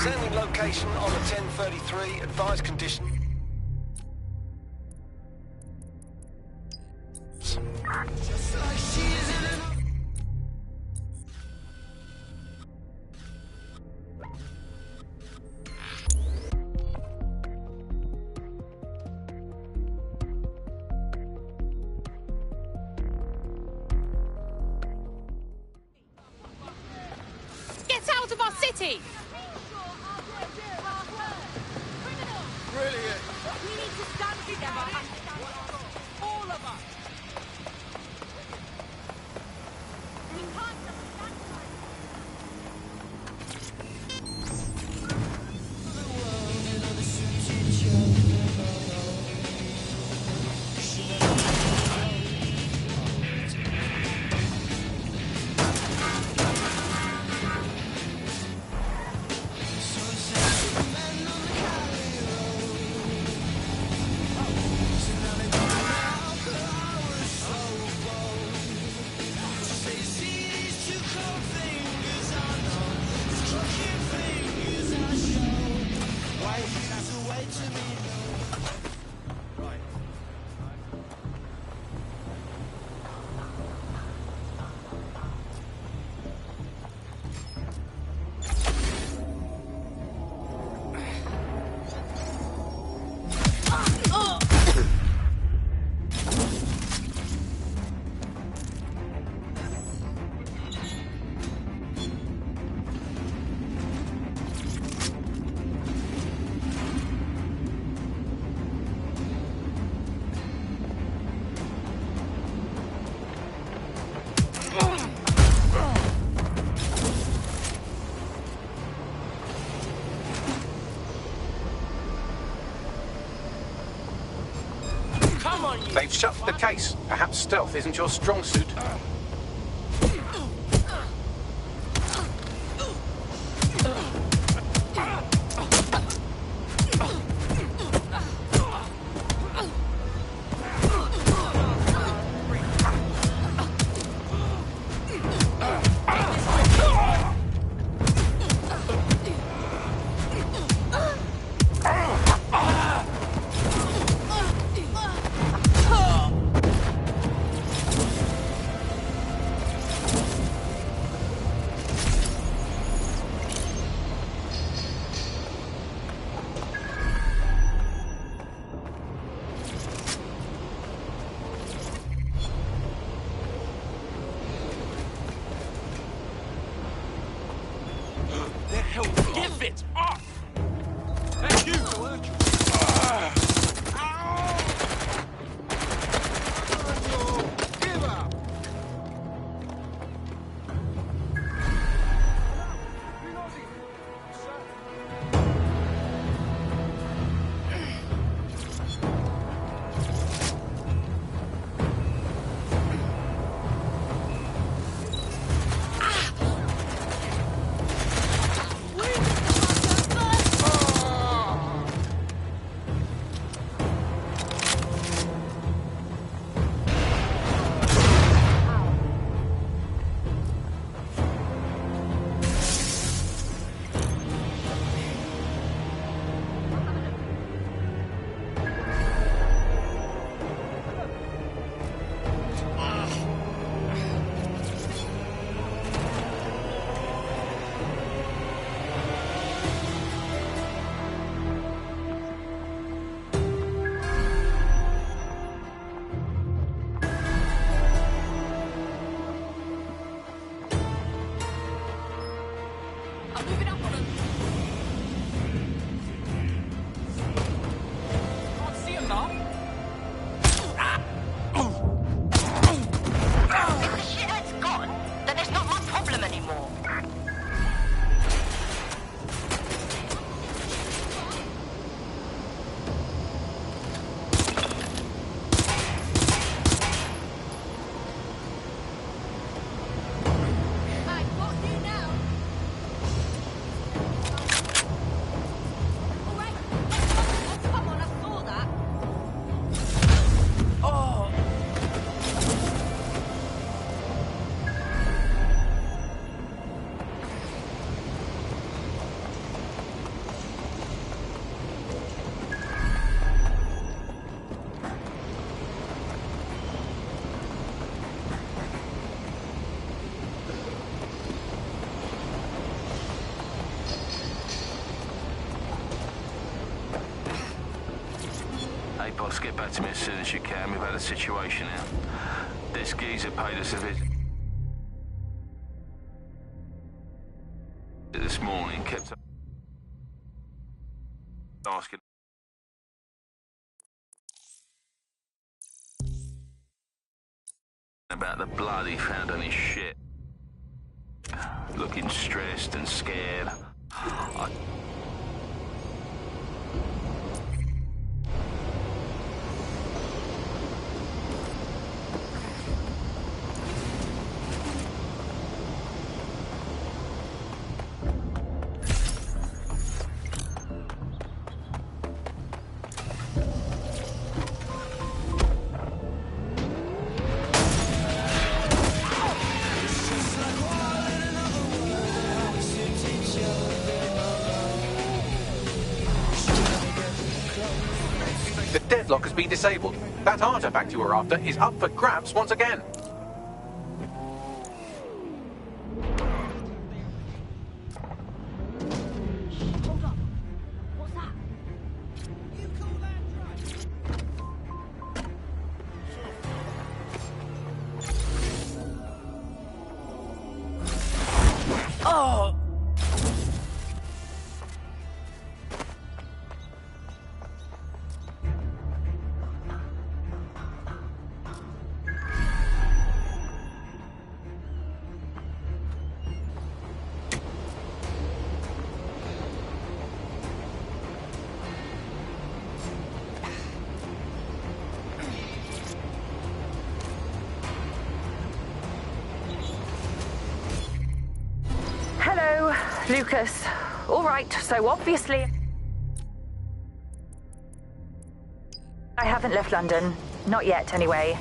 S21: Sending location on the 1033. Advised condition.
S7: Get out of our city!
S21: Brilliant.
S23: We need to stand together. All of us. We can't
S2: They've shut the case. Perhaps stealth isn't your strong suit.
S6: it off! Thank you! Give up!
S3: Hey, boss, get back to me as soon as you can. We've had a situation here. This geezer paid us a visit this morning, kept asking about the blood he found on his ship. Looking stressed and scared.
S2: The deadlock has been disabled. That artifact you were after is up for grabs once again.
S15: Oh!
S17: Hello, Lucas. All right, so obviously I haven't left London. Not yet, anyway.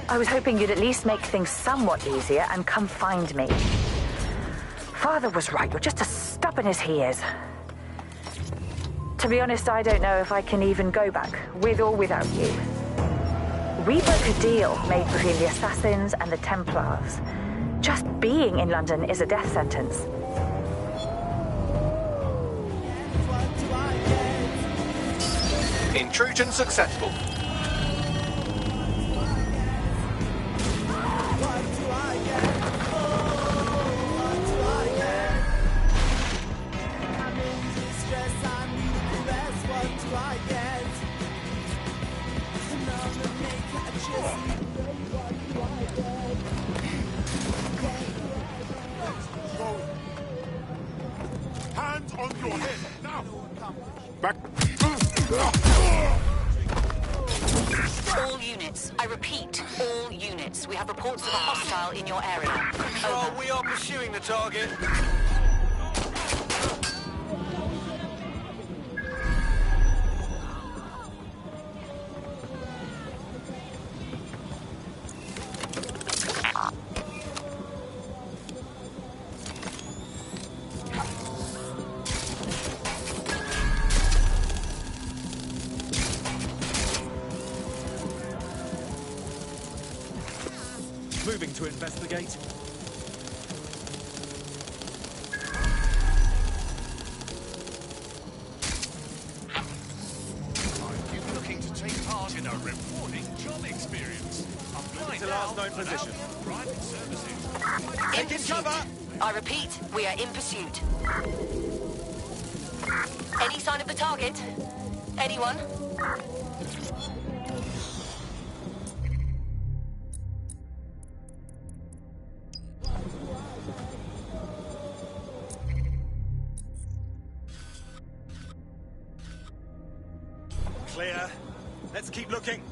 S17: I was hoping you'd at least make things somewhat easier and come find me. Father was right, you're just as stubborn as he is. To be honest, I don't know if I can even go back, with or without you. We broke a deal made between the Assassins and the Templars. Just being in London is a death sentence.
S2: Intrusion successful.
S6: Hands on your head, now! Back.
S5: All units. I repeat, all units. We have reports of a hostile in your area. Over.
S21: We are pursuing the target.
S11: Moving to investigate.
S6: Are you looking to take part in a rewarding job experience? Apply
S11: To
S6: now
S11: last known
S6: at
S11: position.
S6: Albion Private Services.
S5: In pursuit. I repeat, we are in pursuit. Any sign of the target? Anyone?
S11: Clear. Let's keep looking.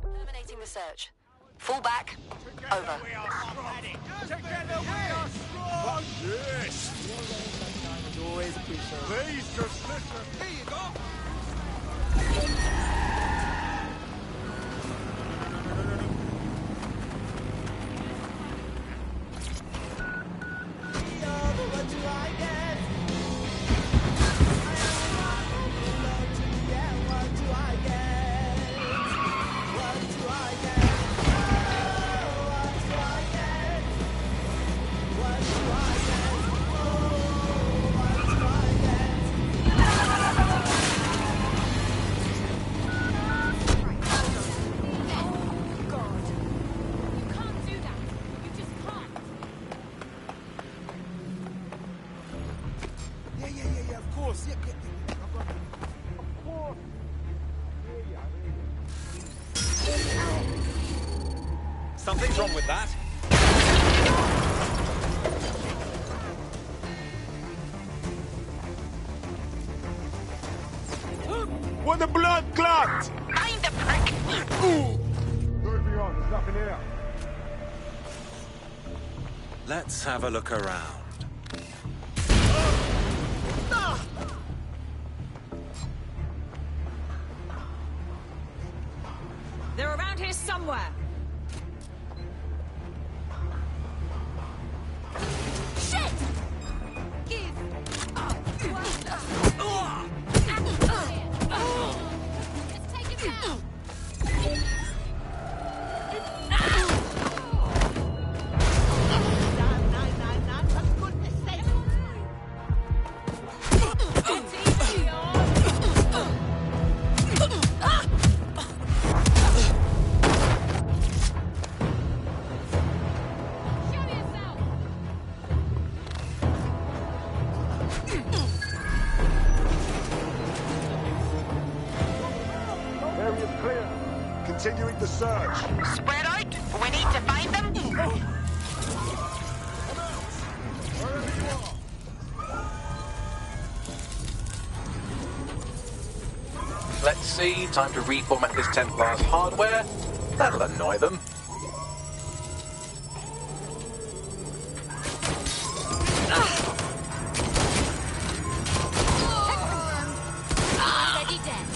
S5: Terminating the search. Fall back. Over.
S6: Yes!
S8: Always appreciate it.
S6: Please just listen. Here you go.
S8: What do I get? What do I get? What do I get? What do I get? What do I get? What do I get?
S23: Oh, God. You can't do that. You just can't.
S8: Yeah, of course. Yeah. Of course.
S11: Something's wrong with that.
S6: What the blood clot!
S5: Find the prick!
S6: Moving on, there's nothing here.
S11: Let's have a look around.
S23: They're around here somewhere. Shit! Give up. Let's take him down. For goodness sake.
S6: Area clear. Continuing the search.
S5: Spread out. We need to find them.
S2: Let's see, time to reformat this Templar's hardware. That'll annoy them.
S23: Already dead.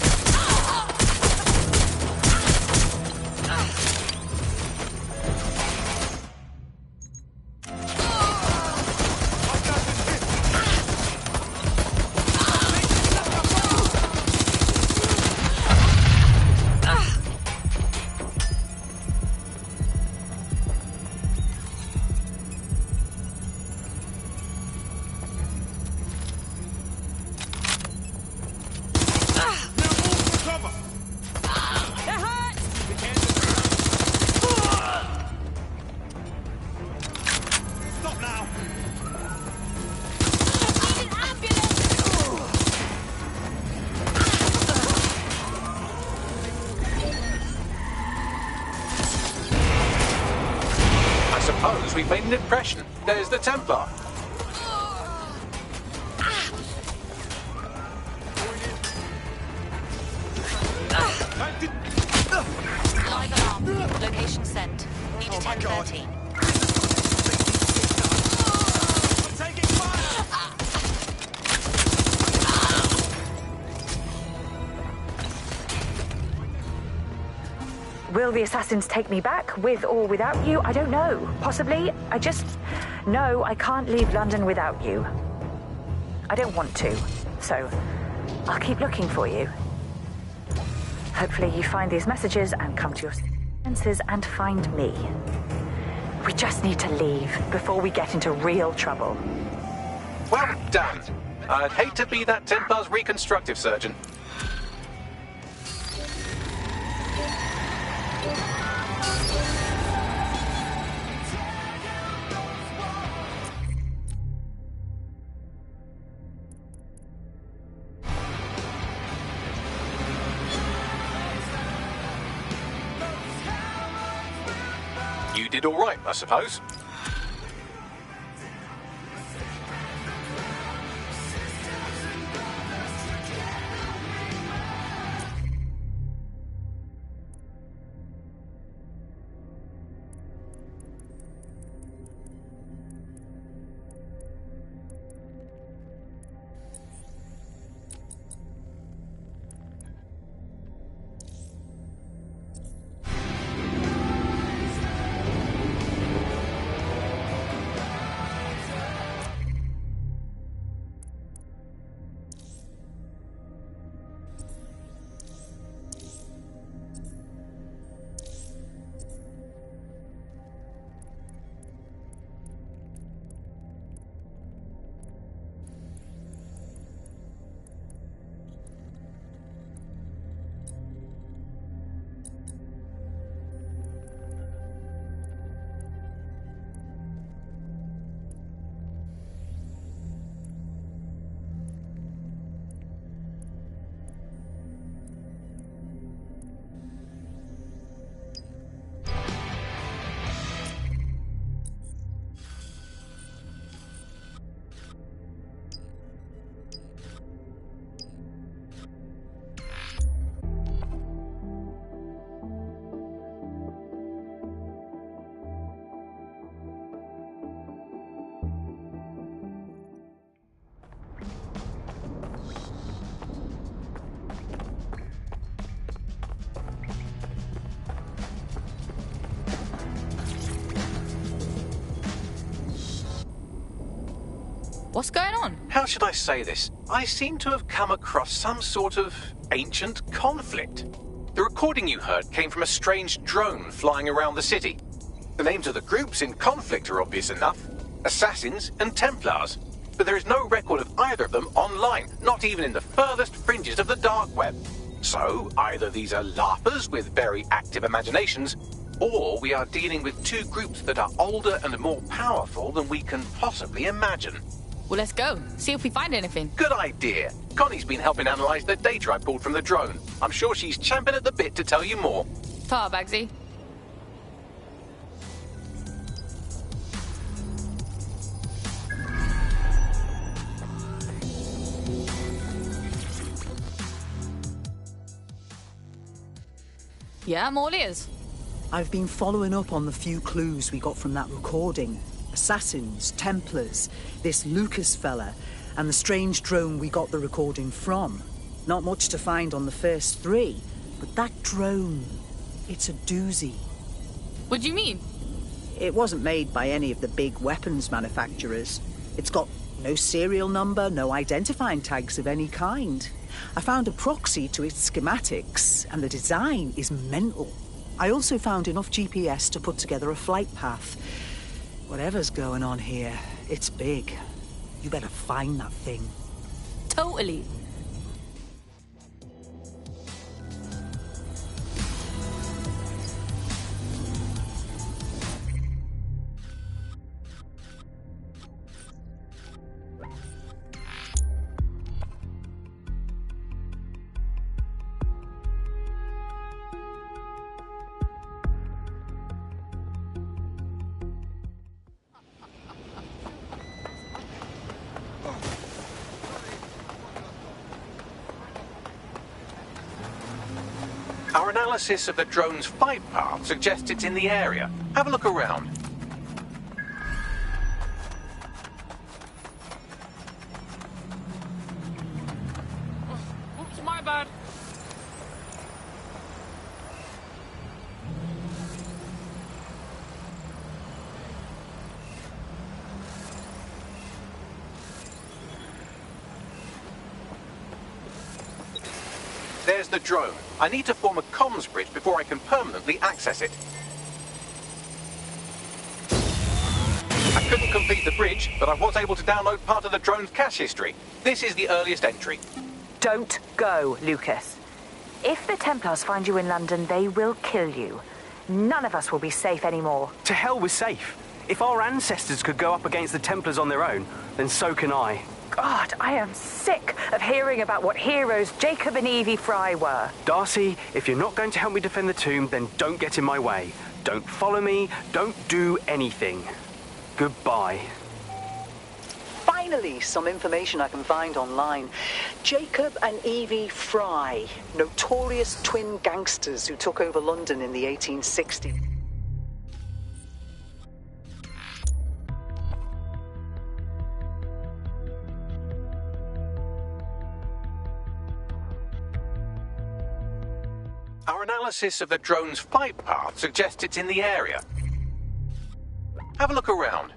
S2: suppose we've made an impression. There's the Templar.
S5: Live alarm. Location sent. Need a 10:30.
S17: Will the assassins take me back, with or without you? I don't know. Possibly. I just know I can't leave London without you. I don't want to, so I'll keep looking for you. Hopefully you find these messages and come to your senses and find me. We just need to leave before we get into real trouble.
S2: Well done. I'd hate to be that Templar's reconstructive surgeon. You did all right, I suppose.
S7: What's going on?
S2: How should I say this? I seem to have come across some sort of ancient conflict. The recording you heard came from a strange drone flying around the city. The names of the groups in conflict are obvious enough. Assassins and Templars. But there is no record of either of them online, not even in the furthest fringes of the dark web. So, either these are larpers with very active imaginations, or we are dealing with two groups that are older and more powerful than we can possibly imagine.
S7: Well, let's go. See if we find anything.
S2: Good idea. Connie's been helping analyze the data I pulled from the drone. I'm sure she's champing at the bit to tell you more.
S7: Ta, Bagsy. Yeah, I'm all ears.
S1: I've been following up on the few clues we got from that recording. Assassins, Templars, this Lucas fella, and the strange drone we got the recording from. Not much to find on the first three, but that drone, it's a doozy.
S7: What do you mean?
S1: It wasn't made by any of the big weapons manufacturers. It's got no serial number, no identifying tags of any kind. I found a proxy to its schematics, and the design is mental. I also found enough GPS to put together a flight path. Whatever's going on here, it's big. You better find that thing.
S7: Totally.
S2: Our analysis of the drone's flight path suggests it's in the area. Have a look around.
S7: Oops, my bad.
S2: There's the drone. I need to form a comms bridge before I can permanently access it. I couldn't complete the bridge, but I was able to download part of the drone's cache history. This is the earliest entry.
S17: Don't go, Lucas. If the Templars find you in London, they will kill you. None of us will be safe anymore.
S20: To hell with safe. If our ancestors could go up against the Templars on their own, then so can I.
S17: God, I am sick of hearing about what heroes Jacob and Evie Fry were.
S20: Darcy, if you're not going to help me defend the tomb, then don't get in my way. Don't follow me. Don't do anything. Goodbye.
S1: Finally, some information I can find online. Jacob and Evie Fry, notorious twin gangsters who took over London in the 1860s.
S2: Our analysis of the drone's flight path suggests it's in the area. Have a look around.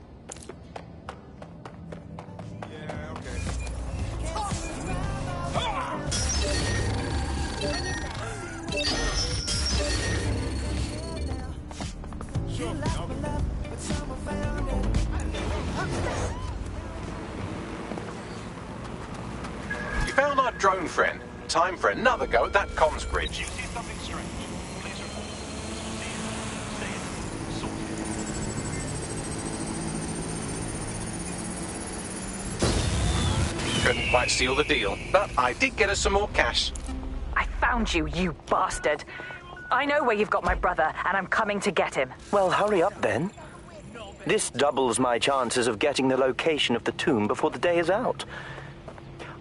S2: You found our drone friend. Time for another go at that comms bridge. Couldn't quite seal the deal, but I did get us some more cash.
S17: I found you, you bastard. I know where you've got my brother, and I'm coming to get him.
S10: Well, hurry up then. This doubles my chances of getting the location of the tomb before the day is out.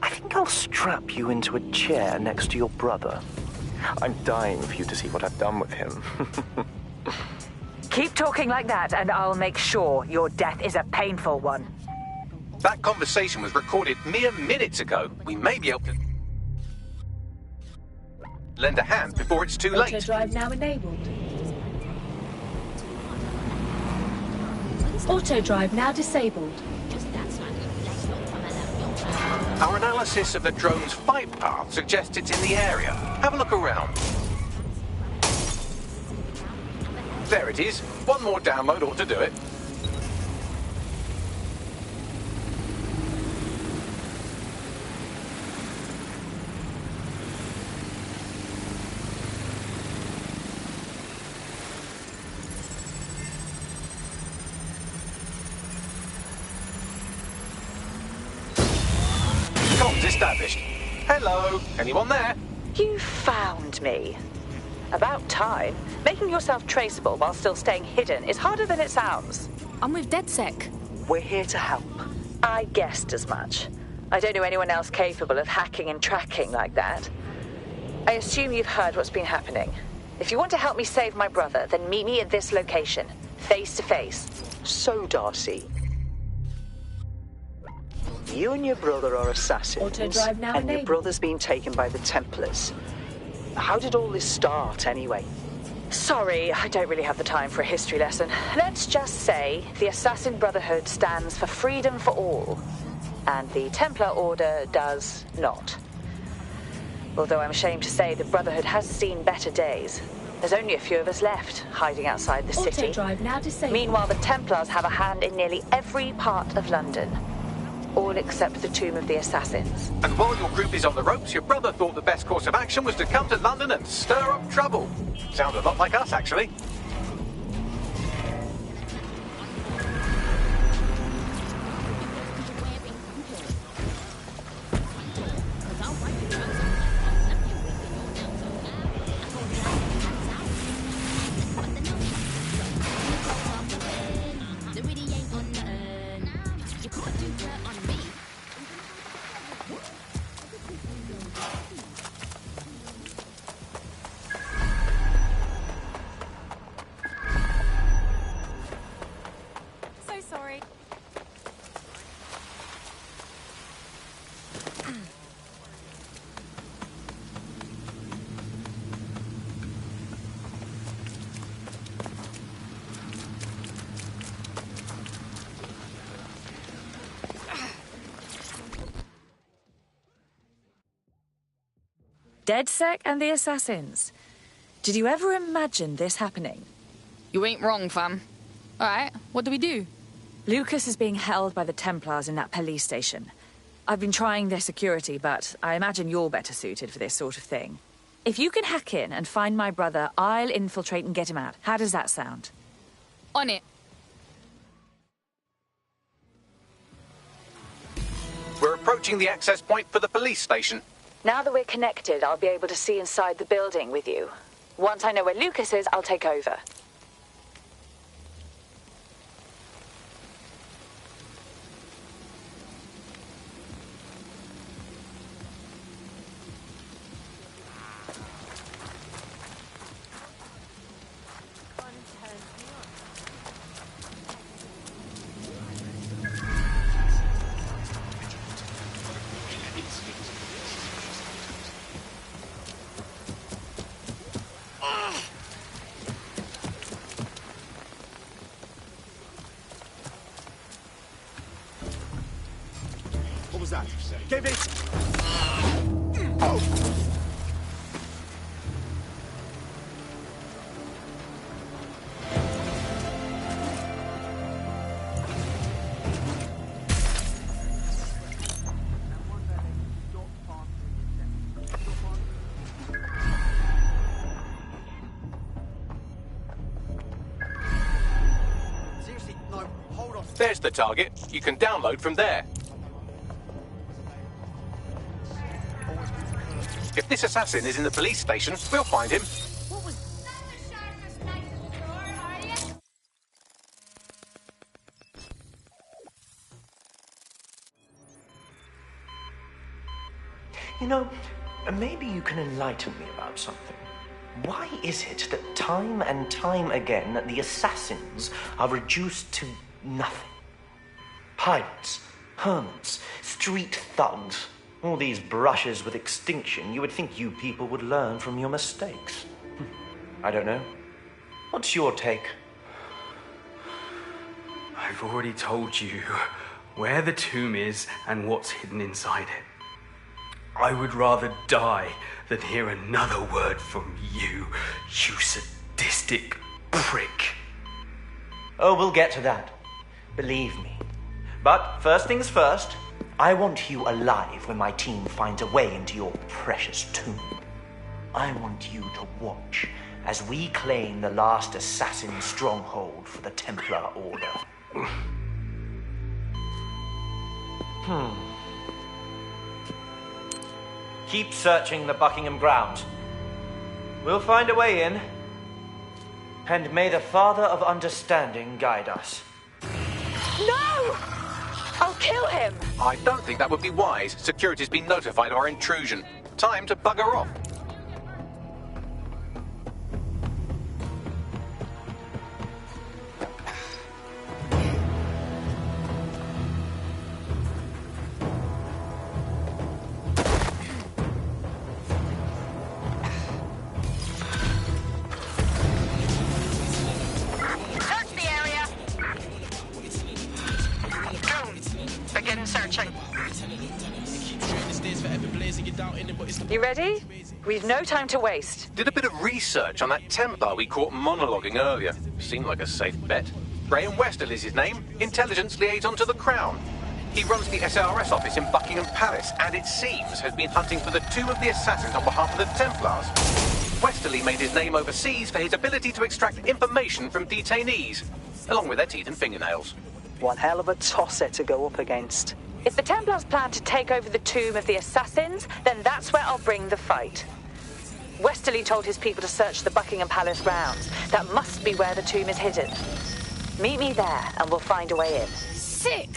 S10: I think I'll strap you into a chair next to your brother. I'm dying for you to see what I've done with him.
S17: Keep talking like that, and I'll make sure your death is a painful one.
S2: That conversation was recorded mere minutes ago. We may be able to lend a hand before it's too late.
S14: Auto drive now enabled. Auto drive now disabled.
S2: Our analysis of the drone's flight path suggests it's in the area. Have a look around. There it is. One more download ought to do it. Established. Hello, anyone there?
S17: You found me. About time. Making yourself traceable while still staying hidden is harder than it sounds.
S7: I'm with DedSec.
S1: We're here to help.
S17: I guessed as much. I don't know anyone else capable of hacking and tracking like that. I assume you've heard what's been happening. If you want to help me save my brother, then meet me at this location, face to face.
S1: So, Darcy, you and your brother are assassins,
S14: Auto drive now
S1: and your
S14: enabled.
S1: brother's been taken by the Templars. How did all this start, anyway?
S17: Sorry, I don't really have the time for a history lesson. Let's just say the Assassin Brotherhood stands for freedom for all, and the Templar Order does not. Although I'm ashamed to say the Brotherhood has seen better days. There's only a few of us left, hiding outside the city.
S14: Auto drive now disabled.
S17: Meanwhile, the Templars have a hand in nearly every part of London. All except the Tomb of the Assassins.
S2: And while your group is on the ropes, your brother thought the best course of action was to come to London and stir up trouble. Sounds a lot like us, actually.
S4: DedSec and the Assassins. Did you ever imagine this happening?
S7: You ain't wrong, fam. All right, what do we do?
S4: Lucas is being held by the Templars in that police station. I've been trying their security, but I imagine you're better suited for this sort of thing. If you can hack in and find my brother, I'll infiltrate and get him out. How does that sound?
S7: On it.
S2: We're approaching the access point for the police station.
S4: Now that we're connected, I'll be able to see inside the building with you. Once I know where Lucas is, I'll take over.
S6: What was that? Give it! Oh!
S8: Seriously, no, hold on.
S2: There's the target. You can download from there. If this assassin is in the police station, we'll find him.
S23: What was that? The sharpest knife in the drawer, are you?
S10: You know, maybe you can enlighten me about something. Why is it that time and time again the assassins are reduced to nothing? Pirates, hermits, street thugs, all these brushes with extinction. You would think you people would learn from your mistakes. I don't know. What's your take?
S20: I've already told you where the tomb is and what's hidden inside it. I would rather die than hear another word from you, you sadistic prick.
S10: Oh, we'll get to that. Believe me. But first things first, I want you alive when my team finds a way into your precious tomb. I want you to watch as we claim the last assassin stronghold for the Templar Order. Keep searching the Buckingham grounds. We'll find a way in. And may the Father of Understanding guide us.
S4: No! I'll kill him!
S2: I don't think that would be wise. Security's been notified of our intrusion. Time to bugger off.
S5: Search the area. Drones, begin searching.
S4: You ready? We've no time to waste.
S2: Did a bit of research on that Templar we caught monologuing earlier. Seemed like a safe bet. Graham Westerl is his name, intelligence liaison to the Crown. He runs the SRS office in Buckingham Palace, and it seems has been hunting for the tomb of the assassins on behalf of the Templars. Westerly made his name overseas for his ability to extract information from detainees, along with their teeth and fingernails.
S1: One hell of a tosser to go up against.
S4: If the Templars plan to take over the tomb of the Assassins, then that's where I'll bring the fight. Westerly told his people to search the Buckingham Palace grounds. That must be where the tomb is hidden. Meet me there, and we'll find a way in.
S7: Sick!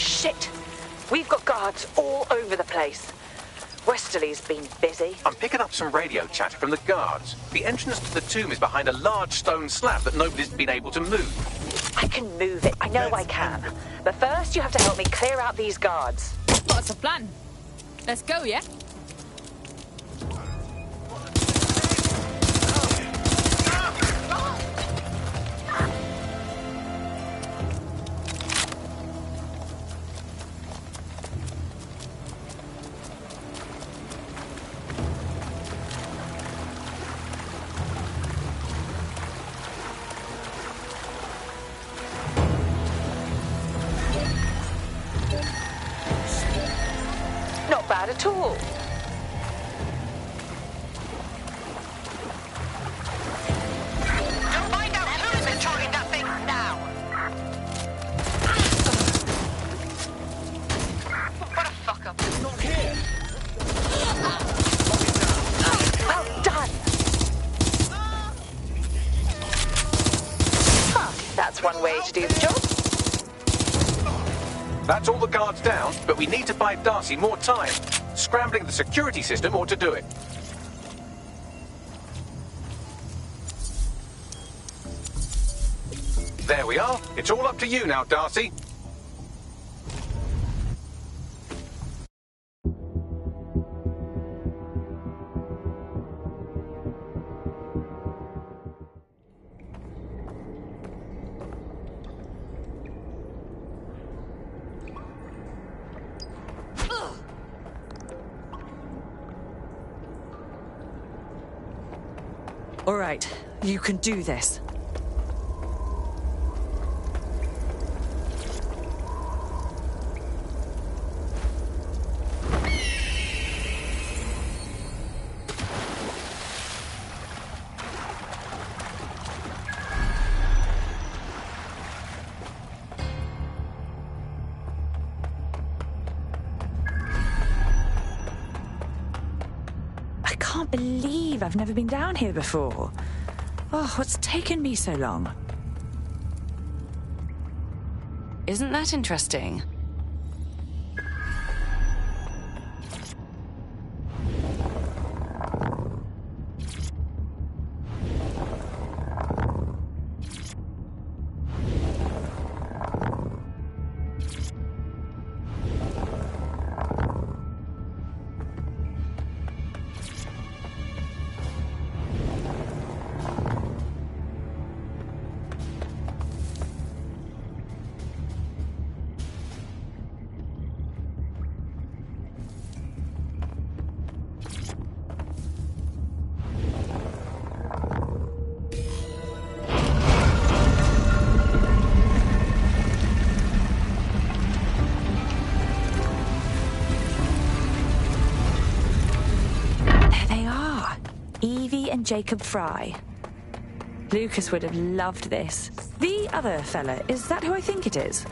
S17: Shit! We've got guards all over the place. Westerly's been busy.
S2: I'm picking up some radio chatter from the guards. The entrance to the tomb is behind a large stone slab that nobody's been able to move.
S17: I can move it. I know I can. But first, you have to help me clear out these guards.
S7: Got us a plan. Let's go, yeah?
S17: Not bad at all.
S5: You'll find out who's controlling that thing now. What a fuck up. It's not here.
S17: Well done. Huh, that's one way to do the job.
S2: That's all the guards down, but we need to buy Darcy more time. Scrambling the security system ought to do it. There we are. It's all up to you now, Darcy.
S17: All right, you can do this. I can't believe I've never been down here before. Oh, what's taken me so long?
S12: Isn't that interesting?
S17: And Jacob Fry. Lucas would have loved this. The other fella, is that who I think it is?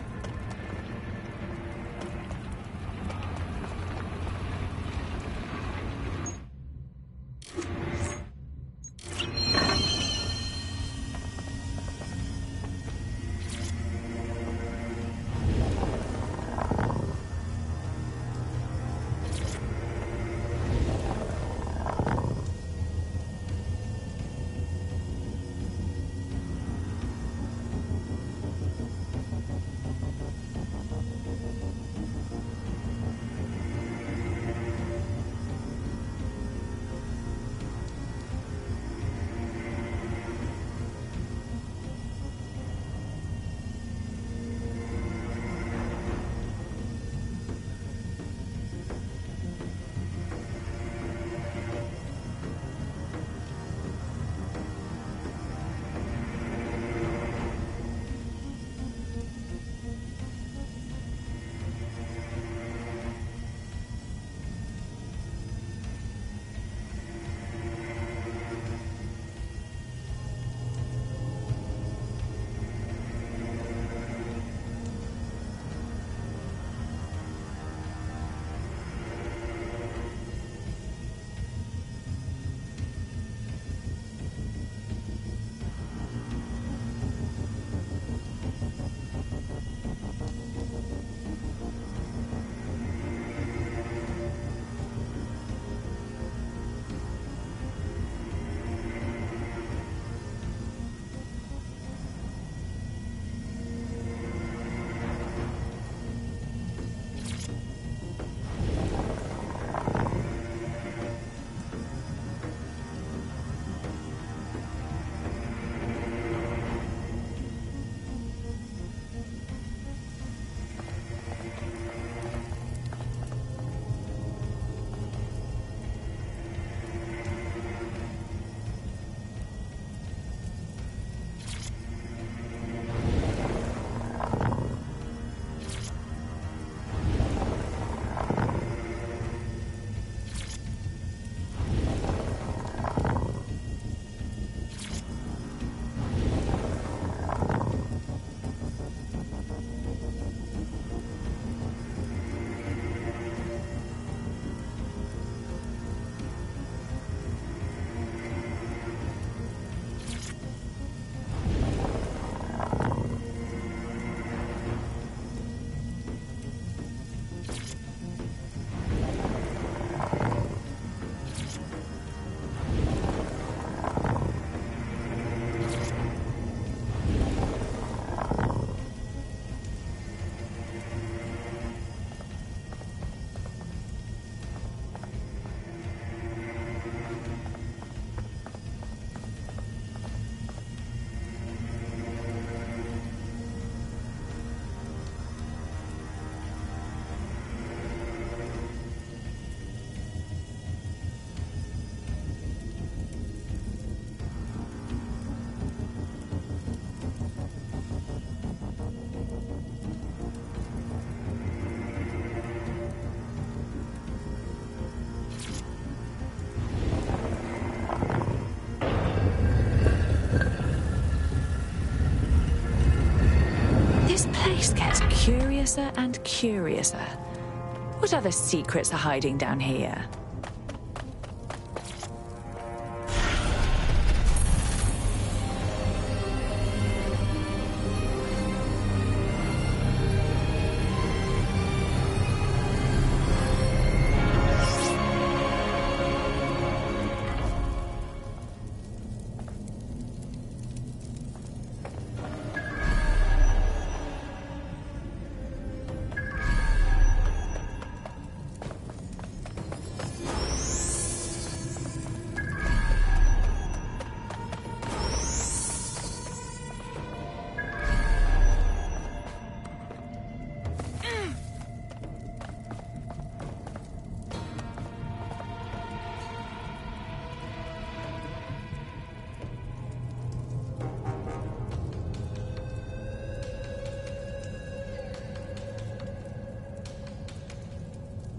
S12: curiouser and curiouser. What other secrets are hiding down here?